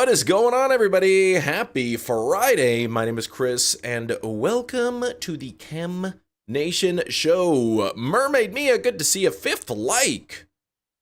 What is going on, everybody? Happy Friday. My name is Chris, and welcome to the Chem Nation Show. Mermaid Mia, good to see you. 5th like.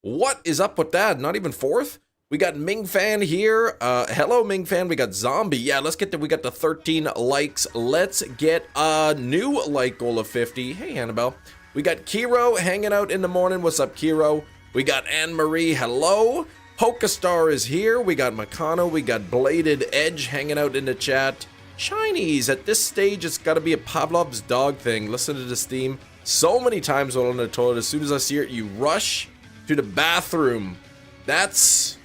What is up with that? Not even 4th? We got Ming Fan here. Hello, Ming Fan. We got Zombie. Yeah, let's get we got the 13 likes. Let's get a new like goal of 50. Hey, Annabelle. We got Kiro hanging out in the morning. What's up, Kiro? We got Anne-Marie. Hello. Polkastar is here. We got Makano. We got Bladed Edge hanging out in the chat. Shinies. At this stage, it's got to be a Pavlov's dog thing. Listen to this theme so many times while on the toilet. As soon as I see it, you rush to the bathroom. That's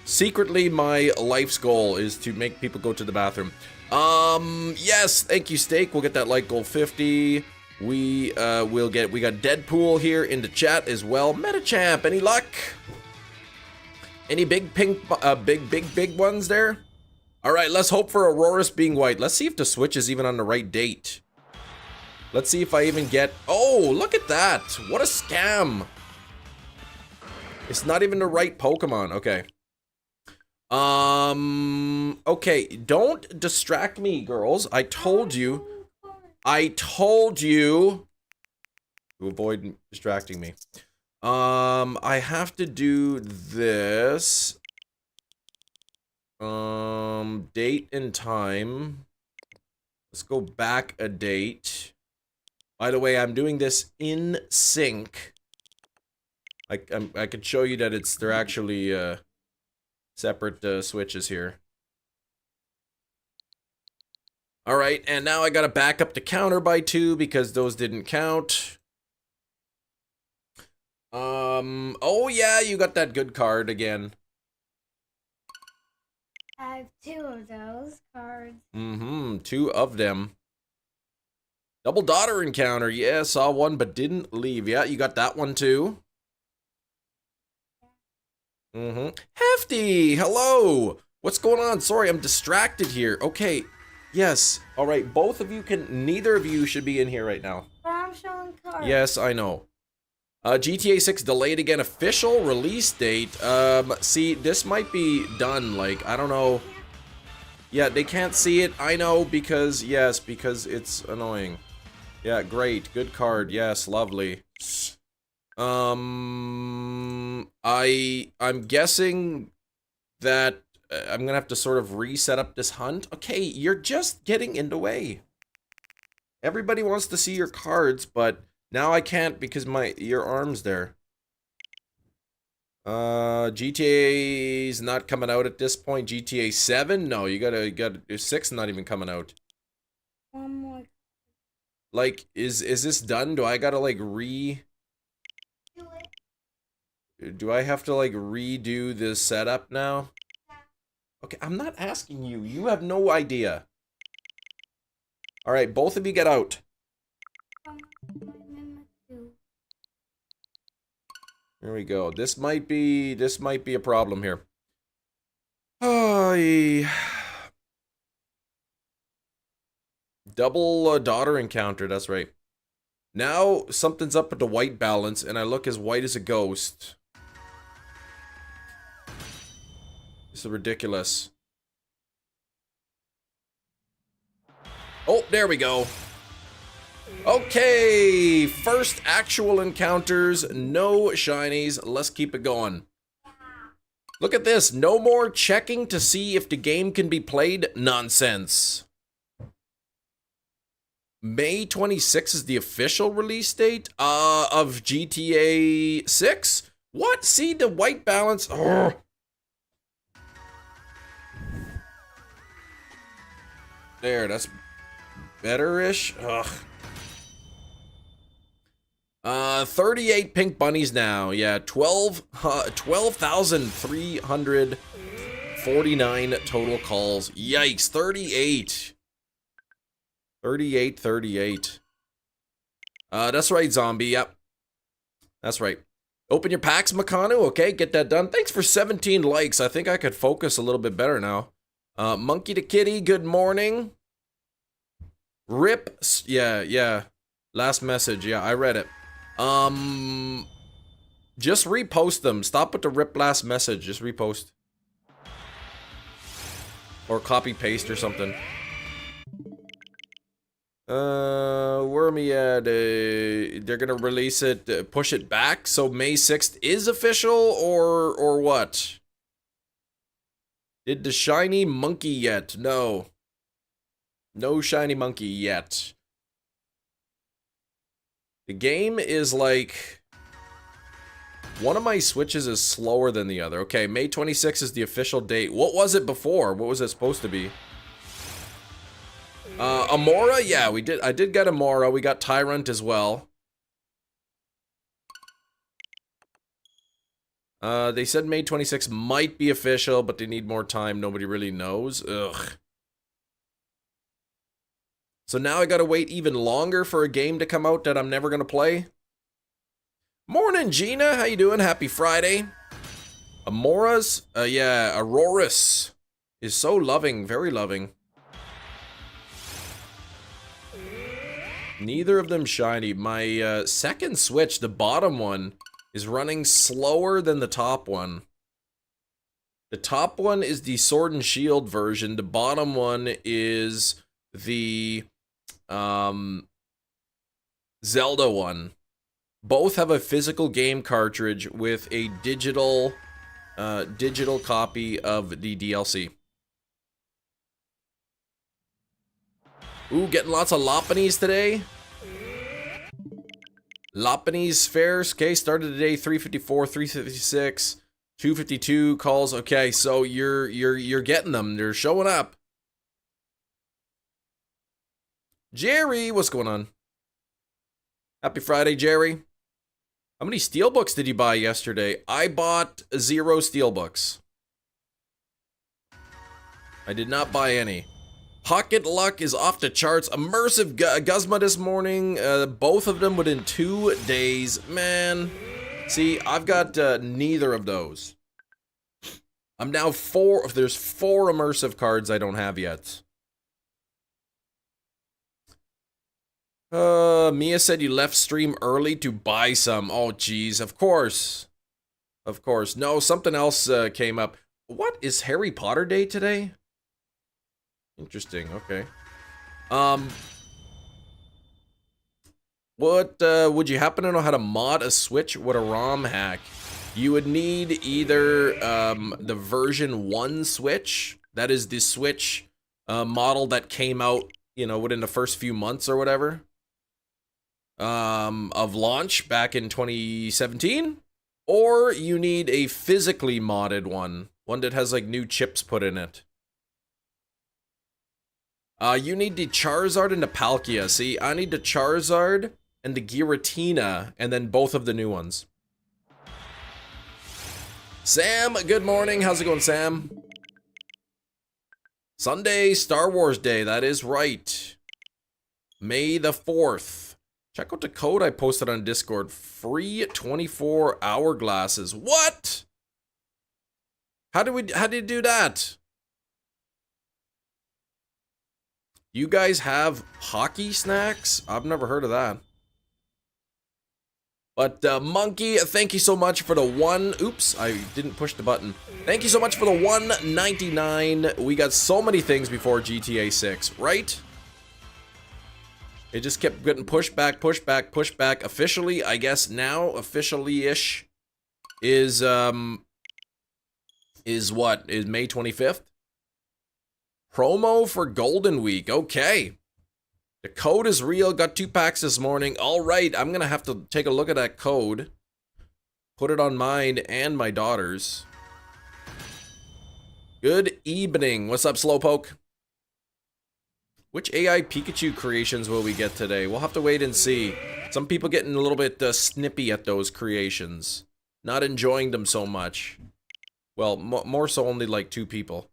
secretly my life's goal, is to make people go to the bathroom. Yes, thank you, Steak. We'll get that like goal 50. We got Deadpool here in the chat as well. Metachamp, any luck? Any big pink, big ones there? All right, let's hope for AURORUS being white. Let's see if the Switch is even on the right date. Let's see if I even get... Oh, look at that. What a scam. It's not even the right Pokemon. Okay. Okay, don't distract me, girls. I told you to avoid distracting me. I have to do this. Date and time. Let's go back a date. By the way, I'm doing this in sync. I could show you that they're actually separate switches here. All right, and now I gotta back up the counter by 2 because those didn't count. Oh yeah, you got that good card again. I have 2 of those cards. 2 of them. Double daughter encounter. Yeah, saw one but didn't leave. Yeah, you got that one too. Hefty, hello. What's going on? Sorry, I'm distracted here. Okay, yes. All right, both of you neither of you should be in here right now. But I'm showing cards. Yes, I know. GTA 6 delayed again. Official release date. See, this might be done. Like, I don't know. Yeah, they can't see it. I know because, yes, because it's annoying. Yeah, great. Good card. Yes, lovely. I'm guessing that I'm gonna have to sort of reset up this hunt. Okay, you're just getting in the way. Everybody wants to see your cards, but now I can't because your arm's there. GTA's not coming out at this point. GTA 7? No, you gotta 6 not even coming out. One more. Like, is this done? Do I gotta like do I have to like redo this setup now? Okay, I'm not asking you. You have no idea. All right, both of you get out. Here we go. This might be a problem here. Double daughter encounter, that's right. Now something's up with the white balance and I look as white as a ghost. This is ridiculous. Oh, there we go. Okay, first actual encounters, no shinies. Let's keep it going. Look at this. No more checking to see if the game can be played. Nonsense. May 26th is the official release date of GTA 6. What? See the white balance? Ugh. There, that's better-ish. Ugh. 38 pink bunnies now. Yeah, 12,349 total calls. Yikes, 38. 38. That's right, Zombie. Yep. That's right. Open your packs, Makano. Okay, get that done. Thanks for 17 likes. I think I could focus a little bit better now. Monkey to Kitty, good morning. Rip. Yeah. Last message. Yeah, I read it. Just repost them. Stop with the rip last message. Just repost. Or copy paste or something. Where am I at? They're gonna release it, push it back, so May 6th is official, or what? Did the shiny monkey yet? No. No shiny monkey yet. The game is like... One of my switches is slower than the other. Okay, May 26th is the official date. What was it before? What was it supposed to be? Amora? Yeah, we did. I did get Amora. We got Tyrant as well. They said May 26th might be official, but they need more time. Nobody really knows. Ugh. So now I gotta wait even longer for a game to come out that I'm never gonna play. Morning, Gina. How you doing? Happy Friday. Amora's? Yeah, AURORUS is so loving, very loving. Neither of them shiny. My second Switch, the bottom one, is running slower than the top one. The top one is the Sword and Shield version. The bottom one is the Zelda one. Both have a physical game cartridge with a digital copy of the DLC. Ooh, getting lots of Lopunnies today. Lopunnies fairs. Okay, started today 354, 356, 252 calls. Okay, so you're getting them. They're showing up. Jerry, what's going on? Happy Friday, Jerry. How many steelbooks did you buy yesterday? I bought 0 steelbooks. I did not buy any. Pocket Luck is off the charts. Immersive Guzma this morning. Both of them within 2 days. Man. See, I've got neither of those. I'm now 4. There's 4 immersive cards I don't have yet. Mia said you left stream early to buy some. Oh, geez. Of course. Of course. No, something else came up. What is Harry Potter Day today? Interesting. Okay. What would you happen to know how to mod a Switch with a ROM hack? You would need either the version 1 Switch, that is the Switch model that came out, you know, within the first few months or whatever, of launch back in 2017, or you need a physically modded one that has like new chips put in it. You need the Charizard and the Palkia. See, I need the Charizard and the Giratina, and then both of the new ones. Sam, good morning. How's it going, Sam? Sunday, Star Wars Day. That is right. May the 4th. Check out the code I posted on Discord. Free 24-hour glasses. What? How did you do that? You guys have hockey snacks? I've never heard of that. But Monkey, thank you so much for the one. Oops, I didn't push the button. Thank you so much for the $1.99. We got so many things before GTA 6, right? It just kept getting pushed back, pushed back, pushed back. Officially, I guess now, officially-ish, is what? Is May 25th? Promo for Golden Week. Okay. The code is real. Got 2 packs this morning. All right. I'm going to have to take a look at that code. Put it on mine and my daughter's. Good evening. What's up, Slowpoke? Which AI Pikachu creations will we get today? We'll have to wait and see. Some people getting a little bit snippy at those creations. Not enjoying them so much. Well, more so only like 2 people.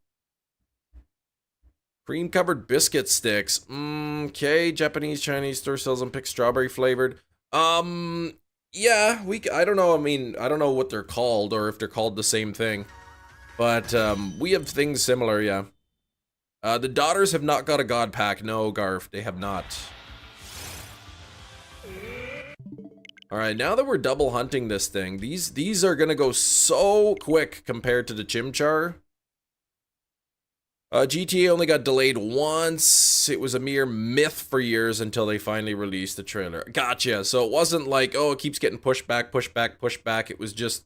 Cream-covered biscuit sticks. Okay, Japanese, Chinese, store sells them, pick strawberry flavored. Yeah, I don't know, I mean, I don't know what they're called, or if they're called the same thing. But, we have things similar, yeah. The daughters have not got a god pack. No, Garf, they have not. Alright, now that we're double hunting this thing, these are gonna go so quick compared to the Chimchar. GTA only got delayed once. It was a mere myth for years until they finally released the trailer. Gotcha. So it wasn't like, oh, it keeps getting pushed back, pushed back, pushed back. It was just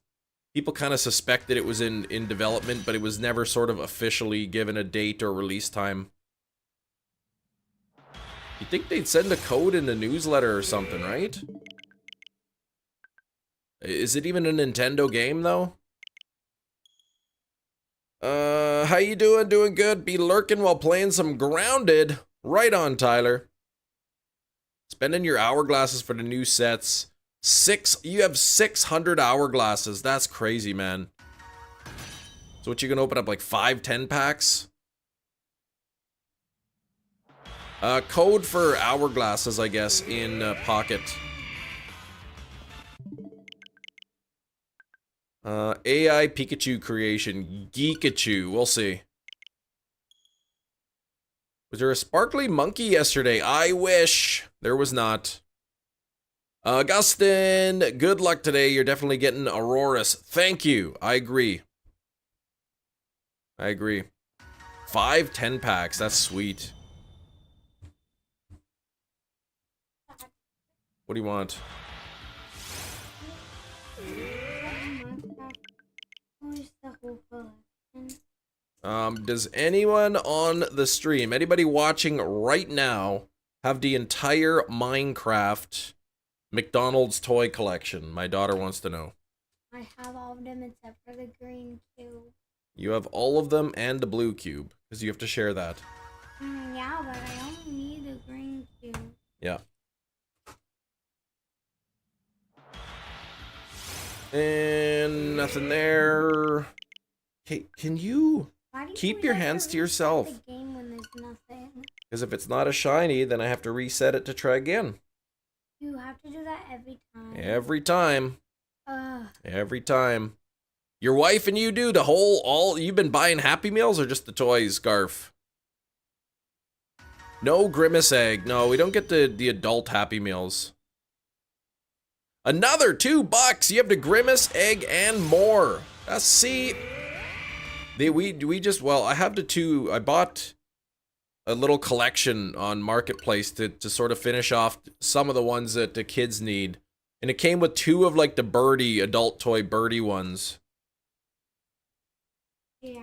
people kind of suspected it was in development, but it was never sort of officially given a date or release time. You think they'd send a code in the newsletter or something, right? Is it even a Nintendo game, though? How you doing? Doing good? Be lurking while playing some Grounded. Right on, Tyler. Spending your hourglasses for the new sets. You have 600 hourglasses. That's crazy, man. So what, you gonna open up like 5-10 packs? Code for hourglasses, I guess, in Pocket. AI Pikachu creation. Geekachu. We'll see. Was there a sparkly monkey yesterday? I wish there was not. Augustin, good luck today. You're definitely getting AURORUS. Thank you. I agree. 5-10 packs. That's sweet. What do you want? Does anyone on the stream, anybody watching right now, have the entire Minecraft McDonald's toy collection? My daughter wants to know. I have all of them except for the green cube. You have all of them and the blue cube, because you have to share that. Yeah, but I only need the green cube. Yeah. And nothing there. Okay, can you keep your hands to yourself? The game when there's nothing. Because if it's not a shiny, then I have to reset it to try again. You have to do that every time. Every time. Every time. Your wife and you do the whole, you've been buying Happy Meals or just the toys, Scarf? No Grimace Egg. No, we don't get the adult Happy Meals. Another $2. You have the Grimace Egg and more. See, I have the two. I bought a little collection on Marketplace to sort of finish off some of the ones that the kids need. And it came with 2 of like the birdie, adult toy birdie ones. Yeah.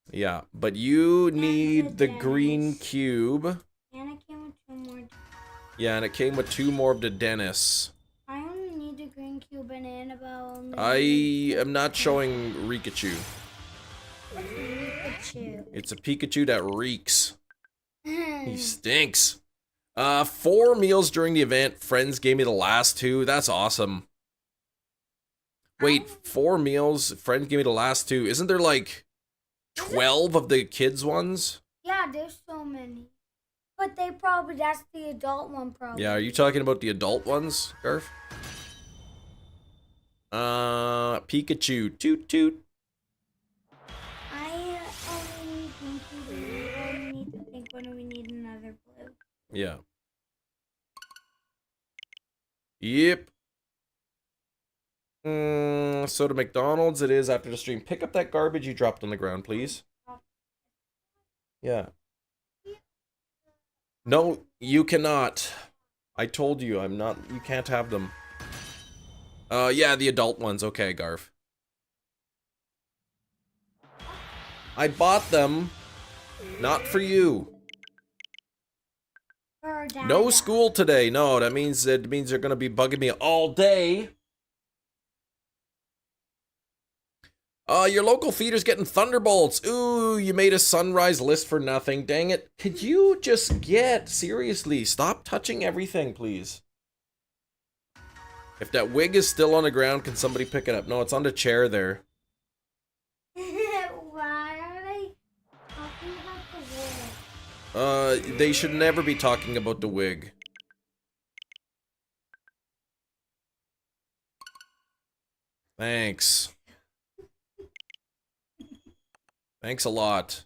Yeah, but you need the green cube. And it came with 2 more. Yeah, and it came with 2 more of the Dennis. I only need the green cube and Annabelle. I am not showing Rikachu. What's Pikachu? It's a Pikachu that reeks. He stinks. 4 meals during the event. Friends gave me the last 2. That's awesome. Wait, 4 meals. Friends gave me the last 2. Isn't there like 12 of the kids ones? Yeah, there's so many. But that's the adult one probably. Yeah, are you talking about the adult ones, Garf? Pikachu. Toot toot. I only need green cube. I only need to think when we need another blue. Yeah. Yep. So to McDonald's it is after the stream. Pick up that garbage you dropped on the ground, please. Yeah. No, you cannot. I told you, you can't have them. Yeah, the adult ones. Okay, Garf. I bought them. Not for you. No school today. No, that means they're gonna be bugging me all day. Your local feeder's getting Thunderbolts. Ooh, you made a sunrise list for nothing. Dang it. Could you just seriously, stop touching everything, please? If that wig is still on the ground, can somebody pick it up? No, it's on the chair there. Why are they talking about the wig? They should never be talking about the wig. Thanks. Thanks a lot.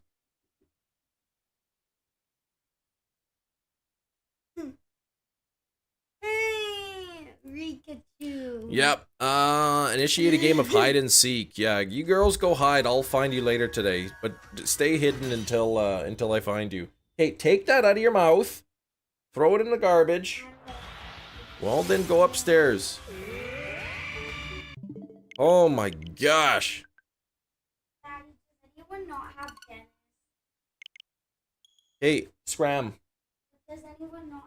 Pikachu. Yep. Initiate a game of hide and seek. Yeah, you girls go hide. I'll find you later today, but stay hidden until I find you. Hey, take that out of your mouth. Throw it in the garbage. Well, then go upstairs. Oh my gosh. Daddy, does anyone not have Dennis? Hey, Scram. Does anyone not?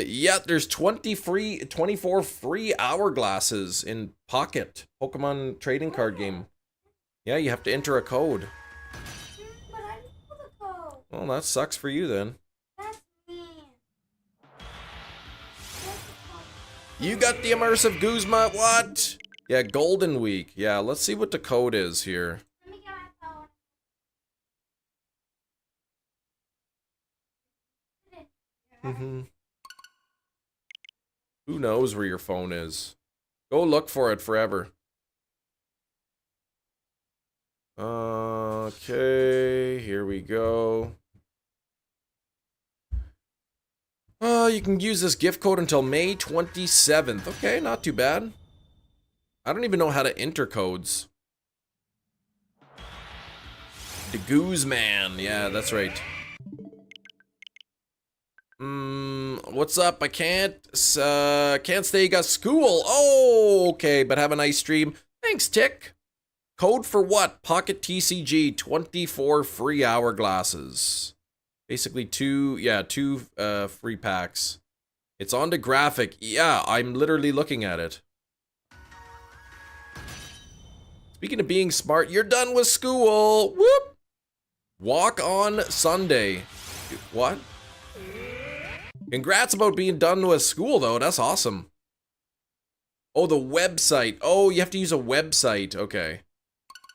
Yeah, there's 24 free hourglasses in Pocket, Pokemon trading card game. Yeah, you have to enter a code. But I know the code. Well, that sucks for you then. That's mean. You got the immersive Guzma, what? Yeah, Golden Week. Yeah, let's see what the code is here. Let me get my phone. Who knows where your phone is? Go look for it forever. Okay, here we go. You can use this gift code until May 27th. Okay, not too bad. I don't even know how to enter codes. The Guzman. Yeah, that's right. What's up? I can't stay, got school. Oh, okay, but have a nice stream. Thanks, Tick. Code for what? Pocket TCG, 24 free hourglasses. Basically two free packs. It's on the graphic. Yeah, I'm literally looking at it. Speaking of being smart, you're done with school. Whoop! Walk on Sunday. What? Congrats about being done with school, though. That's awesome. Oh, the website. Oh, you have to use a website. Okay.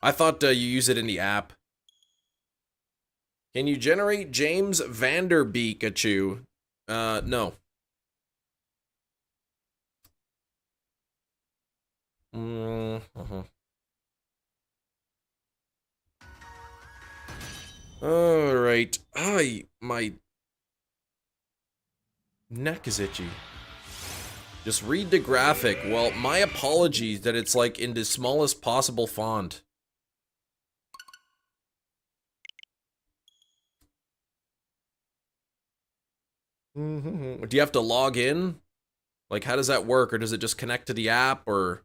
I thought you use it in the app. Can you generate James Vanderbeekachu? No. Alright. My neck is itchy. Just read the graphic. Well, my apologies that it's like in the smallest possible font. Do you have to log in? Like, how does that work? Or does it just connect to the app? Or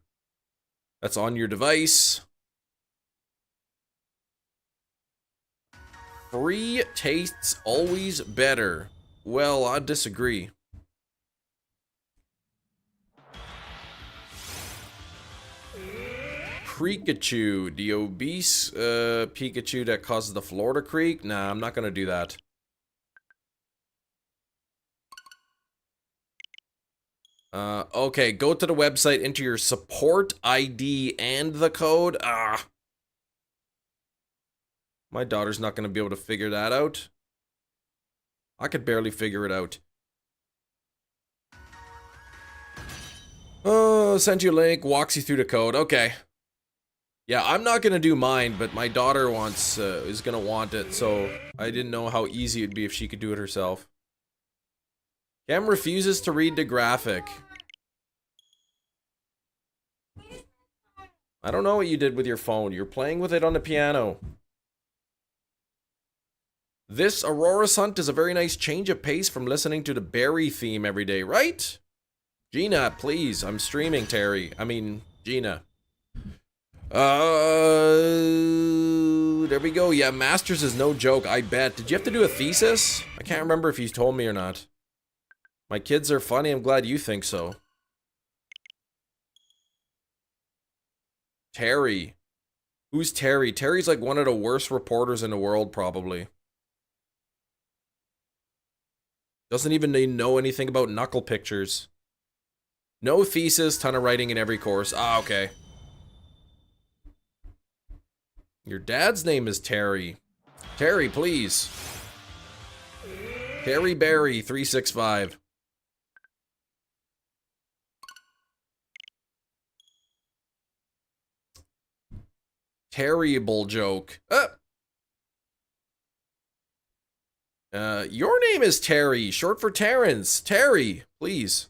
that's on your device? Free tastes always better. Well, I disagree. Pikachu, the obese Pikachu that causes the Florida Creek? Nah, I'm not gonna do that. Okay, go to the website, enter your support ID and the code. My daughter's not gonna be able to figure that out. I could barely figure it out. Oh, sent you a link, walks you through the code. Okay. Yeah, I'm not gonna do mine, but my daughter is gonna want it, so I didn't know how easy it'd be if she could do it herself. Cam refuses to read the graphic. I don't know what you did with your phone. You're playing with it on the piano. This AURORUS hunt is a very nice change of pace from listening to the Berry theme every day, right? Gina, please. I'm streaming, Terry. I mean, Gina. There we go. Yeah, Masters is no joke, I bet. Did you have to do a thesis? I can't remember if you told me or not. My kids are funny. I'm glad you think so. Terry. Who's Terry? Terry's like one of the worst reporters in the world, probably. Doesn't even know anything about knuckle pictures. No thesis, ton of writing in every course. Ah, okay. Your dad's name is Terry. Terry, please. Terry Barry 365. Terrible joke. Your name is Terry, short for Terrence. Terry, please.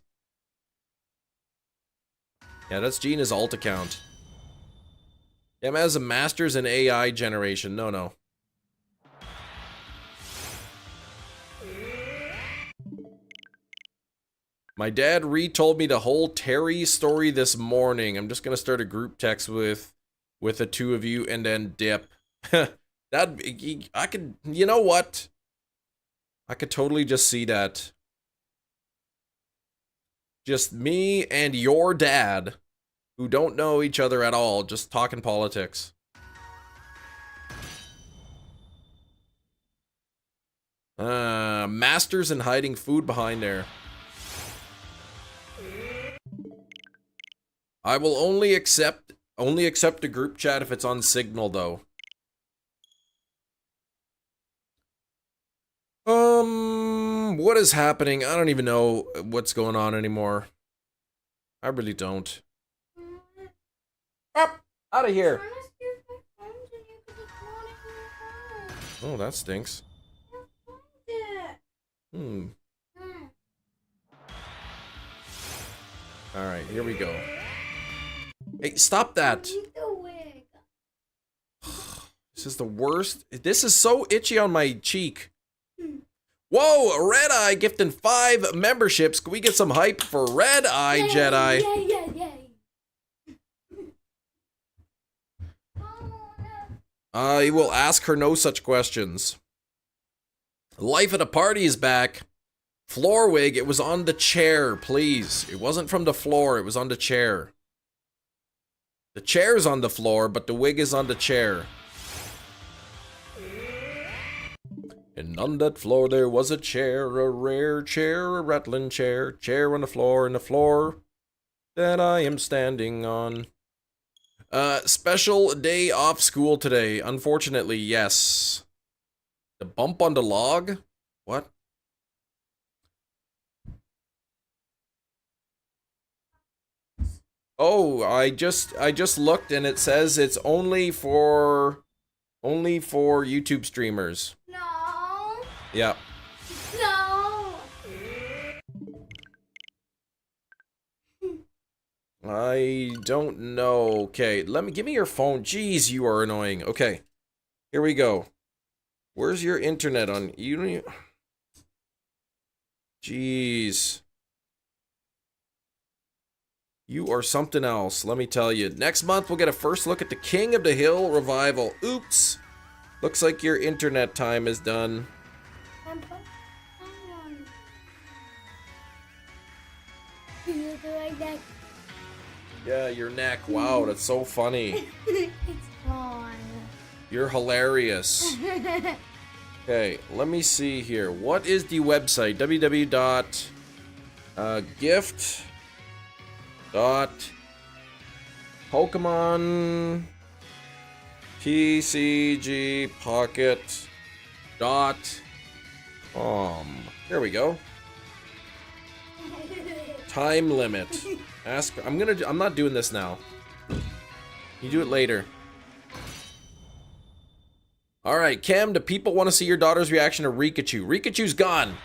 Yeah, that's Gina's alt account. Emma has a master's in AI generation. No. My dad retold me the whole Terry story this morning. I'm just gonna start a group text with the two of you and then dip. I could, you know what? I could totally just see that. Just me and your dad, who don't know each other at all, just talking politics. Masters in hiding food behind there. I will only accept a group chat if it's on Signal, though. What is happening? I don't even know what's going on anymore. I really don't. Up! Out of here! Oh, that stinks. Alright, here we go. Hey, stop that! This is the worst. This is so itchy on my cheek. Whoa, Red Eye gifting 5 memberships. Can we get some hype for Red Eye Jedi? I will ask her no such questions. Life at a Party is back. Floor wig, it was on the chair, please. It wasn't from the floor, it was on the chair. The chair's on the floor, but the wig is on the chair. And on that floor there was a chair, a rare chair, a rattling chair, chair on the floor, and the floor that I am standing on. Special day off school today. Unfortunately, yes. The bump on the log? What? Oh, I just looked and it says it's only for YouTube streamers. No. Yeah. No. I don't know. Okay, give me your phone. Jeez, you are annoying. Okay. Here we go. Where's your internet on? You don't even... Jeez. You are something else, let me tell you. Next month, we'll get a first look at the King of the Hill revival. Oops. Looks like your internet time is done. Yeah, your neck. Wow, that's so funny. It's gone. You're hilarious. Okay, let me see here. What is the website? www.gift.pokemon TCG Pocket Here we go. Time limit. I'm not doing this now. You do it later. Alright, Cam, do people want to see your daughter's reaction to Rikachu? Rikachu's gone.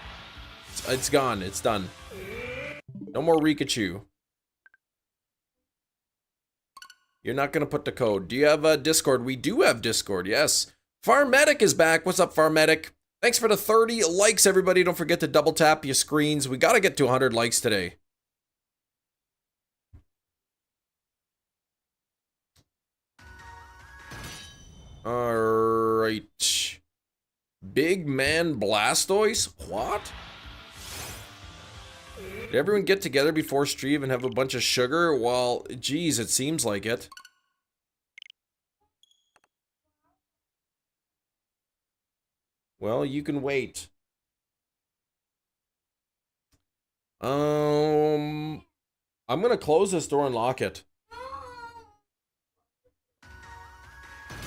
It's gone. It's done. No more Rikachu. You're not going to put the code. Do you have a Discord? We do have Discord, yes. Farmedic is back. What's up, Farmedic? Thanks for the 30 likes, everybody. Don't forget to double tap your screens. We got to get to 100 likes today. Alright. Big Man Blastoise? What? Did everyone get together before stream and have a bunch of sugar? Well, geez, it seems like it. Well, you can wait. I'm gonna close this door and lock it.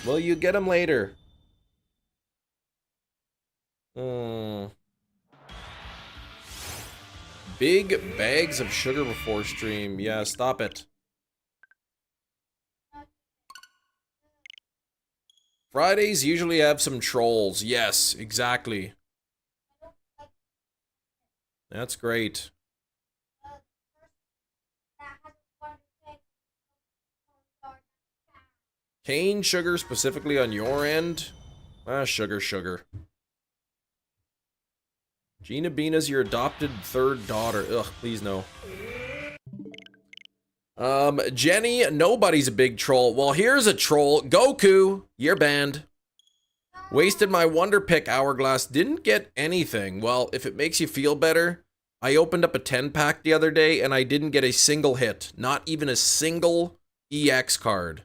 Well, you get them later. Big bags of sugar before stream. Yeah, stop it. Fridays usually have some trolls. Yes, exactly. That's great. Cane sugar specifically on your end? Ah, sugar. Gina Bina's your adopted third daughter. Ugh, please no. Jenny, nobody's a big troll. Well, here's a troll. Goku, you're banned. Wasted my Wonder Pick Hourglass. Didn't get anything. Well, if it makes you feel better, I opened up a 10-pack the other day and I didn't get a single hit. Not even a single EX card.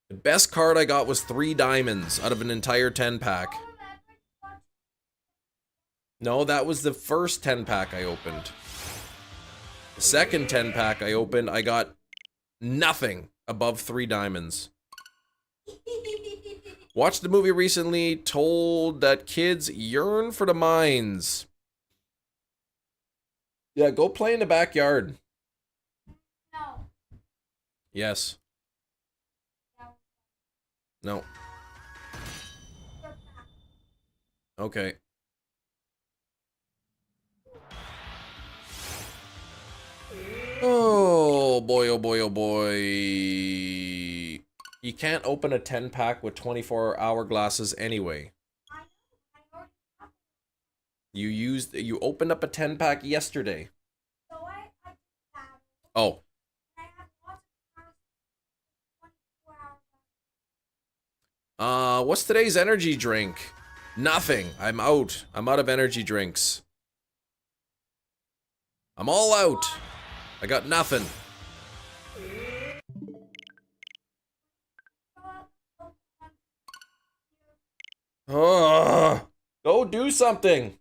The best card I got was 3 diamonds out of an entire 10-pack. No, that was the first 10-pack I opened. The second 10-pack I opened, I got nothing above 3 diamonds. Watched the movie recently, told that kids yearn for the mines. Yeah, go play in the backyard. No. Yes. No. Okay. Oh boy, oh boy, oh boy. You can't open a 10-pack with 24 hourglasses anyway. You opened up a 10-pack yesterday. Oh. What's today's energy drink? Nothing. I'm out. I'm out of energy drinks. I'm all out. I got nothing. Oh, go do something.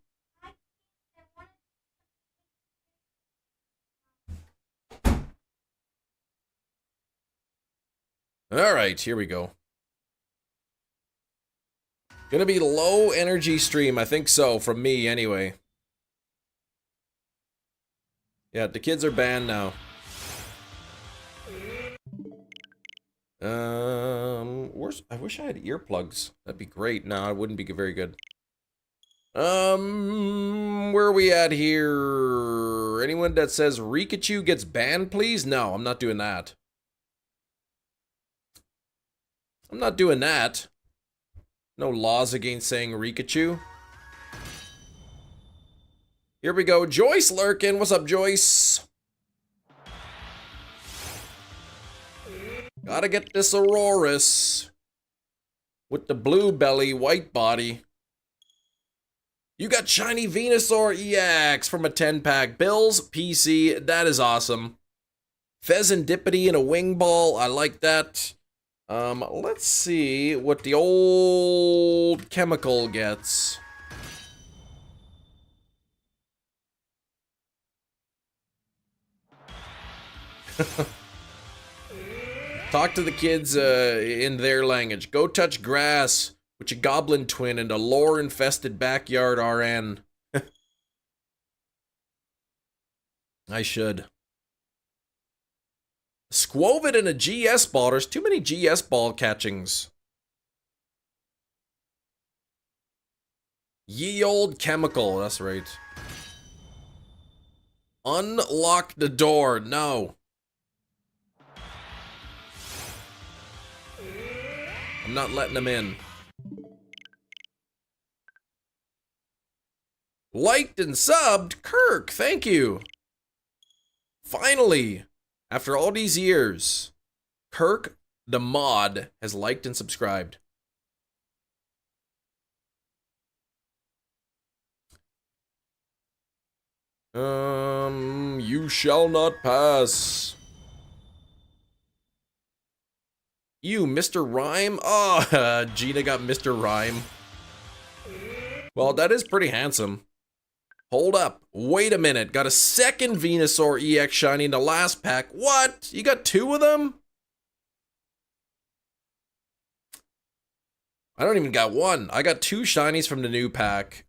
All right, here we go. Gonna be low energy stream, I think so, from me anyway. Yeah, the kids are banned now. I wish I had earplugs. That'd be great. No, it wouldn't be very good. Where are we at here? Anyone that says Rikachu gets banned, please? No, I'm not doing that. I'm not doing that. No laws against saying Rikachu. Here we go. Joyce lurking. What's up, Joyce? Gotta get this AURORUS. With the blue belly, white body. You got Shiny Venusaur EX from a 10-pack. Bills, PC. That is awesome. Pheasantipity and a wing ball. I like that. Let's see what the old chemical gets. Talk to the kids in their language. Go touch grass with your goblin twin in the lore-infested backyard, RN. I should. Squovid and a GS ball. There's too many GS ball catchings. Ye old chemical. That's right. Unlock the door. No. I'm not letting them in. Liked and subbed? Kirk, thank you. Finally, after all these years, Kirk, the mod, has liked and subscribed. You shall not pass. You, Mr. Rhyme? Oh, Gina got Mr. Rhyme. Well, that is pretty handsome. Hold up. Wait a minute. Got a second Venusaur EX shiny in the last pack. What? You got 2 of them? I don't even got 1. I got 2 shinies from the new pack.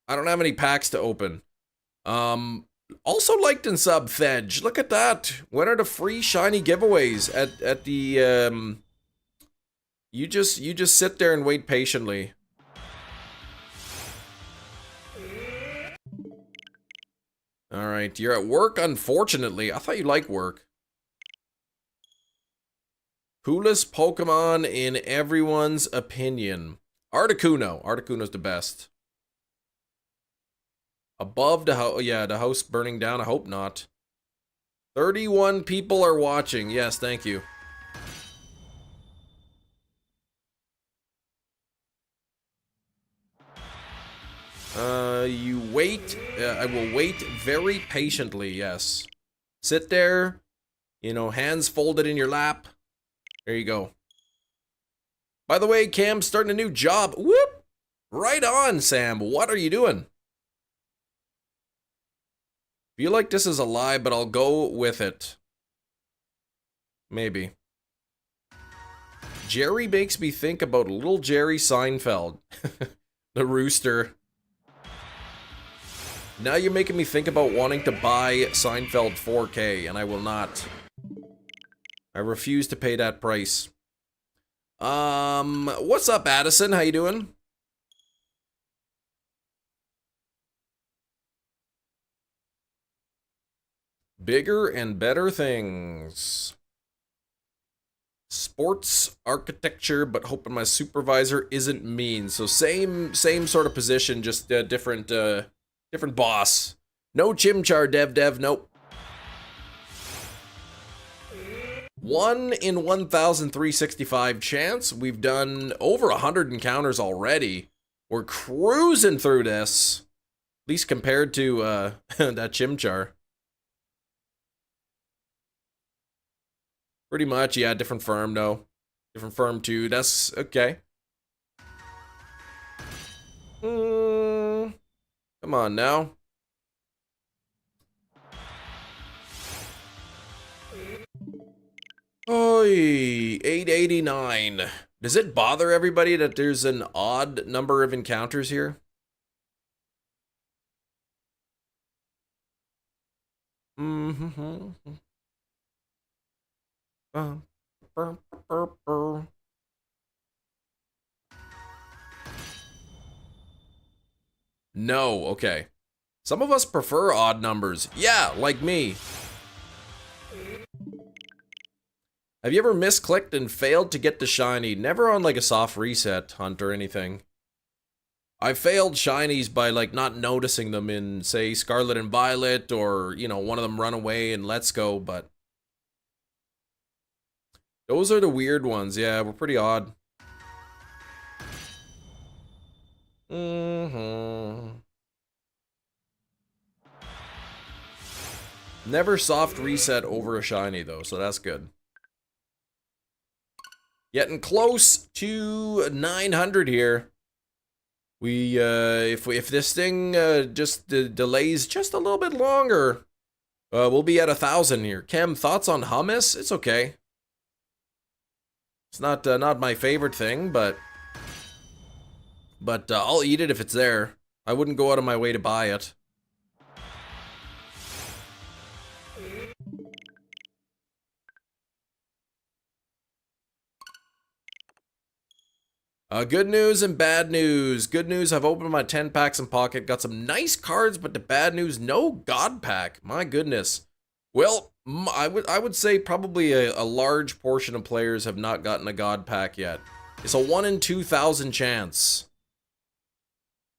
I don't have any packs to open. Also liked and sub Thedge. Look at that. When are the free shiny giveaways at the You just sit there and wait patiently. Alright, you're at work, unfortunately. I thought you liked work. Coolest Pokemon in everyone's opinion. Articuno. Articuno's the best. Above the house. Yeah, the house burning down. I hope not. 31 people are watching. Yes, thank you. You wait. I will wait very patiently, yes. Sit there, you know, hands folded in your lap. There you go. By the way, Cam's starting a new job. Whoop! Right on, Sam. What are you doing? Feel like this is a lie, but I'll go with it. Maybe. Jerry makes me think about little Jerry Seinfeld. The rooster. Now you're making me think about wanting to buy Seinfeld 4K, and I will not. I refuse to pay that price. What's up, Addison? How you doing? Bigger and better things. Sports architecture, but hoping my supervisor isn't mean. So same sort of position, just different boss. No Chimchar dev, nope. 1 in 1,365 chance. We've done over 100 encounters already. We're cruising through this. At least compared to that Chimchar. Pretty much, yeah, different firm, no. Different firm too, that's okay. Come on now. Oi, 889. Does it bother everybody that there's an odd number of encounters here? No, okay. Some of us prefer odd numbers. Yeah, like me. Have you ever misclicked and failed to get the shiny? Never on like a soft reset hunt or anything. I failed shinies by like not noticing them in, say, Scarlet and Violet, or, you know, one of them run away in Let's Go, but those are the weird ones. Yeah, we're pretty odd. Never soft reset over a shiny though, so that's good. Getting close to 900 here. We if this thing just delays just a little bit longer, we'll be at 1,000 here. Chem, thoughts on hummus? It's okay. It's not my favorite thing, but I'll eat it if it's there. I wouldn't go out of my way to buy it. Good news and bad news. Good news, I've opened my 10 packs in Pocket, got some nice cards, but the bad news, no God pack. My goodness. Well, I would say probably a large portion of players have not gotten a God pack yet. It's a 1 in 2,000 chance.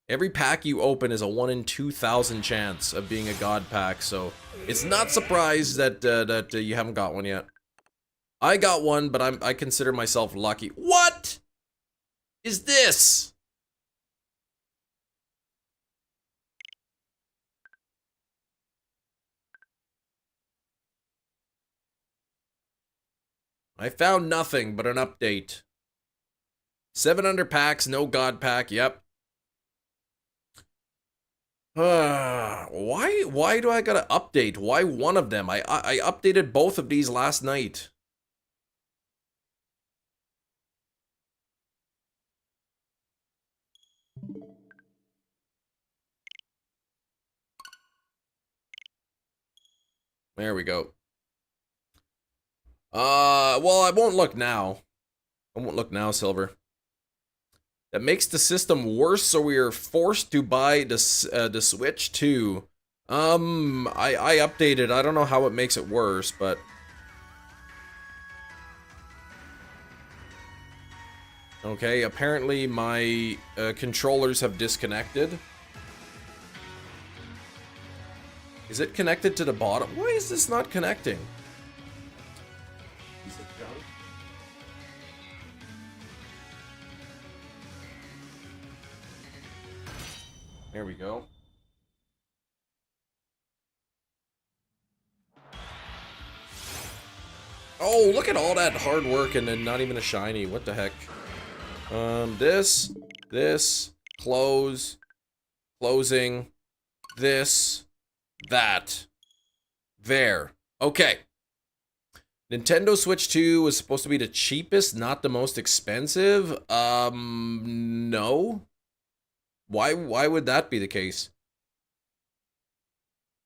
Every pack you open is a 1 in 2,000 chance of being a God pack, so it's not surprised that you haven't got one yet. I got one, but I consider myself lucky. What is this? I found nothing but an update. 700 packs, no God pack, yep. Why do I gotta update? Why one of them? I updated both of these last night. There we go. Well, I won't look now. I won't look now, Silver. That makes the system worse, so we are forced to buy the Switch 2. I updated. I don't know how it makes it worse, but... Okay, apparently my controllers have disconnected. Is it connected to the bottom? Why is this not connecting? There we go. Oh, look at all that hard work and then not even a shiny. What the heck? This, closing, this, that, there. Okay. Nintendo Switch 2 was supposed to be the cheapest, not the most expensive. No. Why would that be the case?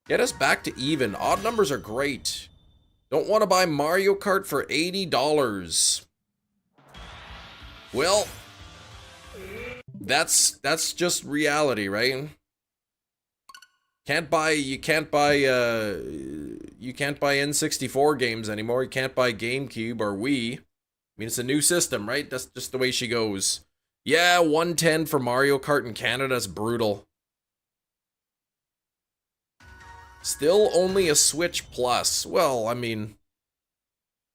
Get us back to even. Odd numbers are great. Don't want to buy Mario Kart for $80. Well, that's just reality, right? You can't buy N64 games anymore. You can't buy GameCube or Wii. I mean, it's a new system, right? That's just the way she goes. Yeah, 110 for Mario Kart in Canada is brutal. Still only a Switch Plus. Well, I mean,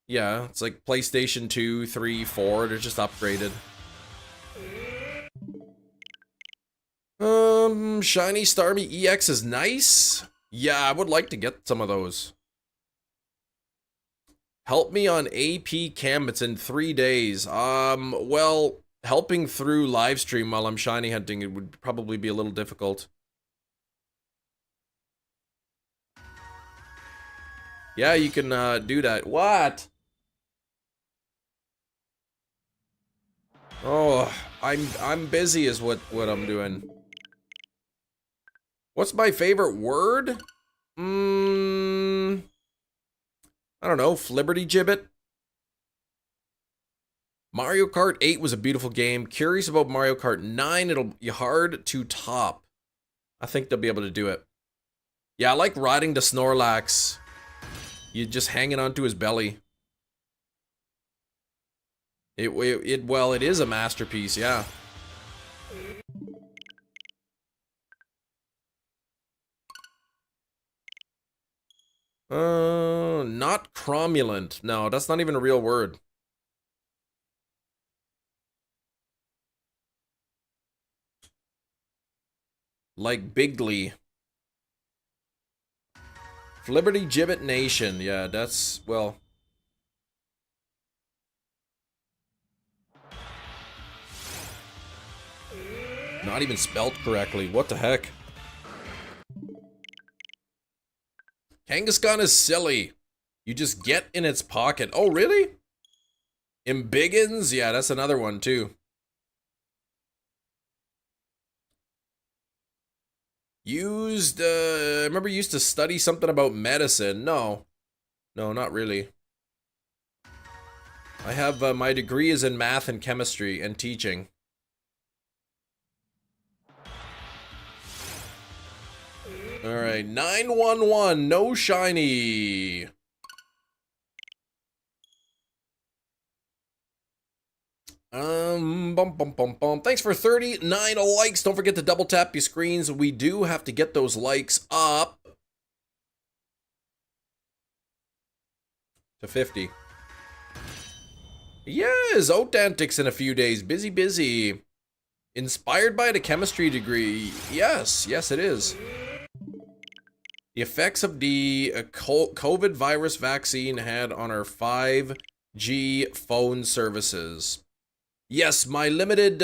yeah, it's like PlayStation 2, 3, 4. They're just upgraded. Shiny Starmie EX is nice. Yeah, I would like to get some of those. Help me on AP Chem. It's in 3 days. Well, helping through live stream while I'm shiny hunting, it would probably be a little difficult. Yeah, you can do that. What? Oh, I'm busy is what I'm doing. What's my favorite word? I don't know, Flibberty Gibbet. Mario Kart 8 was a beautiful game. Curious about Mario Kart 9. It'll be hard to top. I think they'll be able to do it. Yeah, I like riding the Snorlax. You just hanging onto his belly. Well, it is a masterpiece, yeah. Not cromulent. No, that's not even a real word. Like Bigly. Flibberty Gibbet Nation. Yeah, that's, well... Not even spelt correctly. What the heck? Kangaskhan is silly. You just get in its pocket. Oh, really? Embiggens? Yeah, that's another one, too. I remember used to study something about medicine. No. No, not really. I have, my degree is in math and chemistry and teaching. Alright, 911, no shiny. Thanks for 39 likes. Don't forget to double tap your screens. We do have to get those likes up to 50. Yes, Oat Antics in a few days. Busy. Inspired by the chemistry degree. Yes, it is. The effects of the COVID virus vaccine had on our 5G phone services. Yes, my limited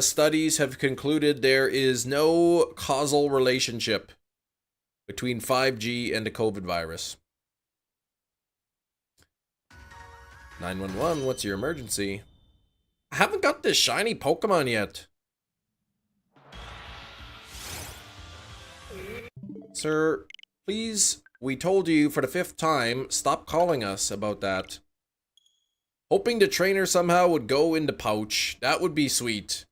studies have concluded there is no causal relationship between 5G and the COVID virus. 911, what's your emergency? I haven't got this shiny Pokemon yet. Sir, please, we told you for the 5th time, stop calling us about that. Hoping the trainer somehow would go in the pouch. That would be sweet.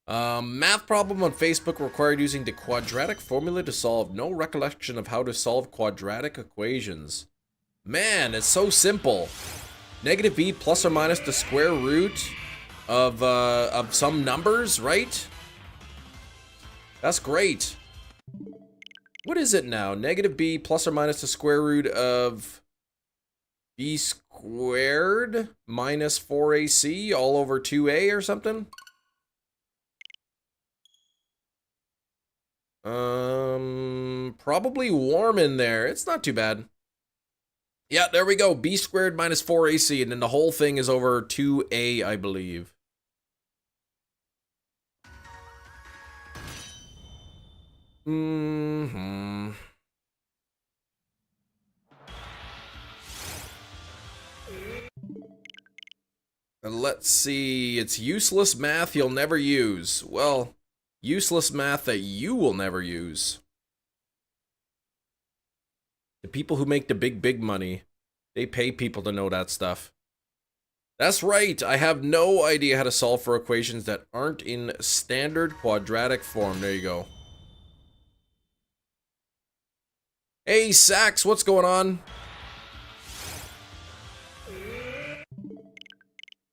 Math problem on Facebook required using the quadratic formula to solve. No recollection of how to solve quadratic equations. Man, it's so simple. Negative b plus or minus the square root of some numbers, right? That's great. What is it now? Negative b plus or minus the square root of b squared minus 4ac all over 2a or something? Probably warm in there. It's not too bad. Yeah, there we go. B squared minus 4ac, and then the whole thing is over 2a, I believe. Let's see. It's useless math you'll never use. Well, useless math that you will never use. The people who make the big money, they pay people to know that stuff. That's right, I have no idea how to solve for equations that aren't in standard quadratic form. There you go. Hey, Sax, what's going on?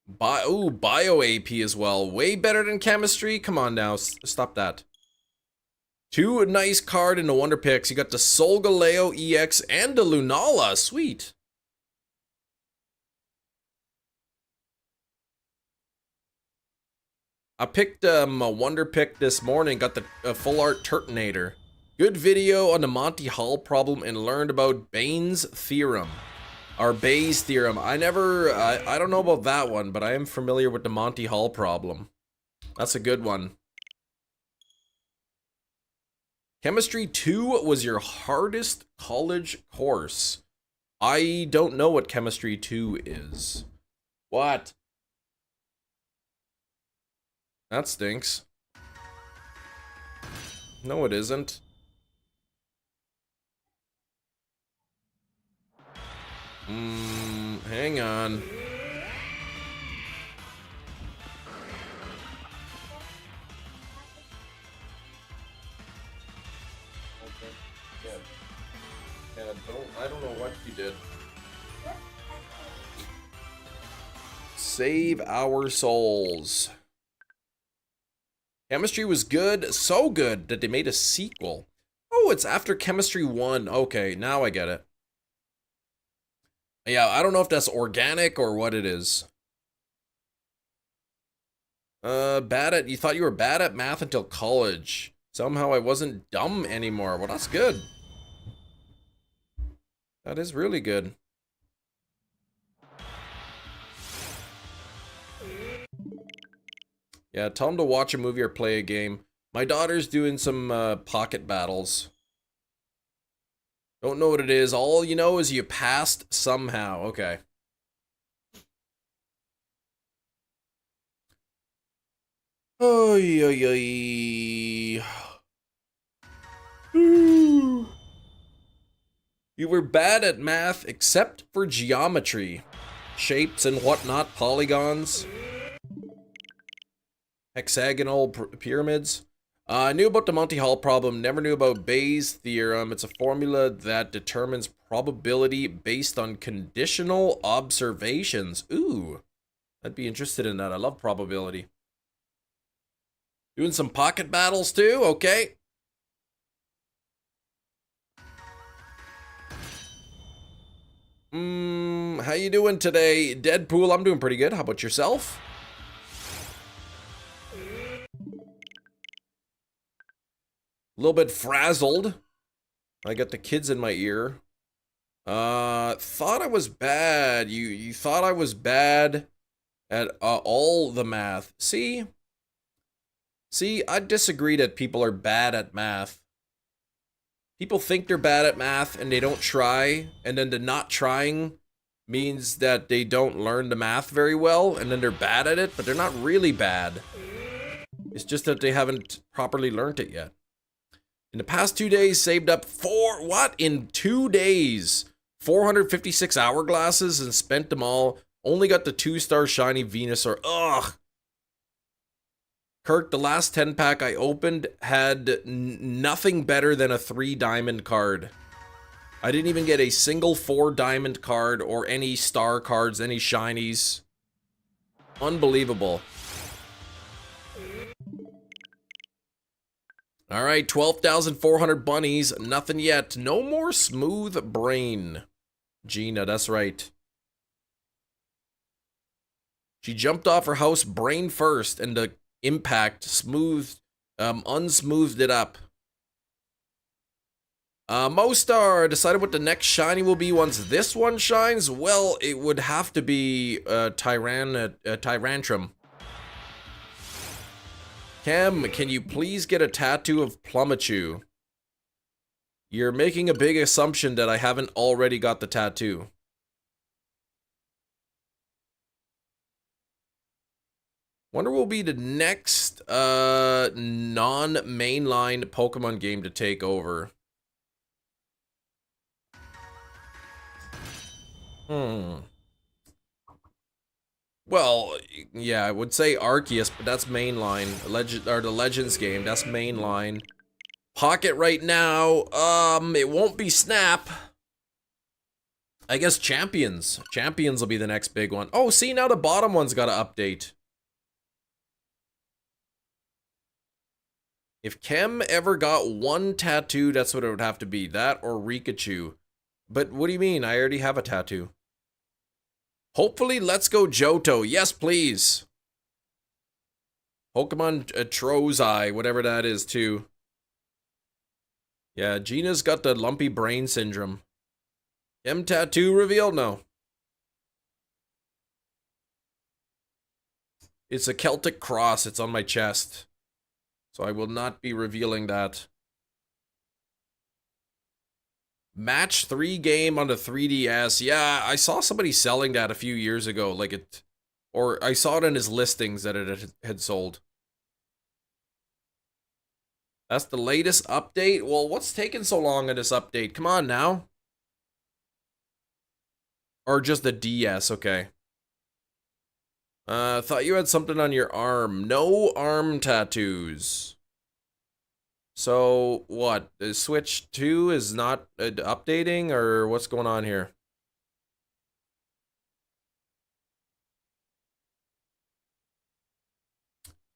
Bio AP as well. Way better than chemistry? Come on now, stop that. Two nice card in the Wonder Picks. You got the Solgaleo EX and the Lunala. Sweet. I picked a Wonder Pick this morning. Got the Full Art Turtonator. Good video on the Monty Hall problem and learned about Bayes' theorem. Or Bayes' theorem. I don't know about that one, but I am familiar with the Monty Hall problem. That's a good one. Chemistry 2 was your hardest college course. I don't know what Chemistry 2 is. What? That stinks. No, it isn't. Hang on. I don't know what you did. Save our souls. Chemistry was good, so good that they made a sequel. Oh, it's after Chemistry 1. Okay, now I get it. Yeah, I don't know if that's organic or what it is. You thought you were bad at math until college. Somehow I wasn't dumb anymore. Well, that's good. That is really good. Yeah, tell them to watch a movie or play a game. My daughter's doing some pocket battles. Don't know what it is. All you know is you passed somehow. Okay. Oy, oy, oy. You were bad at math except for geometry. Shapes and whatnot, polygons. Hexagonal pyramids. I knew about the Monty Hall problem, never knew about Bayes' theorem. It's a formula that determines probability based on conditional observations. Ooh, I'd be interested in that. I love probability. Doing some pocket battles too? Okay. How you doing today, Deadpool? I'm doing pretty good. How about yourself? A little bit frazzled. I got the kids in my ear. Thought I was bad. You thought I was bad at all the math. See, I disagree that people are bad at math. People think they're bad at math and they don't try, and then the not trying means that they don't learn the math very well, and then they're bad at it, but they're not really bad. It's just that they haven't properly learned it yet. In the past 2 days, saved up in 2 days? 456 hourglasses and spent them all. Only got the 2-star shiny Venusaur. Ugh. Kirk, the last 10 pack I opened had nothing better than a 3 diamond card. I didn't even get a single 4 diamond card or any star cards, any shinies. Unbelievable. All right, 12,400 bunnies. Nothing yet. No more smooth brain. Gina, that's right. She jumped off her house brain first, and the impact unsmoothed it up. Mostar decided what the next shiny will be once this one shines. Well, it would have to be Tyrantrum. Cam, can you please get a tattoo of Plumachu? You're making a big assumption that I haven't already got the tattoo. Wonder what will be the next non-mainline Pokemon game to take over. Well, yeah, I would say Arceus, but that's mainline. The Legends game, that's mainline. Pocket right now, it won't be Snap. I guess Champions. Champions will be the next big one. Oh, see, now the bottom one's got to update. If Kem ever got one tattoo, that's what it would have to be. That or Rikachu. But what do you mean? I already have a tattoo. Hopefully, let's go Johto. Yes, please. Pokemon Trozei, whatever that is, too. Yeah, Gina's got the lumpy brain syndrome. M tattoo revealed? No. It's a Celtic cross. It's on my chest. So I will not be revealing that. Match 3 game on the 3DS. Yeah, I saw somebody selling that a few years ago. Or I saw it in his listings that it had sold. That's the latest update? Well, what's taking so long in this update? Come on now. Or just the DS, okay. Thought you had something on your arm. No arm tattoos. So, what? Switch 2 is not updating, or what's going on here?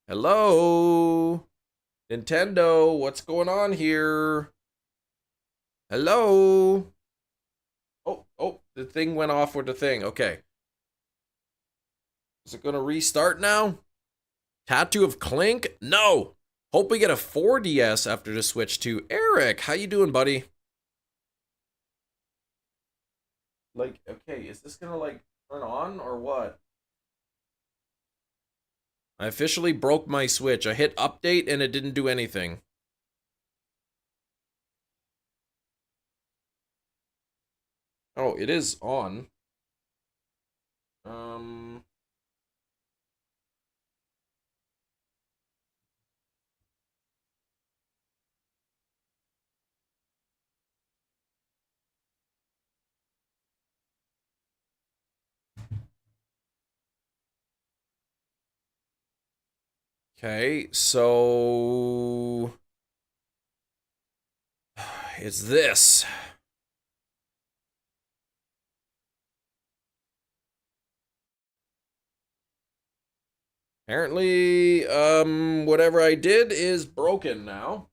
Hello? Nintendo, what's going on here? Hello? Oh, the thing went off with the thing. Okay. Is it gonna restart now? Tattoo of Clink? No! Hope we get a 4DS after the Switch 2. Eric, how you doing, buddy? Like, okay, is this gonna, like, turn on or what? I officially broke my Switch. I hit update and it didn't do anything. Oh, it is on. Okay, so it's this. Apparently, whatever I did is broken now.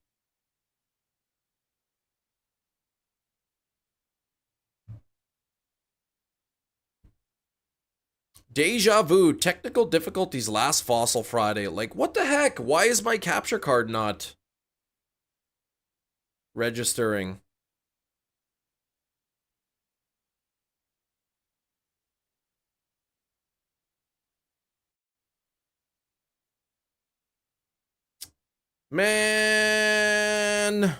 Deja vu, technical difficulties last Fossil Friday. Like, what the heck? Why is my capture card not registering? Man.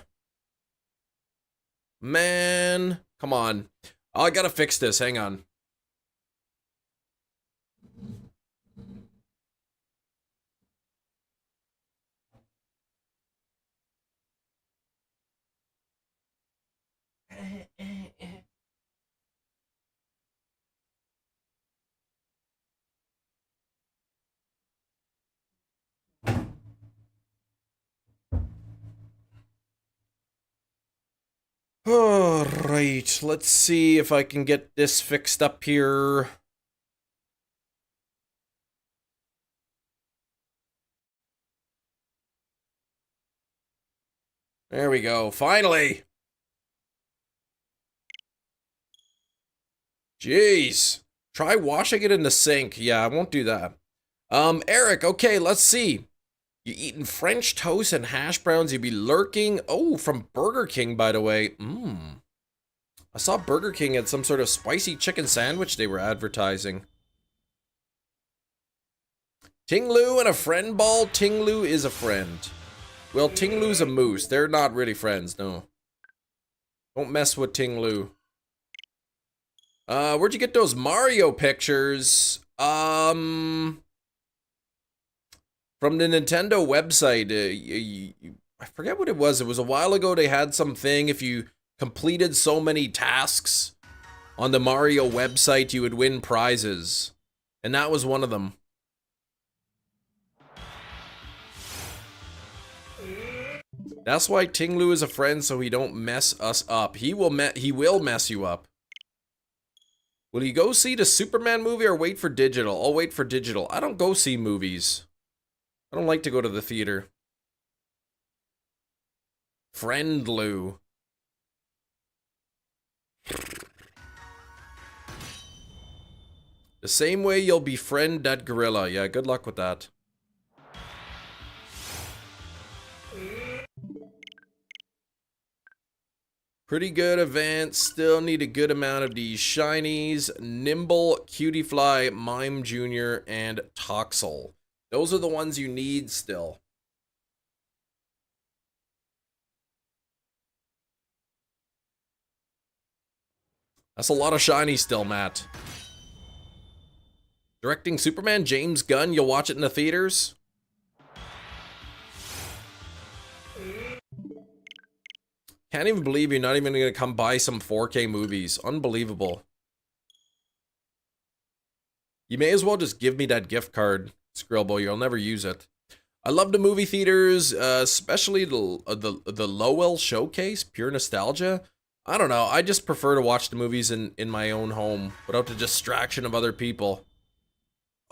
Come on. Oh, I gotta fix this. Hang on. Alright, let's see if I can get this fixed up here. There we go, finally! Jeez. Try washing it in the sink. Yeah, I won't do that. Eric, okay, let's see. You eating French toast and hash browns, you be lurking. Oh, from Burger King, by the way. I saw Burger King had some sort of spicy chicken sandwich they were advertising. Ting-Lu and a friend ball? Ting-Lu is a friend. Well, Ting-Lu's a moose. They're not really friends, no. Don't mess with Ting-Lu. Where'd you get those Mario pictures? From the Nintendo website. I forget what it was. It was a while ago. They had something. If you completed so many tasks on the Mario website, you would win prizes. And that was one of them. That's why Ting-Lu is a friend, so he don't mess us up. He will mess you up. Will you go see the Superman movie or wait for digital? I'll wait for digital. I don't go see movies. I don't like to go to the theater. Friend Lou. The same way you'll befriend that gorilla. Yeah, good luck with that. Pretty good event. Still need a good amount of these shinies. Nimble, Cutiefly, Mime Jr., and Toxel. Those are the ones you need still. That's a lot of shinies still, Matt. Directing Superman, James Gunn. You'll watch it in the theaters? Can't even believe you're not even going to come buy some 4K movies. Unbelievable. You may as well just give me that gift card, Skrillbo. You'll never use it. I love the movie theaters, especially the Lowell Showcase, pure nostalgia. I don't know. I just prefer to watch the movies in my own home without the distraction of other people.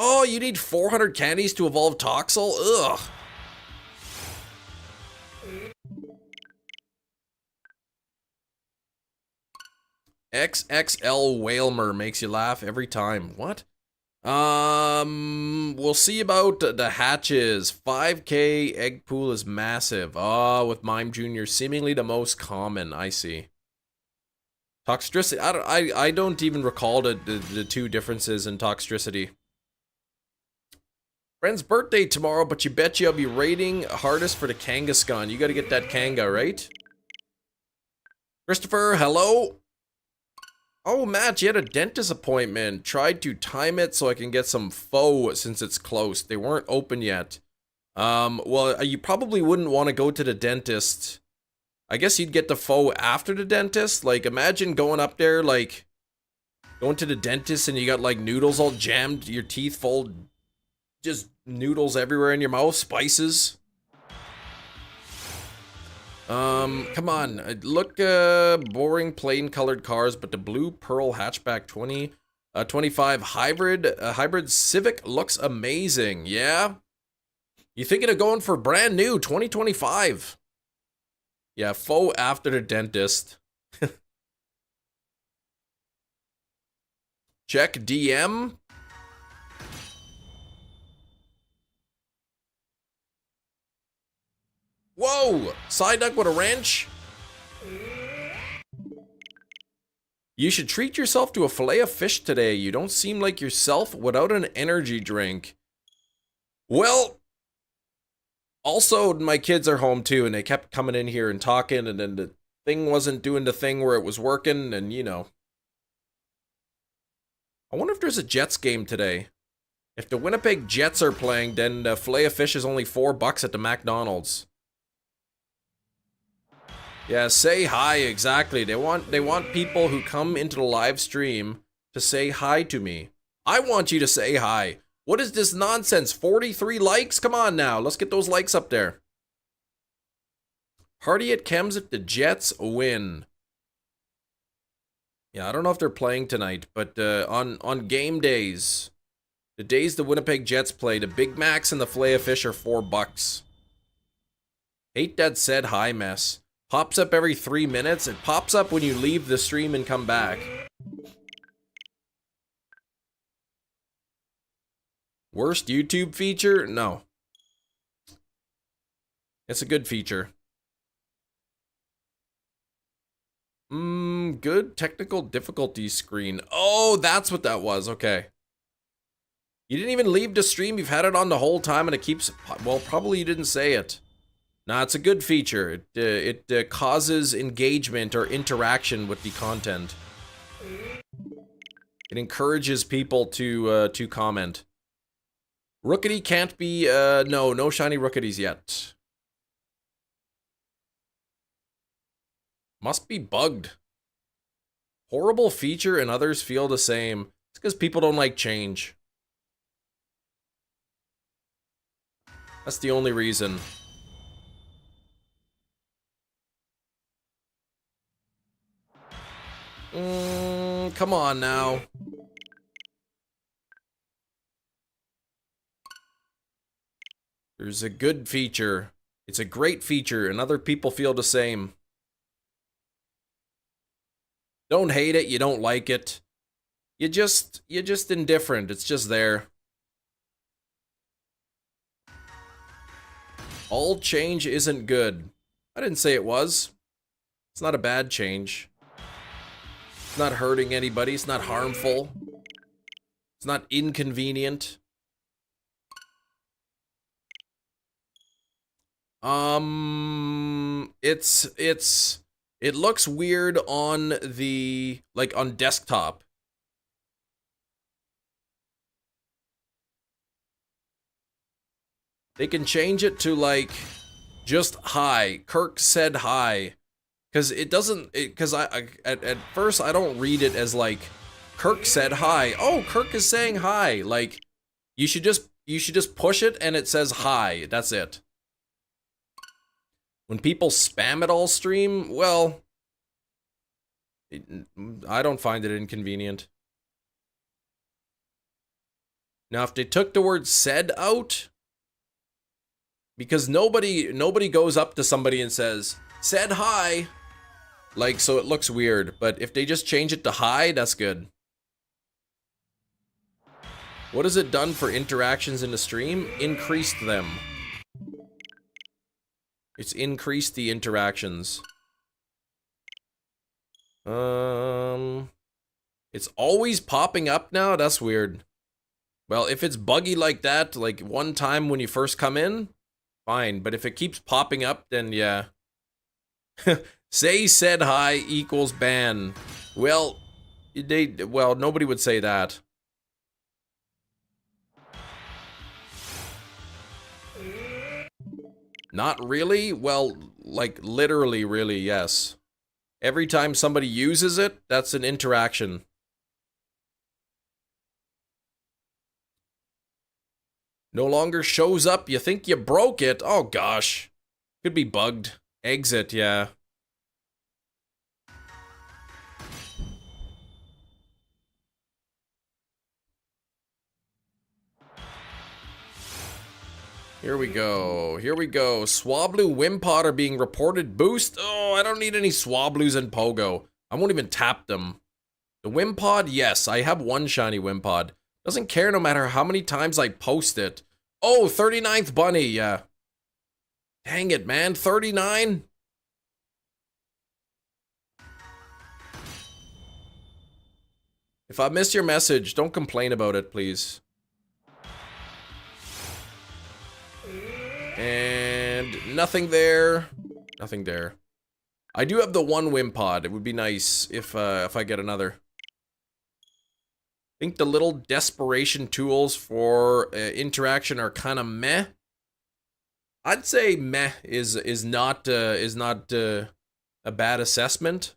Oh, you need 400 candies to evolve Toxel? Ugh. XXL Whalmer makes you laugh every time. What? We'll see about the hatches. 5K egg pool is massive. Oh, with Mime Jr. seemingly the most common. I see. Toxicity. I don't even recall the two differences in toxicity. Friend's birthday tomorrow, but you bet you I'll be rating hardest for the Kangaskhan. You gotta get that Kanga, right? Christopher, hello? Oh, Matt, you had a dentist appointment. Tried to time it so I can get some faux since it's close. They weren't open yet. Well, you probably wouldn't want to go to the dentist. I guess you'd get the faux after the dentist. Like, imagine going up there, like, going to the dentist and you got, like, noodles all jammed, your teeth full, just noodles everywhere in your mouth, spices. Come on, look, boring plain colored cars, but the blue pearl hatchback 25 hybrid Civic looks amazing. Yeah? You thinking of going for brand new 2025? Yeah, faux after the dentist. Check DM. Whoa! Psyduck with a wrench? You should treat yourself to a fillet of fish today. You don't seem like yourself without an energy drink. Well, also, my kids are home too, and they kept coming in here and talking, and then the thing wasn't doing the thing where it was working, and you know. I wonder if there's a Jets game today. If the Winnipeg Jets are playing, then the fillet of fish is only $4 at the McDonald's. Yeah, say hi, exactly. They want people who come into the live stream to say hi to me. I want you to say hi. What is this nonsense? 43 likes? Come on now, let's get those likes up there. Party at Chems if the Jets win. Yeah, I don't know if they're playing tonight, but on game days, the days the Winnipeg Jets play, the Big Macs and the Filet-O-Fish are $4. Hate that said hi mess. Pops up every 3 minutes. It pops up when you leave the stream and come back. Worst YouTube feature? No. It's a good feature. Good technical difficulty screen. Oh, that's what that was. Okay. You didn't even leave the stream. You've had it on the whole time and it keeps... Well, probably you didn't say it. Nah, it's a good feature. It causes engagement or interaction with the content. It encourages people to comment. Rookity can't be... no shiny Rookities yet. Must be bugged. Horrible feature and others feel the same. It's because people don't like change. That's the only reason. Come on now. There's a good feature. It's a great feature and other people feel the same. Don't hate it, you don't like it. You're just indifferent. It's just there. All change isn't good. I didn't say it was. It's not a bad change. It's not hurting anybody. It's not harmful. It's not inconvenient. It looks weird on the, like, on desktop. They can change it to, like, just hi. Kirk said hi. Because it doesn't, because at first I don't read it as, like, Kirk said hi. Oh, Kirk is saying hi. Like, you should just push it and it says hi. That's it. When people spam it all stream, well, I don't find it inconvenient. Now, if they took the word said out, because nobody goes up to somebody and says, said hi, like, so it looks weird. But if they just change it to hi, that's good. What has it done for interactions in the stream? Increased them. It's increased the interactions. It's always popping up now? That's weird. Well, if it's buggy like that, like one time when you first come in, fine. But if it keeps popping up, then yeah. Say said hi equals ban. Well, nobody would say that. Not really? Well, like, literally, really, yes. Every time somebody uses it, that's an interaction. No longer shows up, you think you broke it? Oh, gosh. Could be bugged. Exit, yeah. Here we go. Here we go. Swablu Wimpod are being reported boost. Oh, I don't need any Swablu's in Pogo. I won't even tap them. The Wimpod, yes. I have one shiny Wimpod. Doesn't care no matter how many times I post it. Oh, 39th bunny, yeah. Dang it, man. 39? If I missed your message, don't complain about it, please. And nothing there. Nothing there. I do have the one Wimpod. It would be nice if I get another. I think the little desperation tools for interaction are kind of meh. I'd say meh is not a bad assessment.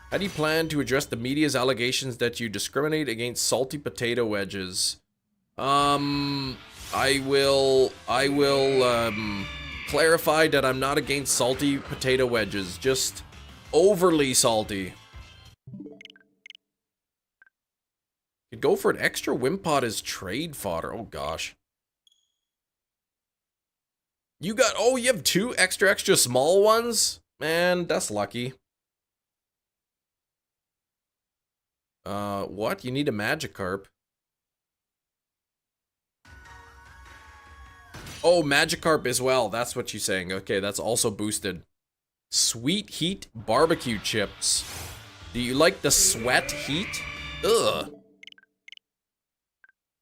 How do you plan to address the media's allegations that you discriminate against salty potato wedges? I will clarify that I'm not against salty potato wedges. Just overly salty. Could go for an extra Wimpod as trade fodder. Oh gosh. You got, oh, you have 2 extra small ones? Man, that's lucky. What? You need a Magikarp. Oh, Magikarp as well. That's what you're saying. Okay, that's also boosted. Sweet Heat barbecue chips. Do you like the sweat heat? Ugh.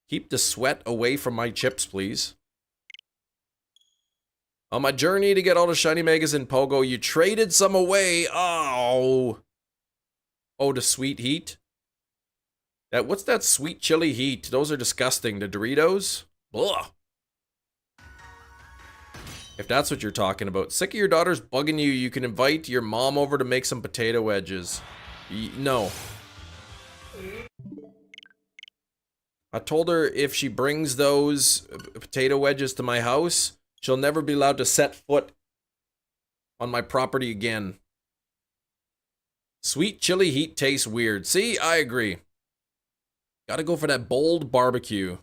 Keep the sweat away from my chips, please. On my journey to get all the shiny megas in Pogo, you traded some away. Oh. Oh, the sweet heat? What's that sweet chili heat? Those are disgusting. The Doritos? Ugh. If that's what you're talking about. Sick of your daughter's bugging you. You can invite your mom over to make some potato wedges. No. I told her if she brings those potato wedges to my house, she'll never be allowed to set foot on my property again. Sweet chili heat tastes weird. See, I agree. Gotta go for that bold barbecue.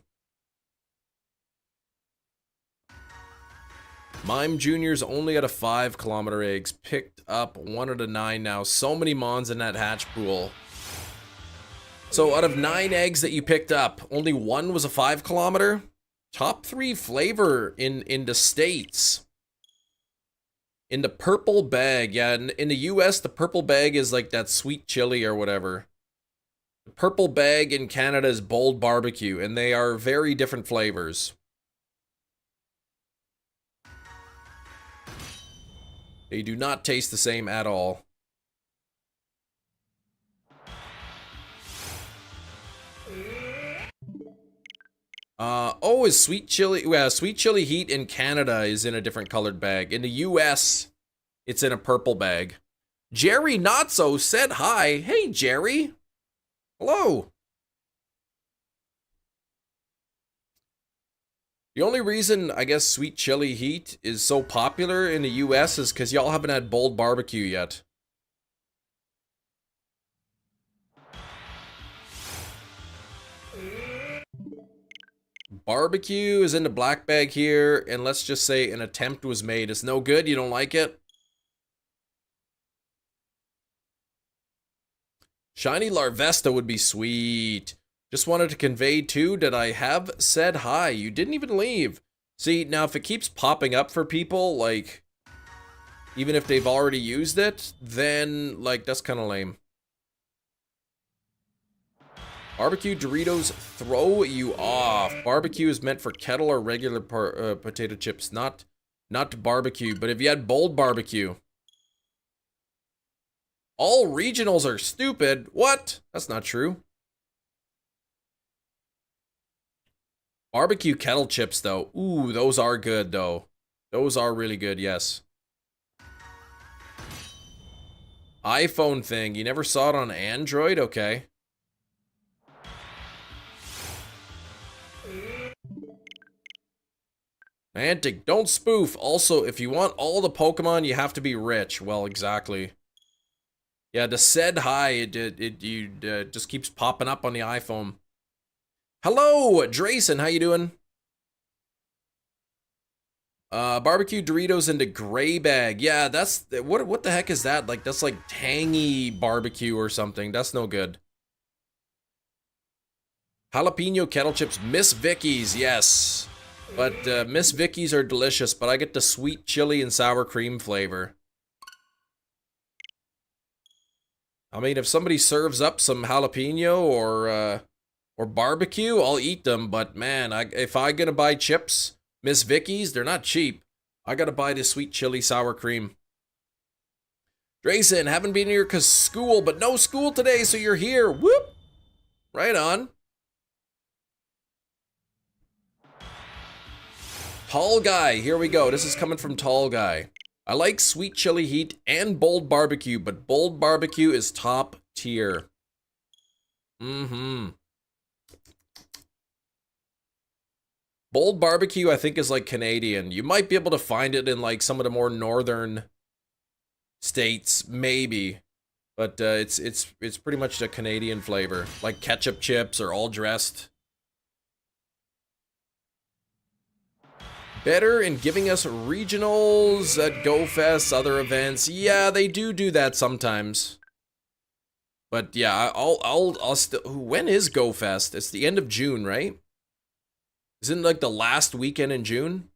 Mime Jr.'s only out of 5-kilometer eggs. Picked up 1 out of 9 now. So many Mons in that hatch pool. So out of 9 eggs that you picked up, only 1 was a 5-kilometer? Top 3 flavor in the States. In the purple bag. Yeah, in the US, the purple bag is like that sweet chili or whatever. The purple bag in Canada is bold barbecue, and they are very different flavors. They do not taste the same at all. Oh, is sweet chili heat in Canada is in a different colored bag. In the US, it's in a purple bag. Jerry Notso said hi. Hey, Jerry. Hello. The only reason, I guess, sweet chili heat is so popular in the US is because y'all haven't had bold barbecue yet. Barbecue is in the black bag here, and let's just say an attempt was made. It's no good, you don't like it? Shiny Larvesta would be sweet. Just wanted to convey too that I have said hi. You didn't even leave. See, now if it keeps popping up for people, like, even if they've already used it, then, like, that's kind of lame. Barbecue Doritos throw you off. Barbecue is meant for kettle or regular potato chips, not barbecue. But if you had bold barbecue. All regionals are stupid. What? That's not true. Barbecue kettle chips, though. Ooh, those are good, though. Those are really good, yes. iPhone thing. You never saw it on Android? Okay. Niantic, don't spoof. Also, if you want all the Pokemon, you have to be rich. Well, exactly. Yeah, the said hi, it just keeps popping up on the iPhone. Hello, Drayson, how you doing? Barbecue Doritos into gray bag. Yeah, that's, what the heck is that? Like, that's like tangy barbecue or something. That's no good. Jalapeno kettle chips, Miss Vicky's, yes. But Miss Vicky's are delicious, but I get the sweet chili and sour cream flavor. I mean, if somebody serves up some jalapeno or barbecue, I'll eat them. But man, if I gotta buy chips, Miss Vicky's, they're not cheap. I gotta buy the sweet chili sour cream. Drayson, haven't been here cause school, but no school today, so you're here. Whoop! Right on. Tall Guy, here we go. This is coming from Tall Guy. I like sweet chili heat and bold barbecue, but bold barbecue is top tier. Bold barbecue, I think, is like Canadian. You might be able to find it in like some of the more northern States, maybe. But it's pretty much a Canadian flavor. Like ketchup chips or all dressed. Better in giving us regionals at GoFest, other events. Yeah, they do that sometimes. But yeah, I'll still. When is GoFest? It's the end of June, right? Isn't it like the last weekend in June?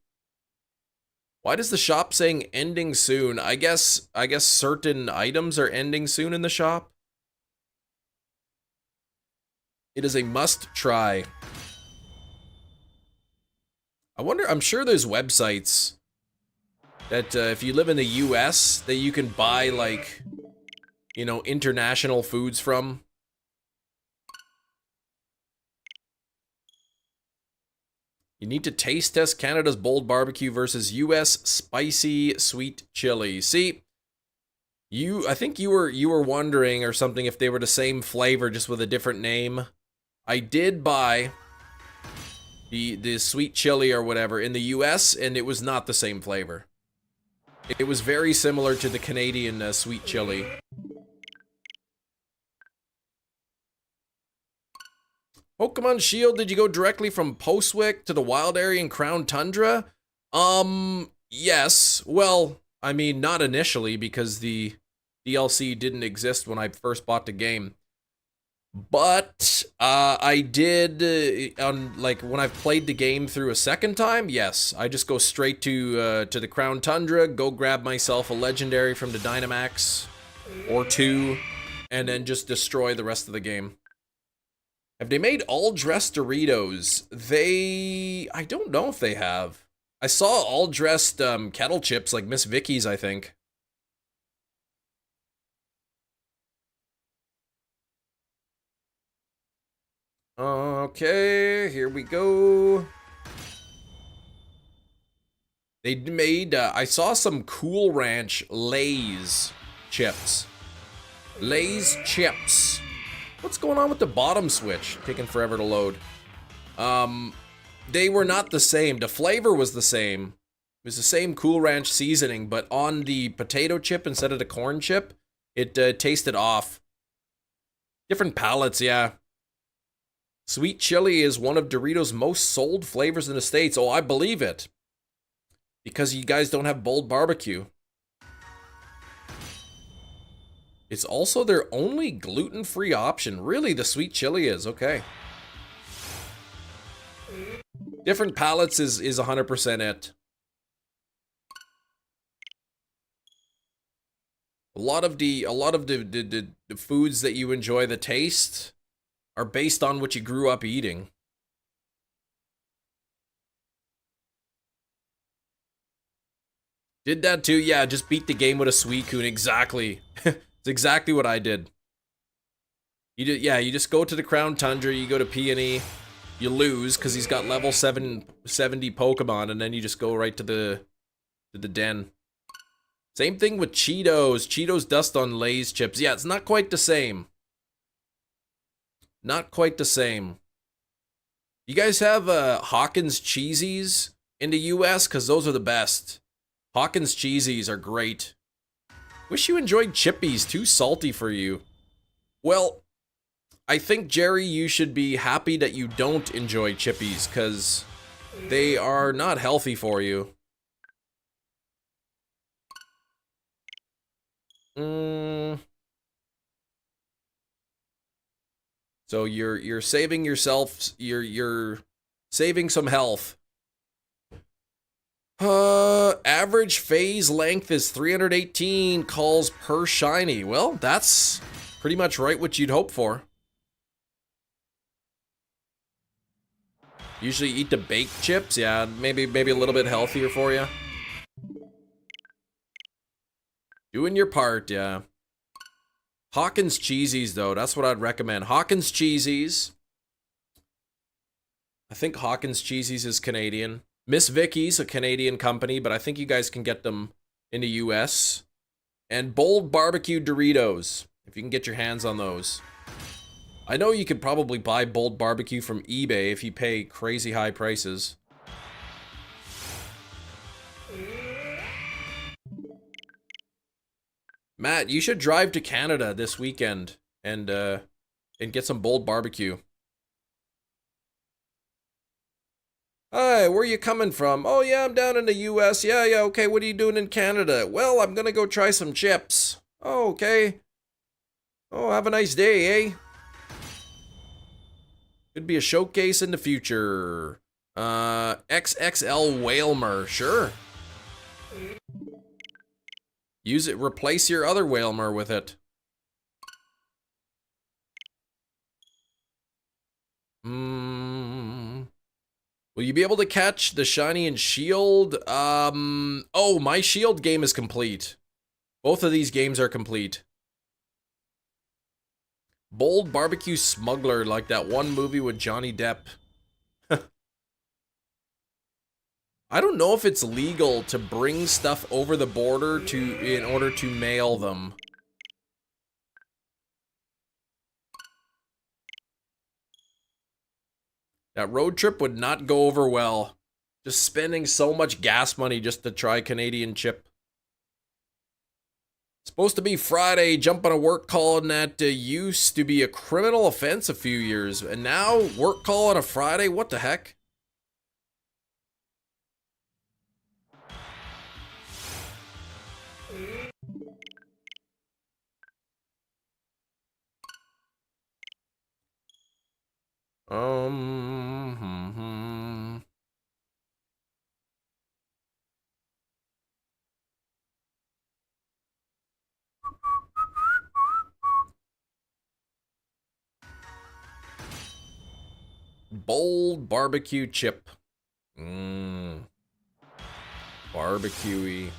Why does the shop saying ending soon? I guess certain items are ending soon in the shop. It is a must try. I wonder, I'm sure there's websites that if you live in the US that you can buy like, you know, international foods from. You need to taste test Canada's bold barbecue versus US spicy sweet chili. See, I think you were wondering or something if they were the same flavor just with a different name. I did buy the sweet chili or whatever in the US, and it was not the same flavor. It was very similar to the Canadian sweet chili. Pokemon Shield, did you go directly from Postwick to the Wild Area in Crown Tundra? Yes. Well, I mean, not initially because the DLC didn't exist when I first bought the game. But I did on like when I've played the game through a second time. Yes, I just go straight to the Crown Tundra, go grab myself a legendary from the Dynamax or two, and then just destroy the rest of the game. Have they made all dressed Doritos? I don't know if they have. I saw all dressed kettle chips like Miss Vicky's, I think. Okay, here we go. They made, I saw some Cool Ranch Lay's chips. Lay's chips. What's going on with the bottom switch? Taking forever to load. They were not the same. The flavor was the same. It was the same Cool Ranch seasoning, but on the potato chip instead of the corn chip, it tasted off. Different palettes, yeah. Sweet chili is one of Doritos' most sold flavors in the States. Oh, I believe it. Because you guys don't have bold barbecue. It's also their only gluten-free option. Really, the sweet chili is. Okay. Different palettes is 100% it. A lot of the foods that you enjoy the taste are based on what you grew up eating. Did that too? Yeah, just beat the game with a Suicune. Exactly. It's exactly what I did. You just go to the Crown Tundra, you go to Peony, you lose because he's got level 770 Pokemon, and then you just go right to the den. Same thing with Cheetos. Cheetos dust on Lay's chips. Yeah, it's not quite the same. Not quite the same. You guys have Hawkins Cheesies in the US? Because those are the best. Hawkins Cheesies are great. Wish you enjoyed Chippies. Too salty for you. Well, I think, Jerry, you should be happy that you don't enjoy Chippies, because they are not healthy for you. So you're saving yourself, you're saving some health. Average phase length is 318 calls per shiny. Well, that's pretty much right what you'd hope for. Usually eat the baked chips. Yeah, maybe a little bit healthier for you. Doing your part, yeah. Hawkins Cheesies, though, that's what I'd recommend. Hawkins Cheesies. I think Hawkins Cheesies is Canadian. Miss Vicky's a Canadian company, but I think you guys can get them in the US. And Bold Barbecue Doritos, if you can get your hands on those. I know you could probably buy Bold Barbecue from eBay if you pay crazy high prices. Matt, you should drive to Canada this weekend and get some Bold barbecue. Hi, where are you coming from? Oh yeah, I'm down in the US. Yeah, okay, what are you doing in Canada? Well, I'm gonna go try some chips. Oh, okay. Oh, have a nice day, eh? Could be a showcase in the future. XXL Whalmer, sure. Use it, replace your other Whalmer with it. Will you be able to catch the shiny and shield? Oh, my shield game is complete. Both of these games are complete. Bold Barbecue Smuggler, like that one movie with Johnny Depp. I don't know if it's legal to bring stuff over the border in order to mail them. That road trip would not go over well. Just spending so much gas money just to try Canadian chip. Supposed to be Friday, jump on a work call, and that used to be a criminal offense a few years. And now, work call on a Friday? What the heck? Bold barbecue chip. Barbecue-y.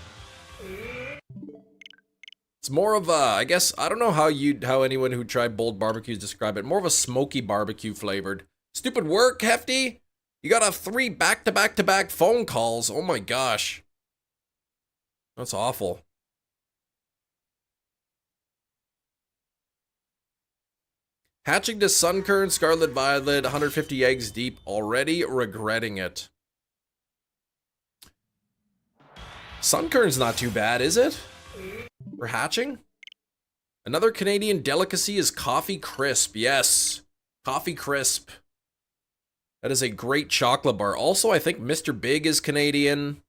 It's more of a, I guess, I don't know how anyone who tried Bold barbecues describe it. More of a smoky barbecue flavored. Stupid work, Hefty? You gotta have 3 back-to-back-to-back phone calls. Oh my gosh. That's awful. Hatching to Sunkern, Scarlet Violet, 150 eggs deep, already regretting it. Sunkern's not too bad, is it? For hatching? Another Canadian delicacy is coffee crisp. Yes, coffee crisp. That is a great chocolate bar. Also, I think Mr. Big is Canadian.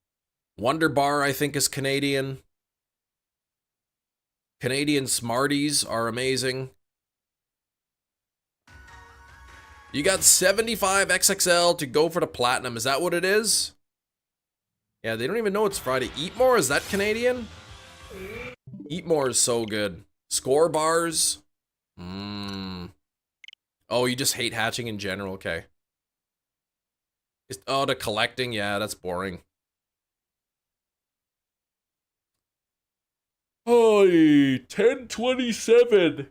Wonder Bar, I think, is Canadian. Canadian Smarties are amazing. You got 75 XXL to go for the platinum. Is that what it is? Yeah, they don't even know it's Friday. Eat More, is that Canadian? Eat More is so good. Score bars. Oh, you just hate hatching in general. Okay. Oh, the collecting. Yeah, that's boring. Oh, 1027.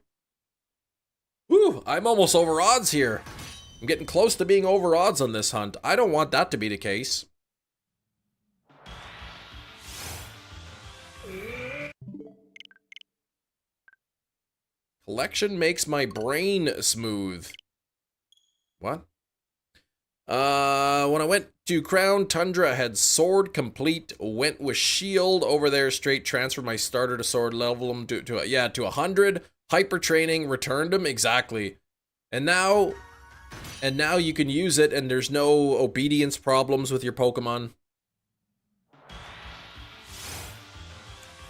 Whew, I'm almost over odds here. I'm getting close to being over odds on this hunt. I don't want that to be the case. Collection makes my brain smooth. What? When I went to Crown Tundra, I had sword complete, went with shield over there, straight transferred my starter to sword, level them to 100, hyper training, returned them, exactly. And now you can use it and there's no obedience problems with your Pokemon.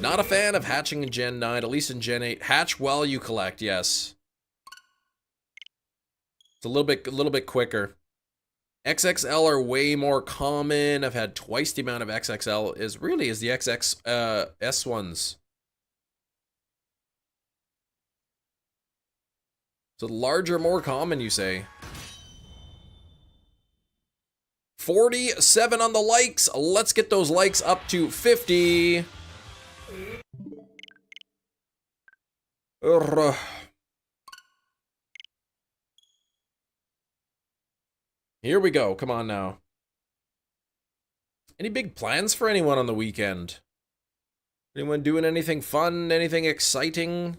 Not a fan of hatching in Gen 9, at least in Gen 8. Hatch while you collect, yes. It's a little bit quicker. XXL are way more common. I've had twice the amount of XXL is the XXS ones. So larger, more common, you say. 47 on the likes. Let's get those likes up to 50. Here we go. Come on now. Any big plans for anyone on the weekend? Anyone doing anything fun? Anything exciting?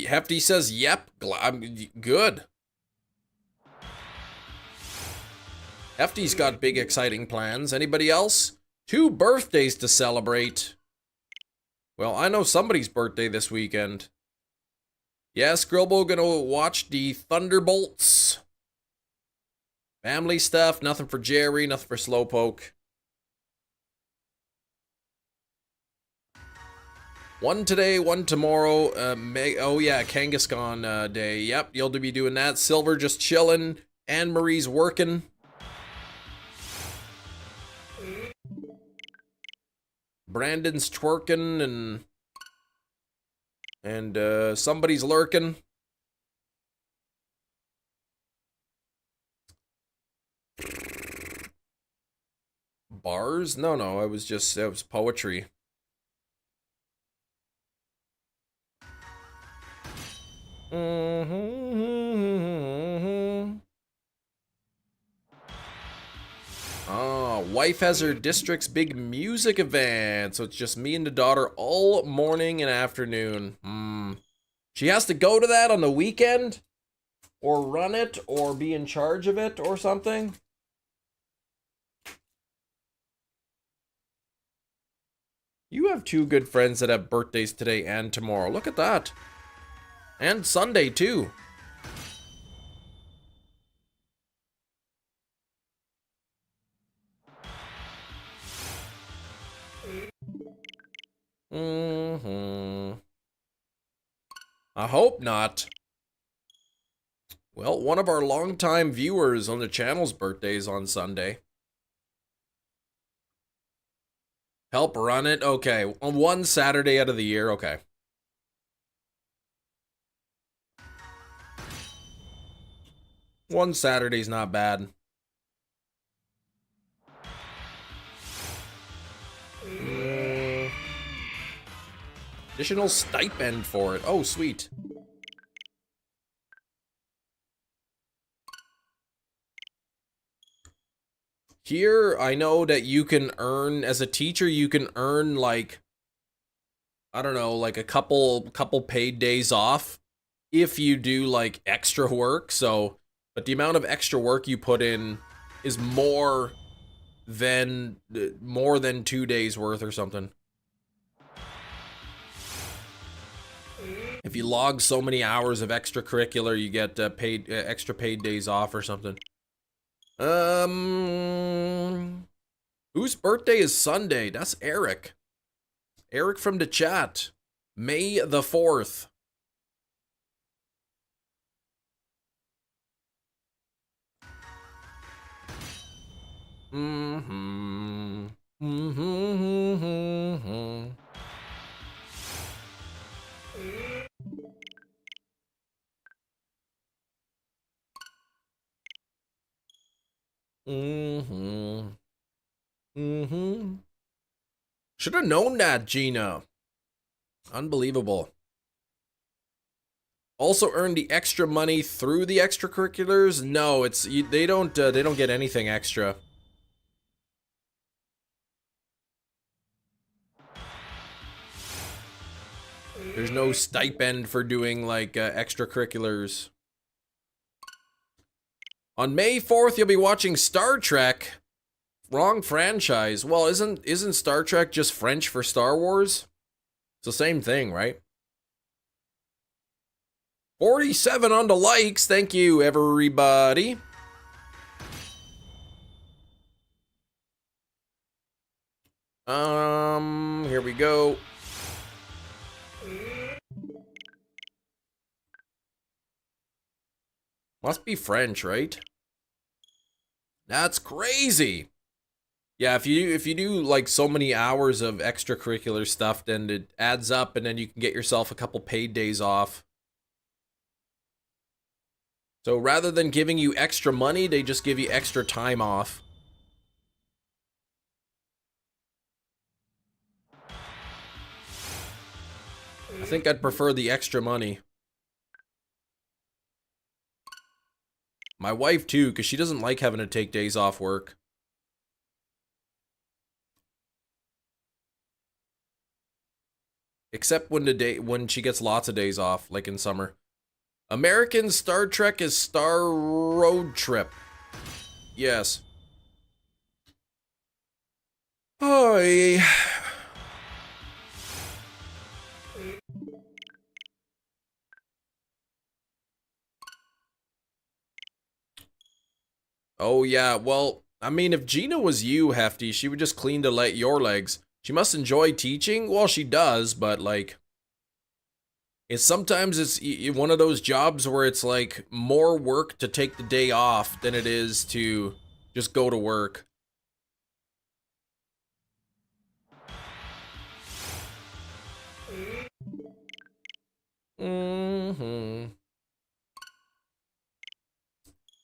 Hefty says, yep. I'm good. Hefty's got big exciting plans. Anybody else? 2 birthdays to celebrate. Well, I know somebody's birthday this weekend. Yes, Grillbo gonna watch the Thunderbolts. Family stuff, nothing for Jerry, nothing for Slowpoke. 1 today, 1 tomorrow. Oh yeah, Kangaskhan day. Yep, you'll be doing that. Silver just chilling. Anne Marie's working. Brandon's twerking and somebody's lurking. Bars? No, it was poetry. Wife has her district's big music event, so it's just me and the daughter all morning and afternoon. She has to go to that on the weekend? Or run it, or be in charge of it, or something? You have 2 good friends that have birthdays today and tomorrow. Look at that. And Sunday, too. I hope not. Well, one of our longtime viewers on the channel's birthday is on Sunday. Help run it? Okay, on 1 Saturday out of the year, okay. One Saturday's not bad. Additional stipend for it. Oh, sweet. Here, I know that you can earn, as a teacher, you can earn like, I don't know, like a couple paid days off if you do like extra work. So, but the amount of extra work you put in is more than 2 days worth or something. If you log so many hours of extracurricular, you get extra paid days off or something. Whose birthday is Sunday? That's Eric. Eric from the chat. May the 4th. Should have known that, Gina. Unbelievable. Also earn the extra money through the extracurriculars? No, they don't get anything extra. There's no stipend for doing like extracurriculars. On May 4th, you'll be watching Star Trek. Wrong franchise. Well, isn't Star Trek just French for Star Wars? It's the same thing, right? 47 on the likes. Thank you, everybody. Here we go. Must be French, right? That's crazy. Yeah, if you do like so many hours of extracurricular stuff, then it adds up and then you can get yourself a couple paid days off. So rather than giving you extra money, they just give you extra time off. I think I'd prefer the extra money. My wife too, because she doesn't like having to take days off work. Except when she gets lots of days off, like in summer. American Star Trek is Star Road Trip. Yes. boy. Oh yeah, well, I mean, if Gina was you, Hefty, she would just clean your legs. She must enjoy teaching. Well, she does, but like, sometimes it's one of those jobs where it's like more work to take the day off than it is to just go to work.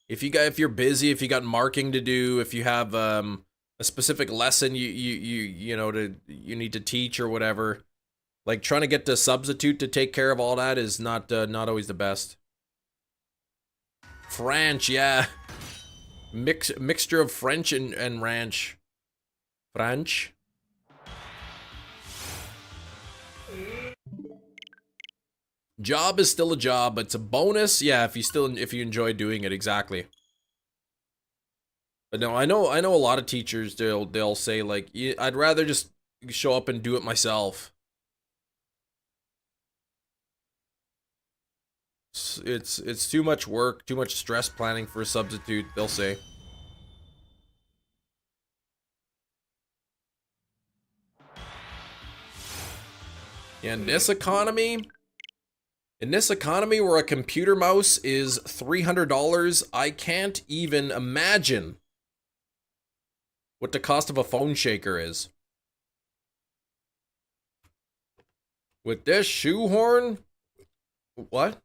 If you're busy, if you got marking to do, if you have a specific lesson you need to teach or whatever, like trying to get the substitute to take care of all that is not always the best. French, yeah. Mixture of French and ranch. French. Job is still a job, but it's a bonus, yeah, if you enjoy doing it, exactly. But no, I know a lot of teachers, they'll say like, I'd rather just show up and do it myself. It's too much work, too much stress planning for a substitute, they'll say. Yeah, in this economy where a computer mouse is $300, I can't even imagine what the cost of a phone shaker is. With this shoehorn? What?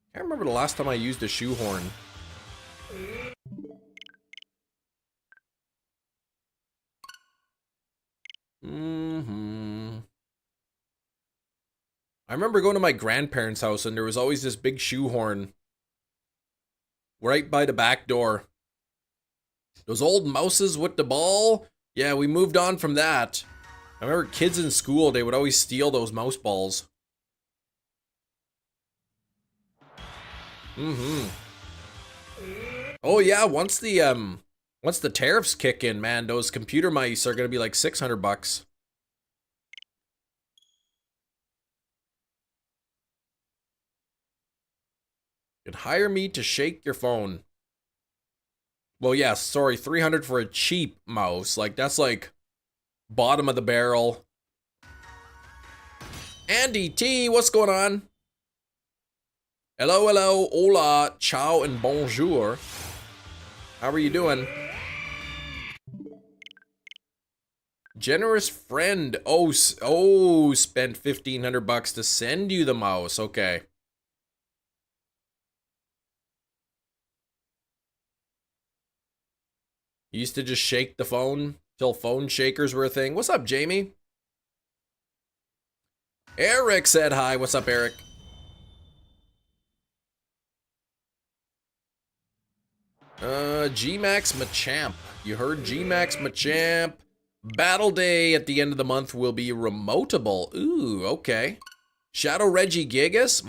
I can't remember the last time I used a shoehorn. I remember going to my grandparents' house and there was always this big shoehorn right by the back door. Those old mouses with the ball? Yeah, we moved on from that. I remember kids in school, they would always steal those mouse balls. Oh yeah, once the tariffs kick in, man, those computer mice are gonna be like $600. You'd hire me to shake your phone. Well, yeah, sorry, 300 for a cheap mouse. Like, that's like bottom of the barrel. Andy T, what's going on? Hello, hello, hola, ciao, and bonjour. How are you doing? Generous friend. Oh, spent $1,500 to send you the mouse. Okay. You used to just shake the phone till phone shakers were a thing. What's up, Jamie? Eric said hi. What's up, Eric? G-Max Machamp. You heard G-Max Machamp. Battle Day at the end of the month will be remotable. Ooh, okay. Shadow Reggie Gigas?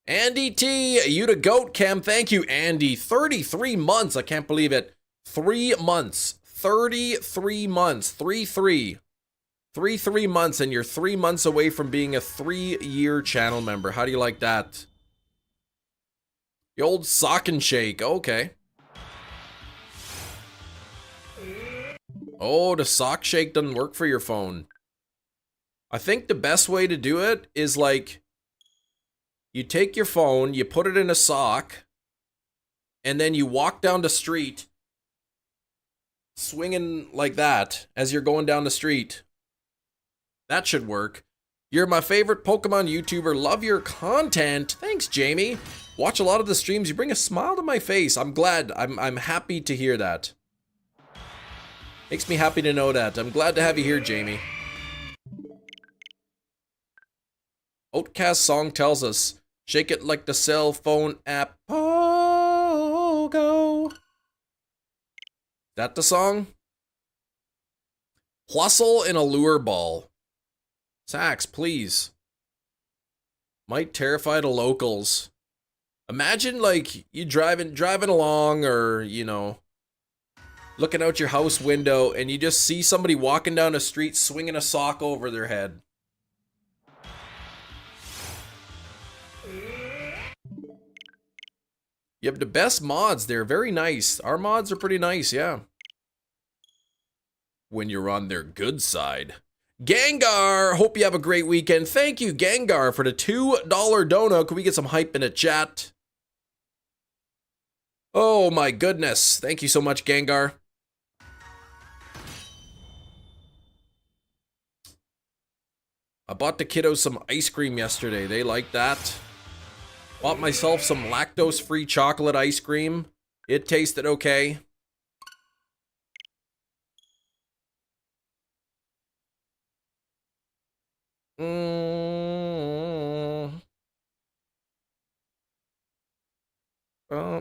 Andy T, you the goat, Cam. Thank you, Andy. 33 months. I can't believe it. 3 months. 33 months. 3-3. 3 months, and you're 3 months away from being a 3-year channel member. How do you like that? The old sock and shake. Okay. Oh, the sock shake doesn't work for your phone. I think the best way to do it is like, you take your phone, you put it in a sock, and then you walk down the street, swinging like that as you're going down the street. That should work. You're my favorite Pokemon YouTuber. Love your content. Thanks, Jamie. Watch a lot of the streams. You bring a smile to my face. I'm glad. I'm happy to hear that. Makes me happy to know that. I'm glad to have you here, Jamie. Outcast song tells us, shake it like the cell phone app. Pogo. That the song? Plusle in a lure ball. Sax, please. Might terrify the locals. Imagine, like, you driving along, or, you know, looking out your house window, and you just see somebody walking down the street swinging a sock over their head. You have the best mods. They're very nice. Our mods are pretty nice, yeah. When you're on their good side. Gengar, hope you have a great weekend. Thank you, Gengar, for the $2 dono. Can we get some hype in the chat? Oh my goodness. Thank you so much, Gengar. I bought the kiddos some ice cream yesterday. They like that. Bought myself some lactose-free chocolate ice cream. It tasted okay.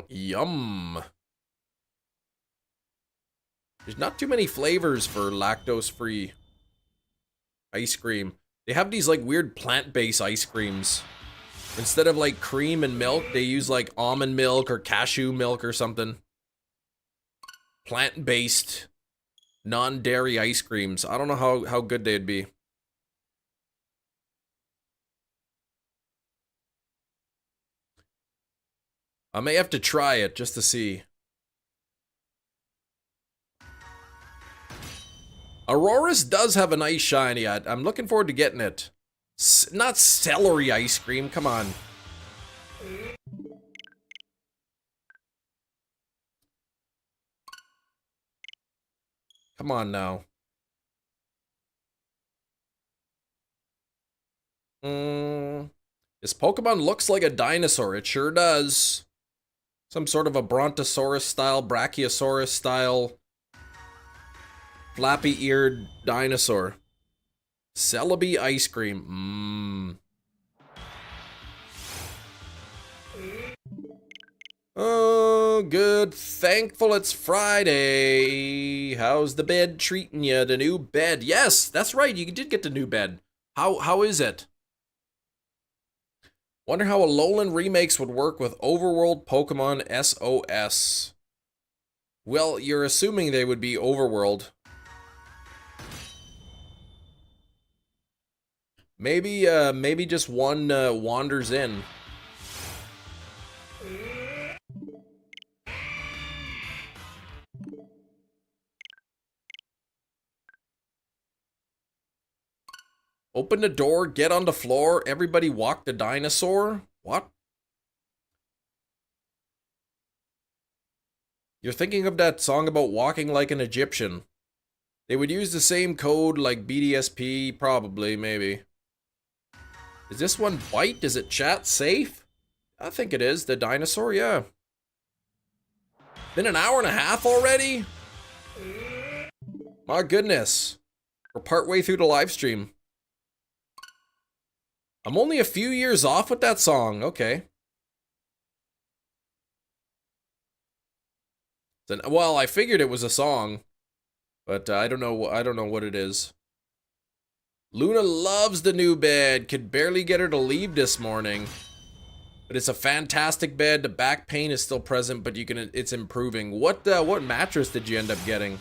Yum. There's not too many flavors for lactose-free ice cream. They have these like weird plant-based ice creams. Instead of like cream and milk, they use like almond milk or cashew milk or something. Plant-based, non-dairy ice creams. I don't know how good they'd be. I may have to try it just to see. AURORUS does have a nice shiny. I'm looking forward to getting it. Not celery ice cream, come on. Come on now. This Pokemon looks like a dinosaur. It sure does. Some sort of a Brontosaurus style, Brachiosaurus style, flappy-eared dinosaur. Celebi ice cream. Oh, good. Thankful it's Friday. How's the bed treating you? The new bed. Yes, that's right. You did get the new bed. How is it? Wonder how Alolan remakes would work with Overworld Pokemon SOS. Well, you're assuming they would be Overworld. Maybe just one wanders in. Open the door, get on the floor, everybody walk the dinosaur? What? You're thinking of that song about walking like an Egyptian. They would use the same code like BDSP, probably, maybe. Is this one bite? Is it chat safe? I think it is. The dinosaur, yeah. Been an hour and a half already? My goodness. We're partway through the live stream. I'm only a few years off with that song. Okay. Then, well, I figured it was a song, but I don't know what it is. Luna loves the new bed. Could barely get her to leave this morning. But it's a fantastic bed. The back pain is still present, but it's improving. What mattress did you end up getting?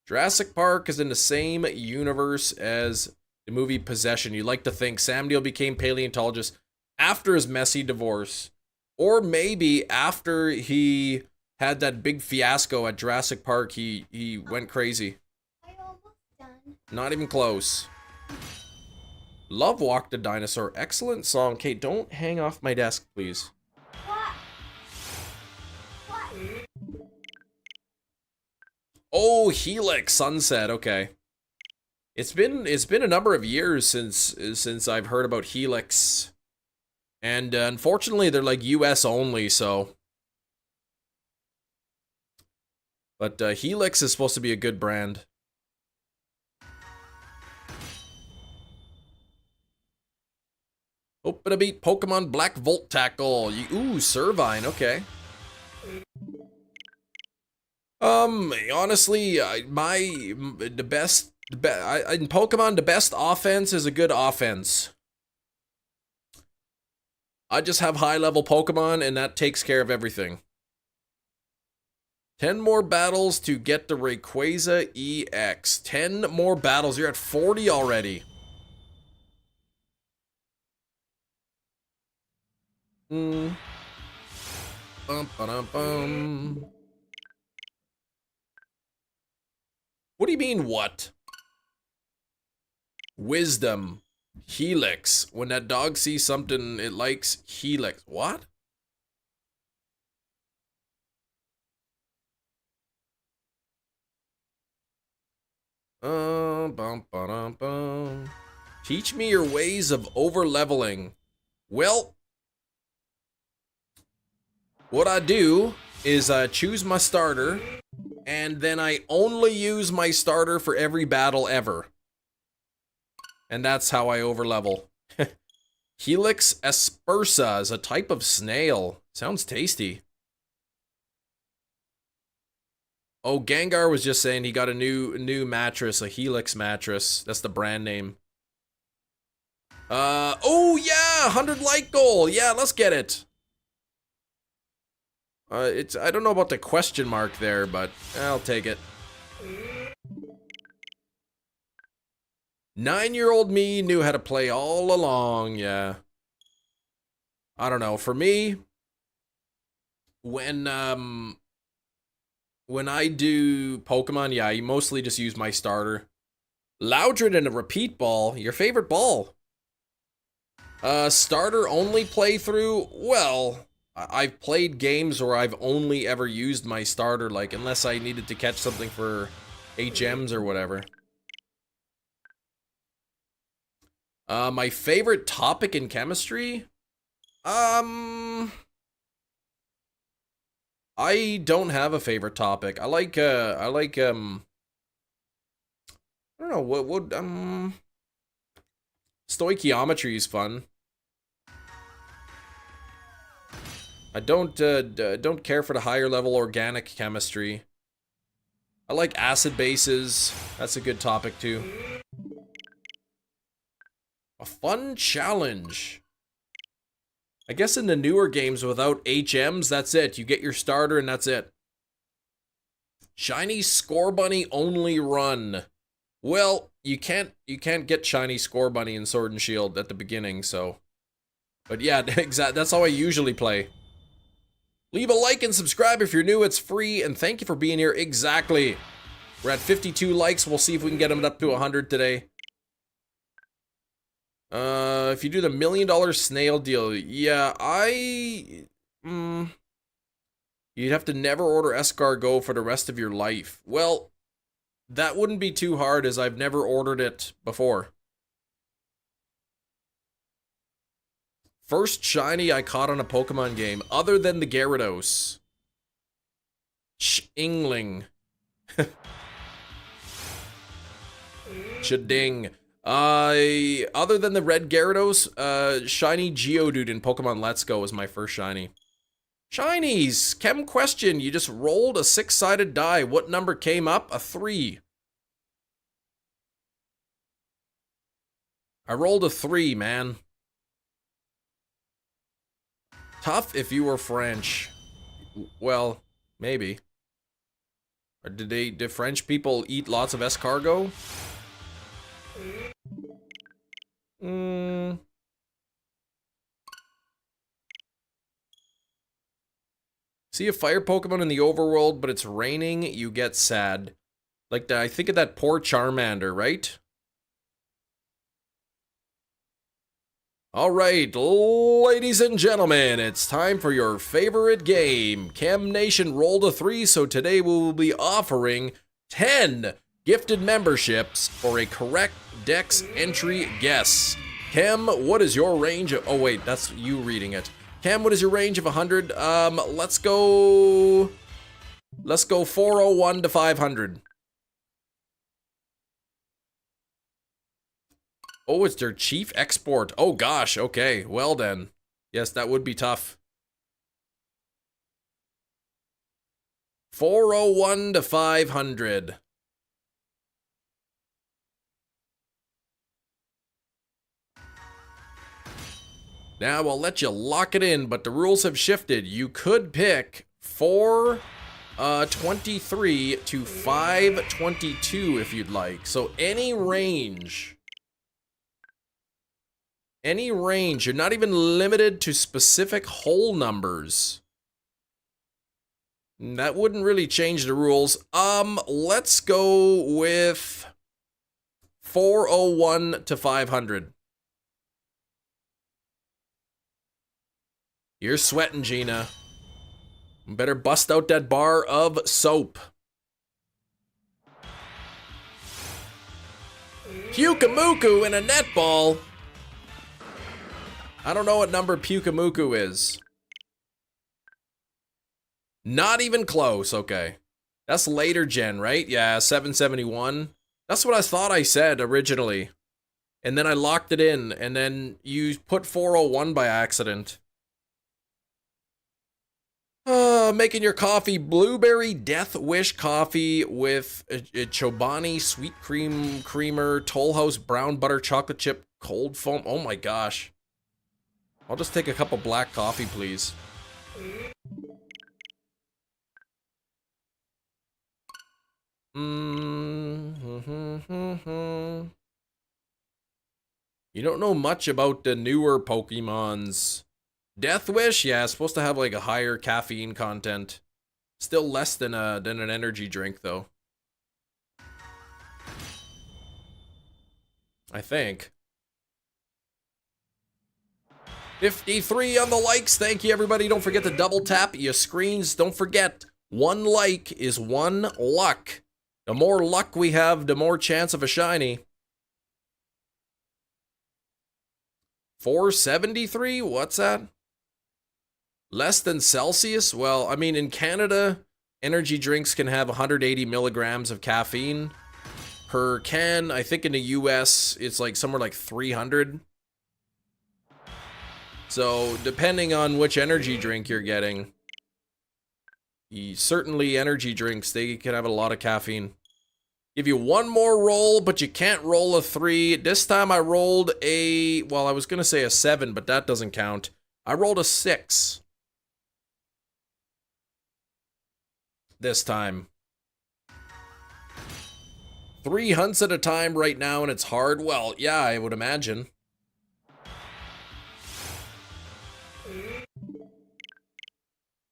Jurassic Park is in the same universe as the movie Possession. You'd like to think Sam Neill became paleontologist after his messy divorce. Or maybe after he had that big fiasco at Jurassic Park, he went crazy. I'm almost done. Not even close. Love Walk the Dinosaur. Excellent song. Kate, don't hang off my desk, please. What? What? Oh, Helix Sunset. Okay. It's been a number of years since I've heard about Helix. And unfortunately, they're like US only, so. But Helix is supposed to be a good brand. Open a beat Pokemon Black Volt Tackle. Ooh, Servine, okay. Honestly, the best In Pokemon, the best offense is a good offense. I just have high-level Pokemon, and that takes care of everything. 10 more battles to get the Rayquaza EX. 10 more battles. You're at 40 already. Bum, ba-dum-bum. What do you mean, what? Wisdom. Helix. When that dog sees something it likes, Helix. What? Bum, ba-dum, bum. Teach me your ways of over-leveling. Well, what I do is choose my starter, and then I only use my starter for every battle ever. And that's how I overlevel. Helix aspersa is a type of snail. Sounds tasty. Oh, Gengar was just saying he got a new mattress, a Helix mattress. That's the brand name. Oh yeah, 100 like goal. Yeah, let's get it. I don't know about the question mark there, but I'll take it. 9-year-old me knew how to play all along, yeah. I don't know, for me, when I do Pokemon, yeah, I mostly just use my starter. Loudred and a repeat ball, your favorite ball? Starter only playthrough, well, I've played games where I've only ever used my starter, like, unless I needed to catch something for HMs or whatever. My favorite topic in chemistry? I don't have a favorite topic. I don't know, stoichiometry is fun. I don't care for the higher level organic chemistry. I like acid bases. That's a good topic too. A fun challenge. I guess in the newer games without HMs, that's it. You get your starter and that's it. Shiny Score Bunny only run. Well, you can't get Shiny Score Bunny in Sword and Shield at the beginning, so. But yeah, that's how I usually play. Leave a like and subscribe if you're new, it's free, and thank you for being here. Exactly. We're at 52 likes, we'll see if we can get them up to 100 today. If you do the $1 million snail deal, yeah, you'd have to never order escargot for the rest of your life. Well, that wouldn't be too hard as I've never ordered it before. First shiny I caught on a Pokemon game, other than the Gyarados. Chingling. Chading. Other than the red Gyarados, shiny Geodude in Pokemon Let's Go was my first shiny. Shinies! Chem question, you just rolled a 6-sided die. What number came up? A 3. I rolled a 3, man. Tough if you were French. Well, maybe. Or did French people eat lots of escargot? See a fire Pokemon in the overworld, but it's raining, you get sad. Like, I think of that poor Charmander, right? Alright, ladies and gentlemen, it's time for your favorite game. Chem Nation rolled a 3, so today we will be offering 10 gifted memberships for a correct Dex entry guess. Chem, what is your range of... Oh wait, that's you reading it. Chem, what is your range of 100? Let's go 401 to 500. Oh, it's their chief export. Oh gosh, okay, well then. Yes, that would be tough. 401 to 500. Now I'll let you lock it in, but the rules have shifted. You could pick 423 to 522 if you'd like. So any range. Any range. You're not even limited to specific whole numbers. That wouldn't really change the rules. Let's go with 401 to 500. You're sweating, Gina. Better bust out that bar of soap. Pukamuku in a netball. I don't know what number Pukamuku is. Not even close, okay. That's later gen, right? Yeah, 771. That's what I thought I said originally. And then I locked it in, and then you put 401 by accident. Making your coffee, blueberry death wish coffee with a Chobani sweet cream creamer, Toll House brown butter chocolate chip cold foam. Oh my gosh. I'll just take a cup of black coffee, please. You don't know much about the newer Pokemons. Death Wish, yeah, it's supposed to have like a higher caffeine content. Still less than an energy drink though. I think. 53 on the likes. Thank you, everybody. Don't forget to double tap your screens. Don't forget, 1 like is 1 luck. The more luck we have, the more chance of a shiny. 473? What's that? Less than Celsius? Well, I mean, in Canada, energy drinks can have 180 milligrams of caffeine per can. I think in the US, it's like somewhere like 300. So, depending on which energy drink you're getting, certainly energy drinks, they can have a lot of caffeine. Give you 1 more roll, but you can't roll a 3. This time I rolled a, well, I was going to say a 7, but that doesn't count. I rolled a 6. This time. 3 hunts at a time right now, and it's hard. Well, yeah, I would imagine.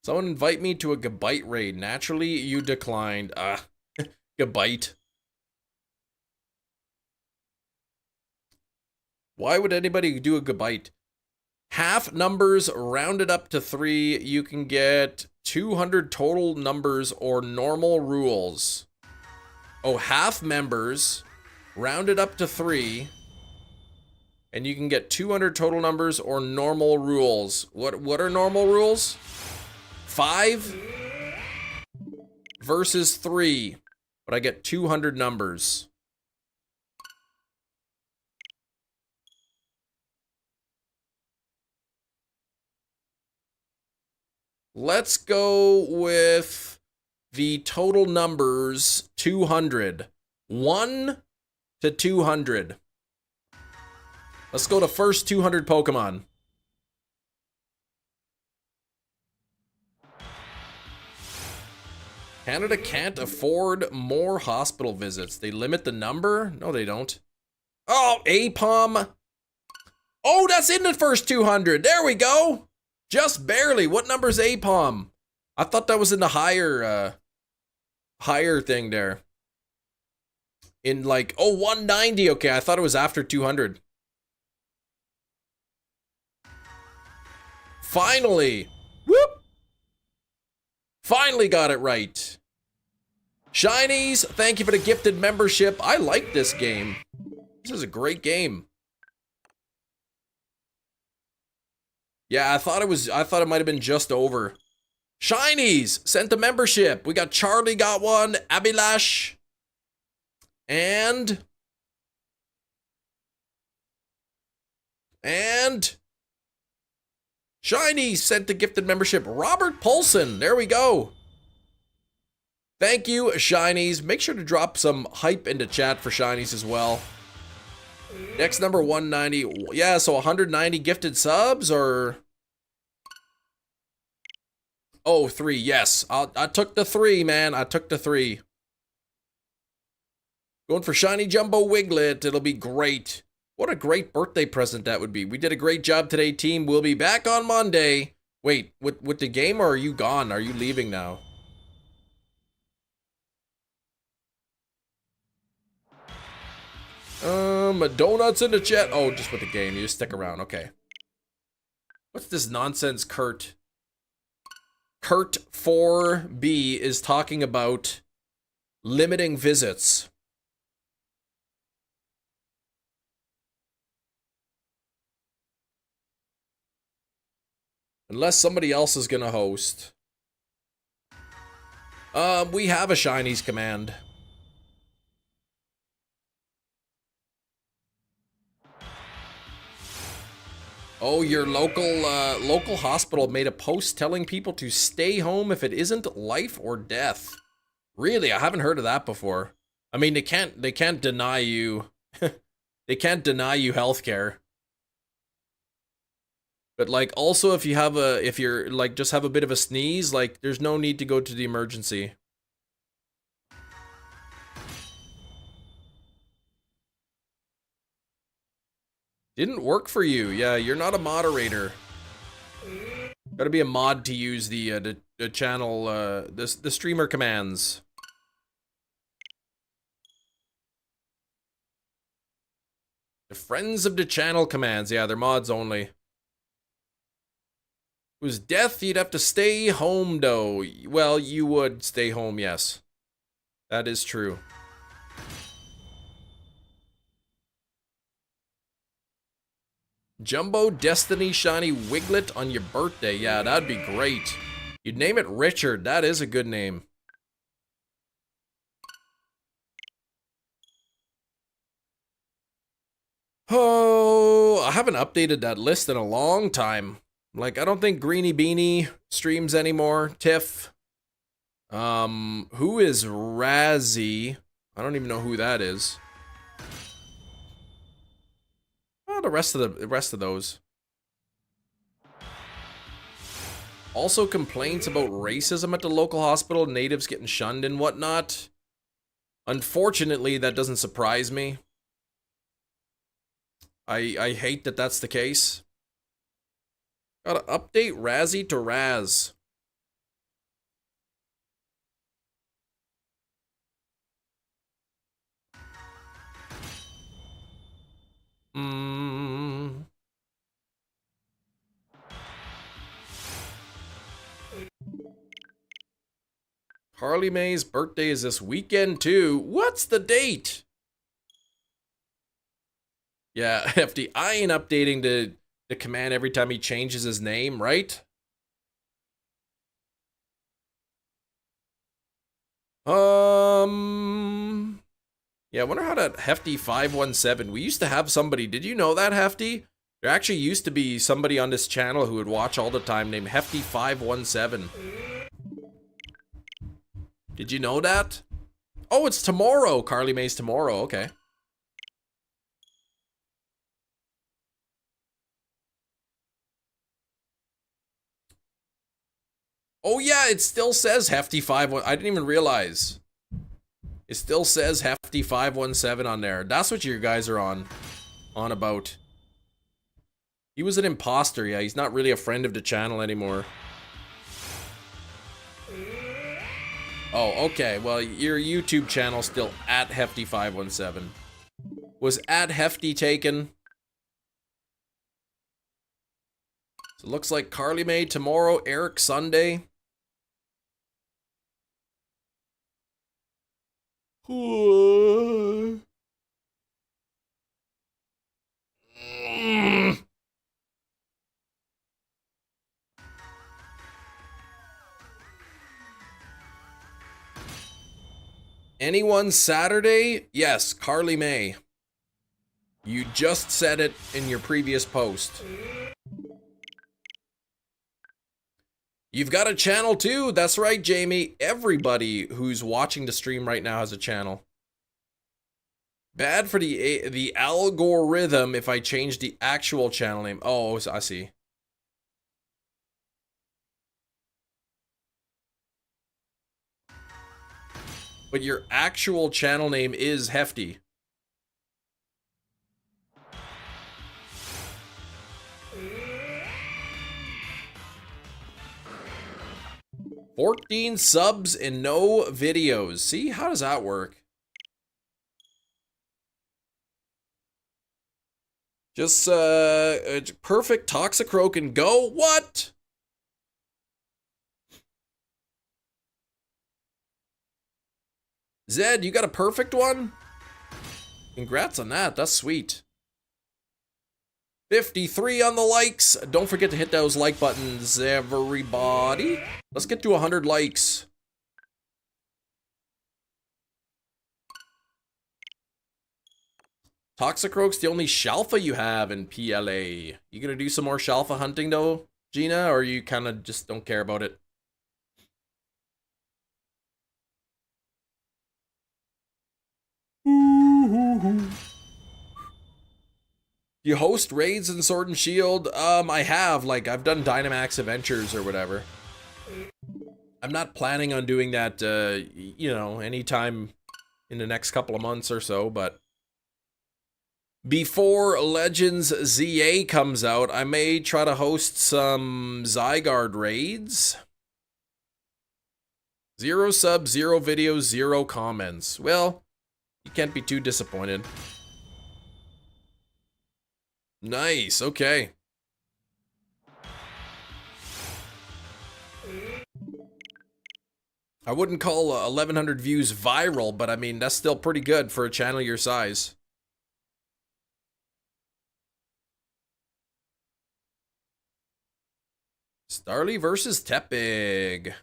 Someone invite me to a Gabite raid. Naturally, you declined. Gabite. Why would anybody do a Gabite? Half numbers rounded up to 3. You can get 200 total numbers or normal rules. Oh, half members rounded up to 3. And you can get 200 total numbers or normal rules. What are normal rules? 5 versus 3. But I get 200 numbers. Let's go with the total numbers 200. 1 to 200. Let's go to first 200 Pokemon. Canada can't afford more hospital visits. They limit the number? No, they don't. Oh, Apom. Oh, that's in the first 200. There we go. Just barely. What number's Apom? I thought that was in the higher thing there. In like, oh, 190. Okay, I thought it was after 200. Finally. Whoop. Finally got it right. Shinies, thank you for the gifted membership. I like this game. This is a great game. Yeah, I thought it might have been just over. Shinies sent the membership. We got Charlie got one, Abilash, and Shinies sent the gifted membership. Robert Polson. There we go. Thank you, Shinies. Make sure to drop some hype into chat for Shinies as well. Next number 190. Yeah, so 190 gifted subs or... Oh, 3, yes. I took the 3, man. I took the 3. Going for shiny jumbo Wiglet. It'll be great. What a great birthday present that would be. We did a great job today, team. We'll be back on Monday. Wait, with the game, or are you gone? Are you leaving now? Donuts in the chat. Oh, just with the game. You just stick around. Okay. What's this nonsense, Kurt? Kurt 4B is talking about limiting visits. Unless somebody else is gonna host. We have a Shinies command. Oh, your local hospital made a post telling people to stay home if it isn't life or death. Really, I haven't heard of that before. I mean, they can't deny you. They can't deny you healthcare. But like, also if you're like just have a bit of a sneeze, like there's no need to go to the emergency. Didn't work for you. Yeah, you're not a moderator. Gotta be a mod to use the channel, the streamer commands. The friends of the channel commands. Yeah, they're mods only. If it was death, you'd have to stay home, though. Well, you would stay home, yes. That is true. Jumbo Destiny Shiny Wiglet on your birthday. Yeah, that'd be great. You'd name it Richard. That is a good name. Oh, I haven't updated that list in a long time. Like, I don't think Greeny Beanie streams anymore. Tiff. Who is Razzie? I don't even know who that is. Oh, the rest of those. Also complaints about racism at the local hospital, natives getting shunned and whatnot. Unfortunately, that doesn't surprise me. I hate that that's the case. Gotta update Razzie to Raz. Harley May's birthday is this weekend too. What's the date? Yeah, FD, I ain't updating the command every time he changes his name, right? Yeah, I wonder how that Hefty 517. We used to have somebody. Did you know that, Hefty? There actually used to be somebody on this channel who would watch all the time named Hefty 517. Did you know that? Oh, it's tomorrow. Carly May's tomorrow. Okay. Oh yeah, it still says Hefty 517. I didn't even realize. It still says Hefty 517 on there. That's what you guys are on about. He was an imposter. Yeah, he's not really a friend of the channel anymore. Oh, okay. Well, your YouTube channel still at Hefty 517. Was at Hefty taken? So it looks like Carly May tomorrow, Eric Sunday. Anyone Saturday? Yes, Carly May. You just said it in your previous post. You've got a channel too. That's right, Jamie. Everybody who's watching the stream right now has a channel. Bad for the algorithm if I change the actual channel name. Oh, I see. But your actual channel name is Hefty. $14 subs and no videos. See, how does that work? Just perfect Toxicroak and go. What? Zed, you got a perfect one? Congrats on that. That's sweet. 53 on the likes. Don't forget to hit those like buttons, everybody. Let's get to 100 likes. Toxicroak's the only Shalfa you have in PLA. You gonna do some more Shalfa hunting though, Gina, or you kind of just don't care about it? You host raids in Sword and Shield? I have. Like, I've done Dynamax Adventures or whatever. I'm not planning on doing that, you know, anytime in the next couple of months or so, but before Legends ZA comes out, I may try to host some Zygarde raids. 0 subs, 0 videos, 0 comments. Well, you can't be too disappointed. Nice, okay. I wouldn't call 1,100 views viral, but I mean, that's still pretty good for a channel your size. Starly versus Tepig.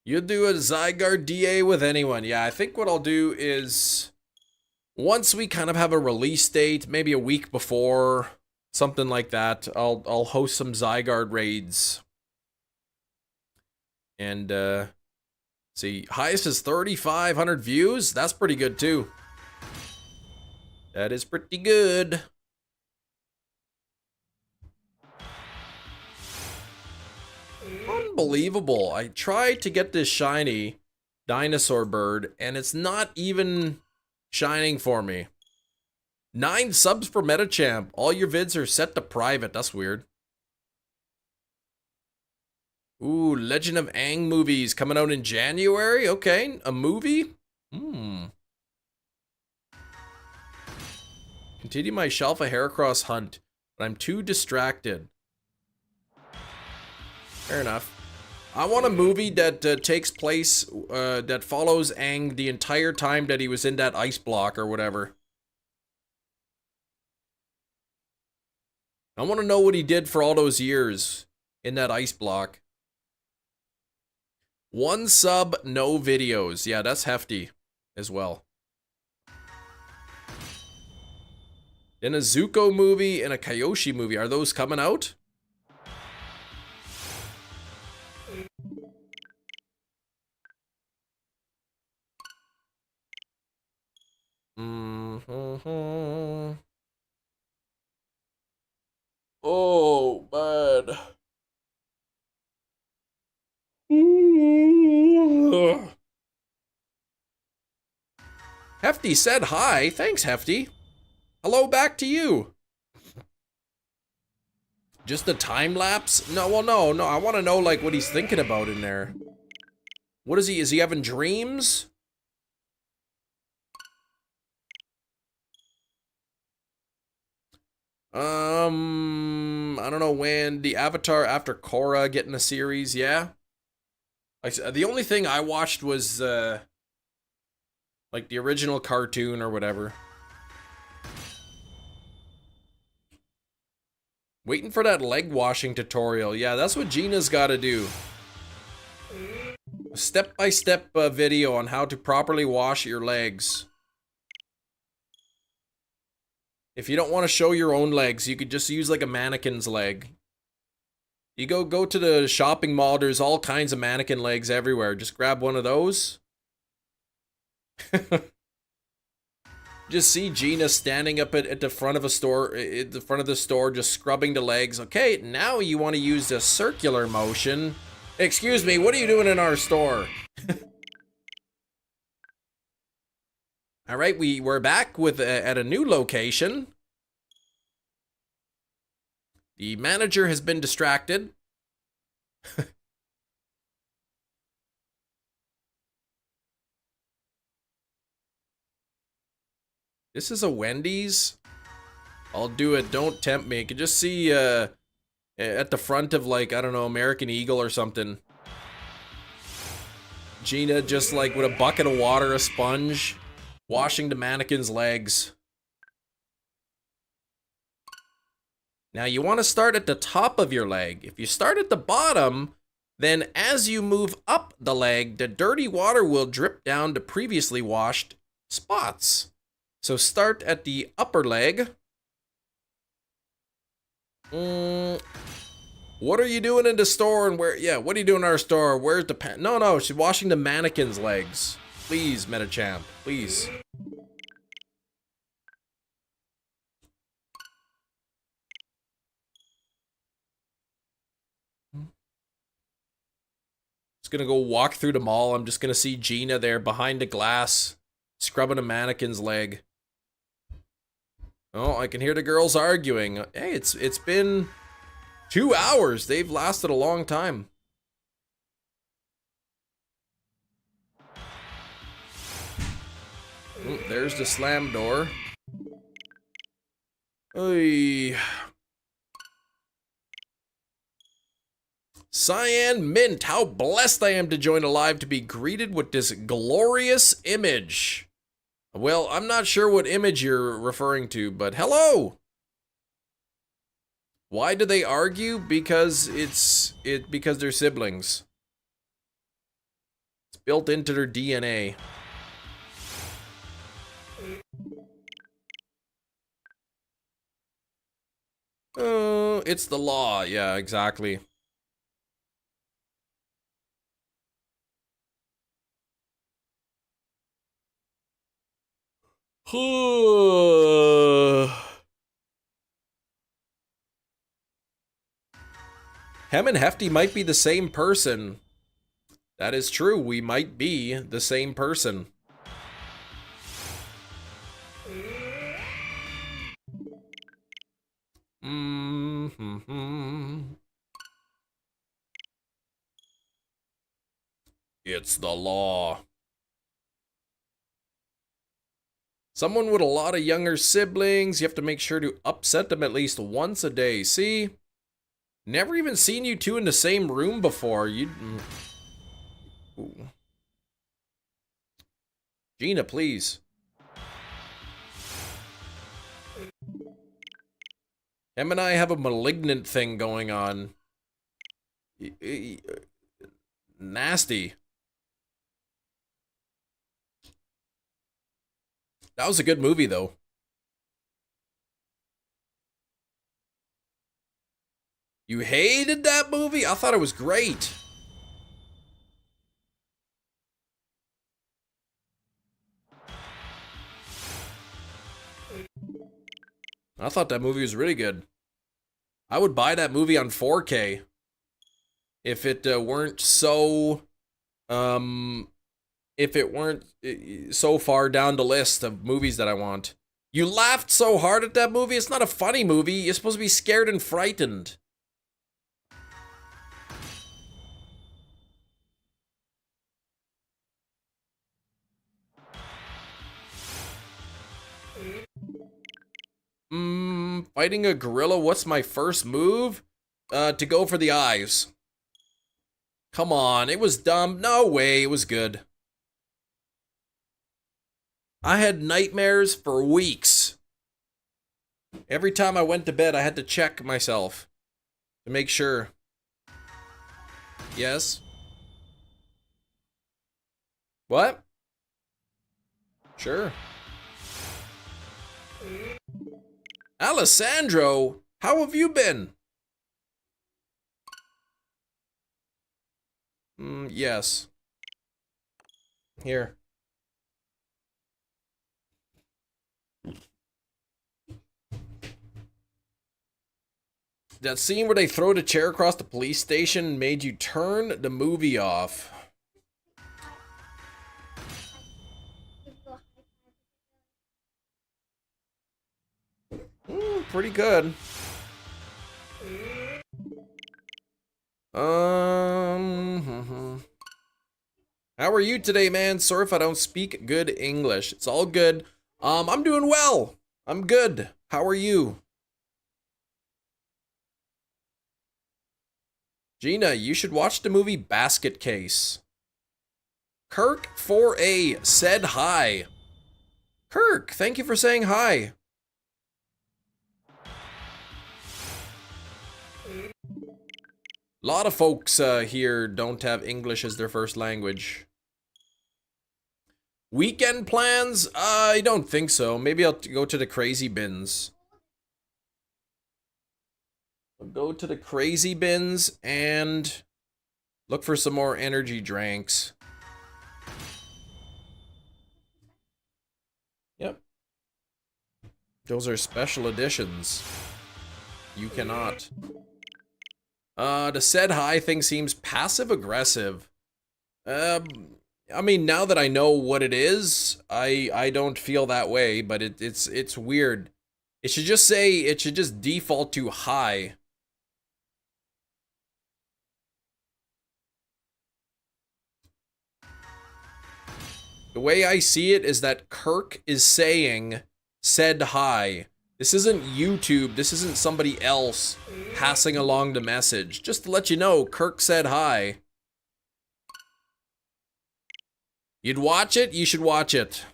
You do a Zygarde DA with anyone. Yeah, I think what I'll do is, once we kind of have a release date, maybe a week before, something like that, I'll host some Zygarde raids. And see, highest is 3,500 views. That's pretty good too. That is pretty good. Unbelievable. I tried to get this shiny dinosaur bird, and it's not even shining for me. 9 subs per Metachamp. All your vids are set to private. That's weird. Ooh, Legend of Aang movies coming out in January. Okay, a movie? Continue my Shalfa Heracross hunt, but I'm too distracted. Fair enough. I want a movie that takes place, that follows Aang the entire time that he was in that ice block or whatever. I want to know what he did for all those years in that ice block. 1 sub, no videos. Yeah, that's hefty as well. Then a Zuko movie and a Kyoshi movie. Are those coming out? Oh, man. Hefty said hi. Thanks, Hefty. Hello back to you. Just a time lapse? No, well, no. I want to know, like, what he's thinking about in there. What is he having dreams? I don't know when. The Avatar after Korra getting a series, yeah. Like, the only thing I watched was, like, the original cartoon or whatever. Waiting for that leg washing tutorial. Yeah, that's what Gina's got to do. A step-by-step video on how to properly wash your legs. If you don't want to show your own legs, you could just use like a mannequin's leg. You go to the shopping mall, there's all kinds of mannequin legs everywhere. Just grab one of those. Just see Gina standing up at the front of a store, at the front of the store, just scrubbing the legs. Okay, now you want to use the circular motion. Excuse me, what are you doing in our store? All right, we're back with at a new location. The manager has been distracted. This is a Wendy's. I'll do it. Don't tempt me. You can just see at the front of, like, I don't know, American Eagle or something. Gina just like with a bucket of water, a sponge, washing the mannequin's legs. Now you want to start at the top of your leg. If you start at the bottom, then as you move up the leg, the dirty water will drip down to previously washed spots. So start at the upper leg. What are you doing in the store and where? Yeah, what are you doing in our store? Where's the No, she's washing the mannequin's legs. Please, Metachamp, please. Just gonna go walk through the mall. I'm just gonna see Gina there behind the glass, scrubbing a mannequin's leg. Oh, I can hear the girls arguing. Hey, it's been 2 hours. They've lasted a long time. Oh, there's the slam door. Oy. Cyan Mint, how blessed I am to join alive to be greeted with this glorious image. Well, I'm not sure what image you're referring to, but hello! Why do they argue? Because because they're siblings. It's built into their DNA. Oh, it's the law. Yeah, exactly. Hem and Hefty might be the same person. That is true. We might be the same person. It's the law. Someone with a lot of younger siblings, you have to make sure to upset them at least once a day. See? Never even seen you two in the same room before. Ooh. Gina, please. Em and I have a malignant thing going on. Nasty. That was a good movie, though. You hated that movie? I thought it was great. I thought that movie was really good. I would buy that movie on 4K if it weren't so if it weren't so far down the list of movies that I want. You laughed so hard at that movie. It's not a funny movie. You're supposed to be scared and frightened. Fighting a gorilla, what's my first move? To go for the eyes. Come on, it was dumb. No way, it was good. I had nightmares for weeks. Every time I went to bed, I had to check myself to make sure. Yes? What? Sure. Alessandro, how have you been? Yes. Here. That scene where they throw the chair across the police station made you turn the movie off. Pretty good. How are you today, man? Sorry if I don't speak good English. It's all good. I'm doing well. I'm good. How are you? Gina, you should watch the movie Basket Case. Kirk 4A said hi. Kirk, thank you for saying hi. A lot of folks here don't have English as their first language. Weekend plans? I don't think so. Maybe I'll go to the crazy bins. I'll go to the crazy bins and look for some more energy drinks. Yep. Those are special editions. You cannot. The said hi thing seems passive aggressive. I mean, now that I know what it is, I don't feel that way, but it's weird. It should just default to hi. The way I see it is that Kirk is saying said hi. This isn't YouTube. This isn't somebody else passing along the message. Just to let you know, Kirk said hi. You'd watch it? You should watch it.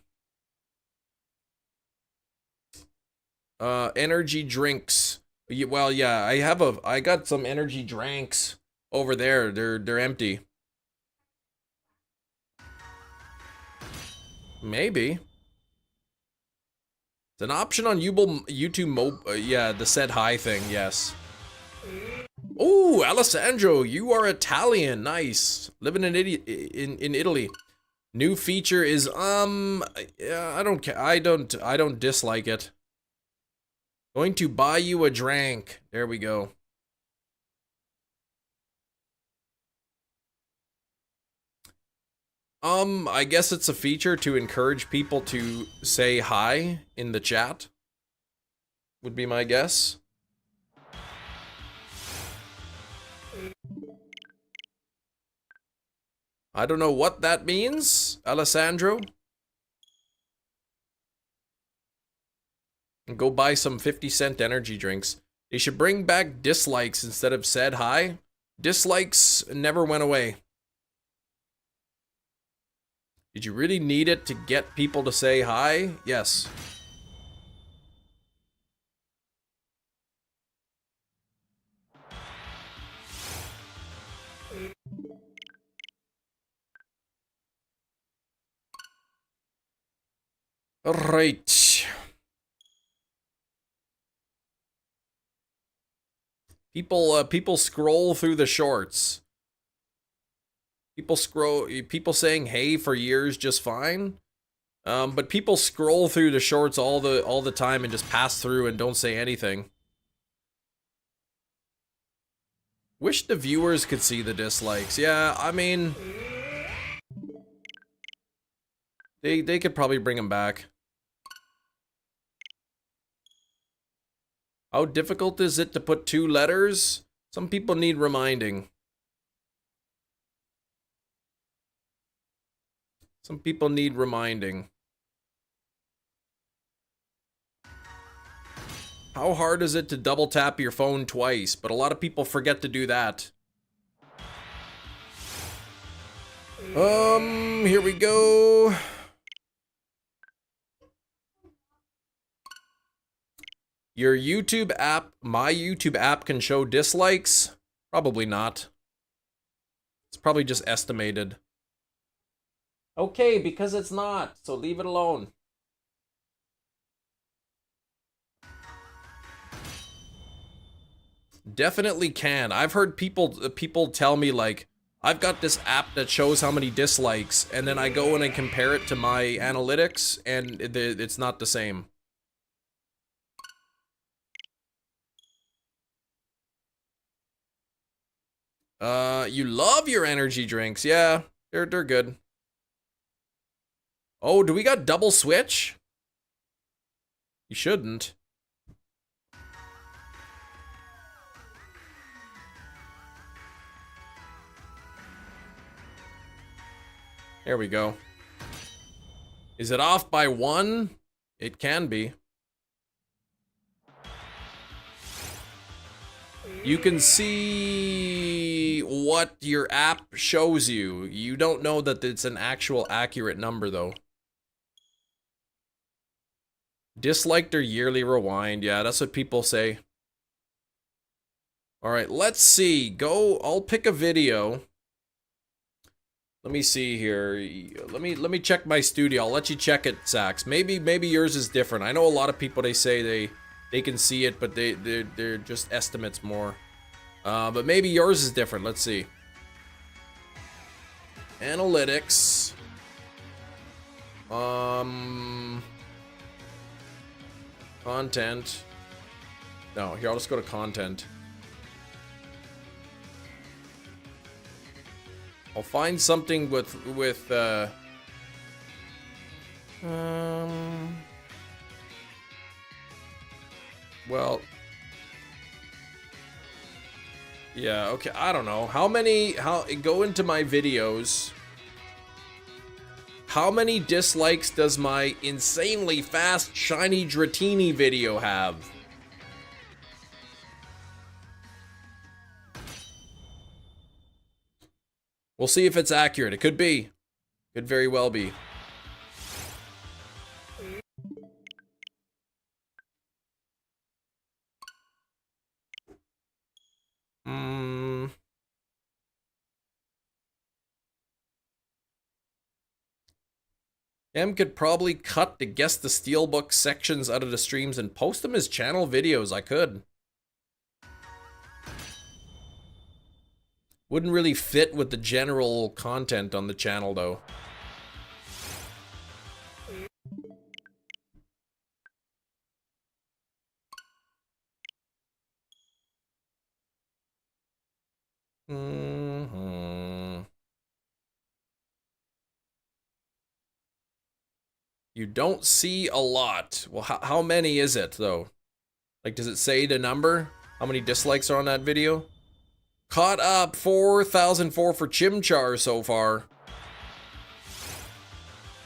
Energy drinks. Well, yeah, I got some energy drinks over there. They're empty. Maybe. It's an option on YouTube yeah, the said hi thing, yes. Oh, Alessandro, you are Italian. Nice. Living in Italy. New feature is yeah, I don't dislike it. Going to buy you a drink. There we go. I guess it's a feature to encourage people to say hi in the chat. Would be my guess. I don't know what that means, Alessandro. And go buy some 50-cent energy drinks. They should bring back dislikes instead of said hi. Dislikes never went away. Did you really need it to get people to say hi? Yes. All right. People scroll through the shorts. People saying hey for years just fine. But people scroll through the shorts all the time and just pass through and don't say anything. Wish the viewers could see the dislikes. Yeah, I mean, they could probably bring them back. How difficult is it to put 2 letters? Some people need reminding. Some people need reminding. How hard is it to double tap your phone twice? But a lot of people forget to do that. Here we go. Your YouTube app, my YouTube app can show dislikes? Probably not. It's probably just estimated. Okay, because it's not, so leave it alone. Definitely can. I've heard people tell me, like, I've got this app that shows how many dislikes, and then I go and I compare it to my analytics, and it's not the same. You love your energy drinks. Yeah, they're good. Oh, do we got double switch? You shouldn't. There we go. Is it off by 1? It can be. You can see what your app shows you. You don't know that it's an actual accurate number, though. Disliked or yearly rewind. Yeah, that's what people say. All right, let's see. I'll pick a video. Let me see here. Let me check my studio. I'll let you check it, Sax. Maybe yours is different. I know a lot of people, they say they can see it, but they're just estimates more. But maybe yours is different. Let's see. Analytics. Content. No, here, I'll just go to content. I'll find something with well, yeah, okay, I don't know. Go into my videos. How many dislikes does my insanely fast shiny Dratini video have? We'll see if it's accurate. It could be. Could very well be. M could probably cut the Guess the Steelbook sections out of the streams and post them as channel videos. I could. Wouldn't really fit with the general content on the channel, though. You don't see a lot. Well, how many is it, though? Like, does it say the number? How many dislikes are on that video? Caught up 4,004 for Chimchar so far.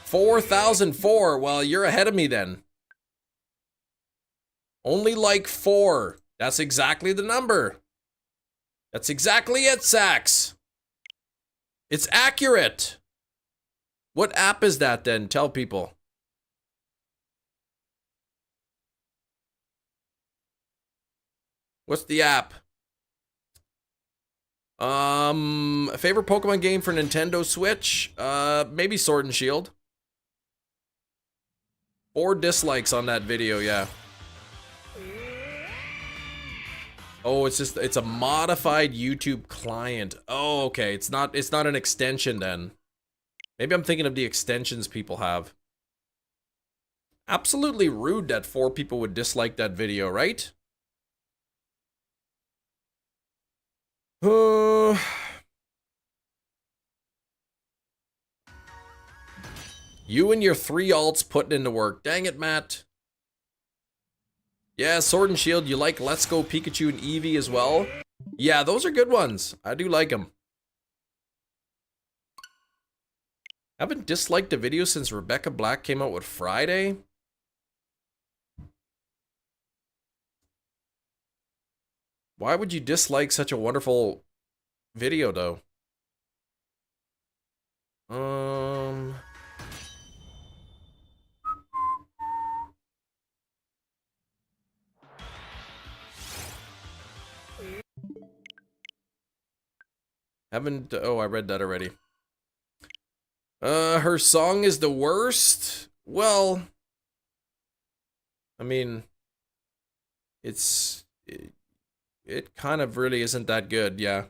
4,004. Well, you're ahead of me then. Only like 4. That's exactly the number. That's exactly it, Sax. It's accurate. What app is that then? Tell people. What's the app? A favorite Pokemon game for Nintendo Switch? Maybe Sword and Shield. 4 dislikes on that video, yeah. Oh, it's a modified YouTube client. Oh, okay. It's not an extension then. Maybe I'm thinking of the extensions people have. Absolutely rude that 4 people would dislike that video, right? You and your 3 alts putting into work. Dang it, Matt. Yeah, Sword and Shield. You like Let's Go Pikachu and Eevee as well? Yeah, those are good ones. I do like them. Haven't disliked a video since Rebecca Black came out with Friday. Why would you dislike such a wonderful video, though? Oh, I read that already. Her song is the worst? Well, I mean, it kind of really isn't that good, yeah.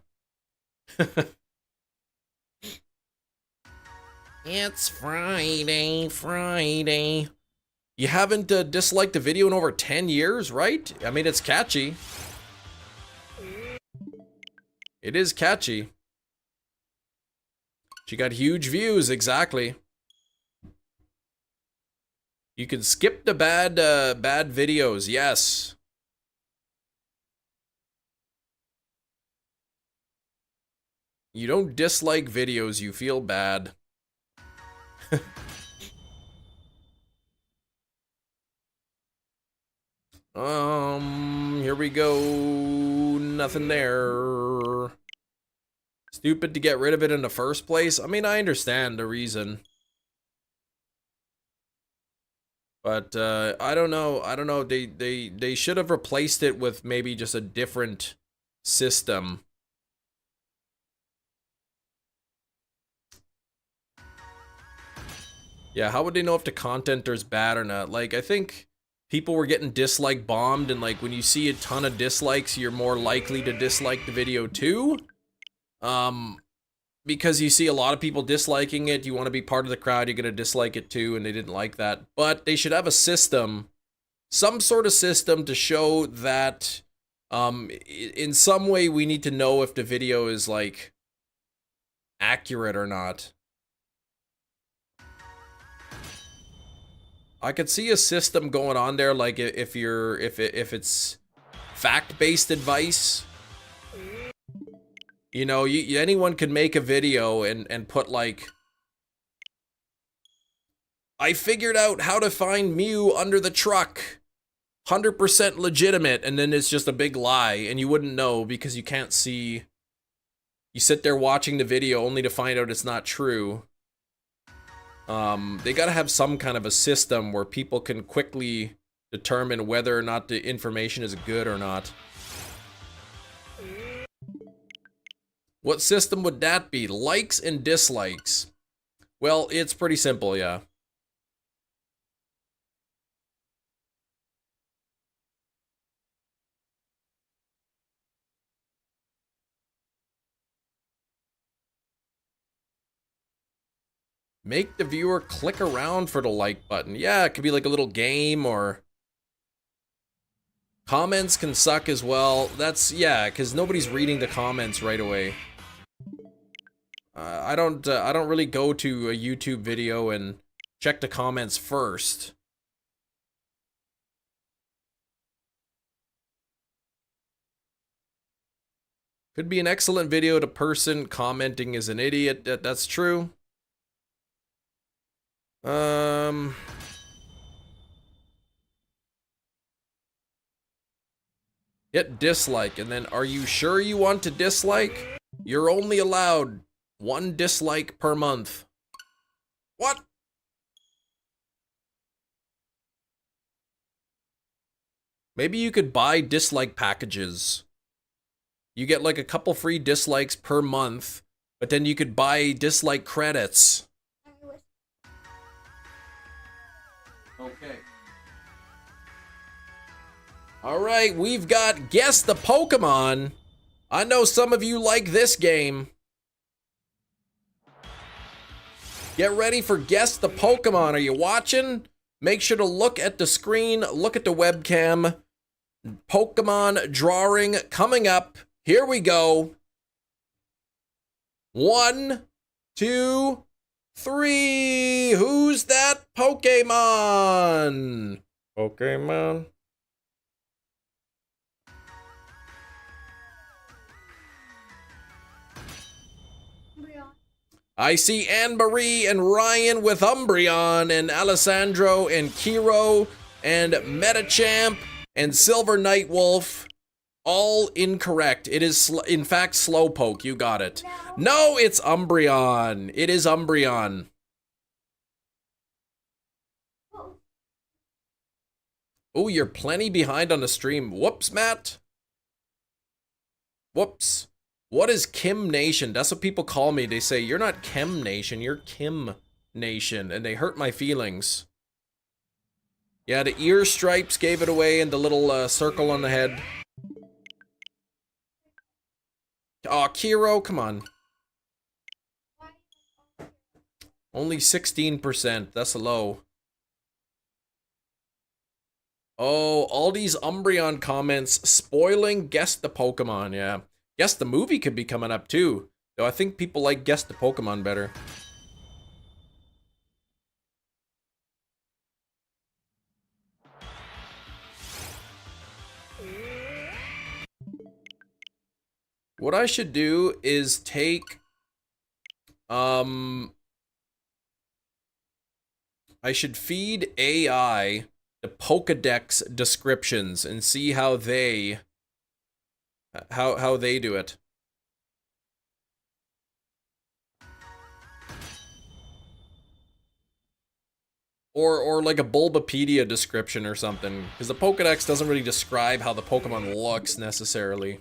It's Friday, Friday. You haven't disliked a video in over 10 years, right? I mean, it's catchy. It is catchy. She got huge views, exactly. You can skip the bad videos, yes. You don't dislike videos, you feel bad. Here we go. Nothing there. Stupid to get rid of it in the first place. I mean, I understand the reason. But I don't know. I don't know. They should have replaced it with maybe just a different system. Yeah, how would they know if the content is bad or not? Like, I think people were getting dislike bombed, and like when you see a ton of dislikes, you're more likely to dislike the video too. Because you see a lot of people disliking it, you want to be part of the crowd, you're going to dislike it too, and they didn't like that. But they should have a system, some sort of system to show that in some way we need to know if the video is like accurate or not. I could see a system going on there, like if it's fact-based advice. You know, anyone could make a video and put like, I figured out how to find Mew under the truck. 100% legitimate, and then it's just a big lie, and you wouldn't know because you can't see. You sit there watching the video only to find out it's not true. They gotta have some kind of a system where people can quickly determine whether or not the information is good or not. What system would that be? Likes and dislikes. Well, it's pretty simple, yeah. Make the viewer click around for the like button. Yeah, it could be like a little game, or comments can suck as well. That's, yeah, because nobody's reading the comments right away. I don't really go to a YouTube video and check the comments first. Could be an excellent video. The person commenting is an idiot. That's true. Hit dislike, and then are you sure you want to dislike? You're only allowed 1 dislike per month. What? Maybe you could buy dislike packages. You get like a couple free dislikes per month, but then you could buy dislike credits. Okay. Alright, we've got Guess the Pokemon. I know some of you like this game. Get ready for Guess the Pokemon. Are you watching? Make sure to look at the screen, look at the webcam. Pokemon drawing coming up. Here we go. 1, 2, 3. Who's that Pokemon? Pokemon. I see Anne-Marie and Ryan with Umbreon, and Alessandro and Kiro and Metachamp and Silver Nightwolf. All incorrect. It is, in fact, Slowpoke. You got it. No, it's Umbreon. It is Umbreon. Oh, you're plenty behind on the stream. Whoops, Matt. Whoops. What is Kim Nation? That's what people call me. They say, you're not Chem Nation, you're Kim Nation. And they hurt my feelings. Yeah, the ear stripes gave it away, and the little circle on the head. Oh, Kiro, come on. Only 16%. That's low. Oh, all these Umbreon comments spoiling Guess the Pokemon. Yeah. Guess the movie could be coming up too. Though I think people like Guess the Pokemon better. What I should do is take I should feed AI the Pokedex descriptions and see how they do it. Or like a Bulbapedia description or something, because the Pokedex doesn't really describe how the Pokemon looks necessarily.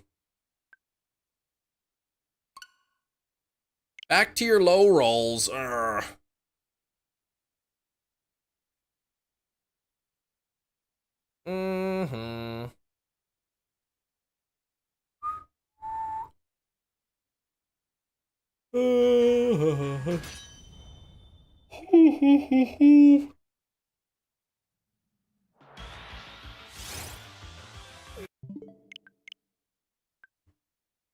Back to your low rolls. Urgh. Mm-hmm.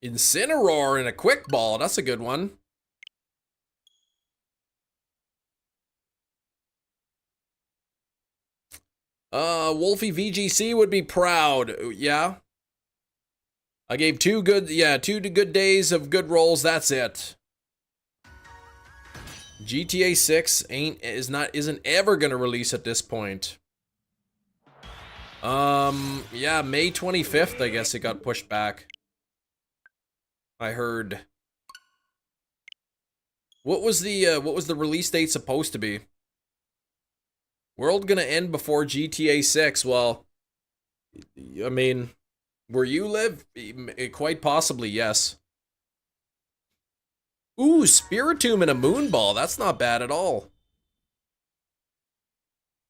Incineroar and a Quick Ball. That's a good one. Wolfie VGC would be proud. Yeah. I gave two good days of good rolls. That's it. GTA 6 isn't ever gonna release at this point. Yeah, May 25th, I guess it got pushed back. I heard. What was the release date supposed to be? World gonna end before GTA 6. Well, I mean, where you live, quite possibly, yes. Ooh, Spiritomb and a Moonball. That's not bad at all.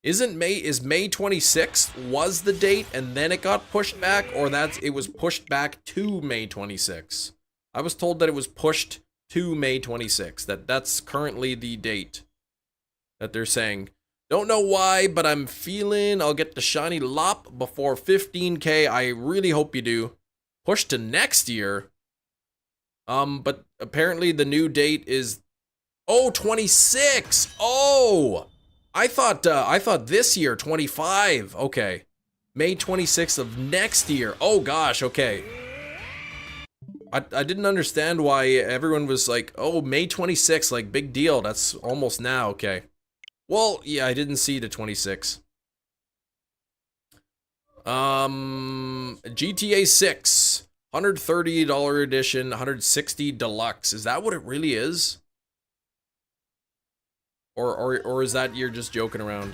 Is May 26th was the date and then it got pushed back, or it was pushed back to May 26th? I was told that it was pushed to May 26th. That's currently the date that they're saying. Don't know why, but I'm feeling I'll get the shiny Lop before 15K. I really hope you do. Pushed to next year. But apparently the new date is 26. Oh, I thought this year 25. Okay, May 26th of next year. Oh gosh. Okay. I didn't understand why everyone was like, oh, May 26th, like big deal. That's almost now. Okay. Well, yeah, I didn't see the 26. GTA 6, $130 edition, 160 deluxe. Is that what it really is? Or is that you're just joking around?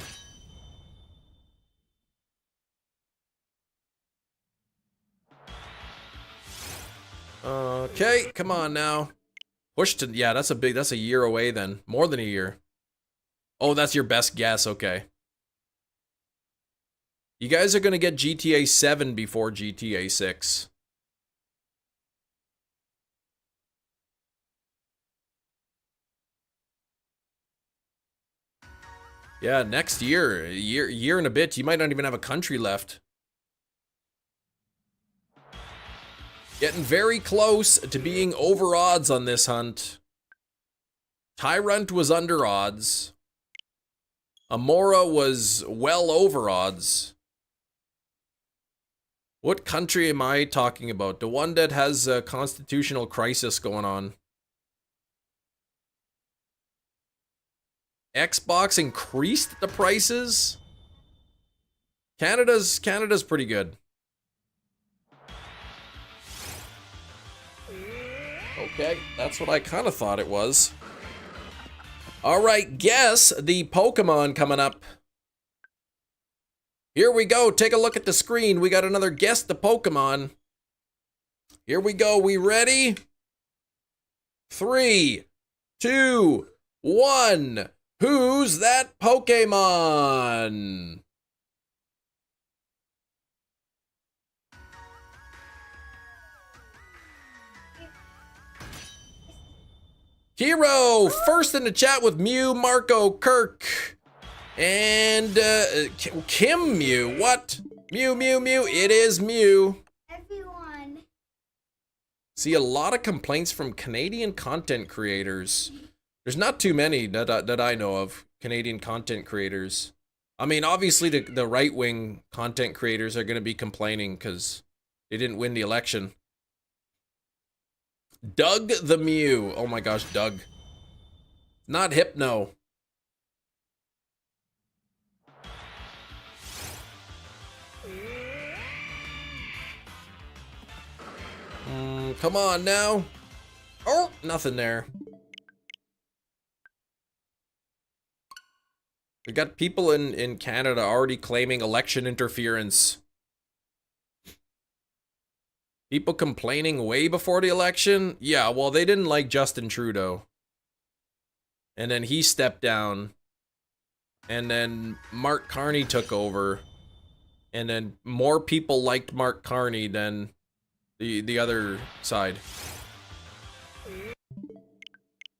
Okay, come on now. Push to, yeah, that's a year away then. More than a year. Oh, that's your best guess, okay. You guys are gonna get GTA 7 before GTA 6. Yeah, next year, a year and a bit, you might not even have a country left. Getting very close to being over odds on this hunt. Tyrant was under odds. Amora was well over odds. What country am I talking about? The one that has a constitutional crisis going on. Xbox increased the prices? Canada's pretty good. Okay, that's what I kind of thought it was. All right, guess the Pokemon coming up. Here we go. Take a look at the screen. We got another Guess the Pokemon. Here we go. We ready? 3, 2, 1. Who's that Pokemon? Hero, first in the chat with Mew, Marco, Kirk, and Kim Mew. What? Mew, Mew, Mew. It is Mew. Everyone. See a lot of complaints from Canadian content creators. There's not too many that I know of, Canadian content creators. I mean, obviously the right-wing content creators are going to be complaining because they didn't win the election. Doug the Mew. Oh my gosh, Doug. Not Hypno. Come on now. Oh, nothing there. We got people in Canada already claiming election interference. People complaining way before the election? Yeah, well, they didn't like Justin Trudeau. And then he stepped down. And then Mark Carney took over. And then more people liked Mark Carney than the other side.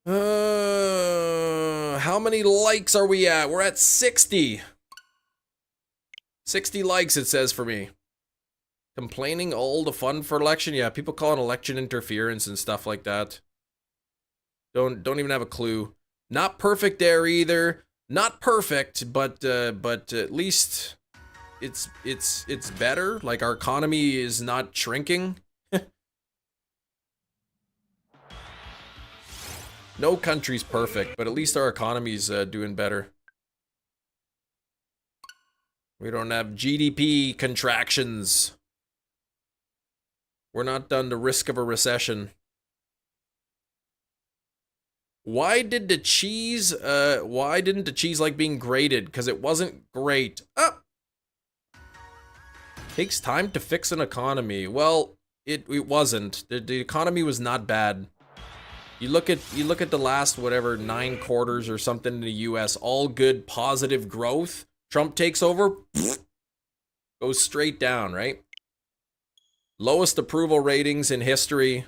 How many likes are we at? We're at 60. 60 likes, it says for me. Complaining all the fun for election? Yeah, people call it election interference and stuff like that. Don't even have a clue. Not perfect there either. Not perfect, but at least it's better. Like, our economy is not shrinking. No country's perfect, but at least our economy's doing better. We don't have GDP contractions. We're not done the risk of a recession. Why didn't the cheese like being grated? Because it wasn't great. Ah! Takes time to fix an economy. Well, it wasn't. The economy was not bad. You look at the last, whatever, 9 quarters or something in the US, all good, positive growth. Trump takes over, goes straight down, right? Lowest approval ratings in history.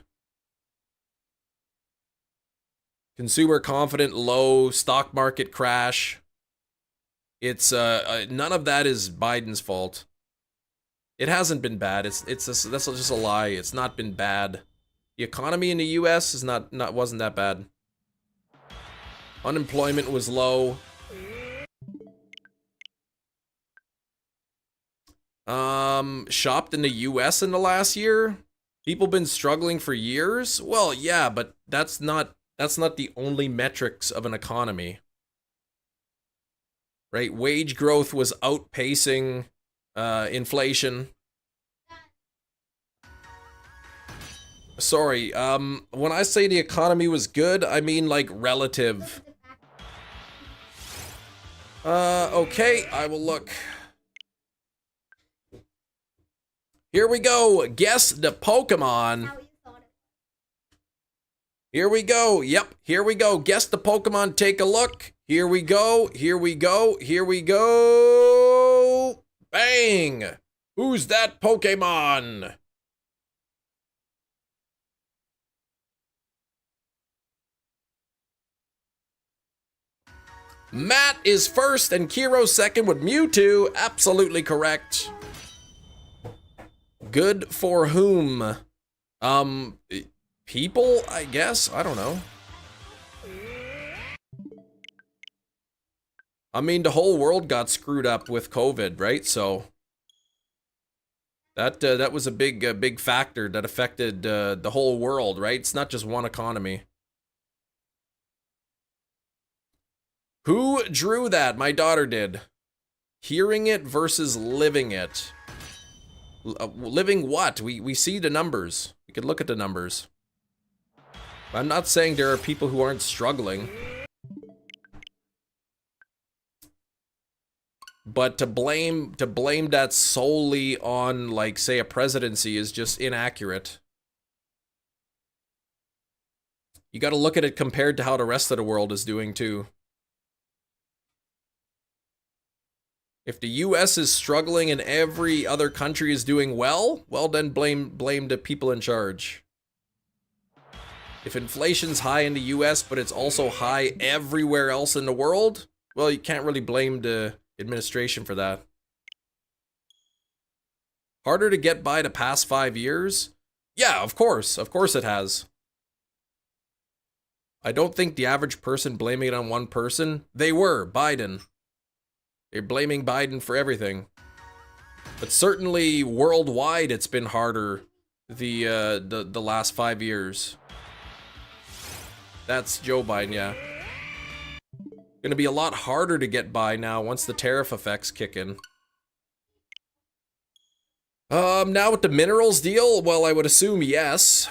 Consumer confidence low, stock market crash. It's none of that is Biden's fault. It hasn't been bad. That's just a lie. It's not been bad. The economy in the US is wasn't that bad. Unemployment was low. Shopped in the US in the last year? People been struggling for years? Well, yeah, but that's not the only metrics of an economy. Right? Wage growth was outpacing inflation. Sorry, when I say the economy was good, I mean like relative. Okay, I will look. Here we go. Guess the Pokemon. Here we go. Yep, here we go. Guess the Pokemon. Take a look. Here we go. Here we go. Here we go. Bang! Who's that Pokemon? Matt is first and Kiro second with Mewtwo. Absolutely correct. Good for whom? People, I guess? I don't know. I mean, the whole world got screwed up with COVID, right? So that was a big factor that affected the whole world, right? It's not just one economy. Who drew that? My daughter did. Hearing it versus living it. Living what? We see the numbers. We could look at the numbers. I'm not saying there are people who aren't struggling. But to blame that solely on, like, say, a presidency is just inaccurate. You got to look at it compared to how the rest of the world is doing too. If the US is struggling and every other country is doing well, then blame the people in charge. If inflation's high in the US, but it's also high everywhere else in the world, well, you can't really blame the administration for that. Harder to get by the past 5 years? Yeah, of course. Of course it has. I don't think the average person blaming it on one person. They were, Biden. They're blaming Biden for everything. But certainly worldwide it's been harder the last 5 years. That's Joe Biden, yeah. Gonna be a lot harder to get by now once the tariff effects kick in. Now with the minerals deal, well, I would assume yes.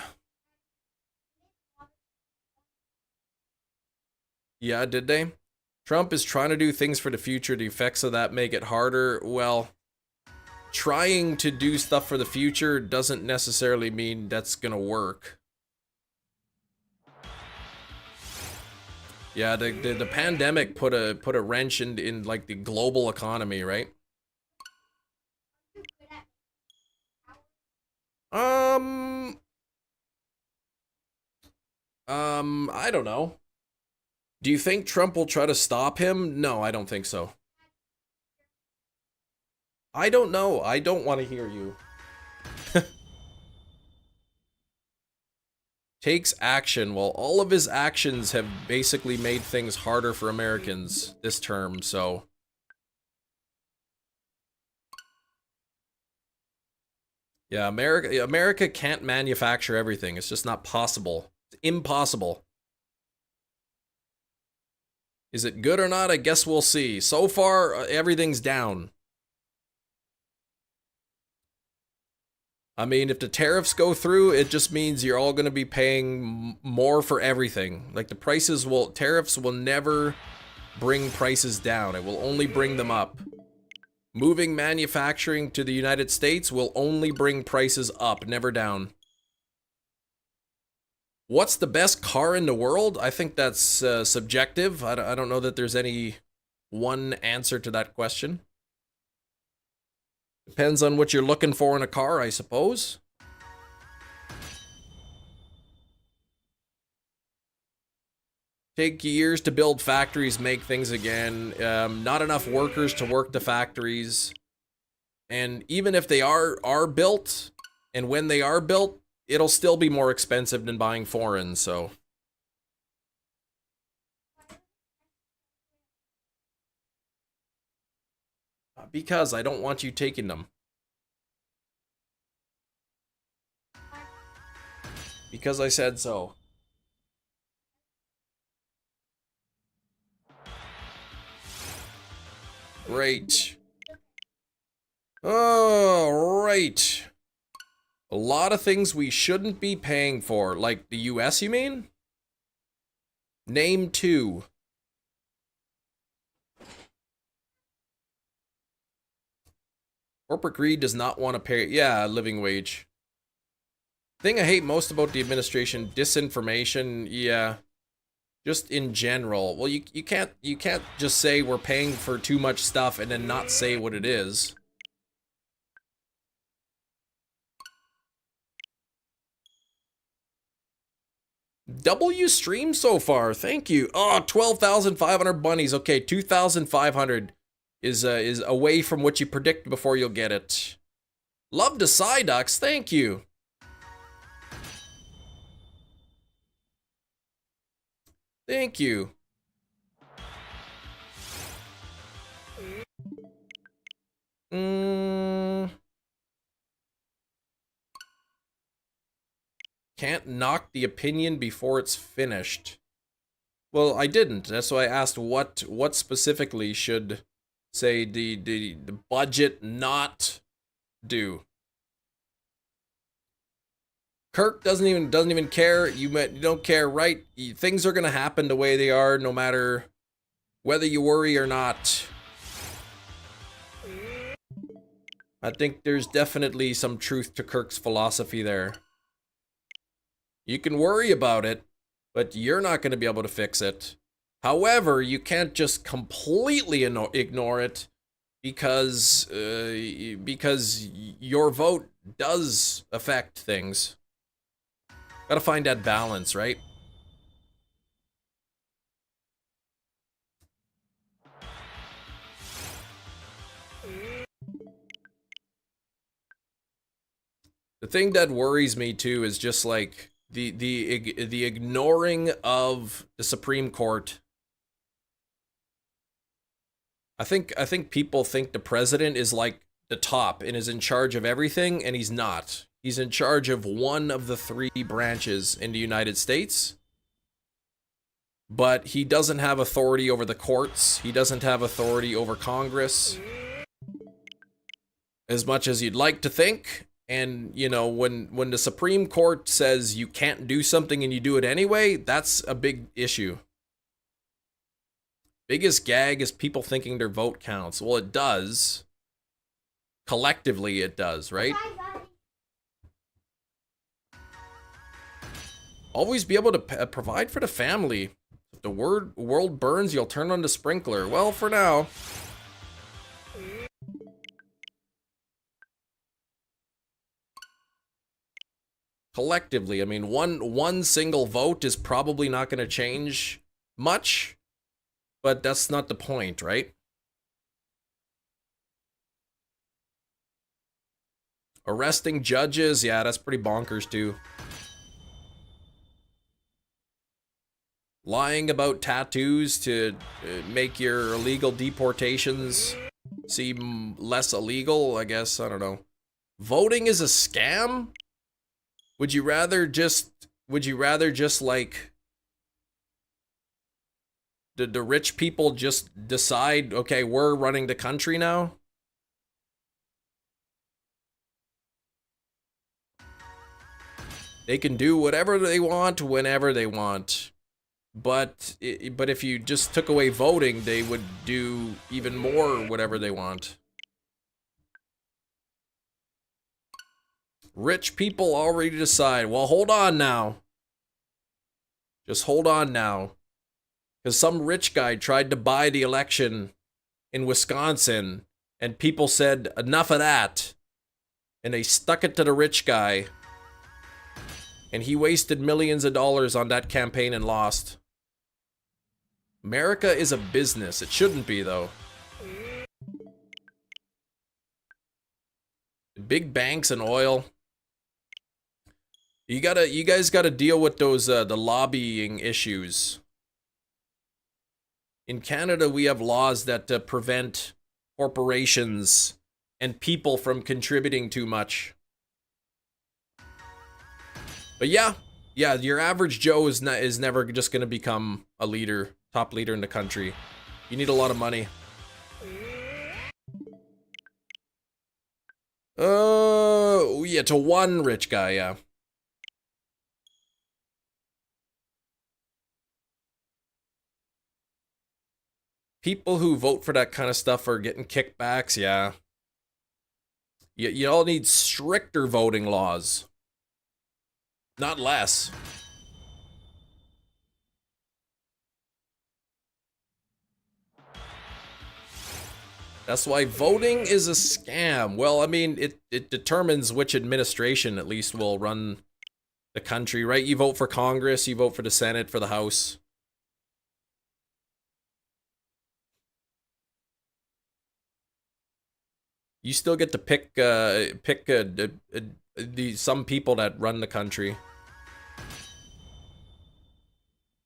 Yeah, did they? Trump is trying to do things for the future. The effects of that make it harder. Well, trying to do stuff for the future doesn't necessarily mean that's gonna work. Yeah, the pandemic put a wrench in like the global economy, right? I don't know. Do you think Trump will try to stop him? No, I don't think so. I don't know. I don't want to hear you. Takes action. Well, all of his actions have basically made things harder for Americans this term, so. Yeah, America can't manufacture everything. It's just not possible. It's impossible. Is it good or not? I guess we'll see. So far, everything's down. I mean, if the tariffs go through, it just means you're all going to be paying more for everything. Like, tariffs will never bring prices down. It will only bring them up. Moving manufacturing to the United States will only bring prices up, never down. What's the best car in the world? I think that's subjective. I don't know that there's any one answer to that question. Depends on what you're looking for in a car, I suppose. Take years to build factories, make things again. Not enough workers to work the factories. And even if they are built, and when they are built, it'll still be more expensive than buying foreign, so. Because I don't want you taking them. Because I said so. Great. Oh, right. A lot of things we shouldn't be paying for. Like the US, you mean? Name 2. Corporate greed does not want to pay. Yeah, living wage. Thing I hate most about the administration, disinformation. Yeah, just in general. Well, you can't just say we're paying for too much stuff and then not say what it is. W stream so far. Thank you. Oh, 12,500 bunnies. Okay, 2,500 is away from what you predict before you'll get it. Love to Psyducks. Thank you. Thank you. Can't knock the opinion before it's finished. Well, I didn't. That's why I asked what specifically should, say, the budget not do. Kirk doesn't even care. You don't care, right? Things are gonna happen the way they are, no matter whether you worry or not. I think there's definitely some truth to Kirk's philosophy there. You can worry about it, but you're not going to be able to fix it. However, you can't just completely ignore it because your vote does affect things. Gotta find that balance, right? The thing that worries me too is just like the ignoring of the Supreme Court. I think people think the president is like the top and is in charge of everything, and he's not. He's in charge of one of the 3 branches in the United States. But he doesn't have authority over the courts. He doesn't have authority over Congress. As much as you'd like to think. And, you know, when the Supreme Court says you can't do something and you do it anyway, that's a big issue. Biggest gag is people thinking their vote counts. Well, it does. Collectively, it does, right? Always be able to provide for the family. If the world burns, you'll turn on the sprinkler. Well, for now. Collectively, I mean, one single vote is probably not going to change much, but that's not the point, right? Arresting judges, yeah, that's pretty bonkers too. Lying about tattoos to make your illegal deportations seem less illegal, I guess, I don't know. Voting is a scam? Would you rather just like the rich people just decide, okay, we're running the country now? They can do whatever they want whenever they want. But if you just took away voting, they would do even more whatever they want. Rich people already decide. Well, hold on now. Just hold on now. Because some rich guy tried to buy the election in Wisconsin, and people said, enough of that. And they stuck it to the rich guy. And he wasted millions of dollars on that campaign and lost. America is a business. It shouldn't be, though. Big banks and oil. You guys gotta deal with those the lobbying issues. In Canada, we have laws that prevent corporations and people from contributing too much. But yeah, your average Joe is never just gonna become a leader, top leader in the country. You need a lot of money. Oh, yeah, to one rich guy, yeah. People who vote for that kind of stuff are getting kickbacks, yeah. You all need stricter voting laws. Not less. That's why voting is a scam. Well, I mean, it determines which administration at least will run the country, right? You vote for Congress, you vote for the Senate, for the House. You still get to pick some people that run the country.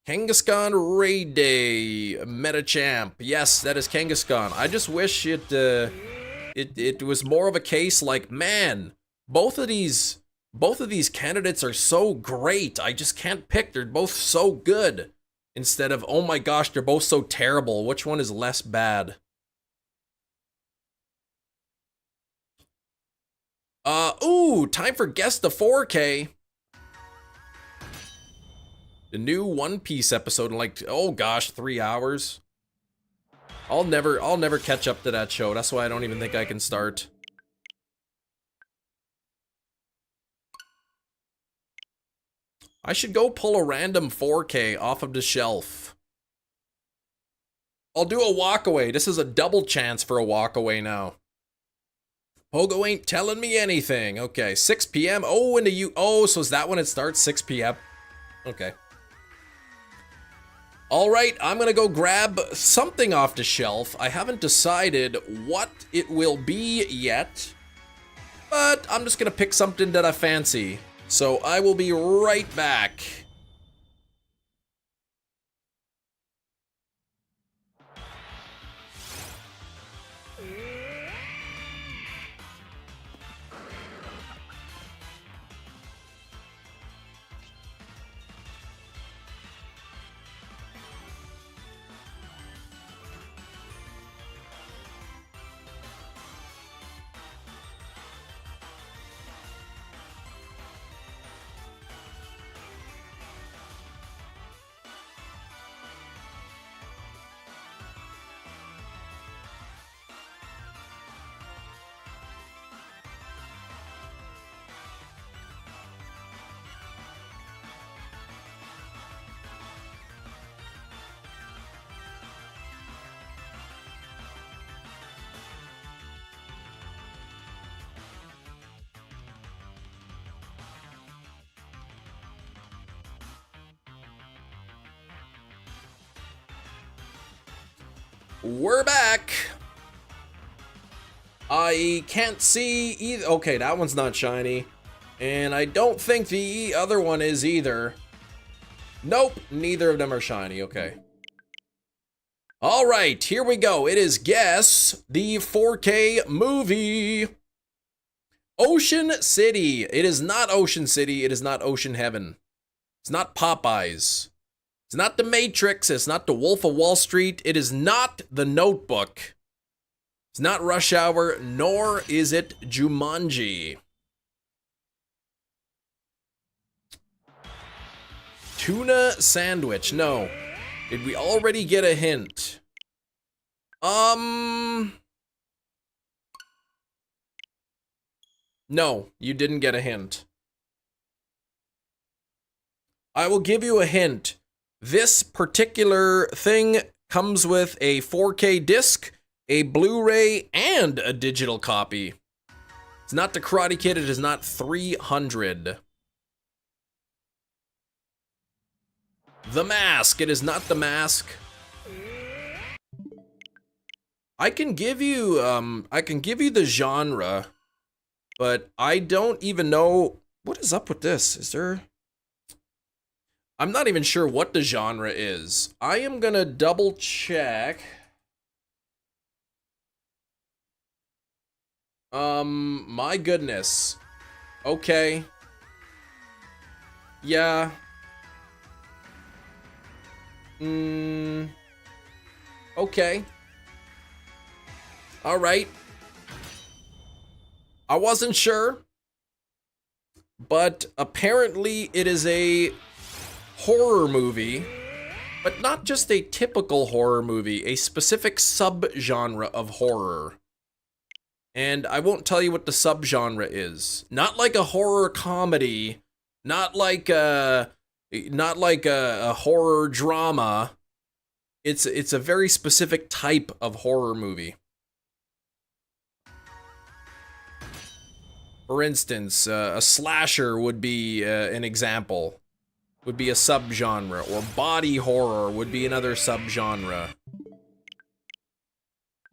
Kangaskhan Raid Day, Metachamp. Yes, that is Kangaskhan. I just wish it was more of a case like, man, both of these candidates are so great. I just can't pick. They're both so good. Instead of, oh my gosh, they're both so terrible. Which one is less bad? Ooh, time for Guess the 4K. The new One Piece episode in like, oh gosh, 3 hours. I'll never catch up to that show. That's why I don't even think I can start. I should go pull a random 4K off of the shelf. I'll do a walkaway. This is a double chance for a walkaway now. Pogo ain't telling me anything. Okay, 6 p.m. Oh, and oh, so is that when it starts? 6 p.m. Okay. All right, I'm gonna go grab something off the shelf. I haven't decided what it will be yet, but I'm just gonna pick something that I fancy. So I will be right back. We're back. I can't see either. Okay, that one's not shiny. And I don't think the other one is either. Nope, neither of them are shiny. Okay. All right, here we go. It is Guess the 4K movie. Ocean City. It is not Ocean City. It is not Ocean Heaven. It's not Popeyes. It's not The Matrix. It's not The Wolf of Wall Street. It is not The Notebook. It's not Rush Hour, nor is it Jumanji. Tuna sandwich. No. Did we already get a hint? No, you didn't get a hint. I will give you a hint. This particular thing comes with a 4K disc, a Blu-ray, and a digital copy. It's not the Karate Kid. It is not 300. The Mask. It is not The Mask. I can give you the genre, but I don't even know what is up with this. Is there? I'm not even sure what the genre is. I am gonna double check. My goodness. Okay. Yeah. Okay. All right. I wasn't sure, but apparently it is a horror movie, but not just a typical horror movie, a specific subgenre of horror. And I won't tell you what the subgenre is. Not like a horror comedy, not like a horror drama. It's a very specific type of horror movie. For instance, a slasher would be an example. Would be a subgenre, or body horror would be another subgenre.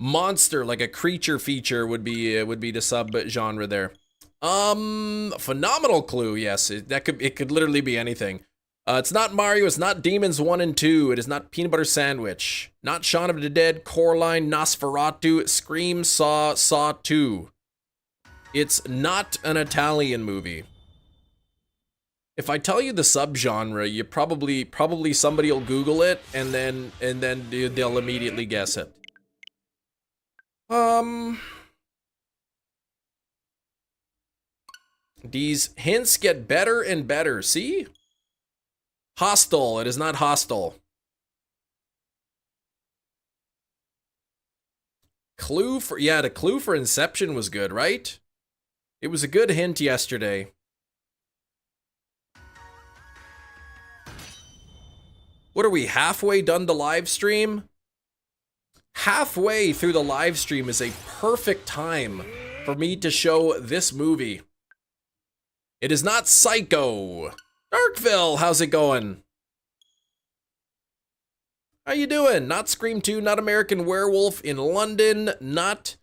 Monster, like a creature feature, would be the subgenre there. Phenomenal clue. Yes, it could literally be anything. It's not Mario. It's not Demons 1 and 2. It is not Peanut Butter Sandwich. Not Shaun of the Dead, Coraline, Nosferatu, Scream, Saw 2. It's not an Italian movie. If I tell you the subgenre, you probably somebody will Google it and then they'll immediately guess it. These hints get better and better. See? Hostel. It is not Hostel. The clue for Inception was good, right? It was a good hint yesterday. What are we, halfway done the live stream? Halfway through the live stream is a perfect time for me to show this movie. It is not Psycho. Darkville, how's it going? How you doing? Not Scream 2, not American Werewolf in London, not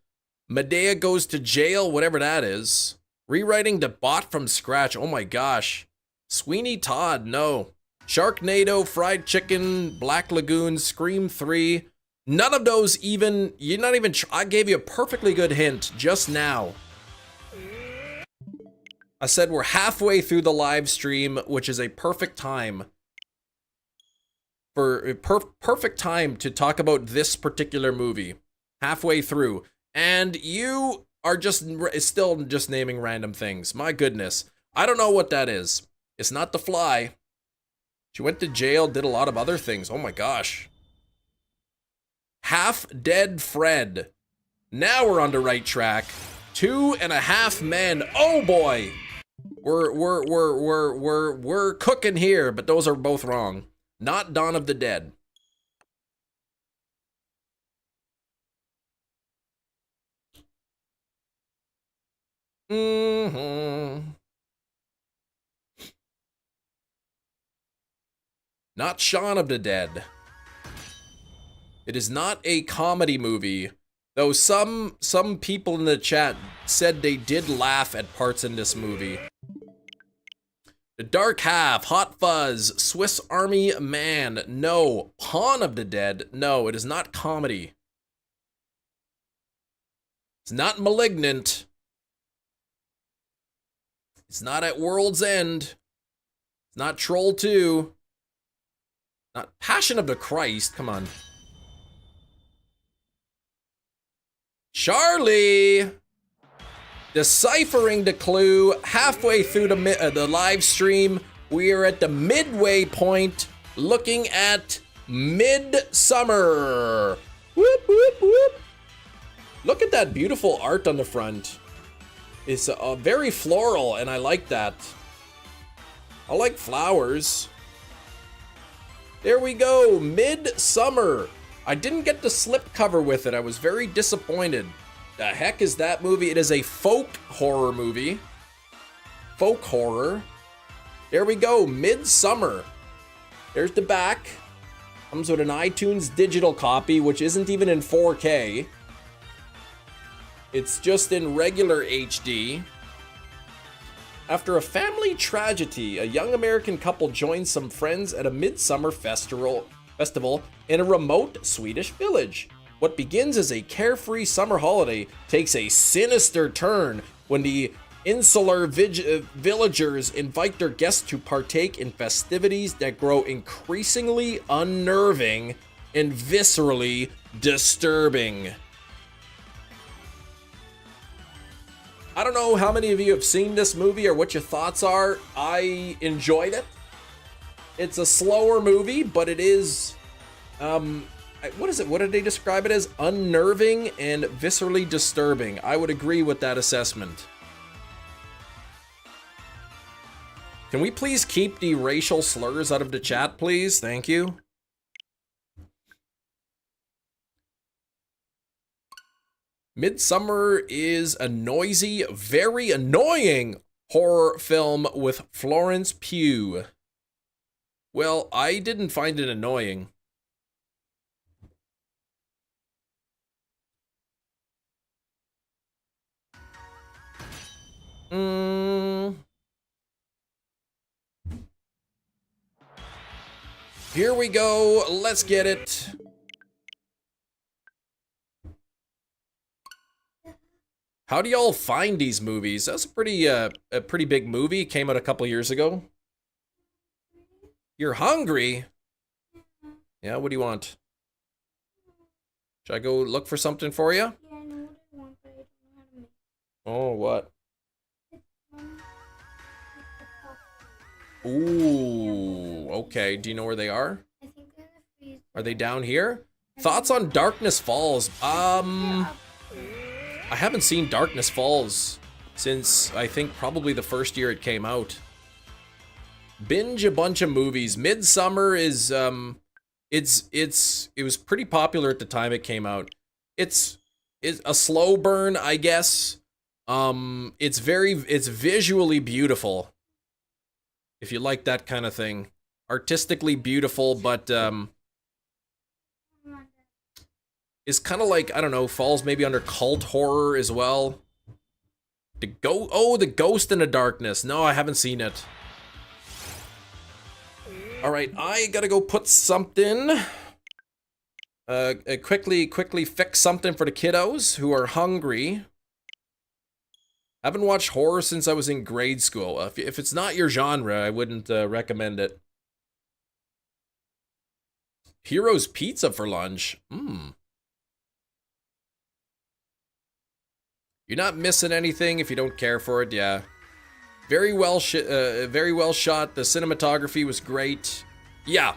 Medea Goes to Jail, whatever that is. Rewriting the bot from scratch, oh my gosh. Sweeney Todd, no. Sharknado, Fried Chicken, Black Lagoon, Scream 3. None of those even, you're not even, I gave you a perfectly good hint just now. I said we're halfway through the live stream, which is a perfect time. Perfect time to talk about this particular movie. Halfway through. And you are still just naming random things. My goodness. I don't know what that is. It's not The Fly. She went to jail, did a lot of other things. Oh my gosh. Half Dead Fred. Now we're on the right track. 2.5 Men. Oh boy. We're cooking here, but those are both wrong. Not Dawn of the Dead. Not Shaun of the Dead. It is not a comedy movie, though some people in the chat said they did laugh at parts in this movie. The Dark Half, Hot Fuzz, Swiss Army Man, no. Pawn of the Dead, no, it is not comedy. It's not Malignant. It's not At World's End. It's not Troll 2. Not Passion of the Christ, come on. Charlie! Deciphering the clue halfway through the live stream. We are at the midway point looking at Midsummer. Whoop, whoop, whoop. Look at that beautiful art on the front. It's very floral and I like that. I like flowers. There we go, Midsummer. I didn't get the slipcover with it. I was very disappointed. The heck is that movie? It is a folk horror movie. Folk horror. There we go, Midsummer. There's the back. Comes with an iTunes digital copy, which isn't even in 4K. It's just in regular HD. After a family tragedy, a young American couple joins some friends at a midsummer festival in a remote Swedish village. What begins as a carefree summer holiday takes a sinister turn when the insular villagers invite their guests to partake in festivities that grow increasingly unnerving and viscerally disturbing. I don't know how many of you have seen this movie or what your thoughts are. I enjoyed it. It's a slower movie, but it is, what is it? What did they describe it as? Unnerving and viscerally disturbing. I would agree with that assessment. Can we please keep the racial slurs out of the chat, please? Thank you. Midsummer is a noisy, very annoying horror film with Florence Pugh. Well, I didn't find it annoying. Here we go. Let's get it. How do y'all find these movies? That's a pretty big movie. Came out a couple years ago. You're hungry? Yeah, what do you want? Should I go look for something for you? Yeah, I know what I want, but I don't know how to make it. Oh, what? It's Ooh, okay. Do you know where they are? I think they're in the freezer. Are they down here? Thoughts on Darkness Falls? I haven't seen Darkness Falls since I think probably the first year it came out. Binge a bunch of movies. Midsummer is it was pretty popular at the time it came out. It's a slow burn, I guess. It's visually beautiful. If you like that kind of thing. Artistically beautiful, but is kind of like, I don't know, falls maybe under cult horror as well. The Ghost in the Darkness. No, I haven't seen it. All right, I gotta go put something. Quickly fix something for the kiddos who are hungry. I haven't watched horror since I was in grade school. If it's not your genre, I wouldn't recommend it. Hero's Pizza for lunch. You're not missing anything if you don't care for it, yeah. Very well shot. The cinematography was great. Yeah.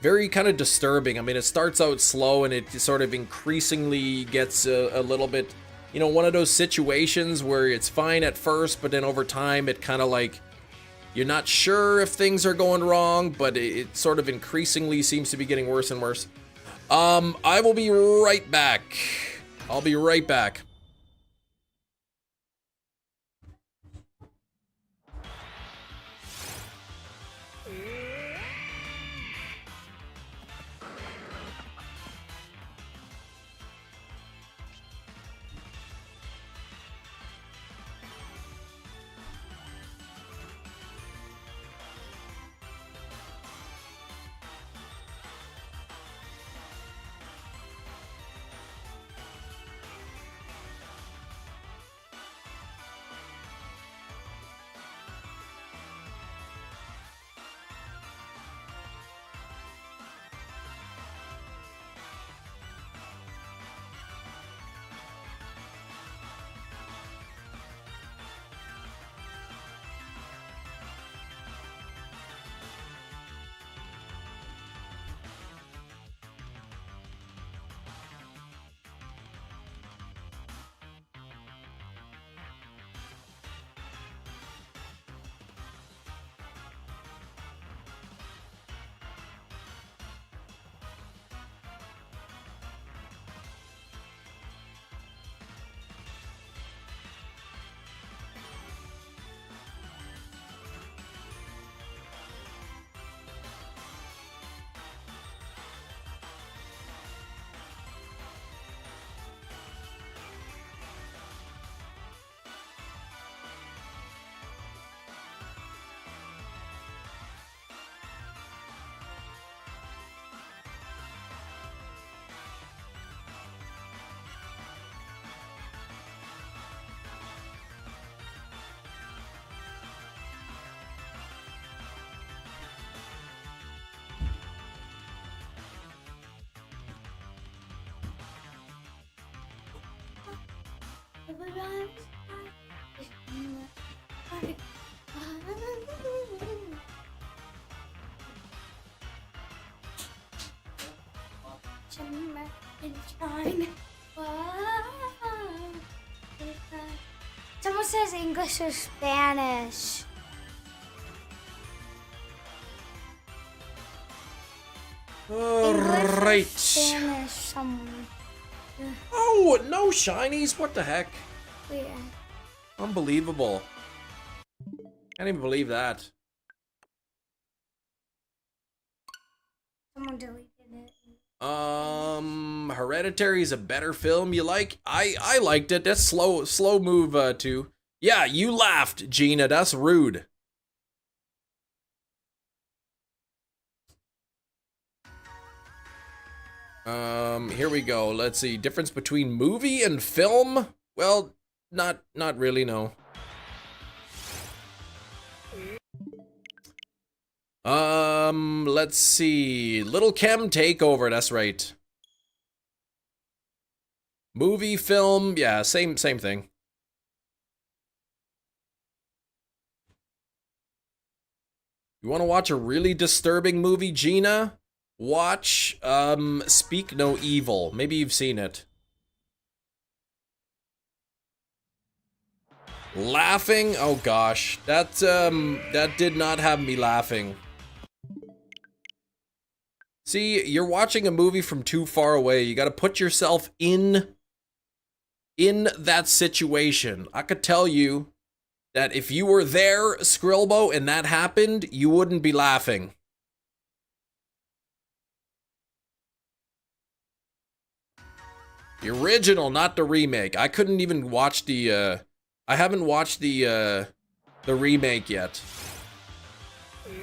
Very kind of disturbing. I mean, it starts out slow and it sort of increasingly gets a little bit, you know, one of those situations where it's fine at first, but then over time it kind of like, you're not sure if things are going wrong, but it sort of increasingly seems to be getting worse and worse. I will be right back. I'll be right back. Someone says English or Spanish. English Right. or Spanish, someone. Oh, no shinies. What the heck? Yeah. Unbelievable. Can't even believe that. Someone deleted it. Hereditary is a better film you like? I liked it. That's slow move, too. Yeah, you laughed, Gina. That's rude. Here we go. Let's see. Difference between movie and film? Well, not really, no. Let's see. Little Chem Takeover, that's right. Movie, film, yeah, same thing. You want to watch a really disturbing movie, Gina? Watch, Speak No Evil. Maybe you've seen it. Laughing? Oh gosh. That did not have me laughing. See, you're watching a movie from too far away. You gotta put yourself in in that situation. I could tell you that if you were there, Skrilbo, and that happened, you wouldn't be laughing. The original, not the remake. I couldn't even watch the, I haven't watched the remake yet.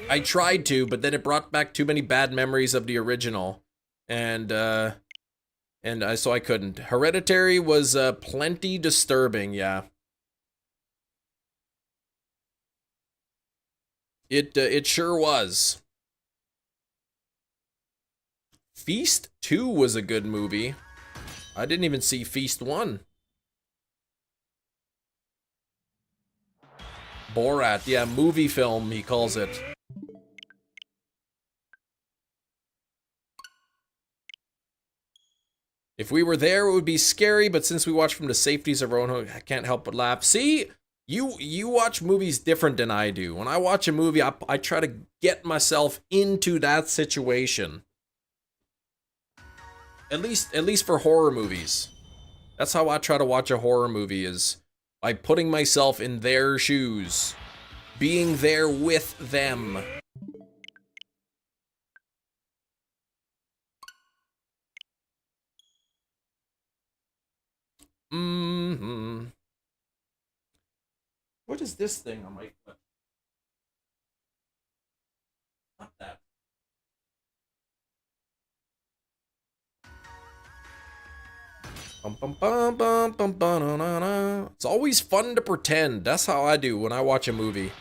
I tried to, but then it brought back too many bad memories of the original. And so I couldn't. Hereditary was, plenty disturbing, yeah. It sure was. Feast 2 was a good movie. I didn't even see Feast 1. Borat, yeah, movie film, he calls it. If we were there, it would be scary, but since we watch from the safeties of our own home, I can't help but laugh. See, you watch movies different than I do. When I watch a movie, I try to get myself into that situation. At least for horror movies. That's how I try to watch a horror movie, is by putting myself in their shoes. Being there with them. Mm-hmm. What is this thing on my foot? Not that. It's always fun to pretend. That's how I do when I watch a movie.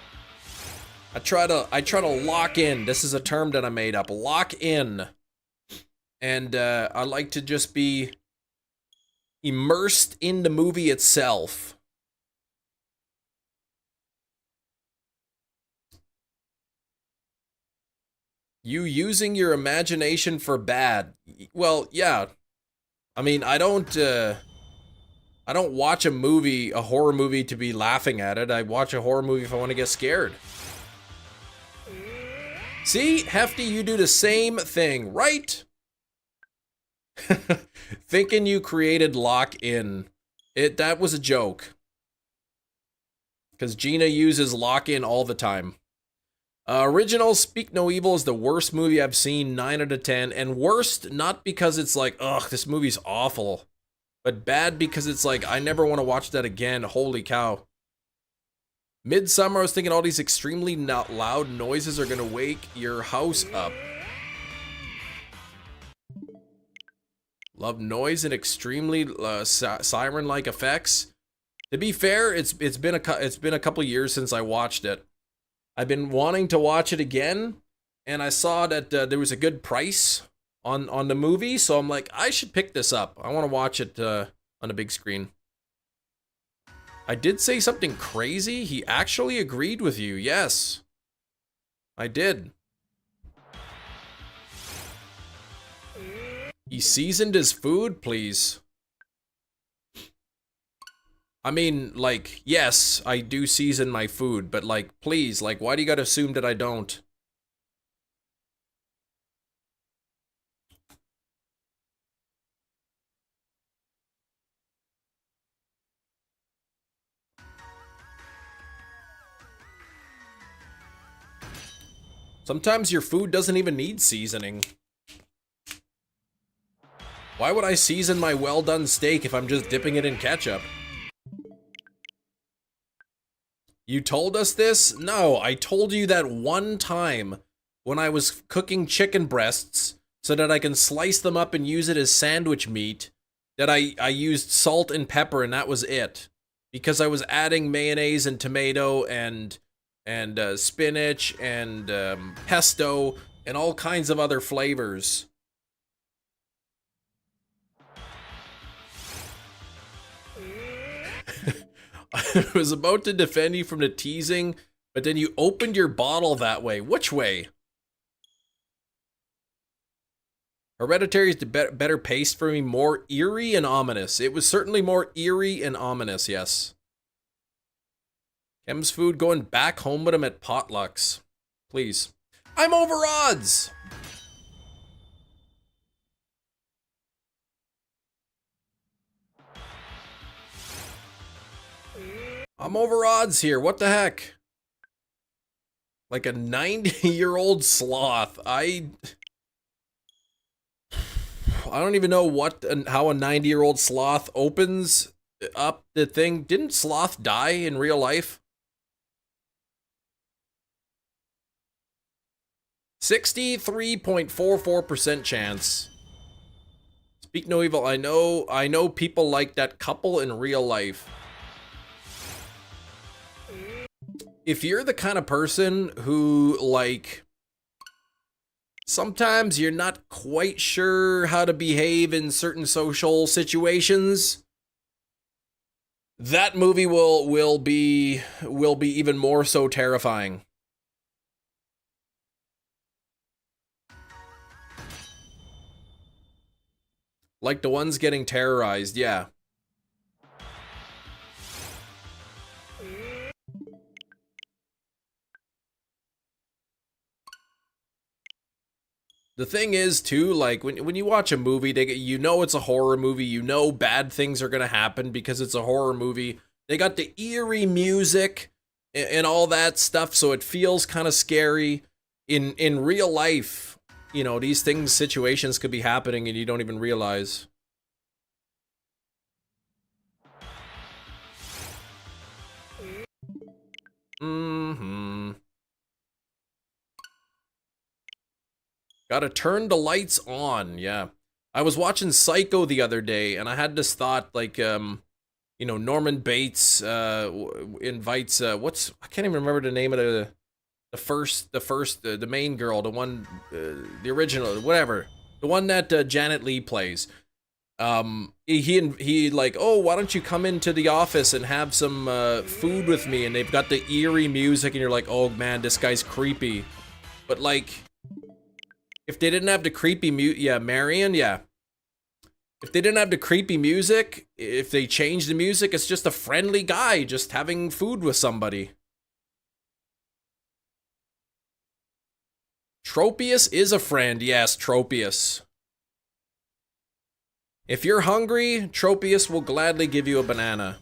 I try to lock in. This is a term that I made up. Lock in. And I like to just be immersed in the movie itself. You using your imagination for bad. Well, yeah. I mean, I don't watch a movie, a horror movie, to be laughing at it. I watch a horror movie if I want to get scared. See, Hefty, you do the same thing, right? Thinking you created lock in. That was a joke. Because Gina uses lock in all the time. Original Speak No Evil is the worst movie I've seen, 9 out of 10. And worst, not because it's like, ugh, this movie's awful. But bad because it's like, I never want to watch that again. Holy cow. Midsummer, I was thinking all these extremely loud noises are going to wake your house up. Love noise and extremely siren-like effects. To be fair, it's been a couple years since I watched it. I've been wanting to watch it again, and I saw that there was a good price on the movie, so I'm like, I should pick this up. I want to watch it on a big screen. I did say something crazy. He actually agreed with you. Yes, I did. He seasoned his food, please. I mean, like, yes, I do season my food, but like, please, like, why do you gotta assume that I don't? Sometimes your food doesn't even need seasoning. Why would I season my well-done steak if I'm just dipping it in ketchup? You told us this? No, I told you that one time when I was cooking chicken breasts so that I can slice them up and use it as sandwich meat, that I used salt and pepper and that was it. Because I was adding mayonnaise and tomato and spinach and pesto and all kinds of other flavors. I was about to defend you from the teasing, but then you opened your bottle that way. Which way? Hereditary is the better pace for me, more eerie and ominous. It was certainly more eerie and ominous, yes. Kem's food going back home with him at potlucks. Please. I'm over odds! I'm over odds here. What the heck? Like a 90-year-old sloth. I don't even know how a 90-year-old sloth opens up the thing. Didn't sloth die in real life? 63.44% chance. Speak no evil. I know people like that couple in real life. If you're the kind of person who, like, sometimes you're not quite sure how to behave in certain social situations, that movie will be even more so terrifying. Like the ones getting terrorized, yeah. The thing is, too, like, when you watch a movie, you know it's a horror movie, you know bad things are gonna happen because it's a horror movie. They got the eerie music and all that stuff, so it feels kind of scary. In real life, you know, these situations could be happening and you don't even realize. Mm-hmm. Gotta turn the lights on, yeah. I was watching Psycho the other day, and I had this thought, like, you know, Norman Bates invites, I can't even remember the name of the main girl, the one, the original, whatever. The one that Janet Leigh plays. He like, oh, why don't you come into the office and have some food with me? And they've got the eerie music, and you're like, oh man, this guy's creepy. But like, if they didn't have the creepy Marion, yeah. If they didn't have the creepy music, if they changed the music, it's just a friendly guy just having food with somebody. Tropius is a friend, yes, Tropius. If you're hungry, Tropius will gladly give you a banana.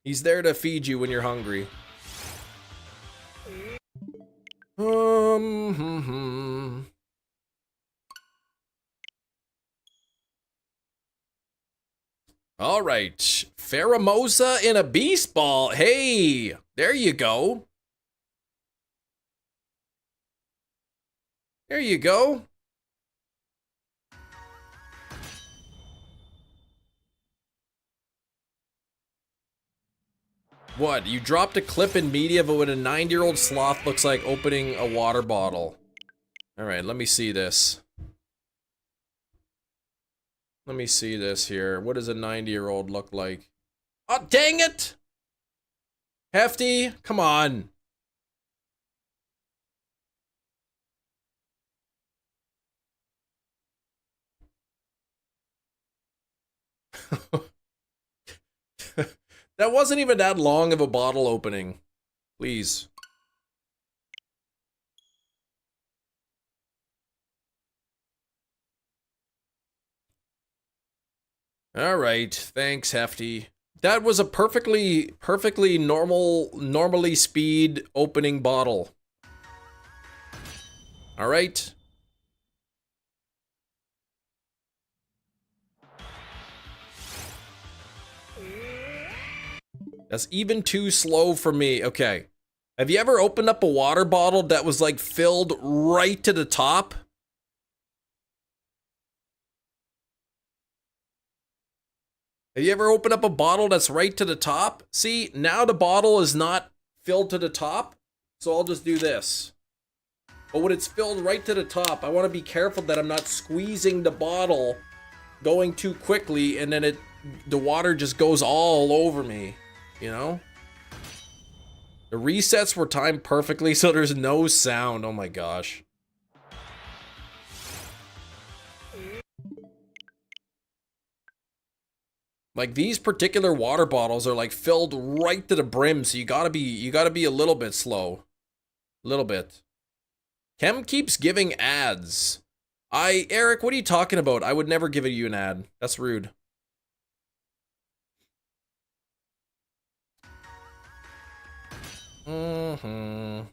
He's there to feed you when you're hungry. All right, Pheromosa in a beast ball. Hey, there you go. There you go. What, you dropped a clip in media of what a 9-year-old sloth looks like opening a water bottle. Alright, let me see this. Let me see this here. What does a 90-year-old look like? Oh, dang it! Hefty, come on. That wasn't even that long of a bottle opening. Please. Alright, thanks, Hefty. That was a perfectly normally speed opening bottle. Alright. That's even too slow for me. Okay. Have you ever opened up a water bottle that was like filled right to the top? Have you ever opened up a bottle that's right to the top? See, now the bottle is not filled to the top, so I'll just do this. But when it's filled right to the top, I want to be careful that I'm not squeezing the bottle going too quickly and then the water just goes all over me, you know? The resets were timed perfectly so there's no sound. Oh my gosh. Like, these particular water bottles are like filled right to the brim, so you gotta be a little bit slow. A little bit. Kem keeps giving ads. Eric, what are you talking about? I would never give you an ad. That's rude. Mm-hmm.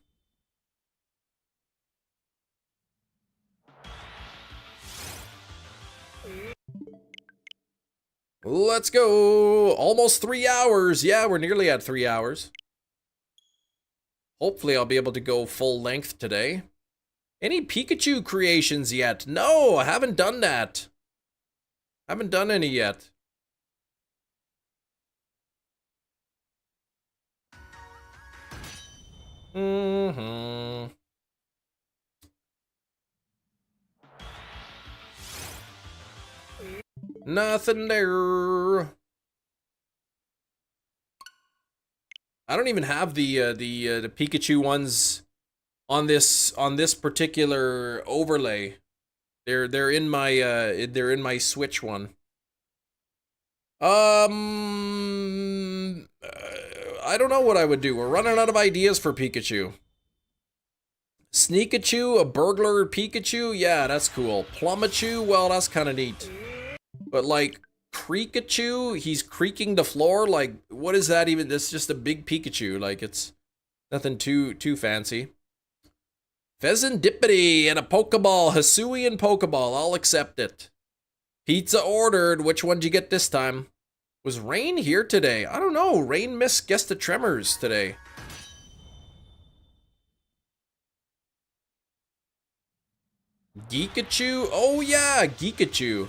Let's go. Almost 3 hours. Yeah, we're nearly at 3 hours. Hopefully I'll be able to go full length today. Any Pikachu creations yet? No, I haven't done that. Haven't done any yet. Mm-hmm. Nothing there. I don't even have the Pikachu ones on this particular overlay. They're in my Switch one. I don't know what I would do. We're running out of ideas for Pikachu. Sneakachu, a burglar Pikachu? Yeah, that's cool. Plumachu? Well, that's kind of neat. But like, Creakachu? He's creaking the floor? Like, what is that even? That's just a big Pikachu. Like, it's nothing too fancy. Pheasant-dippity and a Pokeball. Hisuian Pokeball. I'll accept it. Pizza ordered. Which one did you get this time? Was Rain here today? I don't know. Rain missed Guess the Tremors today. Geekachu? Oh yeah, Geekachu.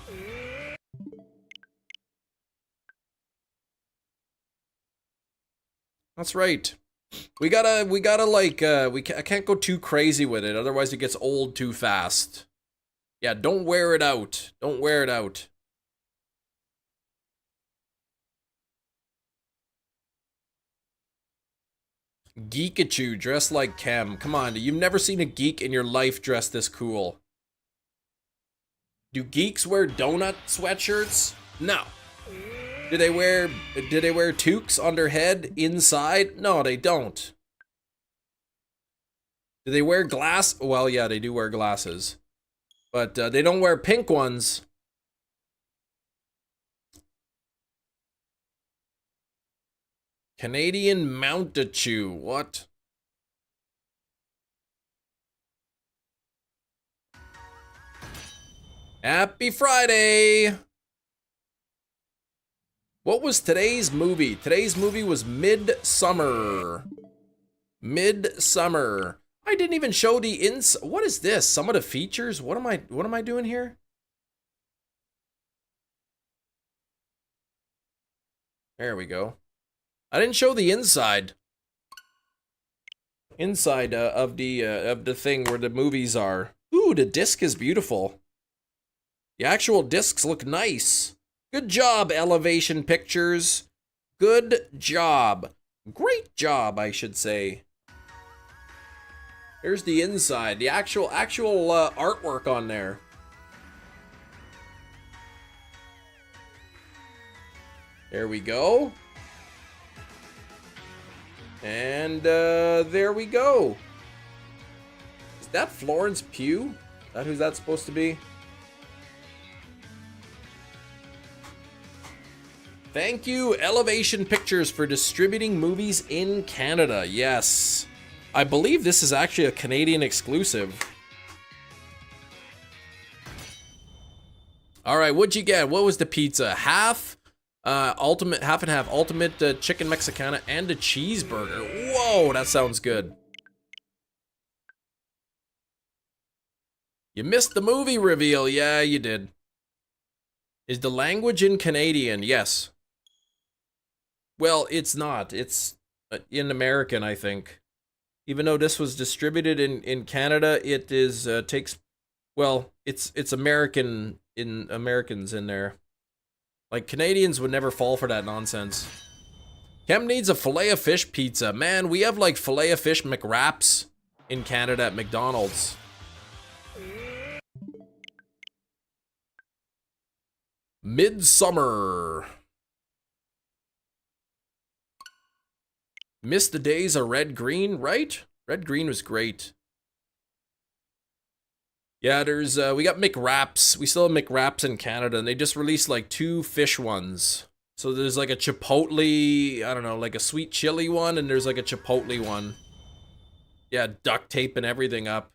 That's right. We gotta like, I can't go too crazy with it, otherwise it gets old too fast. Yeah, don't wear it out. Don't wear it out. Geekachu, dressed like Chem. Come on, you've never seen a geek in your life dressed this cool. Do geeks wear donut sweatshirts? No. Do they wear toques on their head inside? No, they don't. Do they wear glass? Well, yeah, they do wear glasses. But they don't wear pink ones. Canadian Mountachu. What? Happy Friday! What was today's movie? Today's movie was Midsummer. Midsummer. I didn't even show the what is this? Some of the features? What am I doing here? There we go. I didn't show the inside. Inside of the thing where the movies are. Ooh, the disc is beautiful. The actual discs look nice. Good job, Elevation Pictures. Good job. Great job, I should say. Here's the inside, the actual artwork on there. There we go. And there we go. Is that Florence Pugh? Is that who that's supposed to be? Thank you, Elevation Pictures, for distributing movies in Canada. Yes. I believe this is actually a Canadian exclusive. All right, what'd you get? What was the pizza? Half and half ultimate chicken Mexicana and a cheeseburger. Whoa, that sounds good. You missed the movie reveal. Yeah, you did. Is the language in Canadian? Yes. Well, it's not. It's in American, I think. Even though this was distributed in Canada, it is it's American in Americans in there. Like, Canadians would never fall for that nonsense. Chem needs a Filet-O-Fish pizza. Man, we have like Filet-O-Fish McWraps in Canada at McDonald's. Midsummer. Missed the days of red-green, right? Red-green was great. Yeah, there's, we got McWraps. We still have McWraps in Canada, and they just released, like, 2 fish ones. So there's, like, a chipotle, I don't know, like a sweet chili one, and there's, like, a chipotle one. Yeah, duct taping everything up.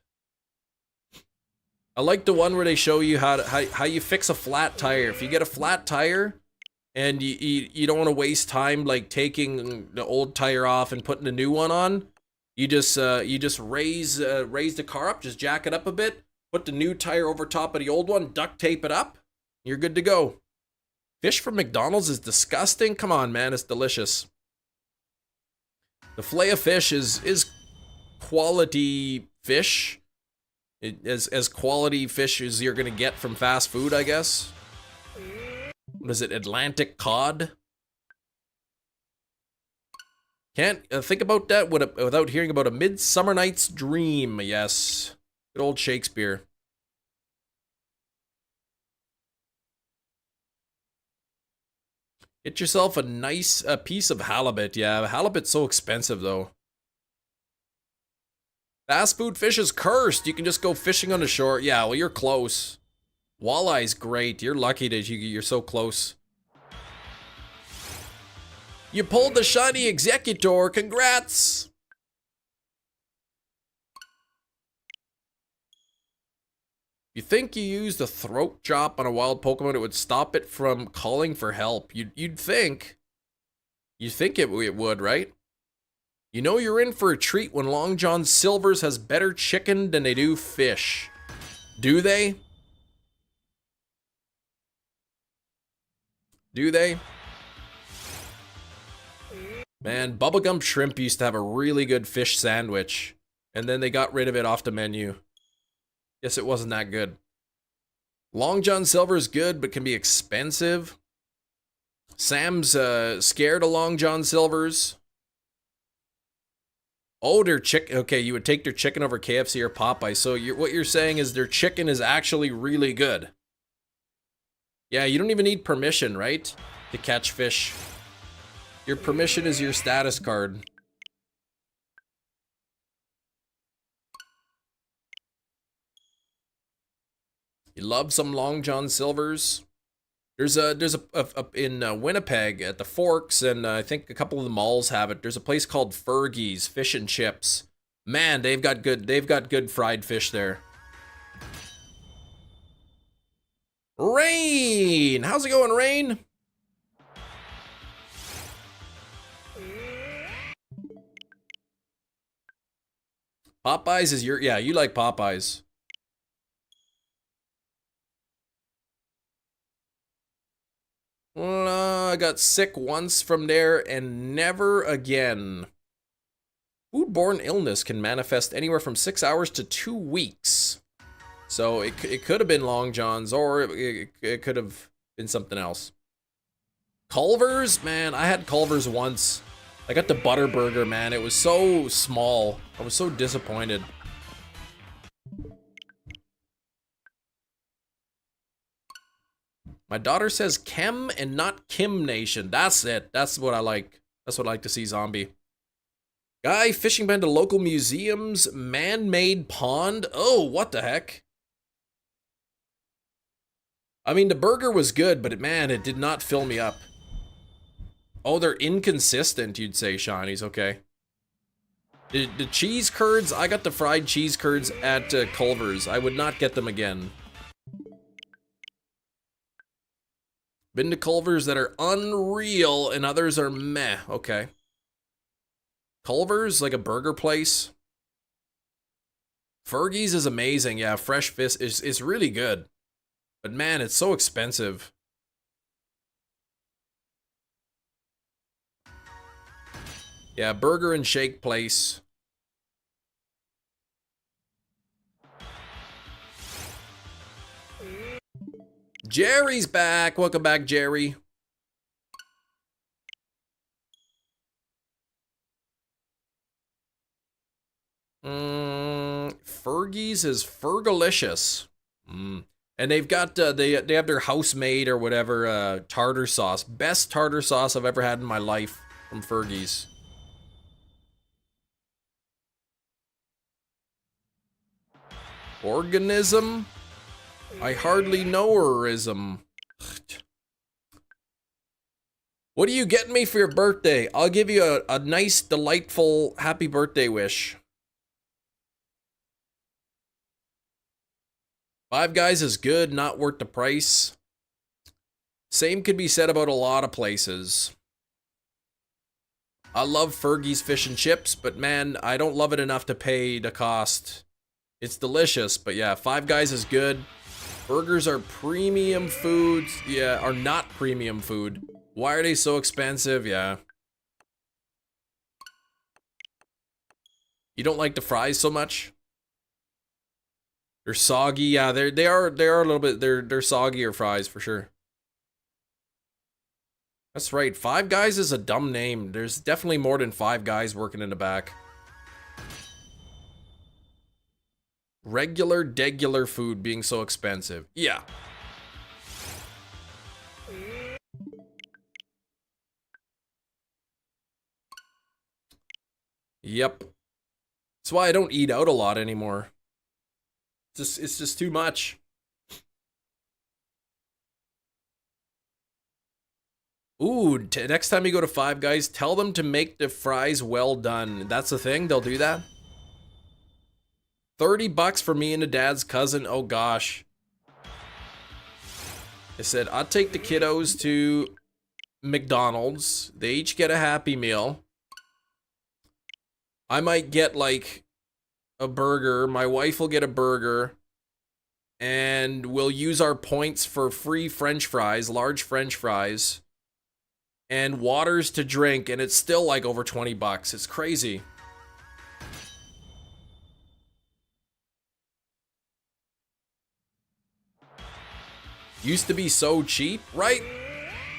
I like the one where they show you how you fix a flat tire. If you get a flat tire and you don't want to waste time like taking the old tire off and putting the new one on, you just raise the car up, just jack it up a bit, put the new tire over top of the old one, duct tape it up, you're good to go. Fish from McDonald's is disgusting. Come on, man, it's delicious. The fillet of fish is quality fish. As quality fish as you're gonna get from fast food, I guess. What is it, Atlantic cod? Can't think about that without hearing about A Midsummer Night's Dream. Yes, good old Shakespeare. Get yourself a nice piece of halibut. Yeah, halibut's so expensive though. Fast food fish is cursed. You can just go fishing on the shore. Yeah, well, you're close. Walleye's great. You're lucky that you're so close. You pulled the shiny executor. Congrats. You think you used a throat chop on a wild Pokemon, it would stop it from calling for help. You'd think. You think it would, right? You know you're in for a treat when Long John Silver's has better chicken than they do fish. Do they? Do they? Man, Bubblegum Shrimp used to have a really good fish sandwich, and then they got rid of it off the menu. Guess it wasn't that good. Long John Silver's good, but can be expensive. Sam's scared of Long John Silver's. Oh, their chicken. Okay, you would take their chicken over KFC or Popeye. So what you're saying is their chicken is actually really good. Yeah, you don't even need permission, right? To catch fish. Your permission is your status card. You love some Long John Silver's. There's a in Winnipeg at the Forks, and I think a couple of the malls have it. There's a place called Fergie's Fish and Chips. Man, they've got good fried fish there. Rain, how's it going, Rain? Popeyes is yeah, you like Popeyes. I got sick once from there and never again. Foodborne illness can manifest anywhere from 6 hours to 2 weeks. So it could have been Long John's, or it could have been something else. Culver's? Man, I had Culver's once. I got the butter burger, man. It was so small. I was so disappointed. My daughter says Chem and not Kim Nation. That's it. That's what I like. That's what I like to see, Zombie. Guy fishing been to local museum's man-made pond. Oh, what the heck? I mean, the burger was good, but man, it did not fill me up. Oh, they're inconsistent, you'd say, Shinies. Okay. The cheese curds, I got the fried cheese curds at Culver's. I would not get them again. Been to Culver's that are unreal and others are meh. Okay. Culver's, like a burger place. Fergie's is amazing. Yeah, fresh fish is really good. But man, it's so expensive. Yeah, burger and shake place. Jerry's back. Welcome back, Jerry. Fergie's is Fergalicious. And they've got they have their house-made or whatever tartar sauce. Best tartar sauce I've ever had in my life from Fergie's. Organism? I hardly know her-ism. What are you getting me for your birthday? I'll give you a nice, delightful, happy birthday wish. Five Guys is good, not worth the price. Same could be said about a lot of places. I love Fergie's fish and chips, but man, I don't love it enough to pay the cost. It's delicious, but yeah, Five Guys is good. Burgers are premium foods. Yeah, are not premium food. Why are they so expensive? Yeah. You don't like the fries so much? They're soggy. Yeah, they are a little bit. They're soggier fries for sure. That's right. Five Guys is a dumb name. There's definitely more than five guys working in the back. Degular food being so expensive. Yeah. Yep. That's why I don't eat out a lot anymore. It's just too much. Ooh, next time you go to Five Guys, tell them to make the fries well done. That's the thing, they'll do that. 30 bucks for me and the dad's cousin. Oh gosh. I said, I'll take the kiddos to McDonald's. They each get a Happy Meal. I might get like a burger. My wife will get a burger. And we'll use our points for free French fries, large French fries. And waters to drink, and it's still like over 20 bucks. It's crazy. Used to be so cheap, right?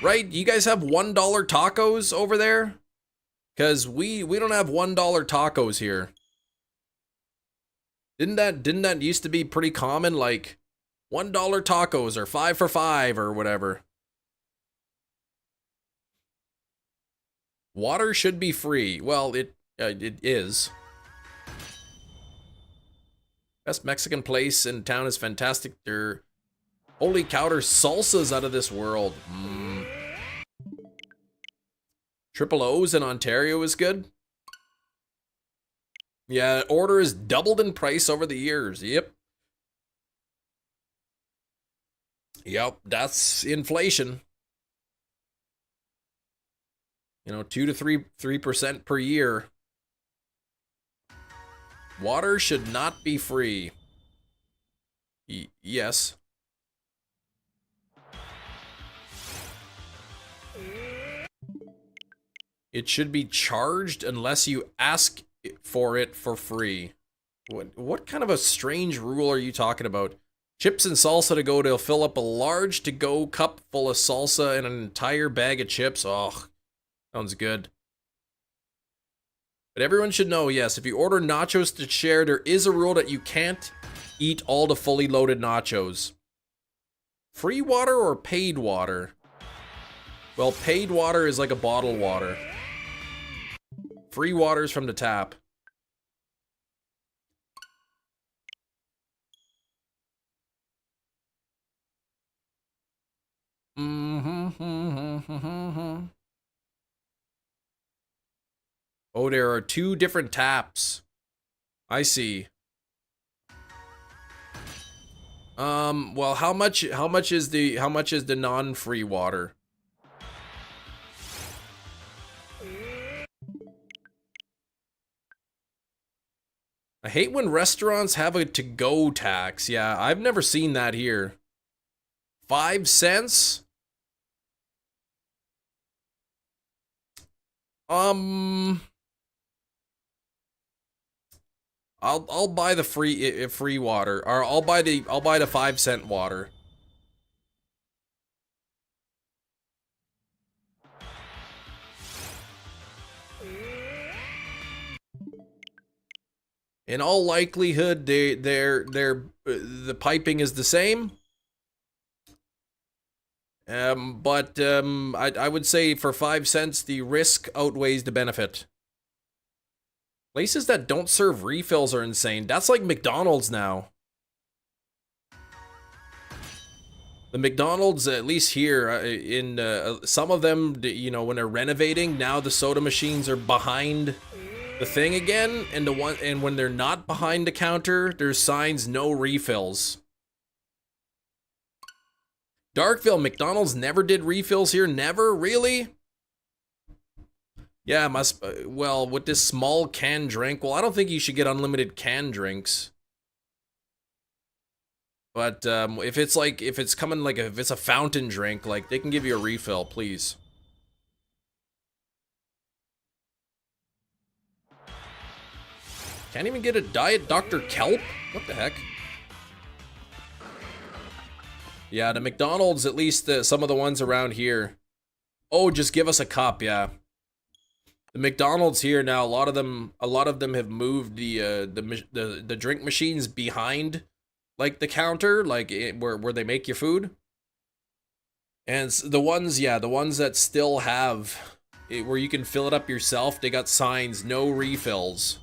Right? You guys have $1 tacos over there? Because we don't have $1 tacos here. Didn't that used to be pretty common? Like $1 tacos or 5 for 5 or whatever. Water should be free. Well, it is. Best Mexican place in town is fantastic. Their holy cow, their salsa's out of this world. Triple O's in Ontario is good. Yeah, order is doubled in price over the years. Yep. Yep, that's inflation. You know, 2 to 3% per year. Water should not be free. Yes. It should be charged unless you ask for it for free. What kind of a strange rule are you talking about? Chips and salsa to go to fill up a large to-go cup full of salsa and an entire bag of chips. Oh, sounds good. But everyone should know, yes, if you order nachos to share, there is a rule that you can't eat all the fully loaded nachos. Free water or paid water? Well, paid water is like a bottled water. Free water is from the tap. Oh, there are 2 different taps. I see. Well, how much is the non-free water? I hate when restaurants have a to-go tax. Yeah, I've never seen that here. 5 cents? I'll buy the free water, or I'll buy the 5-cent water. In all likelihood, the piping is the same. But I would say for 5 cents, the risk outweighs the benefit. Places that don't serve refills are insane. That's like McDonald's now. The McDonald's, at least here, in some of them, you know, when they're renovating, now the soda machines are behind the thing again, and when they're not behind the counter, there's signs no refills. Darkville, McDonald's never did refills here? Never? Really? Yeah, must, well, with this small canned drink, well, I don't think you should get unlimited canned drinks. But if it's like, if it's coming like, if it's a fountain drink, like, they can give you a refill, please. Can't even get a Diet Dr. Kelp? What the heck? Yeah, the McDonald's, at least some of the ones around here. Oh, just give us a cup, yeah. The McDonald's here now, a lot of them have moved the drink machines behind, like, the counter, like where they make your food. And the ones, yeah, the ones that still have it, where you can fill it up yourself, they got signs, no refills.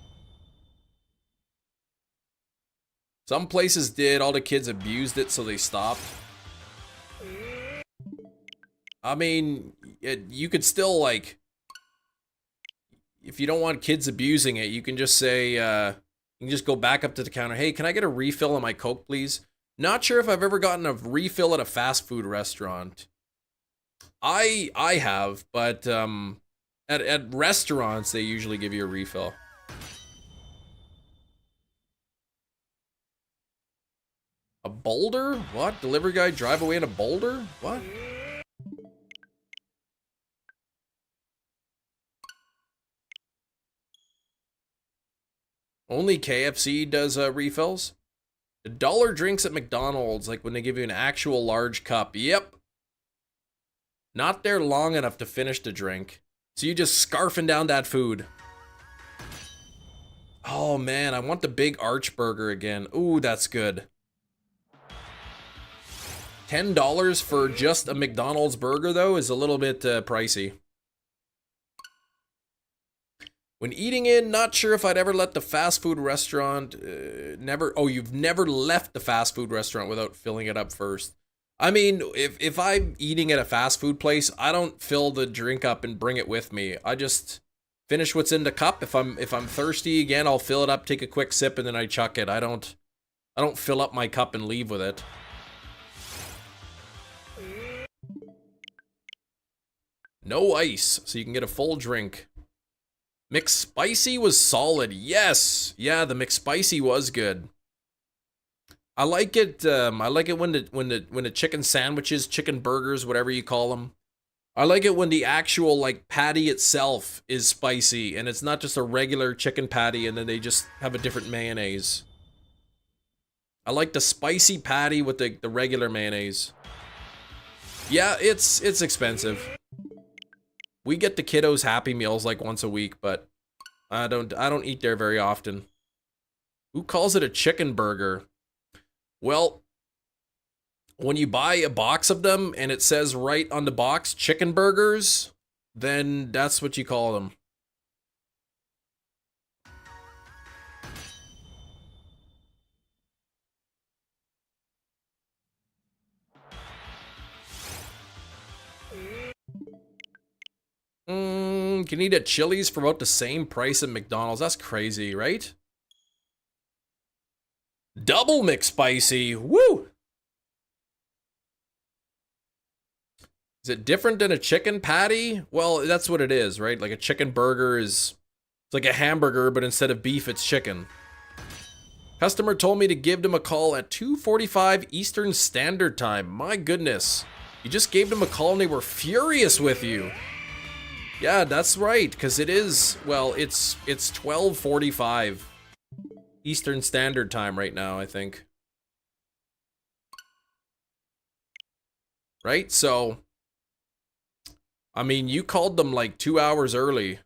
Some places did, all the kids abused it, so they stopped. I mean, you could still, like, if you don't want kids abusing it, you can just say, you can just go back up to the counter. Hey, can I get a refill on my Coke, please? Not sure if I've ever gotten a refill at a fast food restaurant. I have, but at restaurants, they usually give you a refill. A boulder? What? Delivery guy drive away in a boulder? What? Only KFC does refills? The dollar drinks at McDonald's, like when they give you an actual large cup. Yep. Not there long enough to finish the drink. So you just scarfing down that food. Oh man, I want the big arch burger again. Ooh, that's good. $10 for just a McDonald's burger, though, is a little bit pricey. When eating in, not sure if I'd ever let the fast food restaurant, never, oh, you've never left the fast food restaurant without filling it up first. I mean, if I'm eating at a fast food place, I don't fill the drink up and bring it with me. I just finish what's in the cup. If I'm thirsty again, I'll fill it up, take a quick sip, and then I chuck it. I don't fill up my cup and leave with it. No ice, so you can get a full drink. McSpicy was solid. Yes. Yeah, the McSpicy was good. I like it when the chicken sandwiches, chicken burgers, whatever you call them. I like it when the actual, like, patty itself is spicy and it's not just a regular chicken patty and then they just have a different mayonnaise. I like the spicy patty with the regular mayonnaise. Yeah, it's expensive. We get the kiddos Happy Meals like once a week, but I don't eat there very often. Who calls it a chicken burger? Well, when you buy a box of them and it says right on the box chicken burgers, then that's what you call them. Can you eat at Chili's for about the same price at McDonald's? That's crazy, right? Double McSpicy, woo! Is it different than a chicken patty? Well, that's what it is, right? Like a chicken burger is, it's like a hamburger, but instead of beef, it's chicken. Customer told me to give them a call at 2:45 Eastern Standard Time. My goodness. You just gave them a call and they were furious with you. Yeah, that's right, because it is, well, it's 12:45 Eastern Standard Time right now, I think. Right? So, I mean, you called them like 2 hours early.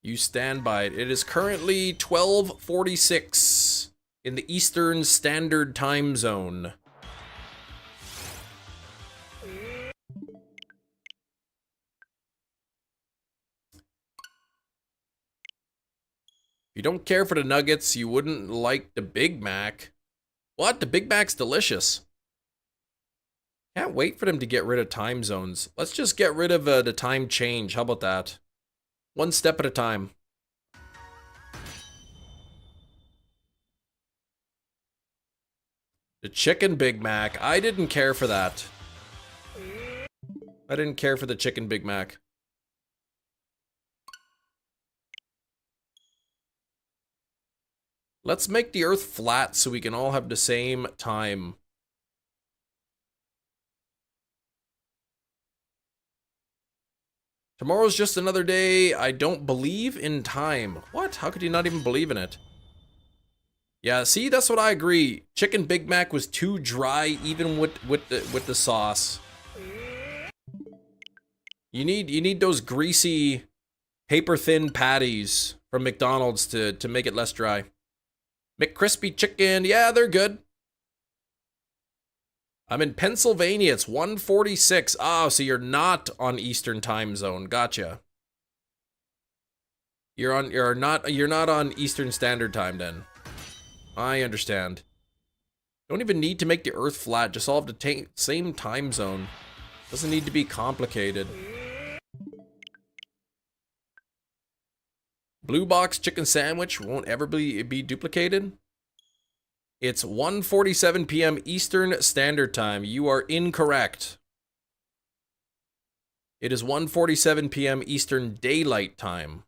You stand by it. It is currently 12:46 in the Eastern Standard Time Zone. If you don't care for the nuggets, you wouldn't like the Big Mac. What? The Big Mac's delicious. Can't wait for them to get rid of time zones. Let's just get rid of the time change. How about that? One step at a time. The chicken Big Mac. I didn't care for that. I didn't care for the chicken Big Mac. Let's make the Earth flat so we can all have the same time. Tomorrow's just another day. I don't believe in time. What? How could you not even believe in it? Yeah, see, that's what I agree. Chicken Big Mac was too dry, even with the sauce. You need those greasy, paper thin patties from McDonald's to make it less dry. McCrispy chicken, yeah, they're good. I'm in Pennsylvania. It's 1:46. Oh, so you're not on Eastern time zone. Gotcha. You're not on Eastern Standard Time then. I understand. Don't even need to make the Earth flat. Just all have the same time zone. Doesn't need to be complicated. Blue box chicken sandwich won't ever be duplicated. It's 1:47 p.m. Eastern Standard Time. You are incorrect. It is 1:47 p.m. Eastern Daylight Time.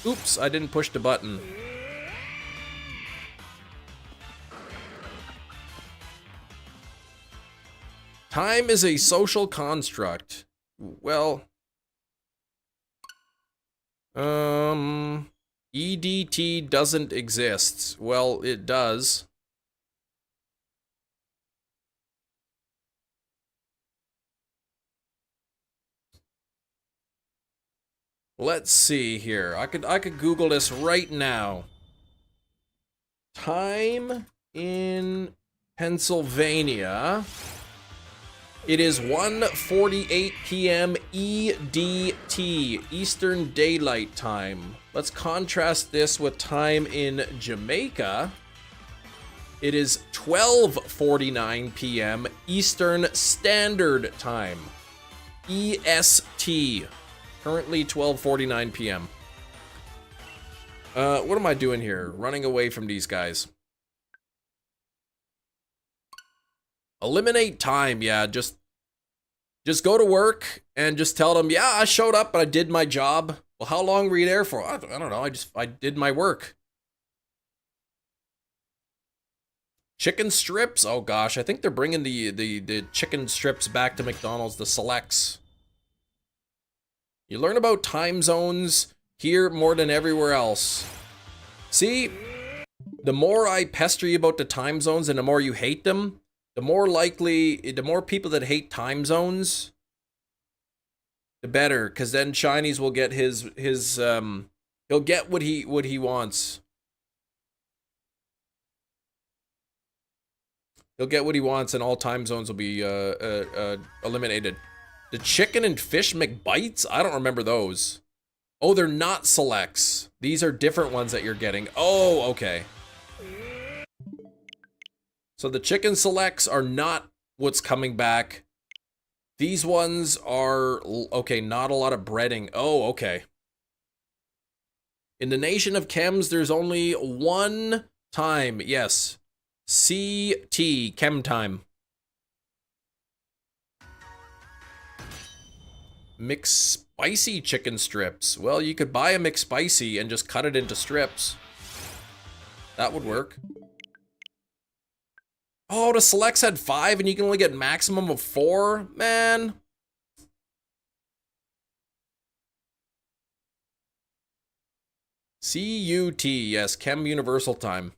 Oops, I didn't push the button. Time is a social construct. Well, EDT doesn't exist. Well, it does. Let's see here. I could Google this right now. Time in Pennsylvania. It is 1:48 p.m. EDT, Eastern Daylight Time. Let's contrast this with time in Jamaica. It is 12:49 p.m. Eastern Standard Time. EST. Currently 12:49 p.m. What am I doing here? Running away from these guys. Eliminate time, yeah, just go to work and just tell them, yeah, I showed up and I did my job. Well, how long were you there for? I don't know, I did my work. Chicken strips, oh gosh, I think they're bringing the chicken strips back to McDonald's, the selects. You learn about time zones here more than everywhere else. See, the more I pester you about the time zones and the more you hate them, the more people that hate time zones, the better, because then Shinies will get he'll get what he wants. He'll get what he wants and all time zones will be eliminated. The chicken and fish McBites? I don't remember those. Oh, they're not selects. These are different ones that you're getting. Oh, okay. So the chicken selects are not what's coming back. These ones are, okay, not a lot of breading. Oh, okay. In the nation of chems, there's only one time. Yes. CT, chem time. McSpicy chicken strips. Well, you could buy a McSpicy and just cut it into strips. That would work. Oh, the selects had 5 and you can only get maximum of 4? Man. CUT, yes, Chem Universal Time.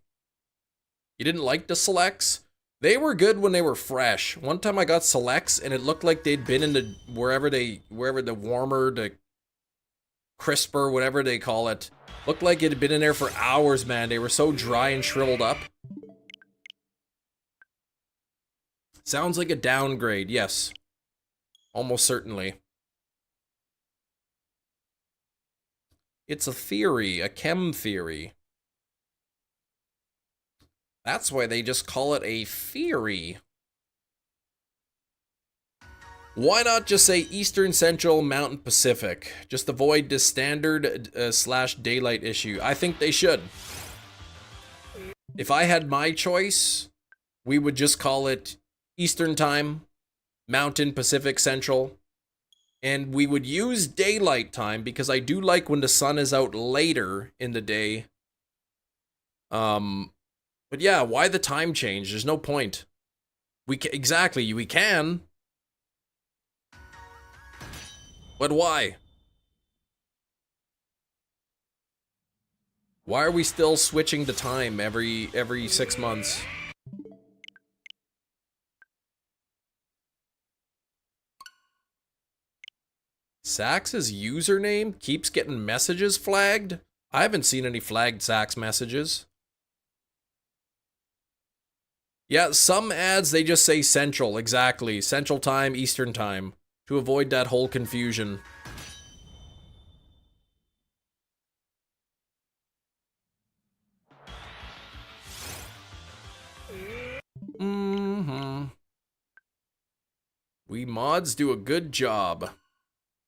You didn't like the selects? They were good when they were fresh. One time I got selects and it looked like they'd been in the wherever the warmer, the crisper, whatever they call it. Looked like it had been in there for hours, man. They were so dry and shriveled up. Sounds like a downgrade, yes. Almost certainly. It's a theory, a chem theory. That's why they just call it a theory. Why not just say Eastern, Central, Mountain, Pacific? Just avoid the standard slash daylight issue. I think they should. If I had my choice, we would just call it Eastern Time, Mountain, Pacific, Central. And we would use daylight time because I do like when the sun is out later in the day. But yeah, why the time change? There's no point. Exactly, we can. But why? Why are we still switching the time every 6 months? Sax's username keeps getting messages flagged? I haven't seen any flagged Sax messages. Yeah, some ads, they just say Central, exactly. Central Time, Eastern Time, to avoid that whole confusion. We mods do a good job.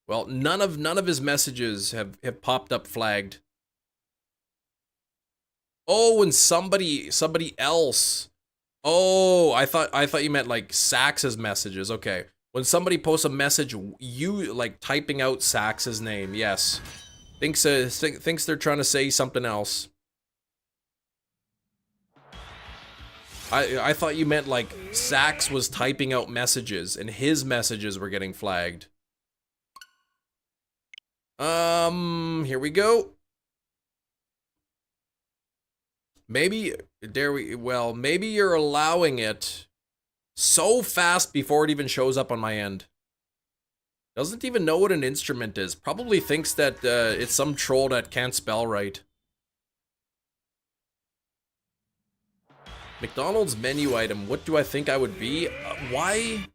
Well, none of his messages have popped up flagged. Oh, and somebody else. Oh, I thought you meant like Sax's messages. Okay. When somebody posts a message, you like typing out Sax's name. Yes. Thinks they're trying to say something else. I thought you meant like Sax was typing out messages and his messages were getting flagged. Here we go. Maybe maybe you're allowing it so fast before it even shows up on my end. Doesn't even know what an instrument is. Probably thinks that it's some troll that can't spell right. McDonald's menu item. What do I think I would be? Why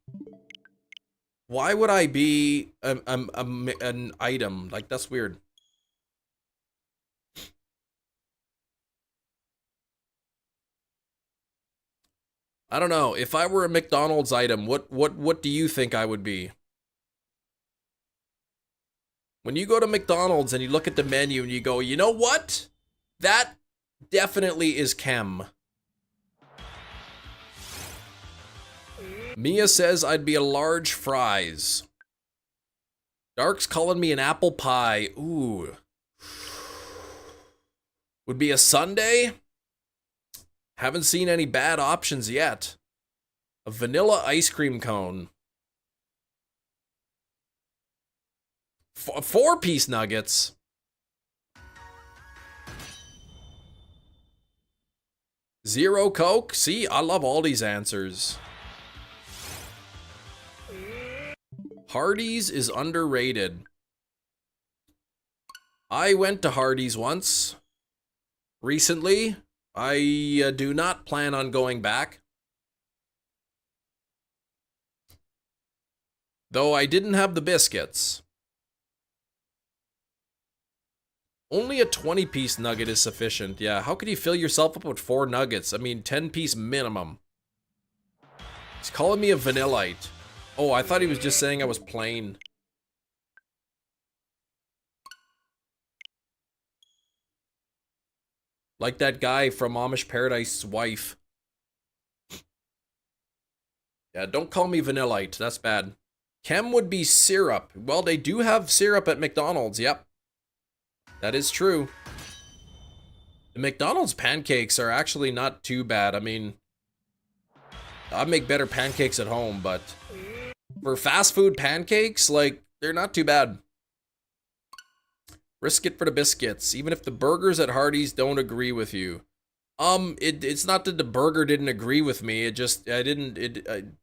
would I be an item? Like, that's weird. I don't know. If I were a McDonald's item, what do you think I would be? When you go to McDonald's and you look at the menu and you go, you know what? That definitely is chem. Mia says I'd be a large fries. Dark's calling me an apple pie. Ooh. Would be a sundae? Haven't seen any bad options yet. A vanilla ice cream cone. 4-piece nuggets. Zero Coke? See, I love all these answers. Hardee's is underrated. I went to Hardee's once. Recently. I do not plan on going back. Though I didn't have the biscuits. Only a 20-piece nugget is sufficient. Yeah, how could you fill yourself up with 4 nuggets? I mean, 10-piece minimum. He's calling me a vanillite. Oh, I thought he was just saying I was plain. Like that guy from Amish Paradise's wife. Yeah, don't call me vanillite. That's bad. Chem would be syrup. Well, they do have syrup at McDonald's. Yep. That is true. The McDonald's pancakes are actually not too bad. I mean, I make better pancakes at home, but for fast food pancakes, like, they're not too bad. Risk it for the biscuits, even if the burgers at Hardee's don't agree with you. It's not that the burger didn't agree with me. It just, it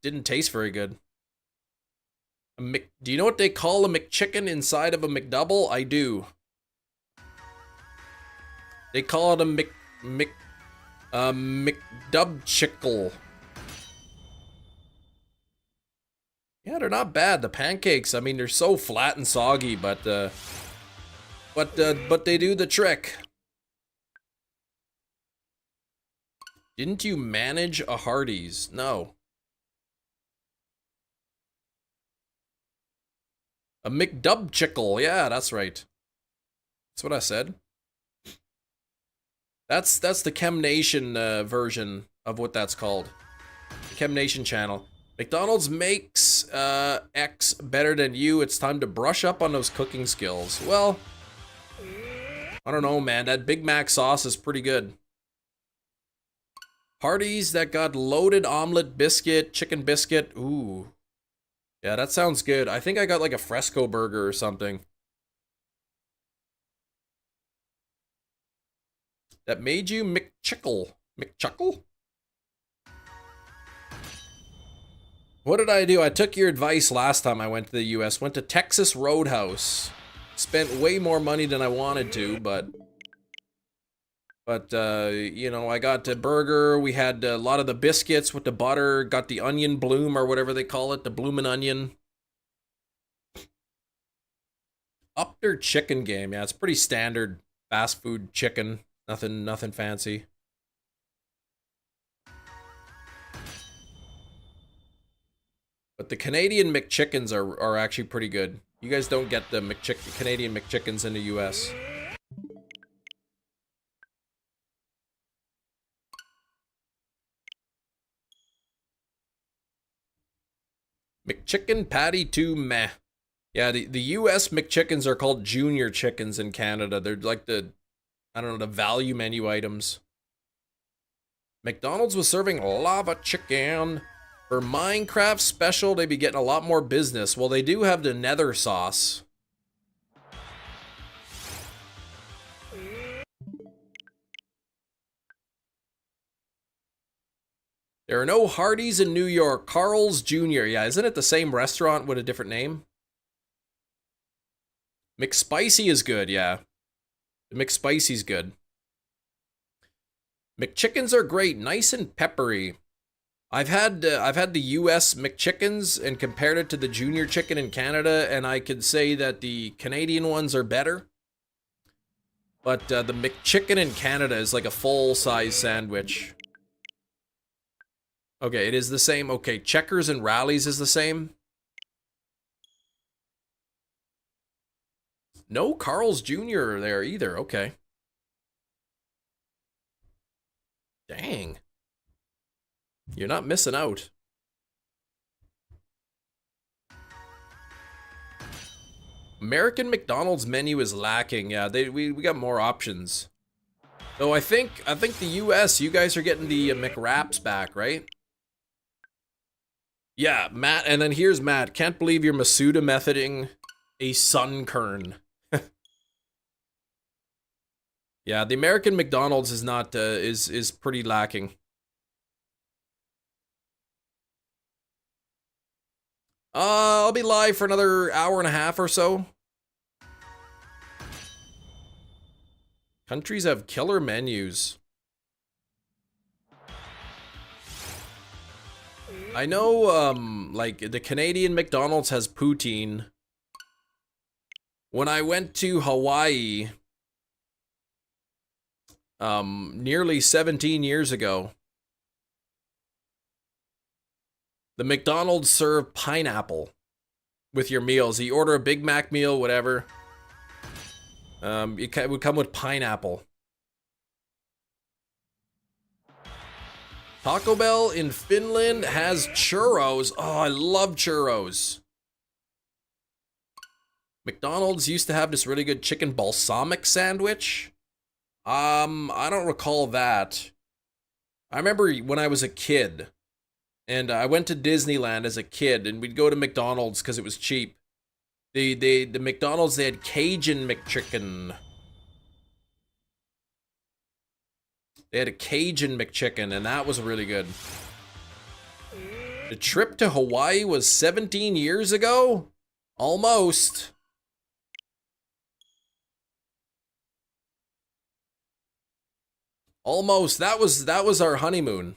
didn't taste very good. Do you know what they call a McChicken inside of a McDouble? I do. They call it a McDubchickle. Yeah, they're not bad. The pancakes, I mean, they're so flat and soggy, but they do the trick. Didn't you manage a Hardee's? No. A McDubchickle. Yeah, that's right. That's what I said. That's the Chem Nation version of what that's called. The Chem Nation channel. McDonald's makes X better than you. It's time to brush up on those cooking skills. Well, I don't know, man. That Big Mac sauce is pretty good. Hardee's that got loaded omelet biscuit, chicken biscuit. Ooh. Yeah, that sounds good. I think I got like a Fresco burger or something. That made you McChickle. McChuckle? What did I do? I took your advice last time I went to the US. Went to Texas Roadhouse. Spent way more money than I wanted to, but you know, I got a burger. We had a lot of the biscuits with the butter. Got the onion bloom or whatever they call it. The bloomin' onion. Up their chicken game. Yeah, it's pretty standard fast food chicken. Nothing fancy. But the Canadian McChickens are actually pretty good. You guys don't get the Canadian McChickens in the US. McChicken patty too meh. Yeah, the US McChickens are called junior chickens in Canada. They're like the, I don't know, the value menu items. McDonald's was serving lava chicken. For Minecraft special, they be getting a lot more business. Well, they do have the nether sauce. There are no Hardee's in New York. Carl's Jr. Yeah, isn't it the same restaurant with a different name? McSpicy is good, yeah. The McSpicy's good. McChickens are great, nice and peppery. I've had the US McChickens and compared it to the junior chicken in Canada, and I could say that the Canadian ones are better. But the McChicken in Canada is like a full-size sandwich. Okay, it is the same. Okay, Checkers and Rallies is the same. No Carl's Jr. there either. Okay. Dang. You're not missing out. American McDonald's menu is lacking. Yeah, we got more options. Though I think the US, you guys are getting the McWraps back, right? Yeah, Matt, and then here's Matt. Can't believe you're Masuda methoding a sun kern. Yeah, the American McDonald's is not is pretty lacking. I'll be live for another hour and a half or so. Countries have killer menus. I know, like, the Canadian McDonald's has poutine. When I went to Hawaii, nearly 17 years ago, the McDonald's served pineapple with your meals. You order a Big Mac meal, whatever. It would come with pineapple. Taco Bell in Finland has churros. Oh, I love churros. McDonald's used to have this really good chicken balsamic sandwich. I don't recall that. I remember when I was a kid, and I went to Disneyland as a kid, and we'd go to McDonald's because it was cheap. The McDonald's, they had Cajun McChicken. They had a Cajun McChicken, and that was really good. The trip to Hawaii was 17 years ago? Almost. Almost. That was our honeymoon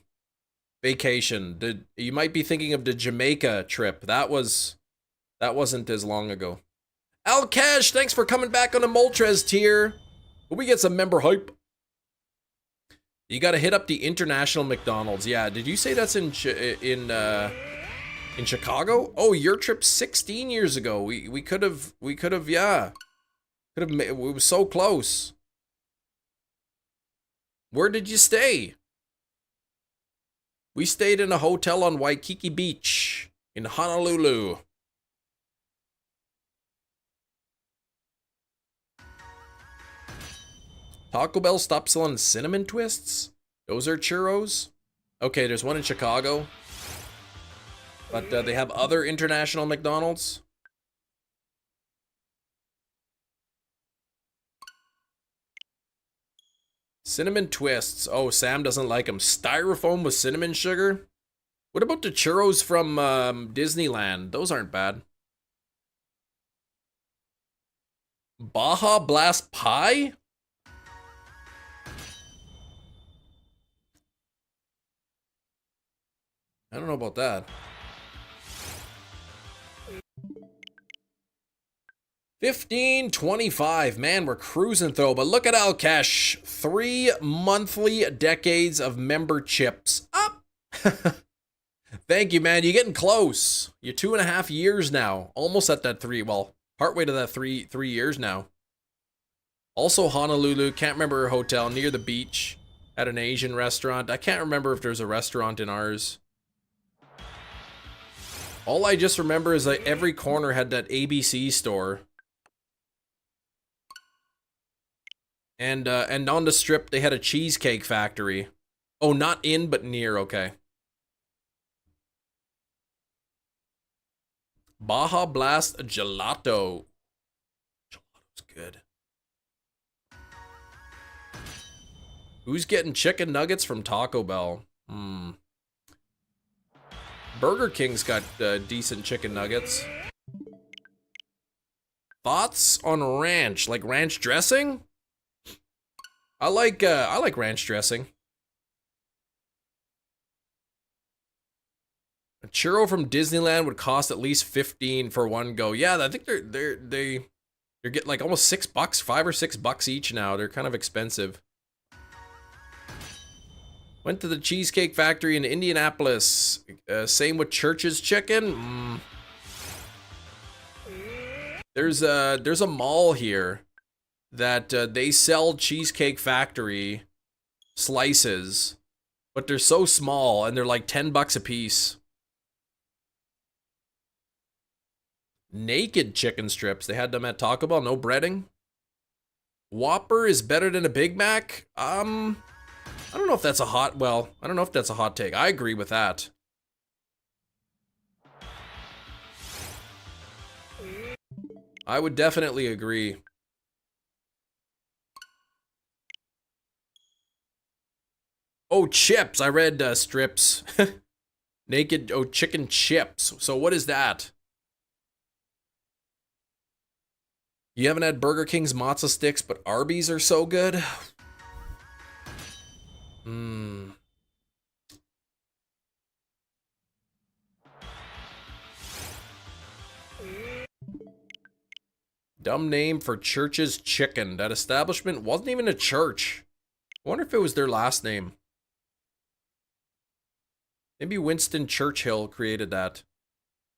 vacation. You might be thinking of the Jamaica trip. That wasn't as long ago. Al Cash, thanks for coming back on the Moltres tier. Will we get some member hype? You gotta hit up the International McDonald's. Yeah, did you say that's in Chicago? Oh, your trip 16 years ago. We could have, yeah. Could have, it was so close. Where did you stay? We stayed in a hotel on Waikiki Beach in Honolulu. Taco Bell stopped selling cinnamon twists? Those are churros? Okay, there's one in Chicago. But they have other international McDonald's? Cinnamon twists. Oh, Sam doesn't like them. Styrofoam with cinnamon sugar? What about the churros from Disneyland? Those aren't bad. Baja Blast Pie? I don't know about that. 1525. Man, we're cruising though. But look at Alkesh. 3 monthly decades of member chips. Up! Thank you, man. You're getting close. You're 2.5 years now. Almost at that 3. Well, partway to that 3 years now. Also Honolulu. Can't remember a hotel near the beach. At an Asian restaurant. I can't remember if there's a restaurant in ours. All I just remember is that every corner had that ABC store. And on the strip, they had a cheesecake factory. Oh, not in, but near, okay. Baja Blast Gelato. Gelato's good. Who's getting chicken nuggets from Taco Bell? Burger King's got decent chicken nuggets. Thoughts on ranch? Like ranch dressing? I like ranch dressing. A churro from Disneyland would cost at least 15 for one go. Yeah, I think they're getting like almost $6, $5 or $6 each now. They're kind of expensive. Went to the Cheesecake Factory in Indianapolis. Same with Church's Chicken. There's a mall here that they sell Cheesecake Factory slices, but they're so small and they're like $10 a piece. Naked chicken strips. They had them at Taco Bell. No breading. Whopper is better than a Big Mac. I don't know if that's a hot, well, I don't know if that's a hot take. I agree with that. I would definitely agree. Oh, chips. I read strips. Naked, oh, chicken chips. So what is that? You haven't had Burger King's matzo sticks, but Arby's are so good. Dumb name for Church's Chicken. That establishment wasn't even a church. I wonder if it was their last name. Maybe Winston Churchill created that.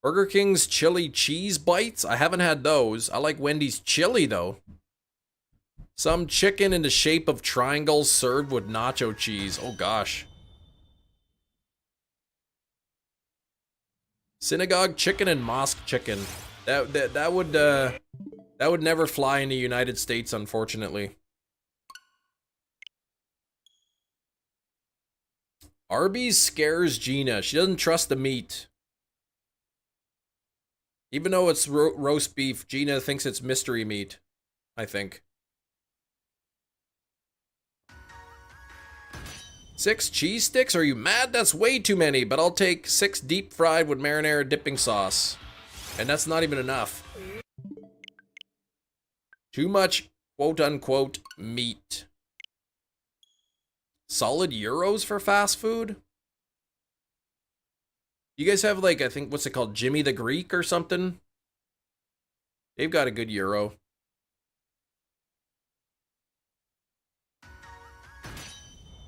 Burger King's chili cheese bites? I haven't had those. I like Wendy's chili though. Some chicken in the shape of triangles served with nacho cheese. Oh gosh. Synagogue chicken and mosque chicken. That would never fly in the United States, unfortunately. Arby's scares Gina. She doesn't trust the meat. Even though it's roast beef, Gina thinks it's mystery meat, I think. 6 cheese sticks? Are you mad? That's way too many, but I'll take 6 deep fried with marinara dipping sauce. And that's not even enough. Too much quote-unquote meat. Solid euros for fast food? You guys have like, I think, what's it called? Jimmy the Greek or something? They've got a good euro.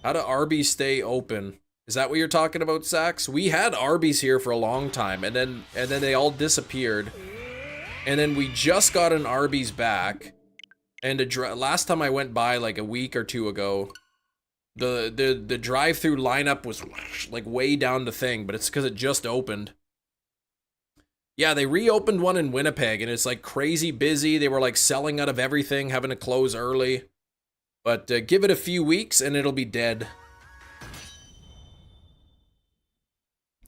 How do Arby's stay open? Is that what you're talking about, Sax? We had Arby's here for a long time, and then they all disappeared. And then we just got an Arby's back. And last time I went by, like a week or two ago, the drive-through lineup was like way down the thing, but it's because it just opened. Yeah, they reopened one in Winnipeg, and it's like crazy busy. They were like selling out of everything, having to close early. But give it a few weeks, and it'll be dead.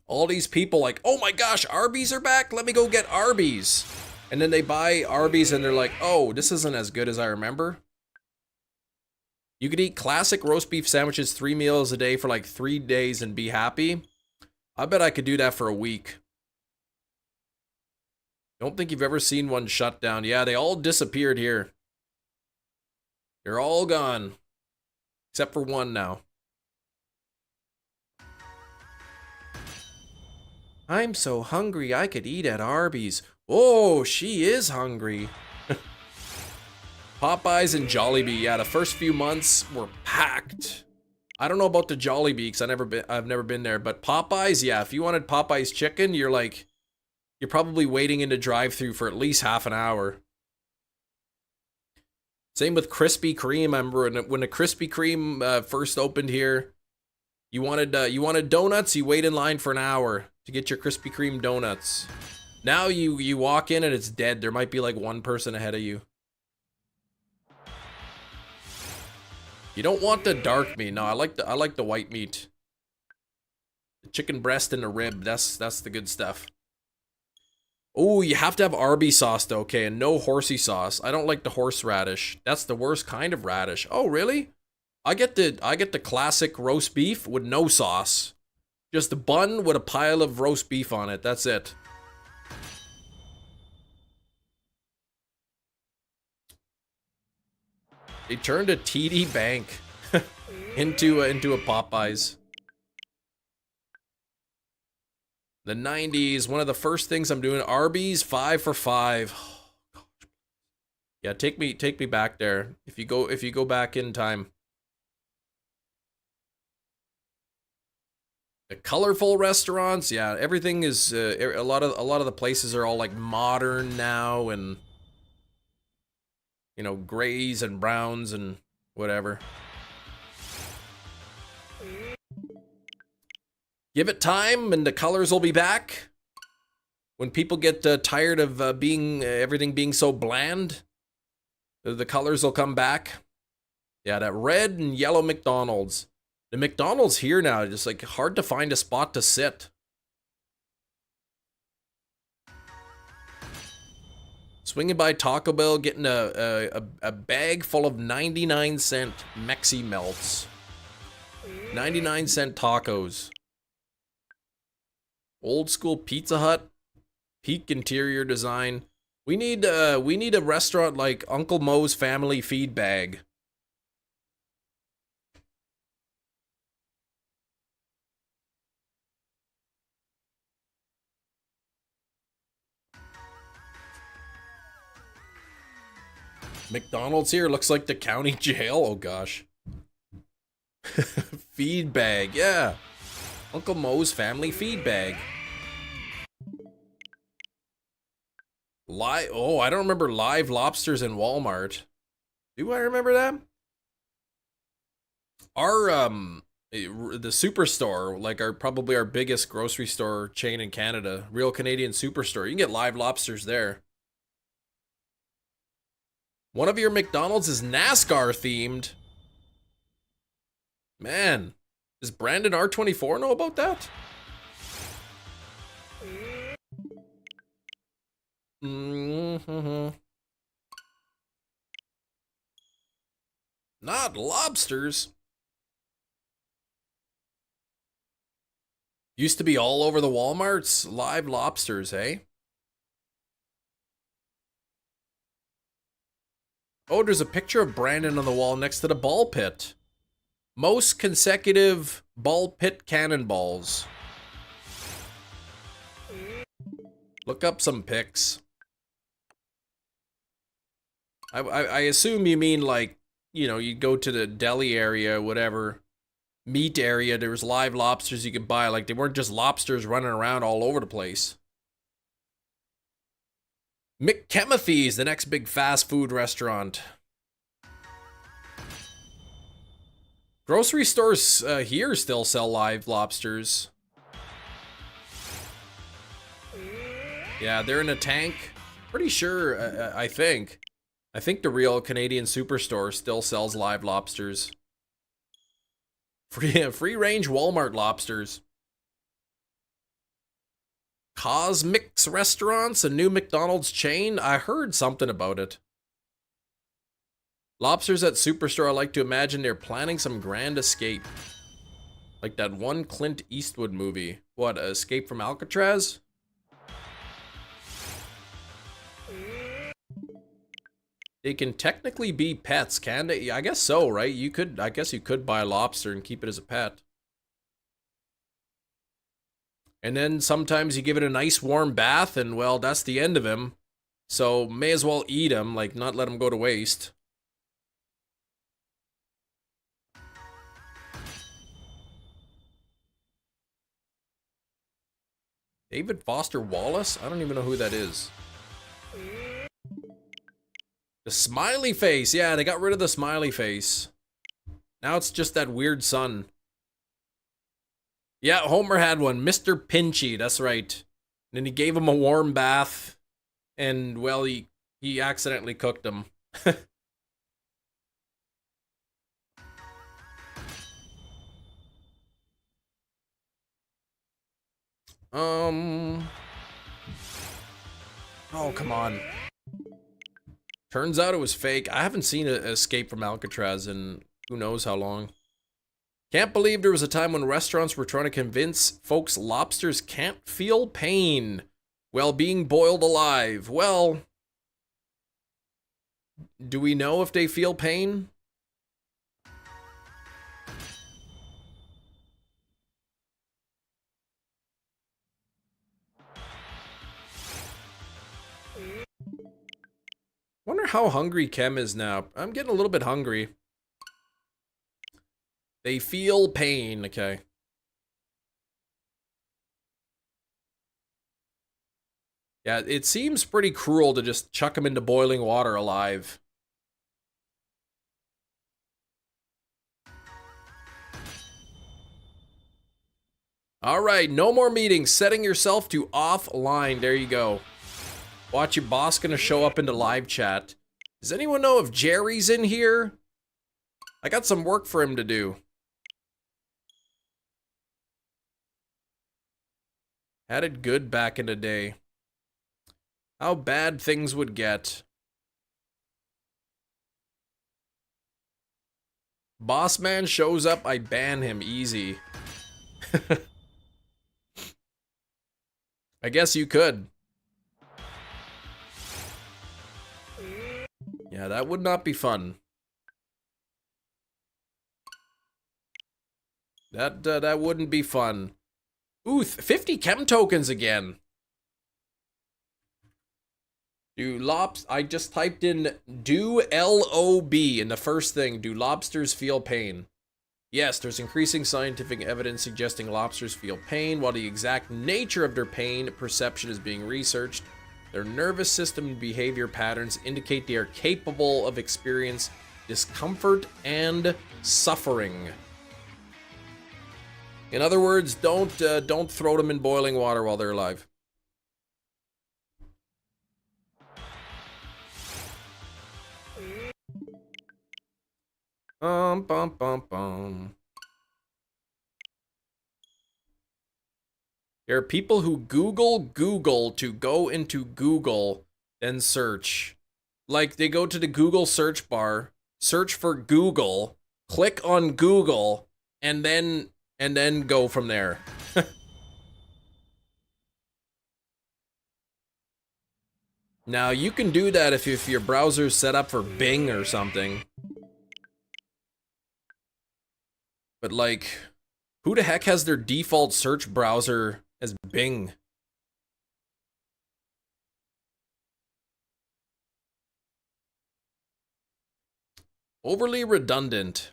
All these people like, oh my gosh, Arby's are back. Let me go get Arby's. And then they buy Arby's and they're like, oh, this isn't as good as I remember. You could eat classic roast beef sandwiches 3 meals a day for like 3 days and be happy. I bet I could do that for a week. Don't think you've ever seen one shut down. Yeah, they all disappeared here. They're all gone. Except for one now. I'm so hungry I could eat at Arby's. Oh, she is hungry. Popeyes and Jollibee. Yeah, the first few months were packed. I don't know about the Jollibee because I've never been there, but Popeyes, yeah, if you wanted Popeyes chicken, you're probably waiting in the drive-thru for at least half an hour. Same with Krispy Kreme. I remember when the Krispy Kreme first opened here, you wanted donuts, you wait in line for an hour to get your Krispy Kreme donuts. Now you walk in and it's dead. There might be like one person ahead of you. You don't want the dark meat. No, I like the white meat. The chicken breast and the rib. That's the good stuff. Oh, you have to have Arby's sauce though, okay, and no horsey sauce. I don't like the horseradish. That's the worst kind of radish. Oh, really? I get the classic roast beef with no sauce. Just a bun with a pile of roast beef on it. That's it. They turned a TD Bank into a Popeyes. The 90s, one of the first things I'm doing, Arby's 5 for $5. Oh, yeah, take me back there. If you go back in time. The colorful restaurants, yeah, everything is a lot of the places are all like modern now, and you know, grays and browns and whatever. Give it time and the colors will be back. When people get tired of everything being so bland, the colors will come back. Yeah, that red and yellow McDonald's. The McDonald's here now, just like hard to find a spot to sit. Swinging by Taco Bell, getting a bag full of 99-cent Mexi Melts. 99-cent tacos. Old school Pizza Hut. Peak interior design. We need a restaurant like Uncle Moe's Family Feed Bag. McDonald's here looks like the county jail. Oh gosh. Feed bag, yeah. Uncle Moe's Family Feed Bag. Oh, I don't remember live lobsters in Walmart. Do I remember that? Our the Superstore, like probably our biggest grocery store chain in Canada, Real Canadian Superstore. You can get live lobsters there. One of your McDonald's is NASCAR themed. Man, does Brandon R24 know about that? Not lobsters. Used to be all over the Walmarts. Live lobsters, hey? Oh, there's a picture of Brandon on the wall next to the ball pit. Most consecutive ball pit cannonballs. Look up some pics. I assume you mean like, you know, you go to the deli area, whatever, meat area, there was live lobsters you could buy. Like, they weren't just lobsters running around all over the place. McKemifee's, the next big fast food restaurant. Grocery stores here still sell live lobsters. Yeah, they're in a tank. Pretty sure, I think. I think the real Canadian Superstore still sells live lobsters. Free range Walmart lobsters. Cosmix Restaurants, a new McDonald's chain. I heard something about it. Lobsters at Superstore, I like to imagine they're planning some grand escape. Like that one Clint Eastwood movie. What, Escape from Alcatraz? They can technically be pets, can they? I guess so, right? I guess you could buy a lobster and keep it as a pet. And then sometimes you give it a nice warm bath and, well, that's the end of him. So may as well eat him, like not let him go to waste. David Foster Wallace? I don't even know who that is. The smiley face. Yeah, they got rid of the smiley face. Now it's just that weird sun. Yeah, Homer had one. Mr. Pinchy, that's right. And then he gave him a warm bath. And, well, he accidentally cooked him. Oh, come on. Turns out it was fake. I haven't seen Escape from Alcatraz in who knows how long. Can't believe there was a time when restaurants were trying to convince folks lobsters can't feel pain while being boiled alive. Well, do we know if they feel pain? Wonder how hungry Kem is now. I'm getting a little bit hungry. They feel pain, okay. Yeah, it seems pretty cruel to just chuck them into boiling water alive. All right, no more meetings. Setting yourself to offline. There you go. Watch your boss gonna show up into live chat. Does anyone know if Jerry's in here? I got some work for him to do. Had it good back in the day. How bad things would get. Boss man shows up, I ban him easy. I guess you could. Yeah, that would not be fun. That wouldn't be fun. Ooh, 50 chem tokens again. I just typed in do LOB in the first thing. Do lobsters feel pain? Yes, there's increasing scientific evidence suggesting lobsters feel pain. While the exact nature of their pain perception is being researched, their nervous system and behavior patterns indicate they are capable of experience discomfort and suffering. In other words, don't throw them in boiling water while they're alive. Bum bum bum. There are people who Google to go into Google and search. Like, they go to the Google search bar, search for Google, click on Google, and then go from there. Now, you can do that if your browser's set up for Bing or something. But, like, who the heck has their default search browser as Bing? Overly redundant.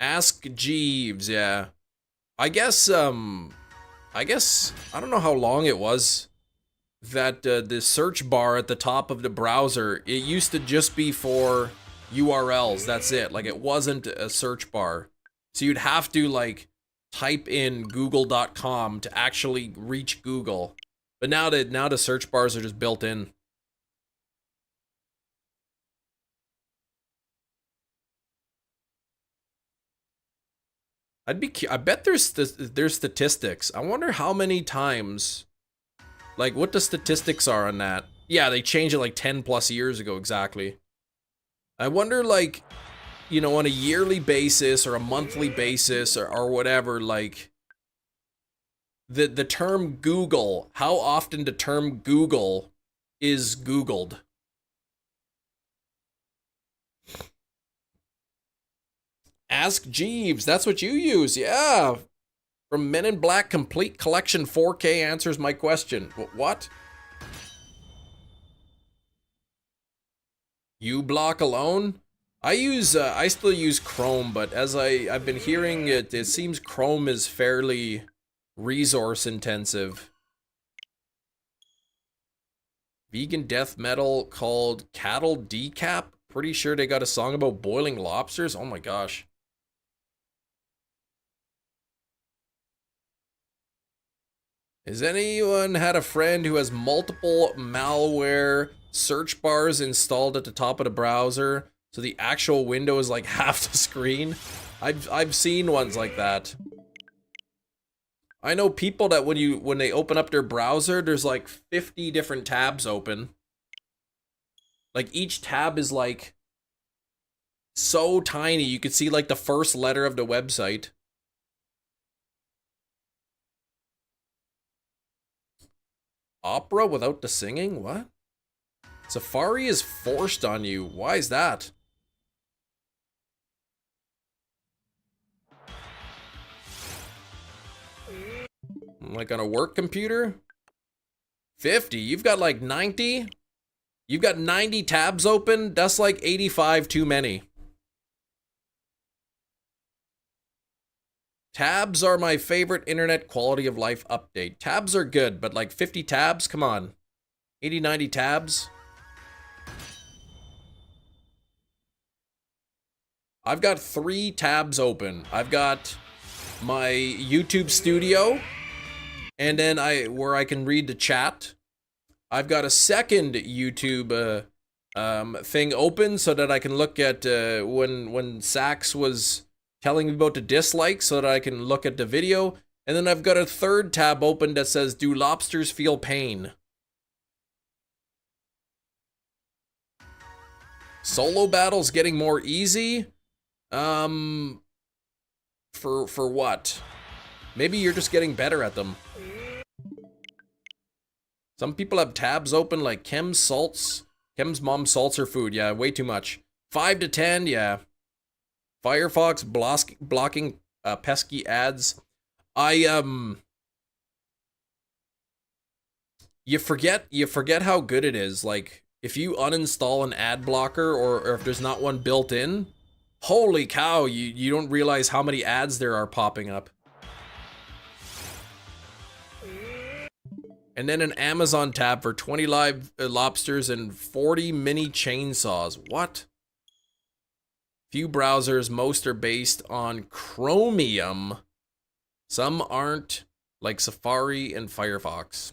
Ask Jeeves, yeah. I guess, I don't know how long it was that the search bar at the top of the browser, it used to just be for URLs, that's it. Like, it wasn't a search bar. So you'd have to, like, type in google.com to actually reach Google. But now the search bars are just built in. I bet there's statistics. I wonder how many times, like, what the statistics are on that. Yeah, they changed it like 10 plus years ago, exactly. I wonder, like, you know, on a yearly basis or a monthly basis or whatever, like, the term Google, how often the term Google is Googled. Ask Jeeves, that's what you use, yeah. From Men in Black Complete Collection 4K answers my question. What? uBlock alone? I still use Chrome, but as I've been hearing, it seems Chrome is fairly resource intensive. Vegan death metal called Cattle Decap? Pretty sure they got a song about boiling lobsters? Oh my gosh. Has anyone had a friend who has multiple malware search bars installed at the top of the browser, so the actual window is like half the screen? I've seen ones like that. I know people that when they open up their browser, there's like 50 different tabs open. Like, each tab is like so tiny, you could see like the first letter of the website. Opera without the singing? What? Safari is forced on you. Why is that? Like on a work computer? 50? You've got like 90? You've got 90 tabs open? That's like 85 too many. Tabs are my favorite internet quality of life update. Tabs are good, but like 50 tabs? Come on. 80, 90 tabs? I've got 3 tabs open. I've got my YouTube studio, and then where I can read the chat. I've got a second YouTube thing open so that I can look at when Sax was telling me about the dislikes so that I can look at the video. And then I've got a third tab open that says, do lobsters feel pain? Solo battles getting more easy? For what? Maybe you're just getting better at them. Some people have tabs open like Chem's salts. Chem's mom salts her food. Yeah, way too much. 5 to 10, yeah. Firefox blocking pesky ads. You forget how good it is. Like, if you uninstall an ad blocker or if there's not one built in, holy cow, you don't realize how many ads there are popping up. And then an Amazon tab for 20 live lobsters and 40 mini chainsaws. What? Few browsers, most are based on Chromium. Some aren't, like Safari and Firefox.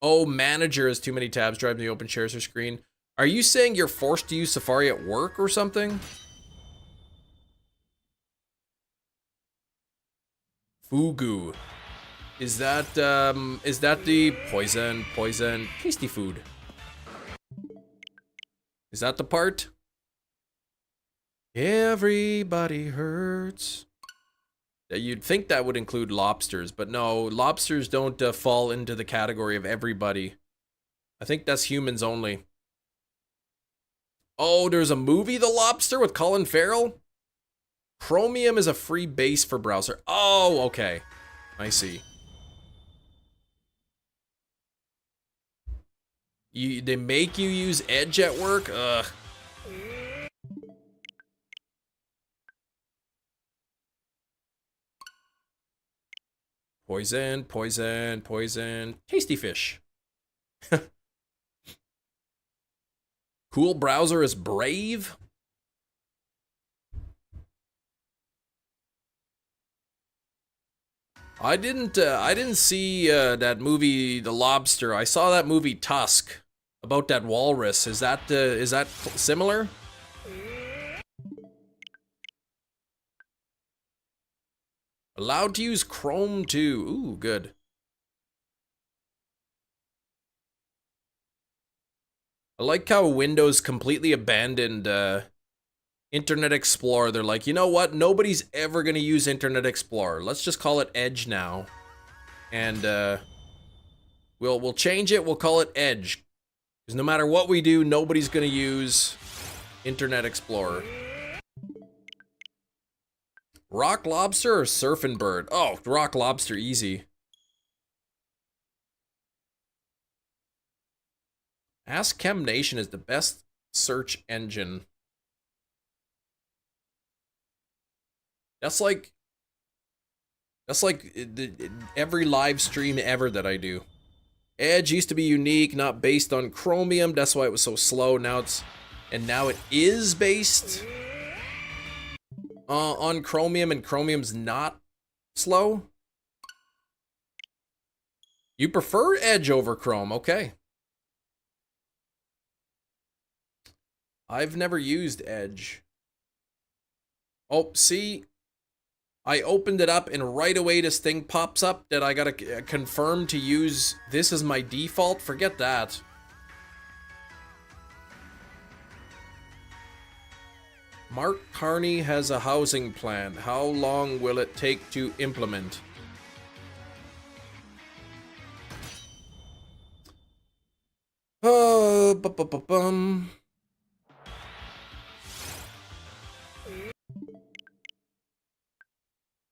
Oh, Manager has too many tabs, driving the open shares or screen. Are you saying you're forced to use Safari at work or something? Fugu. Is that the poison, tasty food? Is that the part? Everybody hurts. You'd think that would include lobsters, but no, lobsters don't fall into the category of everybody. I think that's humans only. Oh, there's a movie, The Lobster, with Colin Farrell? Chromium is a free base for browser. Oh, okay. I see. They make you use Edge at work? Ugh. Poison, poison, poison. Tasty fish. Cool browser is Brave. I didn't see that movie, The Lobster. I saw that movie Tusk about that walrus. Is that similar? Allowed to use Chrome too. Ooh, good. I like how Windows completely abandoned Internet Explorer. They're like, you know what? Nobody's ever gonna use Internet Explorer. Let's just call it Edge now, and we'll change it. We'll call it Edge, because no matter what we do, nobody's gonna use Internet Explorer. Rock Lobster or Surfing Bird? Oh, Rock Lobster, easy. Ask Chem Nation is the best search engine. That's like every live stream ever that I do. Edge used to be unique, not based on Chromium. That's why it was so slow. Now it is based on Chromium, and Chromium's not slow. You prefer Edge over Chrome, okay. I've never used Edge. Oh, see, I opened it up and right away this thing pops up that I gotta confirm to use this as my default. Forget that. Mark Carney has a housing plan. How long will it take to implement? Bum.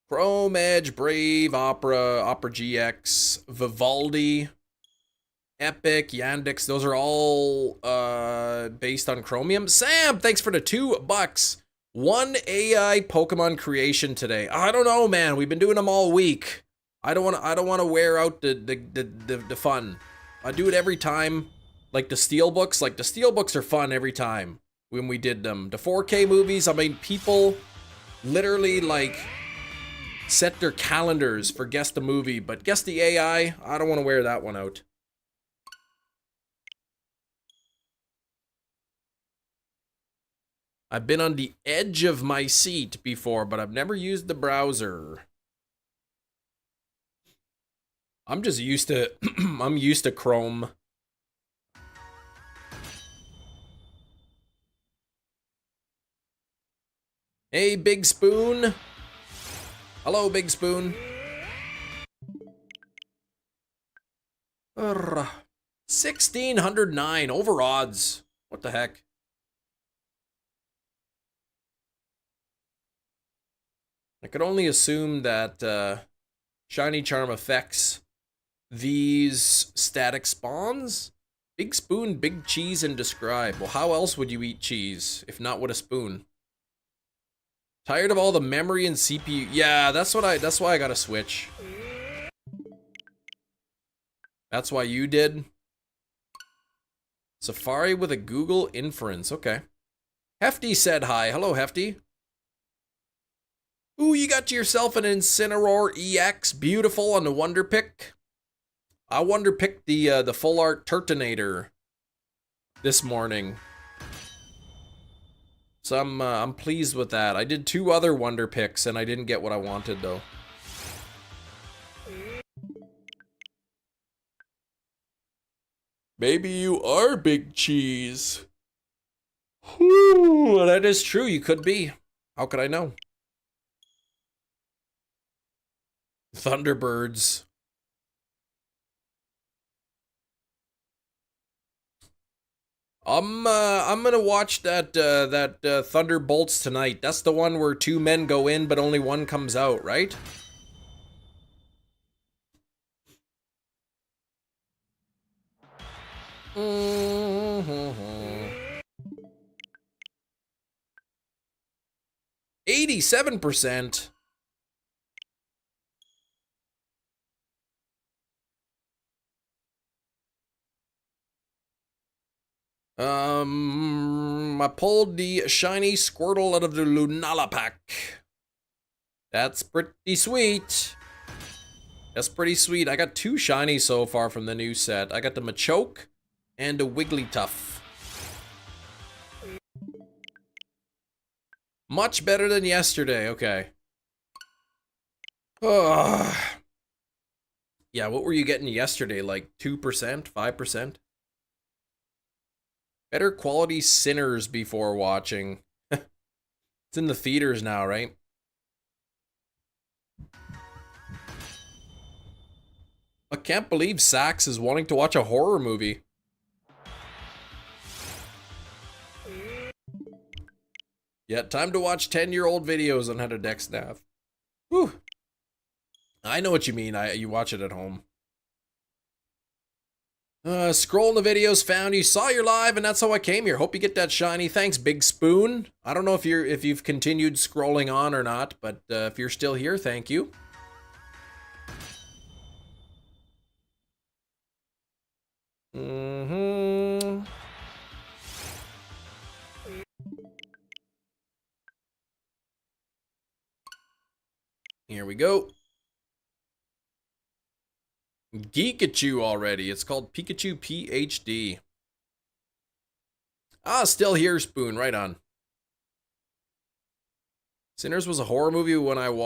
Chrome, Edge, Brave, Opera, Opera GX, Vivaldi, Epic, Yandex. Those are all based on Chromium. Sam, thanks for the $2. One AI Pokemon creation today. I don't know, man. We've been doing them all week. I don't want to wear out the fun. I do it every time. Like the Steelbooks. Like the Steelbooks are fun every time when we did them. The 4K movies. I mean, people literally like set their calendars for Guess the Movie, but Guess the AI, I don't want to wear that one out. I've been on the edge of my seat before, but I've never used the browser. I'm just used to I'm used to Chrome. Hey, Big Spoon. Hello, Big Spoon. 1,609 over odds. What the heck? I could only assume that Shiny Charm affects these static spawns. Big Spoon, Big Cheese, and Describe. Well, how else would you eat cheese if not with a spoon? Tired of all the memory and CPU. Yeah, that's why I got to switch. That's why you did. Safari with a Google inference. Okay. Hefty said hi. Hello, Hefty. Ooh, you got yourself an Incineroar EX. Beautiful on the Wonder Pick. I Wonder Picked the Full Art Turtonator this morning. So I'm pleased with that. I did 2 other Wonder Picks and I didn't get what I wanted though. Maybe you are Big Cheese. Ooh, that is true. You could be. How could I know? Thunderbirds. I'm gonna watch that Thunderbolts tonight. That's the one where 2 men go in, but only one comes out, right? Mm-hmm. 87%. I pulled the shiny Squirtle out of the Lunala pack. That's pretty sweet. That's pretty sweet. I got 2 shinies so far from the new set. I got the Machoke and a Wigglytuff. Much better than yesterday. Okay. Ugh. Yeah, what were you getting yesterday? Like 2%? 5%? Better quality Sinners before watching. It's in the theaters now, right? I can't believe Sax is wanting to watch a horror movie. Yeah, time to watch 10-year-old videos on how to deck staff. Whew. I know what you mean. You watch it at home. Scrolling the videos, found you, saw your live, and that's how I came here. Hope you get that shiny. Thanks, Big Spoon. I don't know if you've continued scrolling on or not, but if you're still here, thank you. Here we go. Geekachu already. It's called Pikachu PhD. Ah, still here, Spoon. Right on. Sinners was a horror movie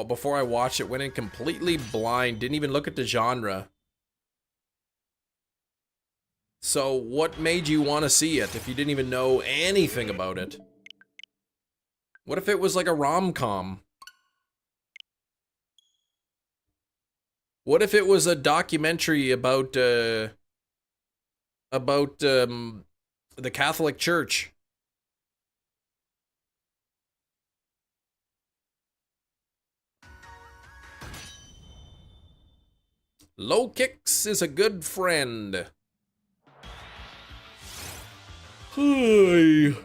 before I watched it. Went in completely blind. Didn't even look at the genre. So what made you want to see it if you didn't even know anything about it? What if it was like a rom-com? What if it was a documentary about the Catholic Church? Low Kicks is a good friend. Hi.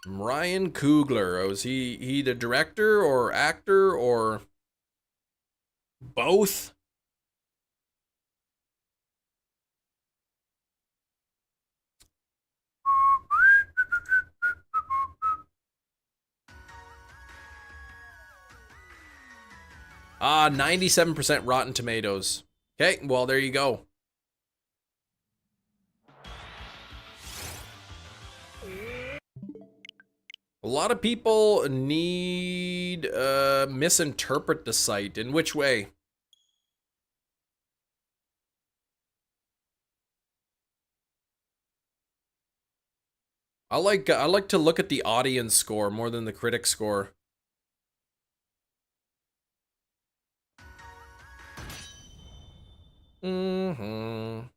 Ryan Coogler. Was he the director or actor or both? Ah, 97% Rotten Tomatoes. Okay, well, there you go. A lot of people misinterpret the site. In which way? I like to look at the audience score more than the critic score. Galarian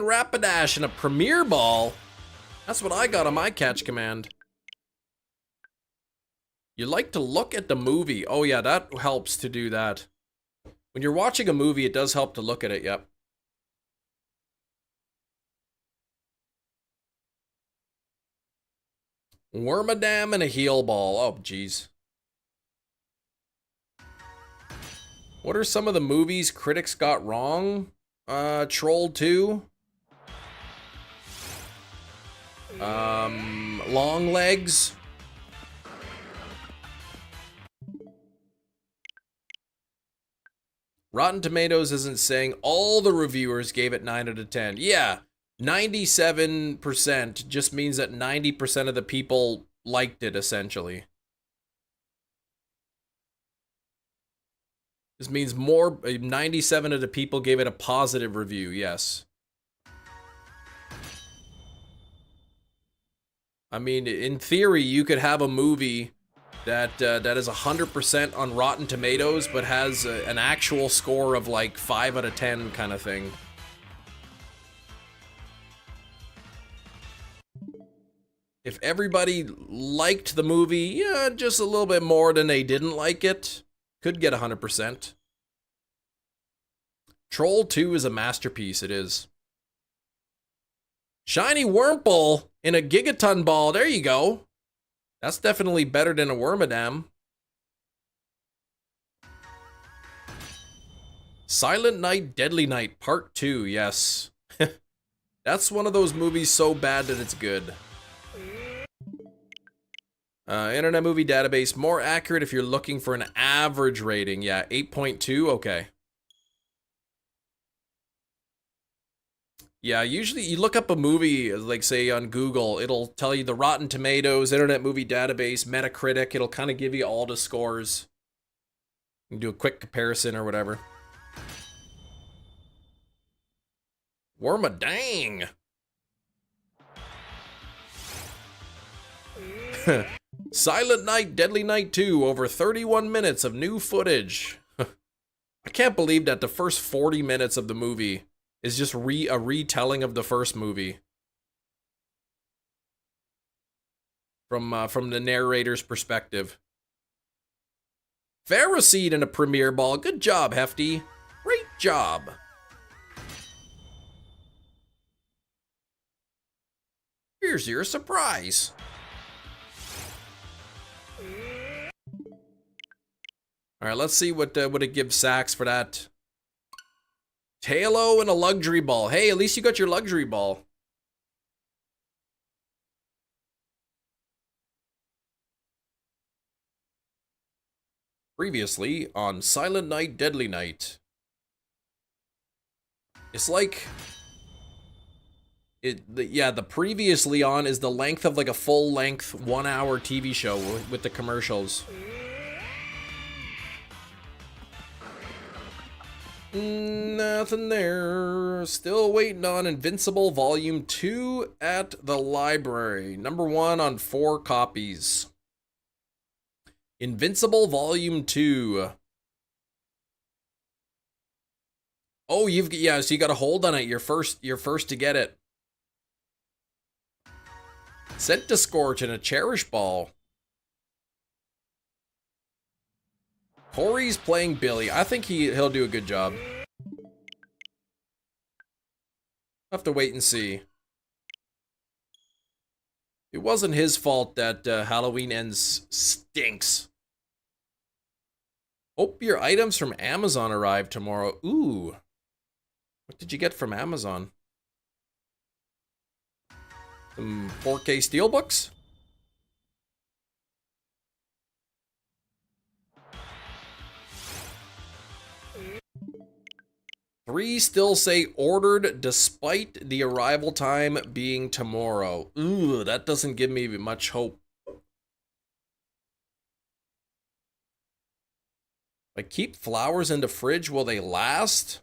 Rapidash and a Premier Ball. That's what I got on my catch command. You like to look at the movie. Oh yeah, that helps to do that. When you're watching a movie, it does help to look at it, yep. Wormadam and a Heal Ball. Oh, jeez. What are some of the movies critics got wrong? Troll 2. Long Legs. Rotten Tomatoes isn't saying all the reviewers gave it 9 out of 10. Yeah, 97% just means that 90% of the people liked it, essentially. This means 97 of the people gave it a positive review, yes. I mean, in theory, you could have a movie that is 100% on Rotten Tomatoes, but has an actual score of like 5 out of 10 kind of thing. If everybody liked the movie, yeah, just a little bit more than they didn't like it, could get 100%. Troll 2 is a masterpiece, it is. Shiny Wurmple in a Gigaton Ball, there you go. That's definitely better than a Wormadam. Silent Night, Deadly Night, Part 2, yes. That's one of those movies so bad that it's good. Internet Movie Database, more accurate if you're looking for an average rating. Yeah, 8.2, okay. Yeah, usually you look up a movie, like say on Google, it'll tell you the Rotten Tomatoes, Internet Movie Database, Metacritic, it'll kind of give you all the scores. You can do a quick comparison or whatever. Wormadang! Silent Night, Deadly Night 2, over 31 minutes of new footage. I can't believe that the first 40 minutes of the movie is just a retelling of the first movie. From the narrator's perspective. Pharisee in a premiere ball. Good job, Hefty. Great job. Here's your surprise. All right, let's see what it gives Sachs for that. Halo and a luxury ball. Hey, at least you got your luxury ball. Previously on Silent Night, Deadly Night. It's like... the previously on is the length of like a full-length 1-hour TV show with the commercials. Nothing there. Still waiting on Invincible Volume 2 at the library. Number 1 on 4 copies. Invincible Volume 2. Oh, so you got to hold on it. You're first to get it. Sent to Scorch and a Cherish Ball. Corey's playing Billy. I think he'll do a good job. I'll have to wait and see. It wasn't his fault that Halloween Ends stinks. Hope your items from Amazon arrive tomorrow. Ooh. What did you get from Amazon? Some 4K steelbooks? Three still say ordered despite the arrival time being tomorrow. Ooh, that doesn't give me much hope. Like, keep flowers in the fridge, will they last?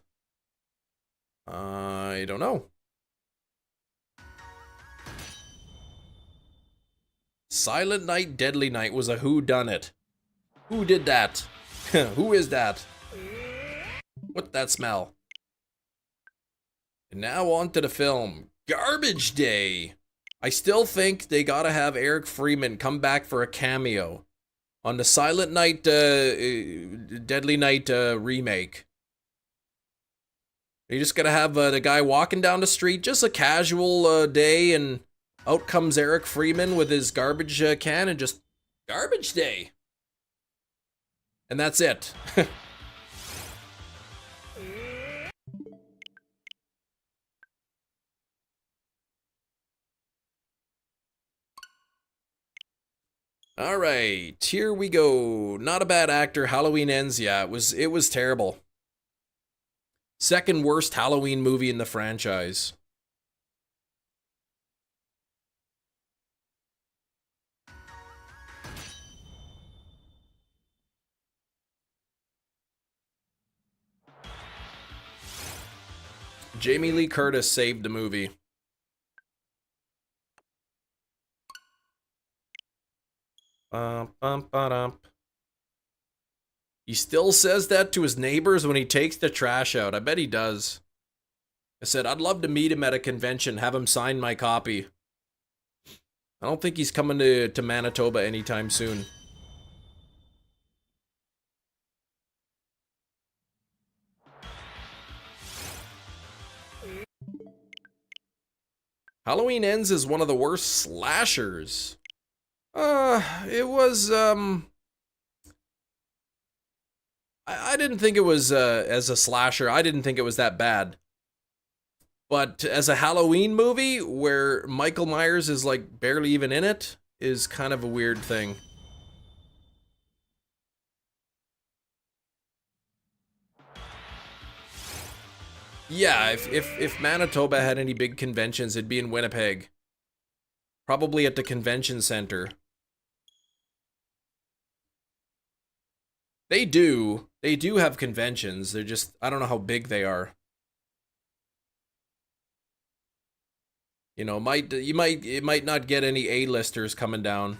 I don't know. Silent Night, Deadly Night was a whodunit. Who did that? Who is that? What's that smell? And now on to the film. Garbage Day. I still think they gotta have Eric Freeman come back for a cameo on the Silent Night, Deadly Night remake. You just gotta have the guy walking down the street, just a casual day, and out comes Eric Freeman with his garbage can and just Garbage Day. And that's it. All right, here we go. Not a bad actor. Halloween Ends. Yeah, it was terrible. Second worst Halloween movie in the franchise. Jamie Lee Curtis saved the movie. He still says that to his neighbors when he takes the trash out. I bet he does. I said, I'd love to meet him at a convention, have him sign my copy. I don't think he's coming to Manitoba anytime soon. Halloween Ends is one of the worst slashers. It was, I I didn't think it was, as a slasher, I didn't think it was that bad. But as a Halloween movie, where Michael Myers is, like, barely even in it, is kind of a weird thing. Yeah, if Manitoba had any big conventions, it'd be in Winnipeg. Probably at the convention center. They do. They do have conventions. They're just, I don't know how big they are. You know, it might not get any A-listers coming down.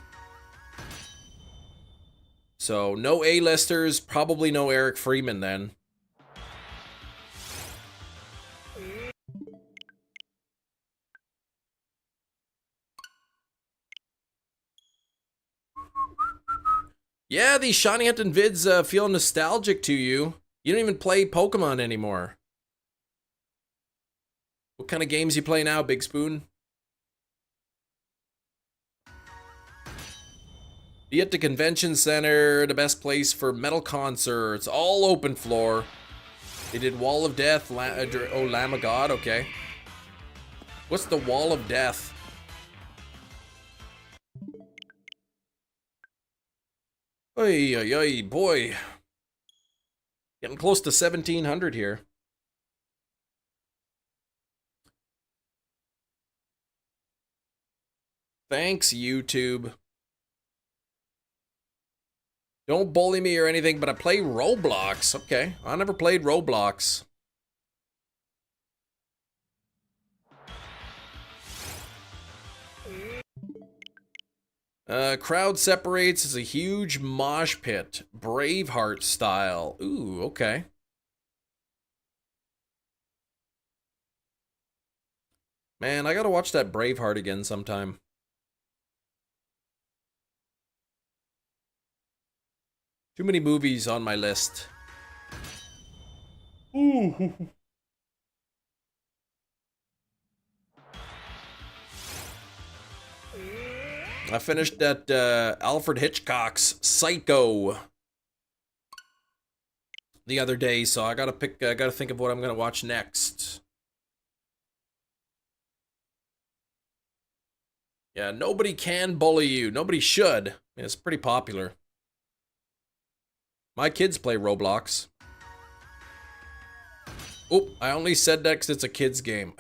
So, no A-listers, probably no Eric Freeman then. Yeah, these Shiny Hunting vids feel nostalgic to you. You don't even play Pokemon anymore. What kind of games you play now, Big Spoon? Be at the convention center, the best place for metal concerts, all open floor. They did Wall of Death, Lamb of God, okay. What's the Wall of Death? Oy, oy, oy, boy. Getting close to 1700 here. Thanks, YouTube. Don't bully me or anything, but I play Roblox. Okay, I never played Roblox. Crowd separates as a huge mosh pit. Braveheart style. Ooh, okay. Man, I gotta watch that Braveheart again sometime. Too many movies on my list. Ooh. I finished that Alfred Hitchcock's Psycho the other day, so I gotta think of what I'm gonna watch next. Yeah, nobody can bully you. Nobody should. I mean, it's pretty popular. My kids play Roblox. Oh, I only said that because it's a kid's game.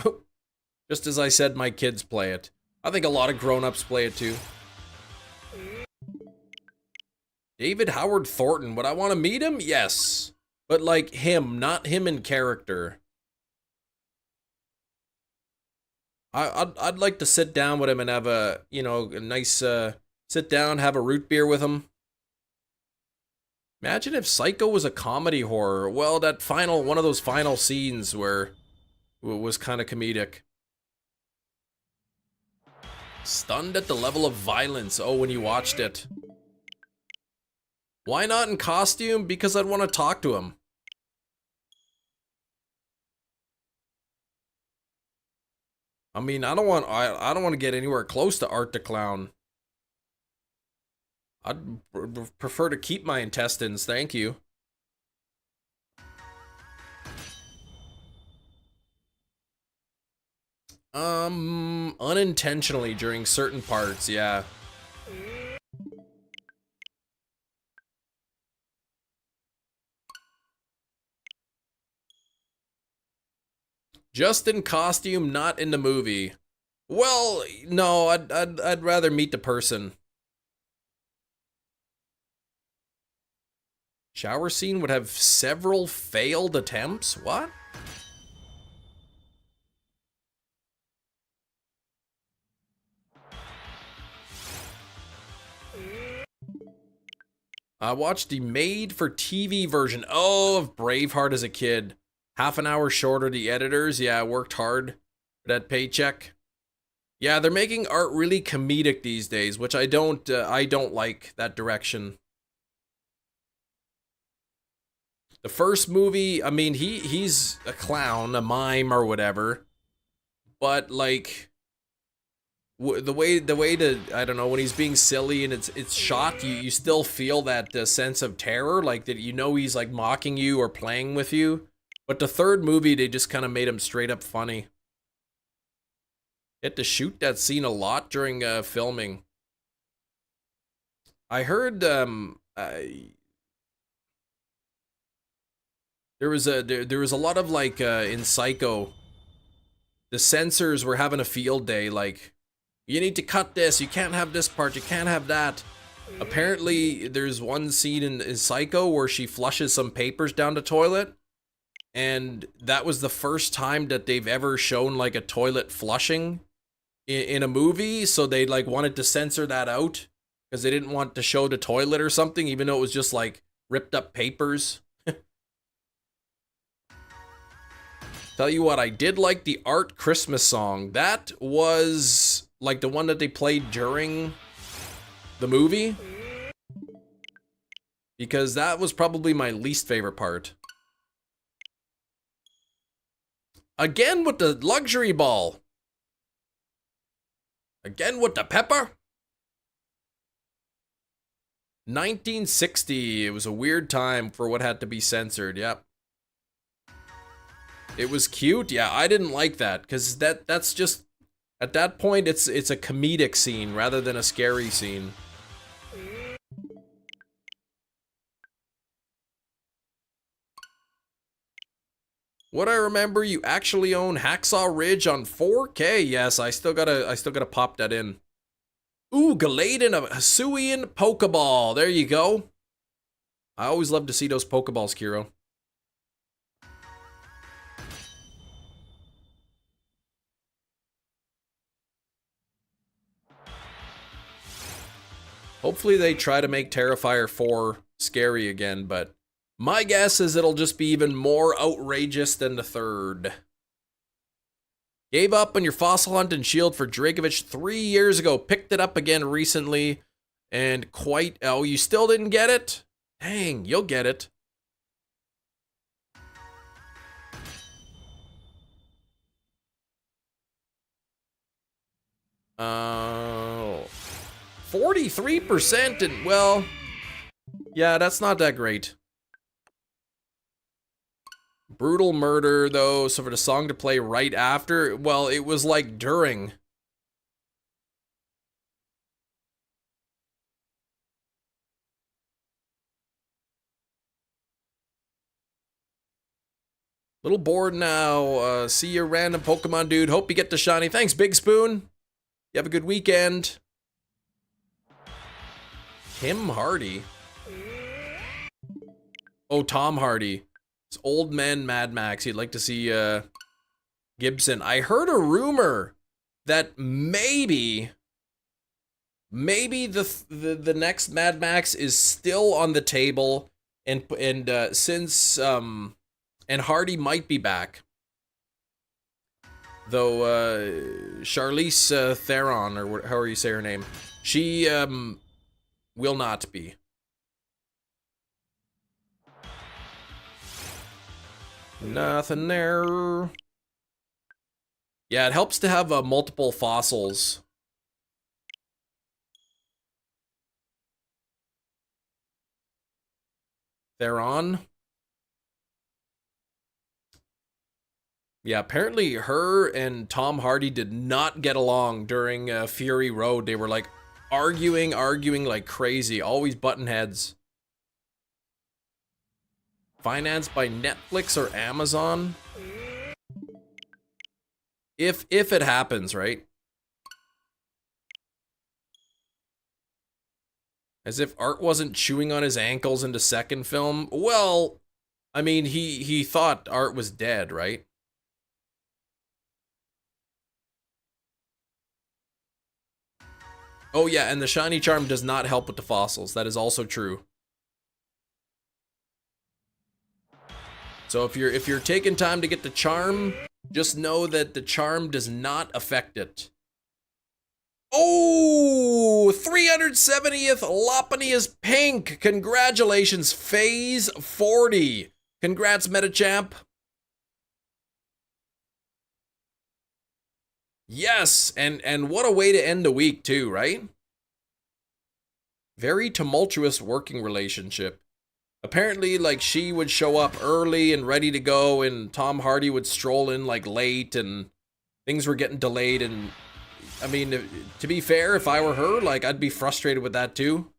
Just as I said my kids play it. I think a lot of grown-ups play it too. David Howard Thornton, would I want to meet him? Yes. But like him, not him in character. I'd like to sit down with him and have a, you know, a nice, sit down, have a root beer with him. Imagine if Psycho was a comedy horror. Well, that one of those final scenes where it was kind of comedic. Stunned at the level of violence. Oh, when you watched it. Why not in costume? Because I'd want to talk to him. I mean, I don't want to get anywhere close to Art the Clown. I'd prefer to keep my intestines, thank you. Unintentionally during certain parts, yeah. Just in costume, not in the movie. Well, no, I'd rather meet the person. Shower scene would have several failed attempts? What? I watched the made-for-TV version, of Braveheart as a kid. Half an hour shorter, the editors. Yeah, worked hard for that paycheck. Yeah, they're making art really comedic these days, which I don't like that direction. The first movie, I mean, he's a clown, a mime or whatever. But, like, The way that, I don't know, when he's being silly and it's shot, you still feel that sense of terror, like that, you know, he's like mocking you or playing with you. But the third movie, they just kind of made him straight up funny. Had to shoot that scene a lot during filming. I heard there was a lot of like in Psycho, the censors were having a field day, like, you need to cut this, you can't have this part, you can't have that. Apparently there's one scene in Psycho where she flushes some papers down the toilet, and that was the first time that they've ever shown like a toilet flushing in a movie, so they like wanted to censor that out because they didn't want to show the toilet or something, even though it was just like ripped up papers. Tell you what, I did like the Art Christmas song. That was like the one that they played during the movie, because that was probably my least favorite part. Again with the luxury ball. Again with the pepper. 1960. It was a weird time for what had to be censored. Yep. It was cute. Yeah, I didn't like that because that's just, at that point it's a comedic scene rather than a scary scene. What I remember, you actually own Hacksaw Ridge on 4K. Yes, I still gotta pop that in. Ooh, Galaden, a Hisuian Pokeball. There you go. I always love to see those Pokeballs, Kiro. Hopefully they try to make Terrifier 4 scary again, but my guess is it'll just be even more outrageous than the third. Gave up on your fossil hunt and shield for Dragovich 3 years ago. Picked it up again recently. And quite... Oh, you still didn't get it? Dang, you'll get it. Oh... 43% and, well... Yeah, that's not that great. Brutal murder, though, so for the song to play right after, well, it was like during. Little bored now. See you, random Pokemon dude. Hope you get the shiny. Thanks, Big Spoon. You have a good weekend. Tim Hardy. Oh, Tom Hardy. It's Old Man Mad Max. He'd like to see Gibson. I heard a rumor that maybe the next Mad Max is still on the table, and since and Hardy might be back, though Charlize Theron, or however you say her name, she will not be. Nothing there. Yeah, it helps to have multiple fossils. Theron. Yeah, apparently her and Tom Hardy did not get along during Fury Road. They were like arguing like crazy, always button heads. Financed by Netflix or Amazon? If it happens, right? As if Art wasn't chewing on his ankles in the second film. Well, I mean, he thought Art was dead, right? Oh yeah, and the shiny charm does not help with the fossils. That is also true. So if you're taking time to get the charm, just know that the charm does not affect it. Oh, 370th Lopunny is pink. Congratulations, Phase 40. Congrats, Metachamp. Yes, and what a way to end the week too, right? Very tumultuous working relationship. Apparently, like, she would show up early and ready to go, and Tom Hardy would stroll in, like, late, and things were getting delayed, and, I mean, to be fair, if I were her, like, I'd be frustrated with that, too.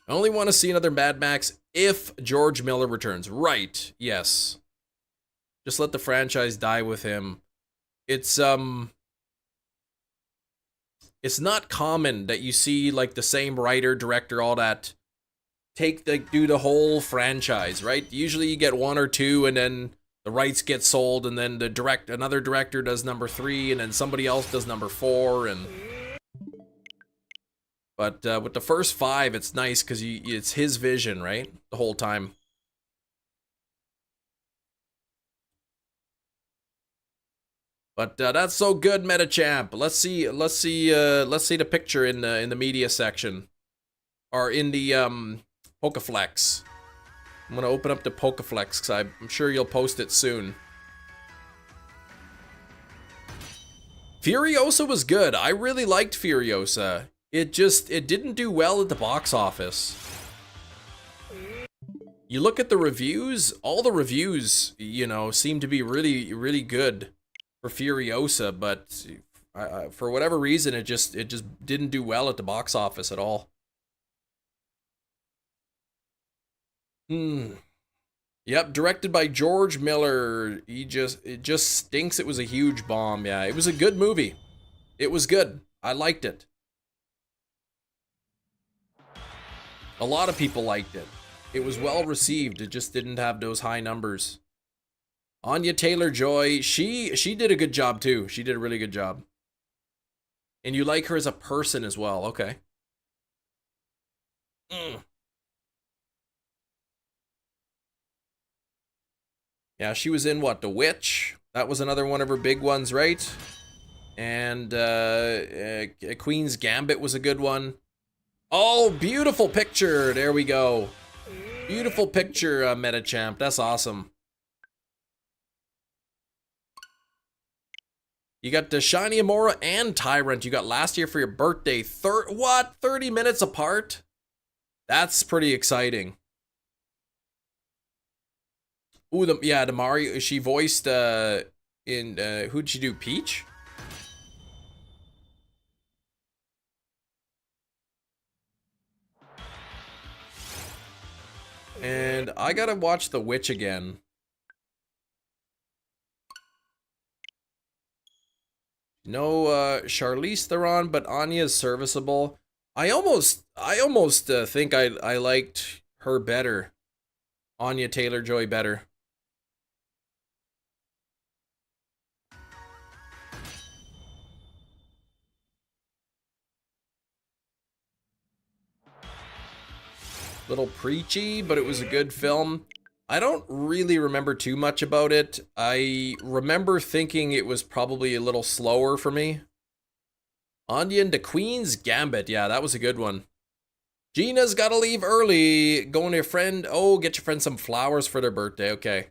I only want to see another Mad Max if George Miller returns. Right, yes. Just let the franchise die with him. It's not common that you see, like, the same writer, director, all that, do the whole franchise, right? Usually you get one or two, and then the rights get sold, and then another director does number 3, and then somebody else does number 4, and but with the first 5, it's nice because it's his vision, right? The whole time. But that's so good, Metachamp. Let's see the picture in the media section, or in the Pokeflex. I'm gonna open up the Pokeflex because I'm sure you'll post it soon. Furiosa was good. I really liked Furiosa. It didn't do well at the box office. You look at the reviews, all the reviews, you know, seem to be really, really good for Furiosa, but for whatever reason, it just didn't do well at the box office at all. Yep, directed by George Miller. It just stinks. It was a huge bomb. Yeah, it was a good movie. It was good. I liked it. A lot of people liked it. It was well received. It just didn't have those high numbers. Anya Taylor-Joy, she did a good job too. She did a really good job. And you like her as a person as well. Okay. Yeah, she was in what? The Witch? That was another one of her big ones, right? And Queen's Gambit was a good one. Oh, beautiful picture. There we go. Beautiful picture, Metachamp. That's awesome. You got the Shiny Amora and Tyrant. You got last year for your birthday. 30 minutes apart? That's pretty exciting. Ooh, the Mario, she voiced, who'd she do, Peach? And I gotta watch The Witch again. No, Charlize Theron, but Anya's serviceable. I almost think I liked her better. Anya Taylor-Joy better. Little preachy, but it was a good film. I don't really remember too much about it. I remember thinking it was probably a little slower for me. Anya and the Queen's Gambit. Yeah, that was a good one. Gina's gotta leave early. Going to your friend. Oh, get your friend some flowers for their birthday. Okay.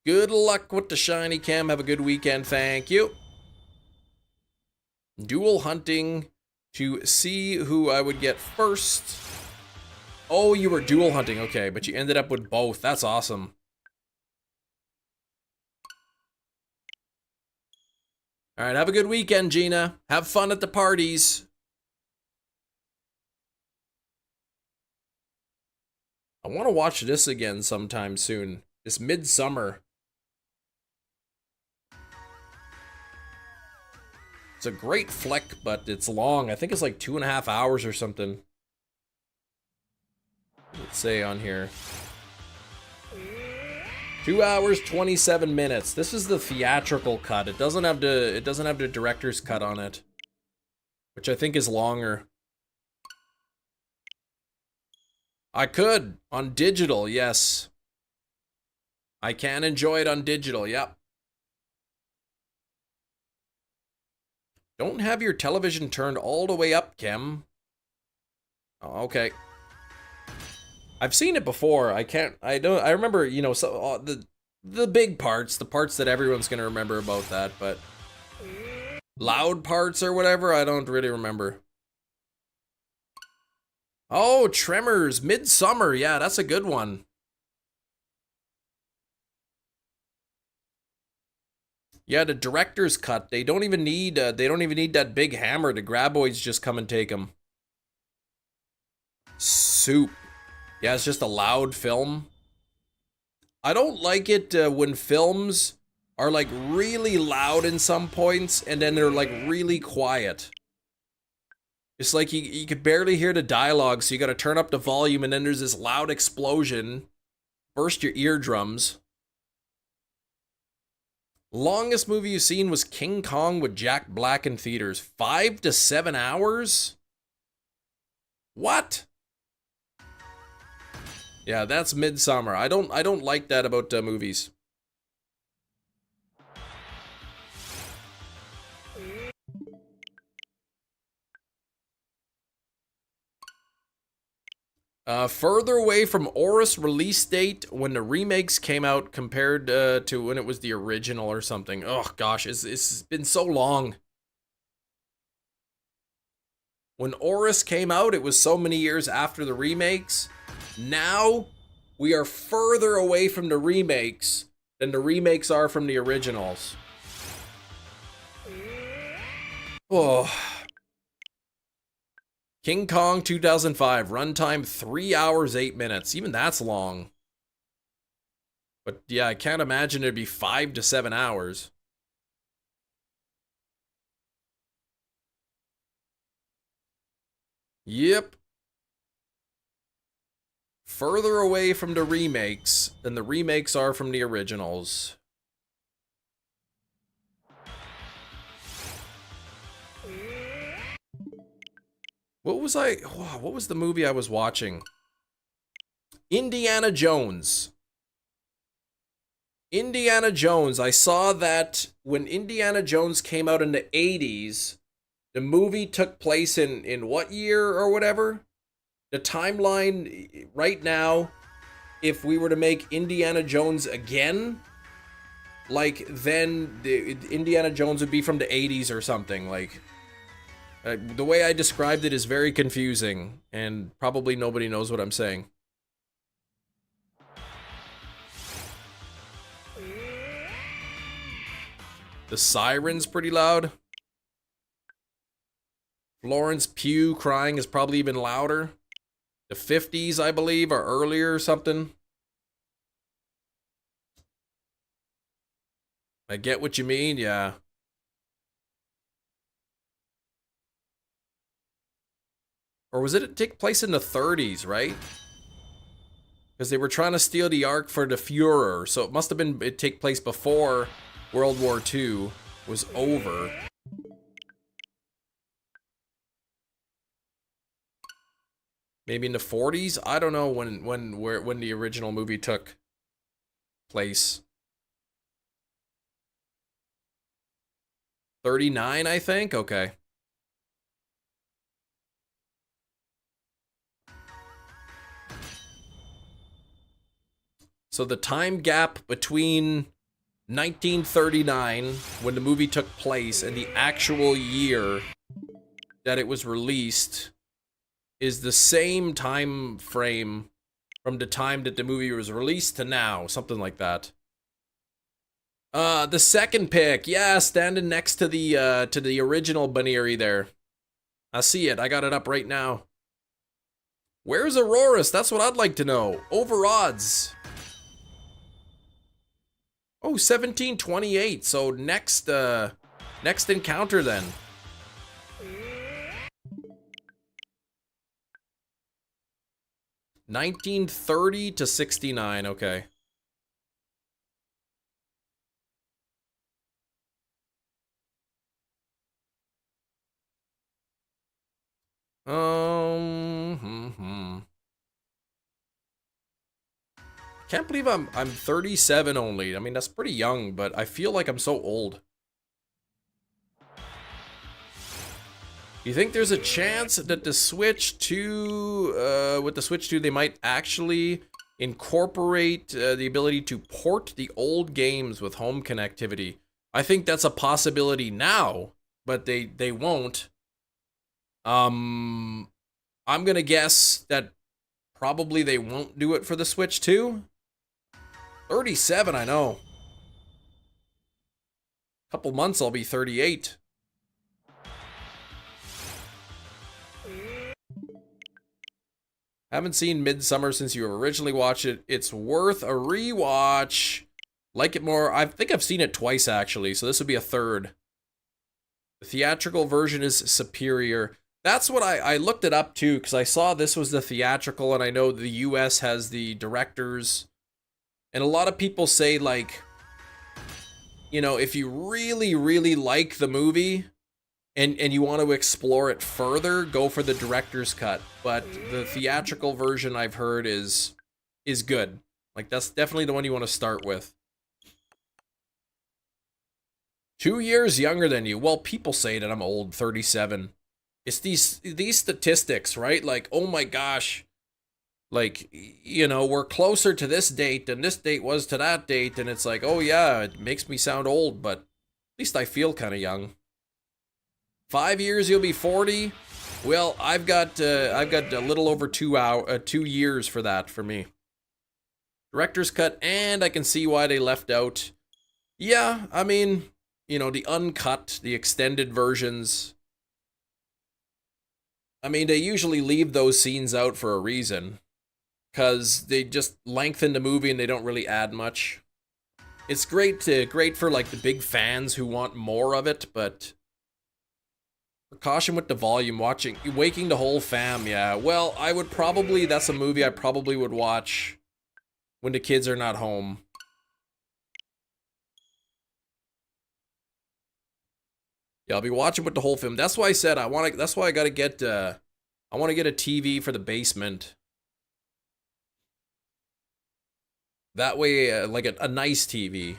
Good luck with the shiny cam. Have a good weekend. Thank you. Dual hunting to see who I would get first. Oh, you were dual hunting. Okay, but you ended up with both. That's awesome. All right, have a good weekend, Gina. Have fun at the parties. I want to watch this again sometime soon. This Midsummer. It's a great flick, but it's long. I think it's like 2.5 hours or something. Let's say on here. 2 hours, 27 minutes. This is the theatrical cut. It doesn't have the director's cut on it, which I think is longer. I could on digital, yes. I can enjoy it on digital, yep. Don't have your television turned all the way up, Kim. Oh, okay. I've seen it before. I remember, you know, the big parts, the parts that everyone's gonna remember about that, but loud parts or whatever, I don't really remember. Oh, Tremors, Midsummer, yeah, that's a good one. Yeah, the director's cut. They don't even need that big hammer. The graboids just come and take them. Soup. Yeah, it's just a loud film. I don't like it when films are like really loud in some points and then they're like really quiet. It's like you could barely hear the dialogue, so you gotta turn up the volume and then there's this loud explosion. Burst your eardrums. Longest movie you've seen was King Kong with Jack Black in theaters. 5 to 7 hours? What? Yeah, that's Midsummer. I don't like that about movies. Further away from AURORUS release date when the remakes came out compared to when it was the original or something. Oh gosh, it's been so long. When AURORUS came out, it was so many years after the remakes. Now, we are further away from the remakes than the remakes are from the originals. Oh. King Kong 2005, runtime 3 hours 8 minutes. Even that's long. But yeah, I can't imagine it'd be 5 to 7 hours. Yep. Further away from the remakes than the remakes are from the originals. What was the movie I was watching? Indiana Jones. Indiana Jones. I saw that when Indiana Jones came out in the 80s, the movie took place in what year or whatever? The timeline right now, if we were to make Indiana Jones again, like then Indiana Jones would be from the 80s or something, like. The way I described it is very confusing, and probably nobody knows what I'm saying. The siren's pretty loud. Florence Pugh crying is probably even louder. The 50s, I believe, or earlier or something. I get what you mean, yeah. Or was it take place in the 30s, right? Because they were trying to steal the Ark for the Führer, so it must have been it take place before World War II was over. Maybe in the 40s? I don't know when the original movie took place. 39, I think? Okay. So the time gap between 1939, when the movie took place, and the actual year that it was released is the same time frame from the time that the movie was released to now, something like that. The second pick, yeah, standing next to the original Baneri there. I see it, I got it up right now. Where's AURORUS? That's what I'd like to know. Over odds. Oh, 1728. So next encounter then. $1930 to $69. Okay. Can't believe I'm 37 only. I mean, that's pretty young, but I feel like I'm so old. You think there's a chance that the Switch 2, with the Switch 2, they might actually incorporate the ability to port the old games with home connectivity. I think that's a possibility now, but they won't. I'm gonna guess that probably they won't do it for the Switch too. 37, I know. Couple months I'll be 38. Haven't seen Midsummer since you originally watched it. It's worth a rewatch. Like it more. I think I've seen it twice actually, so this would be a third. The theatrical version is superior. That's what I looked it up too, because I saw this was the theatrical, and I know the US has the directors. And a lot of people say, like, you know, if you really, really like the movie and you want to explore it further, go for the director's cut. But the theatrical version I've heard is good. Like, that's definitely the one you want to start with. 2 years younger than you. Well, people say that I'm old, 37. It's these statistics, right? Like, oh my gosh. Like, you know, we're closer to this date than this date was to that date, and it's like, oh yeah, it makes me sound old, but at least I feel kind of young. 5 years, you'll be 40. Well, I've got a little over 2 years for that for me. Director's cut, and I can see why they left out. Yeah, I mean, you know, the uncut, the extended versions. I mean, they usually leave those scenes out for a reason, because they just lengthen the movie and they don't really add much. It's great for like the big fans who want more of it, but precaution with the volume. Waking the whole fam, yeah. Well, that's a movie I probably would watch when the kids are not home. Yeah, I'll be watching with the whole film. That's why I said that's why I gotta get I want to get a TV for the basement. That way, like a nice TV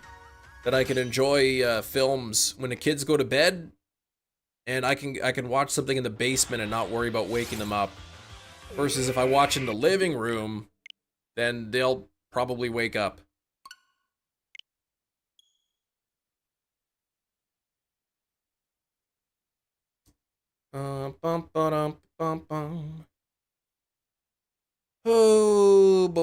that I can enjoy films when the kids go to bed, and I can watch something in the basement and not worry about waking them up. Versus if I watch in the living room, then they'll probably wake up. Bum, ba-dum, bum, bum. Oh,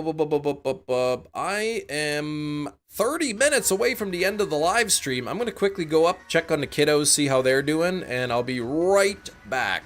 I am 30 minutes away from the end of the live stream. I'm going to quickly go up, check on the kiddos, see how they're doing, and I'll be right back.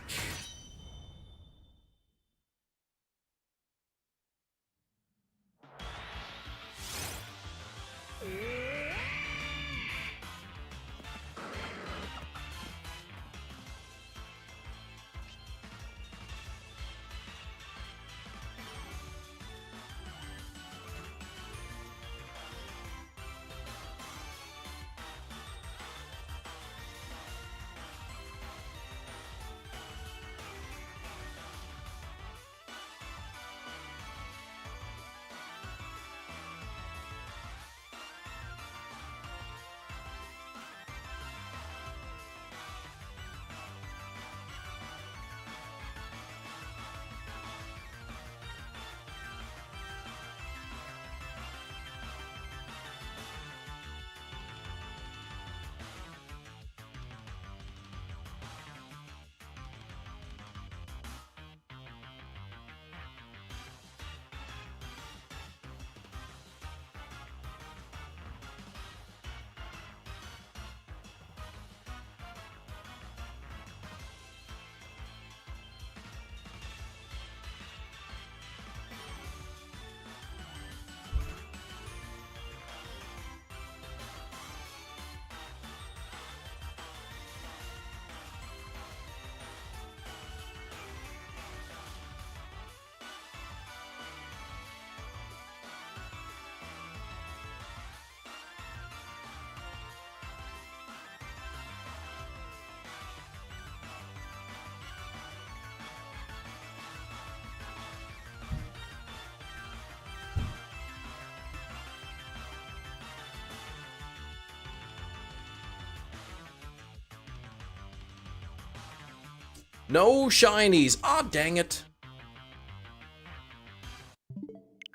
No shinies. Aw, dang it.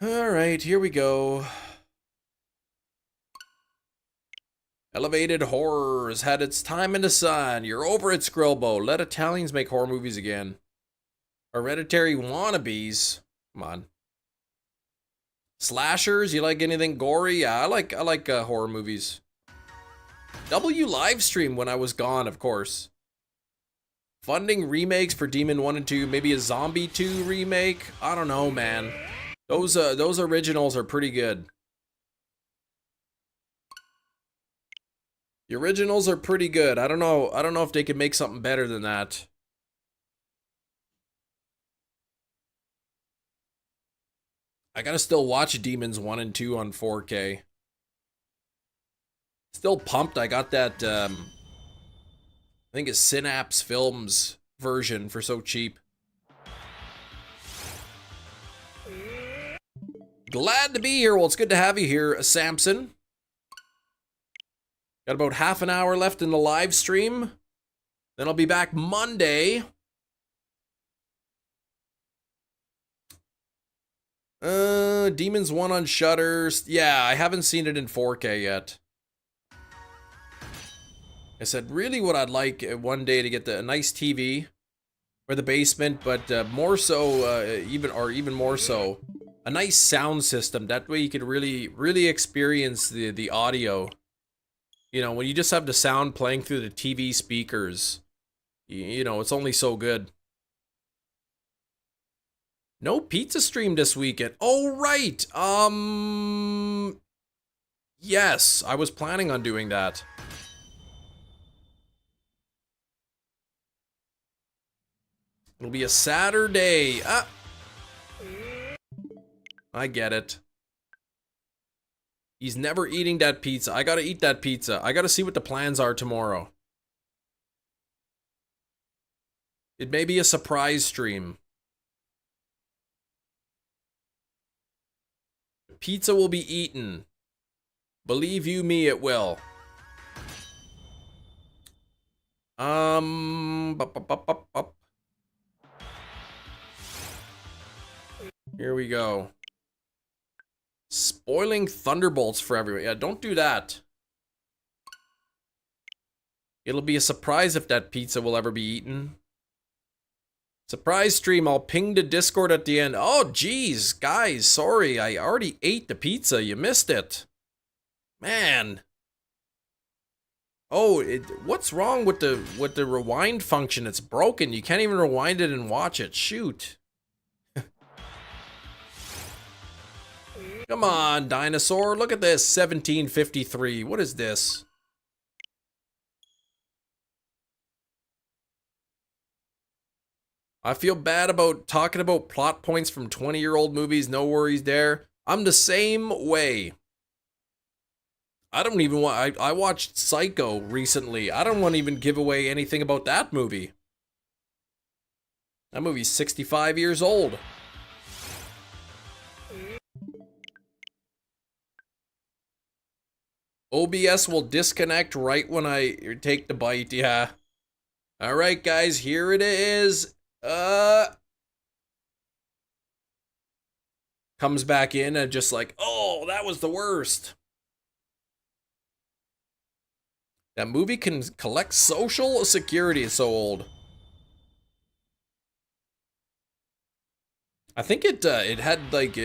Alright, here we go. Elevated Horror has had its time in the sun. You're over it, Skrillbo. Let Italians make horror movies again. Hereditary wannabes. Come on. Slashers, you like anything gory? Yeah, I like horror movies. W livestream when I was gone, of course. Funding remakes for Demon 1 and 2, maybe a Zombie 2 remake. I don't know, man. Those originals are pretty good. The originals are pretty good. I don't know if they could make something better than that. I gotta still watch Demons 1 and 2 on 4K. Still pumped. I got that, I think it's Synapse Films version for so cheap. Glad to be here. Well, it's good to have you here, Samson. Got about half an hour left in the live stream. Then I'll be back Monday. Demons 1 on Shudder. Yeah, I haven't seen it in 4K yet. I said really what I'd like one day to get a nice TV for the basement, but more so, even more so, a nice sound system. That way you could really experience the audio. You know, when you just have the sound playing through the TV speakers, you know, it's only so good. No pizza stream this weekend. Oh, right. Yes, I was planning on doing that. It'll be a Saturday. Ah. I get it. He's never eating that pizza. I gotta eat that pizza. I gotta see what the plans are tomorrow. It may be a surprise stream. Pizza will be eaten. Believe you me, it will. Here we go. Spoiling Thunderbolts for everyone. Yeah, don't do that. It'll be a surprise if that pizza will ever be eaten. Surprise stream, I'll ping the Discord at the end. Oh, geez, guys, sorry, I already ate the pizza. You missed it. Man. Oh, what's wrong with the rewind function? It's broken. You can't even rewind it and watch it. Shoot. Come on, dinosaur. Look at this. 1753. What is this? I feel bad about talking about plot points from 20-year-old movies. No worries there. I'm the same way. I don't even want... I watched Psycho recently. I don't want to even give away anything about that movie. That movie's 65 years old. OBS will disconnect right when I take the bite, yeah. Alright, guys, here it is. Comes back in and just like, oh, that was the worst. That movie can collect social security. It's so old. I think it had like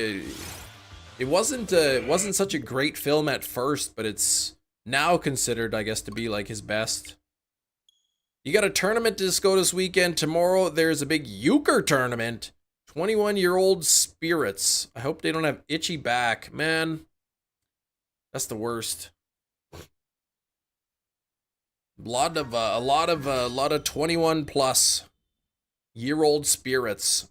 it wasn't such a great film at first, but it's now considered, I guess, to be like his best. You got a tournament to go this weekend. Tomorrow there's a big euchre tournament. 21-year-old spirits. I hope they don't have itchy back, man. That's the worst. A lot of 21-plus-year-old spirits.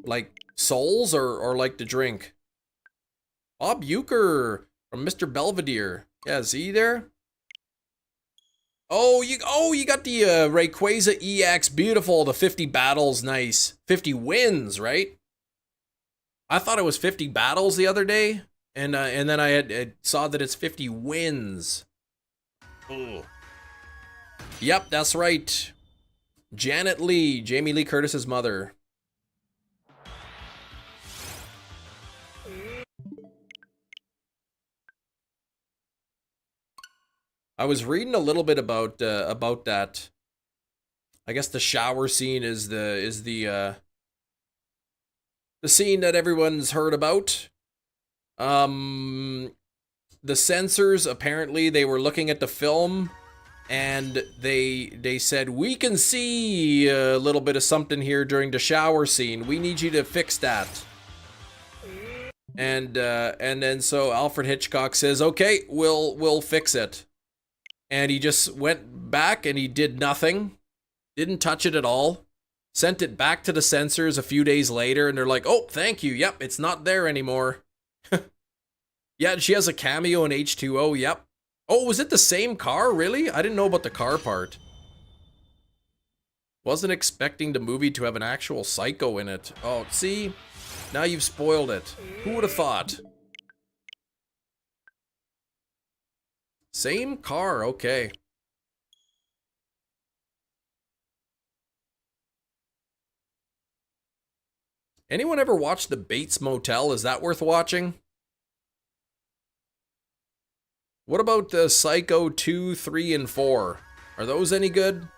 Like souls or like to drink. Bob Euchre from Mr. Belvedere. Yeah, is he there? Oh, you got the Rayquaza EX, beautiful. The 50 battles, nice. 50 wins, right? I thought it was 50 battles the other day, and then I saw that it's 50 wins. Ugh. Yep, that's right. Janet Leigh, Jamie Lee Curtis's mother. I was reading a little bit about that. I guess the shower scene is the scene that everyone's heard about. The censors, apparently they were looking at the film and they said, we can see a little bit of something here during the shower scene. We need you to fix that. And then so Alfred Hitchcock says, okay, we'll fix it. And he just went back and he did nothing. Didn't touch it at all. Sent it back to the censors a few days later and they're like, oh, thank you. Yep, it's not there anymore. Yeah, she has a cameo in H2O, yep. Oh, was it the same car, really? I didn't know about the car part. Wasn't expecting the movie to have an actual psycho in it. Oh, see? Now you've spoiled it. Who would have thought? Same car, okay. Anyone ever watched The Bates Motel? Is that worth watching? What about the Psycho 2, 3, and 4? Are those any good?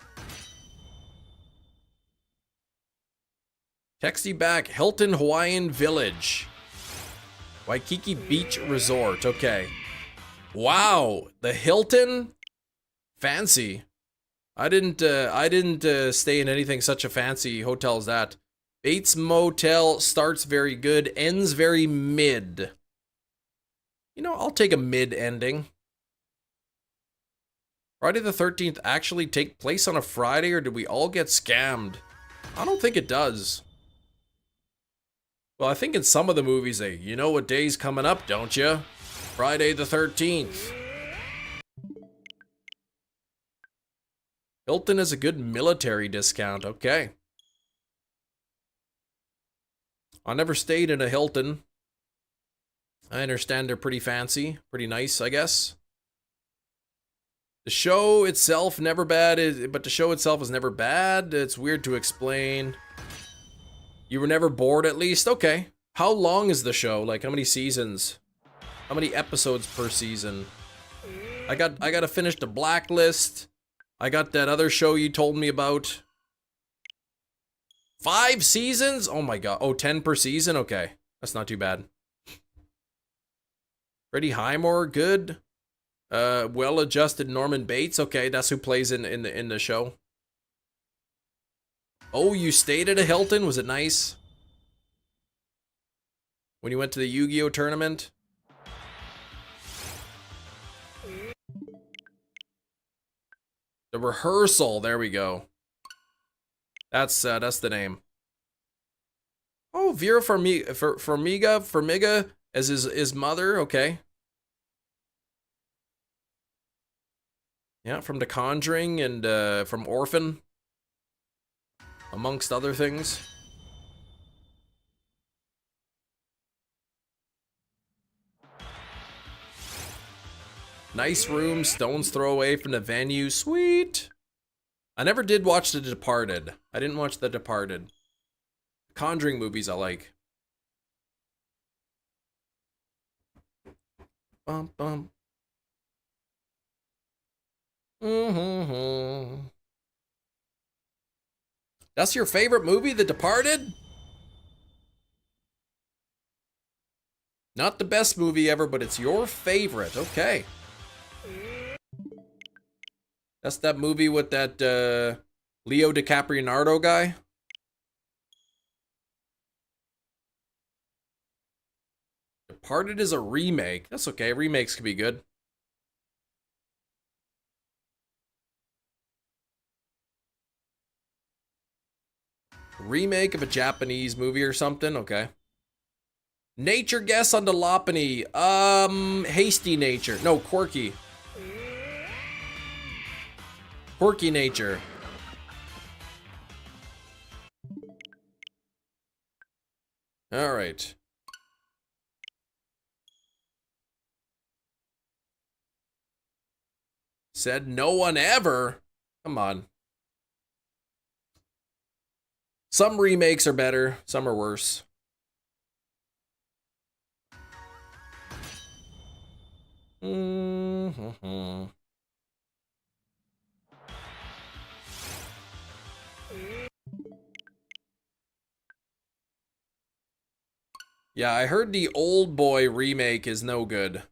Text you back. Hilton Hawaiian Village. Waikiki Beach Resort. Okay. Wow. The Hilton? Fancy. I didn't stay in anything such a fancy hotel as that. Bates Motel starts very good, ends very mid. You know, I'll take a mid ending. Friday the 13th actually take place on a Friday, or did we all get scammed? I don't think it does. Well, I think in some of the movies they, you know what day's coming up, don't you? Friday the 13th. Hilton is a good military discount, okay. I never stayed in a Hilton. I understand they're pretty fancy, pretty nice, I guess. The show itself, never bad, but the show itself is never bad. It's weird to explain. You were never bored, at least? Okay. How long is the show? Like, how many seasons? How many episodes per season? I gotta finish The Blacklist. I got that other show you told me about. 5 seasons? Oh my god. Oh, 10 per season? Okay. That's not too bad. Freddie Highmore, good. Well-adjusted Norman Bates. Okay, that's who plays in the show. Oh, you stayed at a Hilton? Was it nice? When you went to the Yu-Gi-Oh tournament? The Rehearsal. There we go. That's the name. Oh, Vera Farmiga as his mother. Okay. Yeah, from The Conjuring and from Orphan, amongst other things. Nice room, stone's throw away from the venue. Sweet. I never did watch The Departed. I didn't watch The Departed. Conjuring movies I like. Bum bum. That's your favorite movie, The Departed? Not the best movie ever, but it's your favorite. Okay. That's that movie with that Leo DiCaprio guy. Departed is a remake. That's okay. Remakes can be good. Remake of a Japanese movie or something? Okay. Nature guess on the Lopunny. Hasty nature. No, quirky. Quirky nature. Alright. Said no one ever. Come on. Some remakes are better, some are worse. Mm-hmm. Yeah, I heard the Old Boy remake is no good.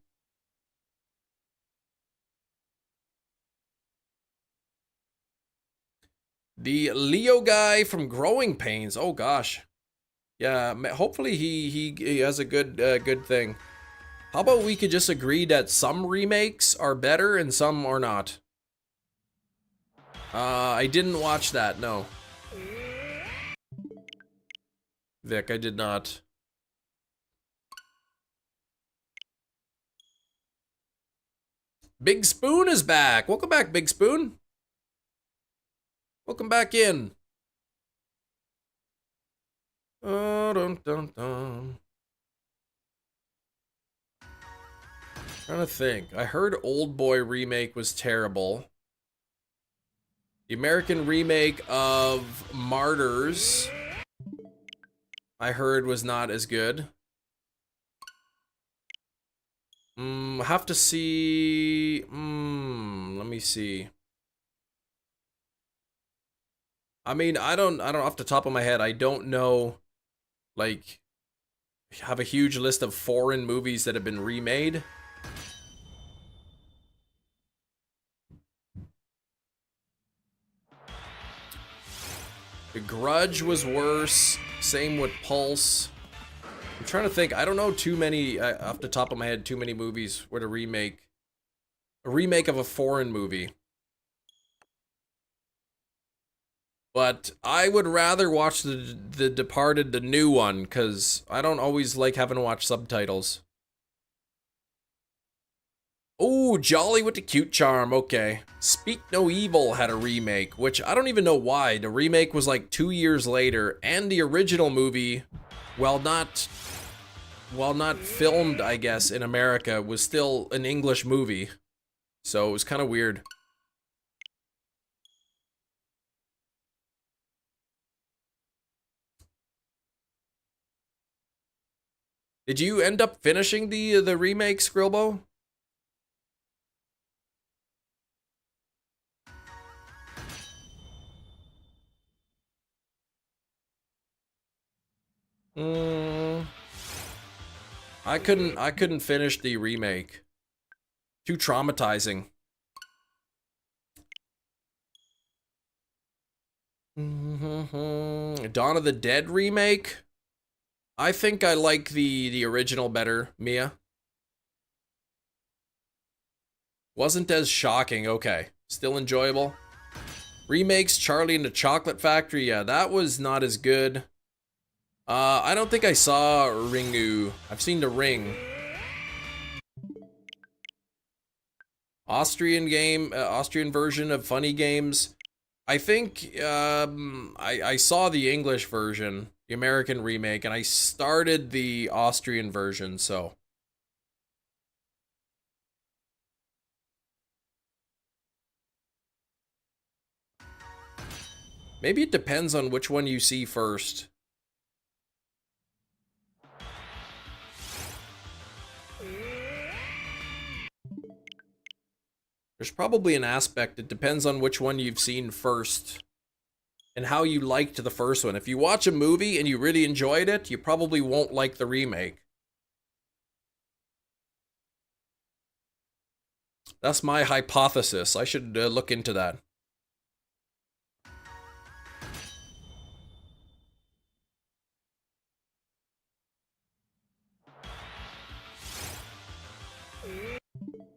The Leo guy from Growing Pains. Oh gosh. Yeah, hopefully he has a good thing. How about we could just agree that some remakes are better and some are not? I didn't watch that, no. Vic, I did not. Big Spoon is back. Welcome back, Big Spoon. Welcome back in. Dun, dun, dun. Trying to think. I heard Old Boy remake was terrible. The American remake of Martyrs, I heard was not as good. Have to see. Let me see. I mean, I don't off the top of my head, I don't know, like, have a huge list of foreign movies that have been remade. The Grudge was worse. Same with Pulse. I'm trying to think. I don't know too many, off the top of my head, too many movies where a remake of a foreign movie. But I would rather watch the Departed, the new one, because I don't always like having to watch subtitles. Oh, Jolly with the Cute Charm, okay. Speak No Evil had a remake, which I don't even know why. The remake was like 2 years later, and the original movie, while not filmed, I guess, in America, was still an English movie. So it was kind of weird. Did you end up finishing the remake, Skrilbo? I couldn't finish the remake. Too traumatizing. Dawn of the Dead remake? I think I like the original better, Mia. Wasn't as shocking, okay. Still enjoyable. Remakes, Charlie and the Chocolate Factory, yeah, that was not as good. I don't think I saw Ringu. I've seen The Ring. Austrian game, Austrian version of Funny Games. I think I saw the English version, the American remake, and I started the Austrian version, so. Maybe it depends on which one you see first. There's probably an aspect, it depends on which one you've seen first and how you liked the first one. If you watch a movie and you really enjoyed it, you probably won't like the remake. That's my hypothesis. I should look into that.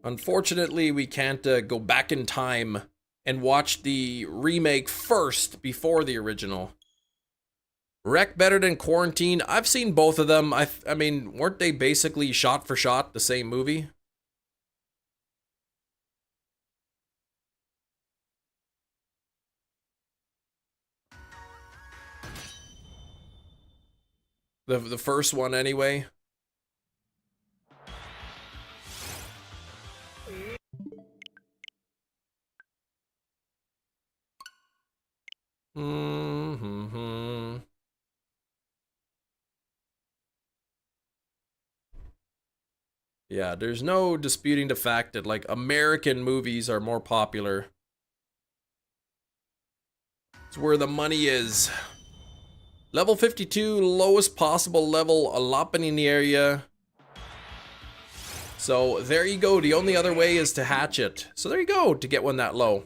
Unfortunately, we can't go back in time and watch the remake first before the original. Wreck better than Quarantine? I've seen both of them. I mean, weren't they basically shot for shot the same movie? The first one anyway. Yeah, there's no disputing the fact that, like, American movies are more popular. It's where the money is. Level 52, lowest possible level, a lopping in the area. So there you go. The only other way is to hatch it. So there you go, to get one that low.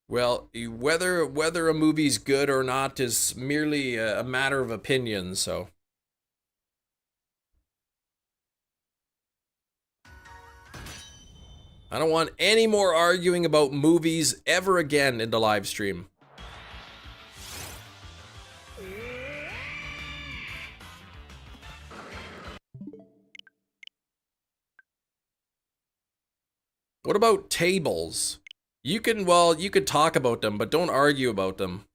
Well, whether a movie's good or not is merely a matter of opinion, so. I don't want any more arguing about movies ever again in the live stream. What about tables? You can talk about them, but don't argue about them.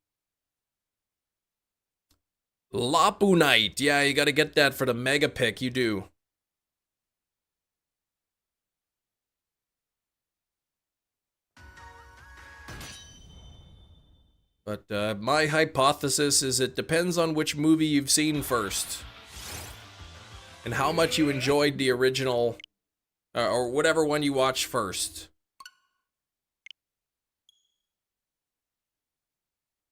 Lapunite. Yeah, you gotta get that for the mega pick, you do. But my hypothesis is it depends on which movie you've seen first. And how much you enjoyed the original, or whatever one you watched first.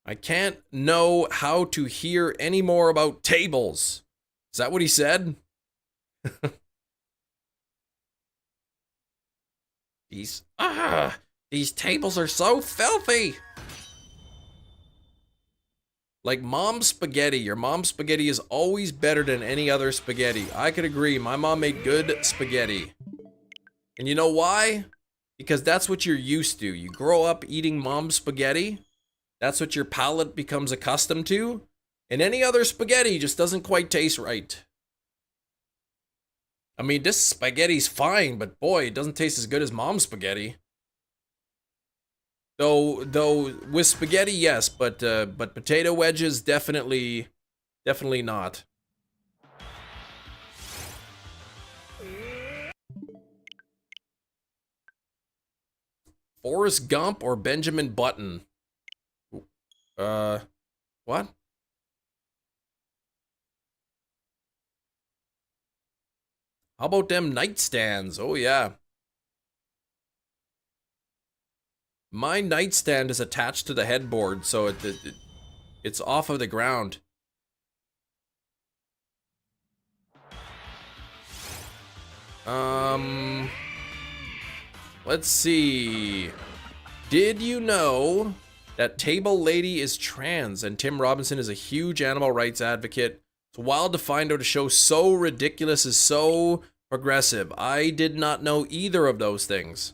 I can't know how to hear any more about tables. Is that what he said? These tables are so filthy. Like mom's spaghetti. Your mom's spaghetti is always better than any other spaghetti. I could agree. My mom made good spaghetti. And you know why? Because that's what you're used to. You grow up eating mom's spaghetti. That's what your palate becomes accustomed to. And any other spaghetti just doesn't quite taste right. I mean, this spaghetti's fine, but boy, it doesn't taste as good as mom's spaghetti. Though with spaghetti, yes, but potato wedges, definitely not. Forrest Gump or Benjamin Button? What? How about them nightstands? Oh yeah. My nightstand is attached to the headboard, so it's off of the ground. Let's see. Did you know that Table Lady is trans and Tim Robinson is a huge animal rights advocate? It's wild to find out a show so ridiculous is so progressive. I did not know either of those things.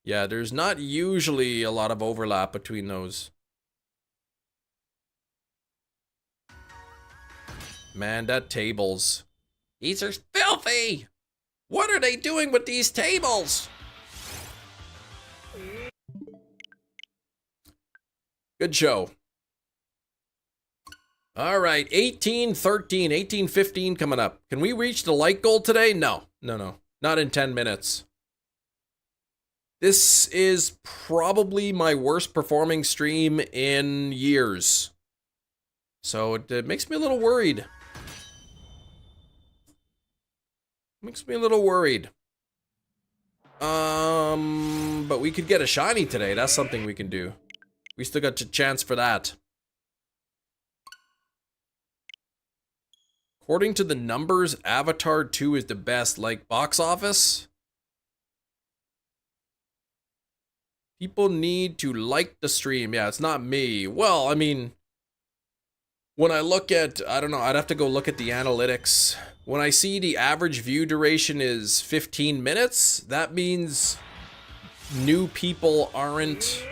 Yeah, there's not usually a lot of overlap between those. Man, that tables. These are filthy! What are they doing with these tables? Good show. All right, 1813, 1815 coming up. Can we reach the like goal today? No. Not in 10 minutes. This is probably my worst performing stream in years. So it makes me a little worried. Makes me a little worried. But we could get a shiny today. That's something we can do. We still got a chance for that. According to the numbers, Avatar 2 is the best. Like box office? People need to like the stream. Yeah, it's not me. Well, I mean, when I look at, I don't know, I'd have to go look at the analytics. When I see the average view duration is 15 minutes, that means new people aren't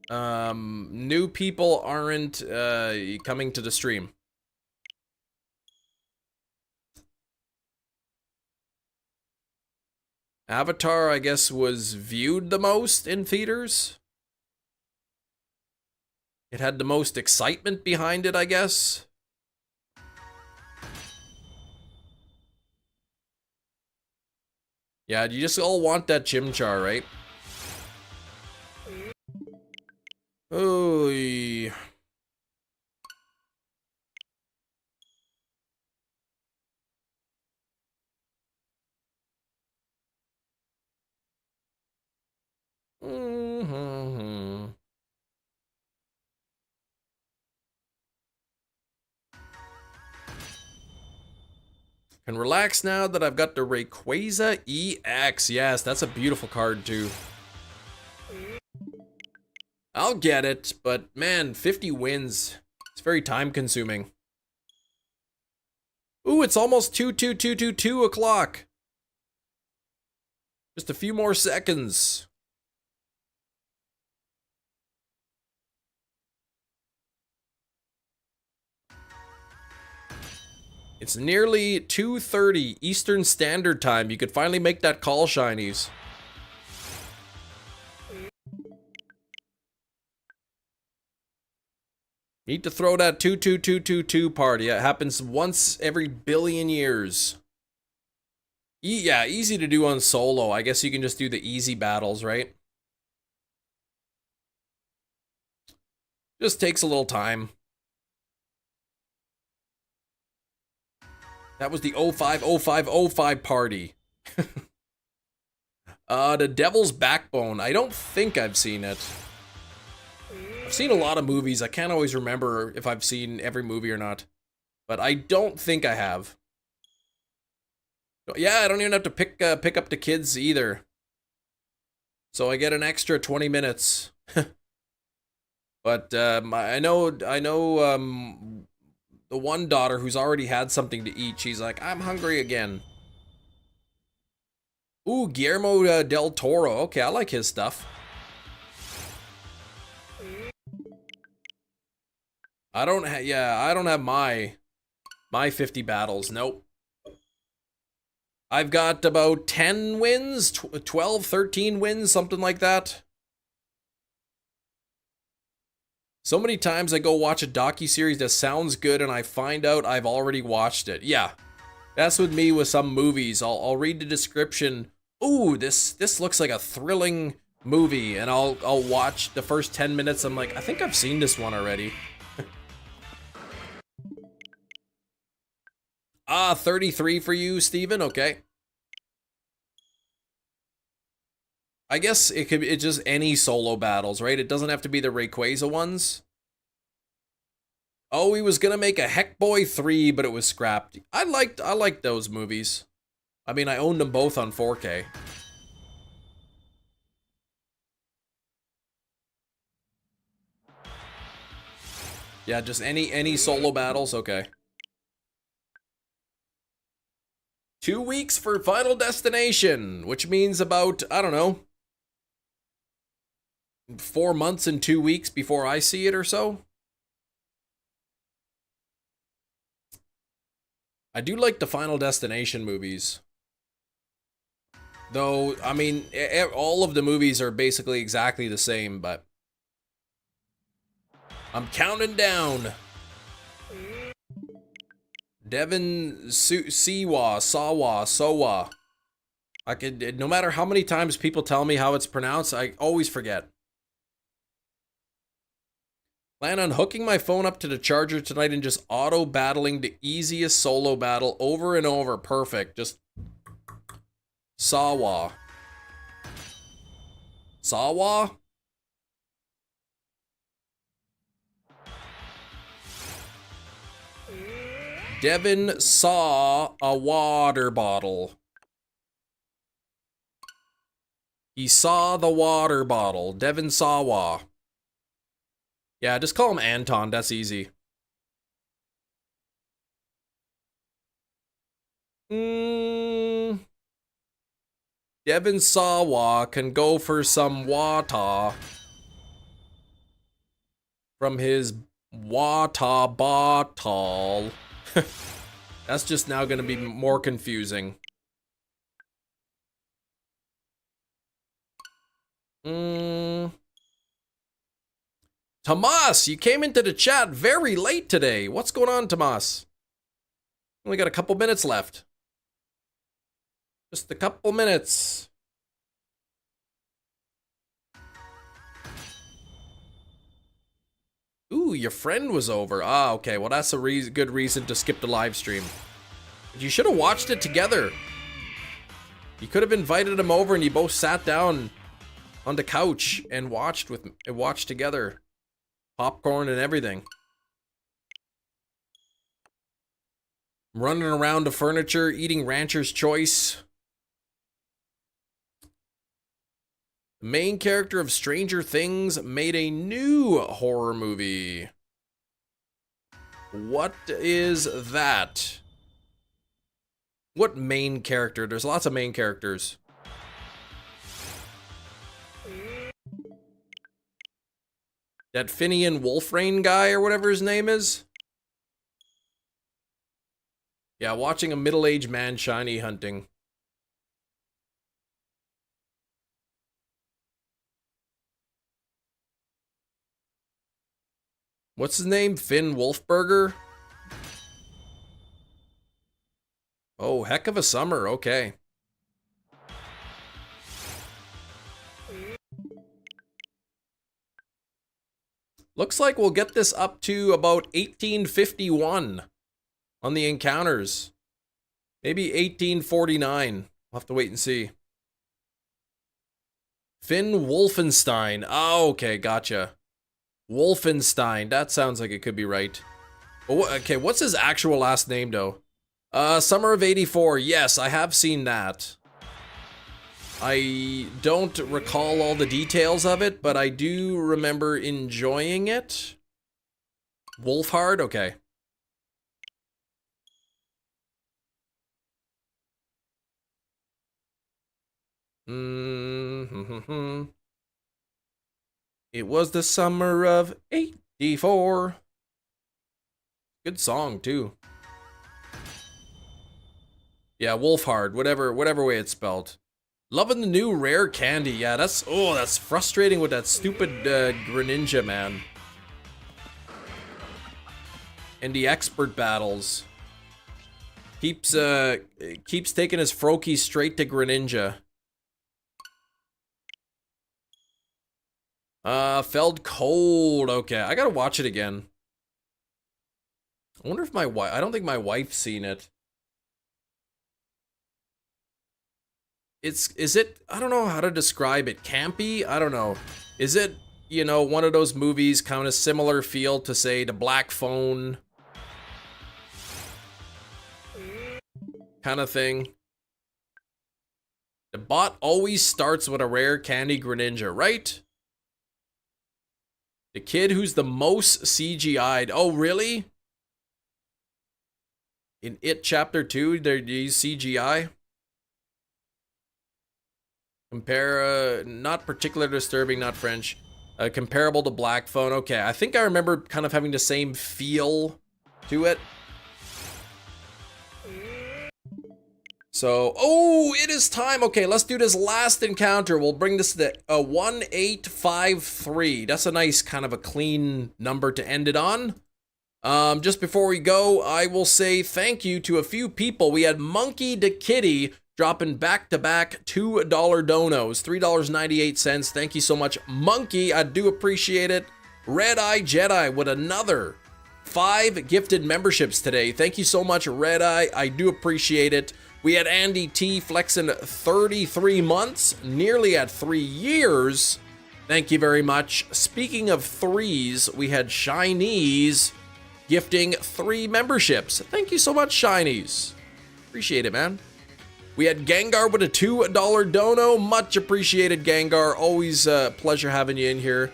coming to the stream. Avatar, I guess, was viewed the most in theaters. It had the most excitement behind it, I guess. Yeah, you just all want that chimchar, right? Oy. Mm-hmm. Can relax now that I've got the Rayquaza EX. Yes, that's a beautiful card too. I'll get it, but man, 50 wins. It's very time consuming. Ooh, it's almost 2 o'clock. Just a few more seconds. It's nearly 2:30 Eastern Standard Time. You could finally make that call, shinies. Need to throw that 2 party. It happens once every billion years. Yeah, easy to do on solo. I guess you can just do the easy battles, right? Just takes a little time. That was the 050505 party. The Devil's Backbone. I don't think I've seen it. I've seen a lot of movies. I can't always remember if I've seen every movie or not. But I don't think I have. Yeah, I don't even have to pick up the kids either. So I get an extra 20 minutes. But I know the one daughter who's already had something to eat. She's like, I'm hungry again. Ooh, Guillermo del Toro. Okay, I like his stuff. I don't have my 50 battles. Nope. I've got about 10 wins, 12, 13 wins, something like that. So many times I go watch a docuseries that sounds good and I find out I've already watched it. Yeah, that's with me with some movies. I'll read the description. Ooh, this looks like a thrilling movie, and I'll watch the first 10 minutes. I'm like, I think I've seen this one already. 33 for you, Steven. Okay. I guess it's just any solo battles, right? It doesn't have to be the Rayquaza ones. Oh, he was gonna make a Heck Boy 3, but it was scrapped. I liked those movies. I mean, I owned them both on 4K. Yeah, just any solo battles, okay. 2 weeks for Final Destination, which means about, I don't know, 4 months and 2 weeks before I see it or so. I do like the Final Destination movies. Though, I mean, all of the movies are basically exactly the same, but I'm counting down. Devin Sawa. I could, no matter how many times people tell me how it's pronounced, I always forget. Plan on hooking my phone up to the charger tonight and just auto-battling the easiest solo battle over and over. Perfect. Just Sawa. Sawa? Devin saw a water bottle. He saw the water bottle. Devin Sawa. Yeah, just call him Anton. That's easy. Devin Sawa can go for some water from his water bottle. That's just now going to be more confusing. Tomas, you came into the chat very late today. What's going on, Tomas? Only got a couple minutes left. Just a couple minutes. Ooh, your friend was over. Ah, okay. Well, that's a good reason to skip the live stream. You should have watched it together. You could have invited him over and you both sat down on the couch and watched together. Popcorn and everything. Running around the furniture, eating Rancher's Choice. The main character of Stranger Things made a new horror movie. What is that? What main character? There's lots of main characters. That Finian Wolfrain guy or whatever his name is? Yeah, watching a middle-aged man shiny hunting. What's his name? Finn Wolfburger? Oh, heck of a summer. Okay. Looks like we'll get this up to about 1851 on the encounters. Maybe 1849. We'll have to wait and see. Finn Wolfenstein. Oh, okay, gotcha. Wolfenstein. That sounds like it could be right. Okay, what's his actual last name, though? Summer of 84. Yes, I have seen that. I don't recall all the details of it, but I do remember enjoying it. Wolfhard? Okay. It was the summer of 84. Good song, too. Yeah, Wolfhard, whatever way it's spelled. Loving the new rare candy. Yeah, that's frustrating with that stupid Greninja, man. And the expert battles. Keeps taking his Froakie straight to Greninja. Felled Cold. Okay, I gotta watch it again. I wonder if my wife... I don't think my wife's seen it. Is it, I don't know how to describe it, campy? I don't know. Is it, you know, one of those movies kind of similar feel to, say, The Black Phone kind of thing? The bot always starts with a rare candy Greninja, right? The kid who's the most CGI'd. Oh, really? In It Chapter 2, they use CGI? Not particularly disturbing, not French. Comparable to Black Phone. Okay, I think I remember kind of having the same feel to it. So, oh, it is time. Okay, let's do this last encounter. We'll bring this to 1853. That's a nice kind of a clean number to end it on. Just before we go, I will say thank you to a few people. We had Monkey the Kitty dropping back-to-back $2 donos, $3.98. Thank you so much, Monkey. I do appreciate it. Red Eye Jedi with another 5 gifted memberships today. Thank you so much, Red Eye. I do appreciate it. We had Andy T flexing 33 months, nearly at 3 years. Thank you very much. Speaking of threes, we had Shinies gifting 3 memberships. Thank you so much, Shinies. Appreciate it, man. We had Gengar with a $2 dono. Much appreciated, Gengar. Always a pleasure having you in here.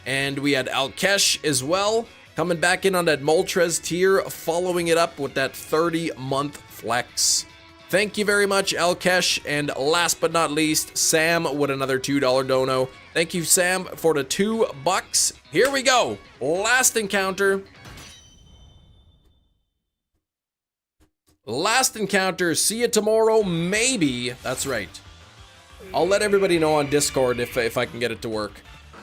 And we had Alkesh as well, coming back in on that Moltres tier, following it up with that 30-month flex. Thank you very much, Alkesh. And last but not least, Sam with another $2 dono. Thank you, Sam, for the $2. Here we go. Last encounter. Last encounter. See you tomorrow, maybe. That's right. I'll let everybody know on Discord if I can get it to work.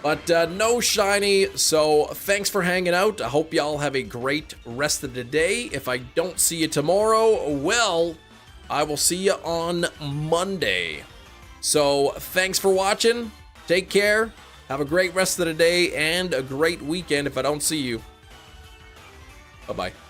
But no shiny, so thanks for hanging out. I hope y'all have a great rest of the day. If I don't see you tomorrow, well, I will see you on Monday. So thanks for watching. Take care. Have a great rest of the day and a great weekend if I don't see you. Bye-bye.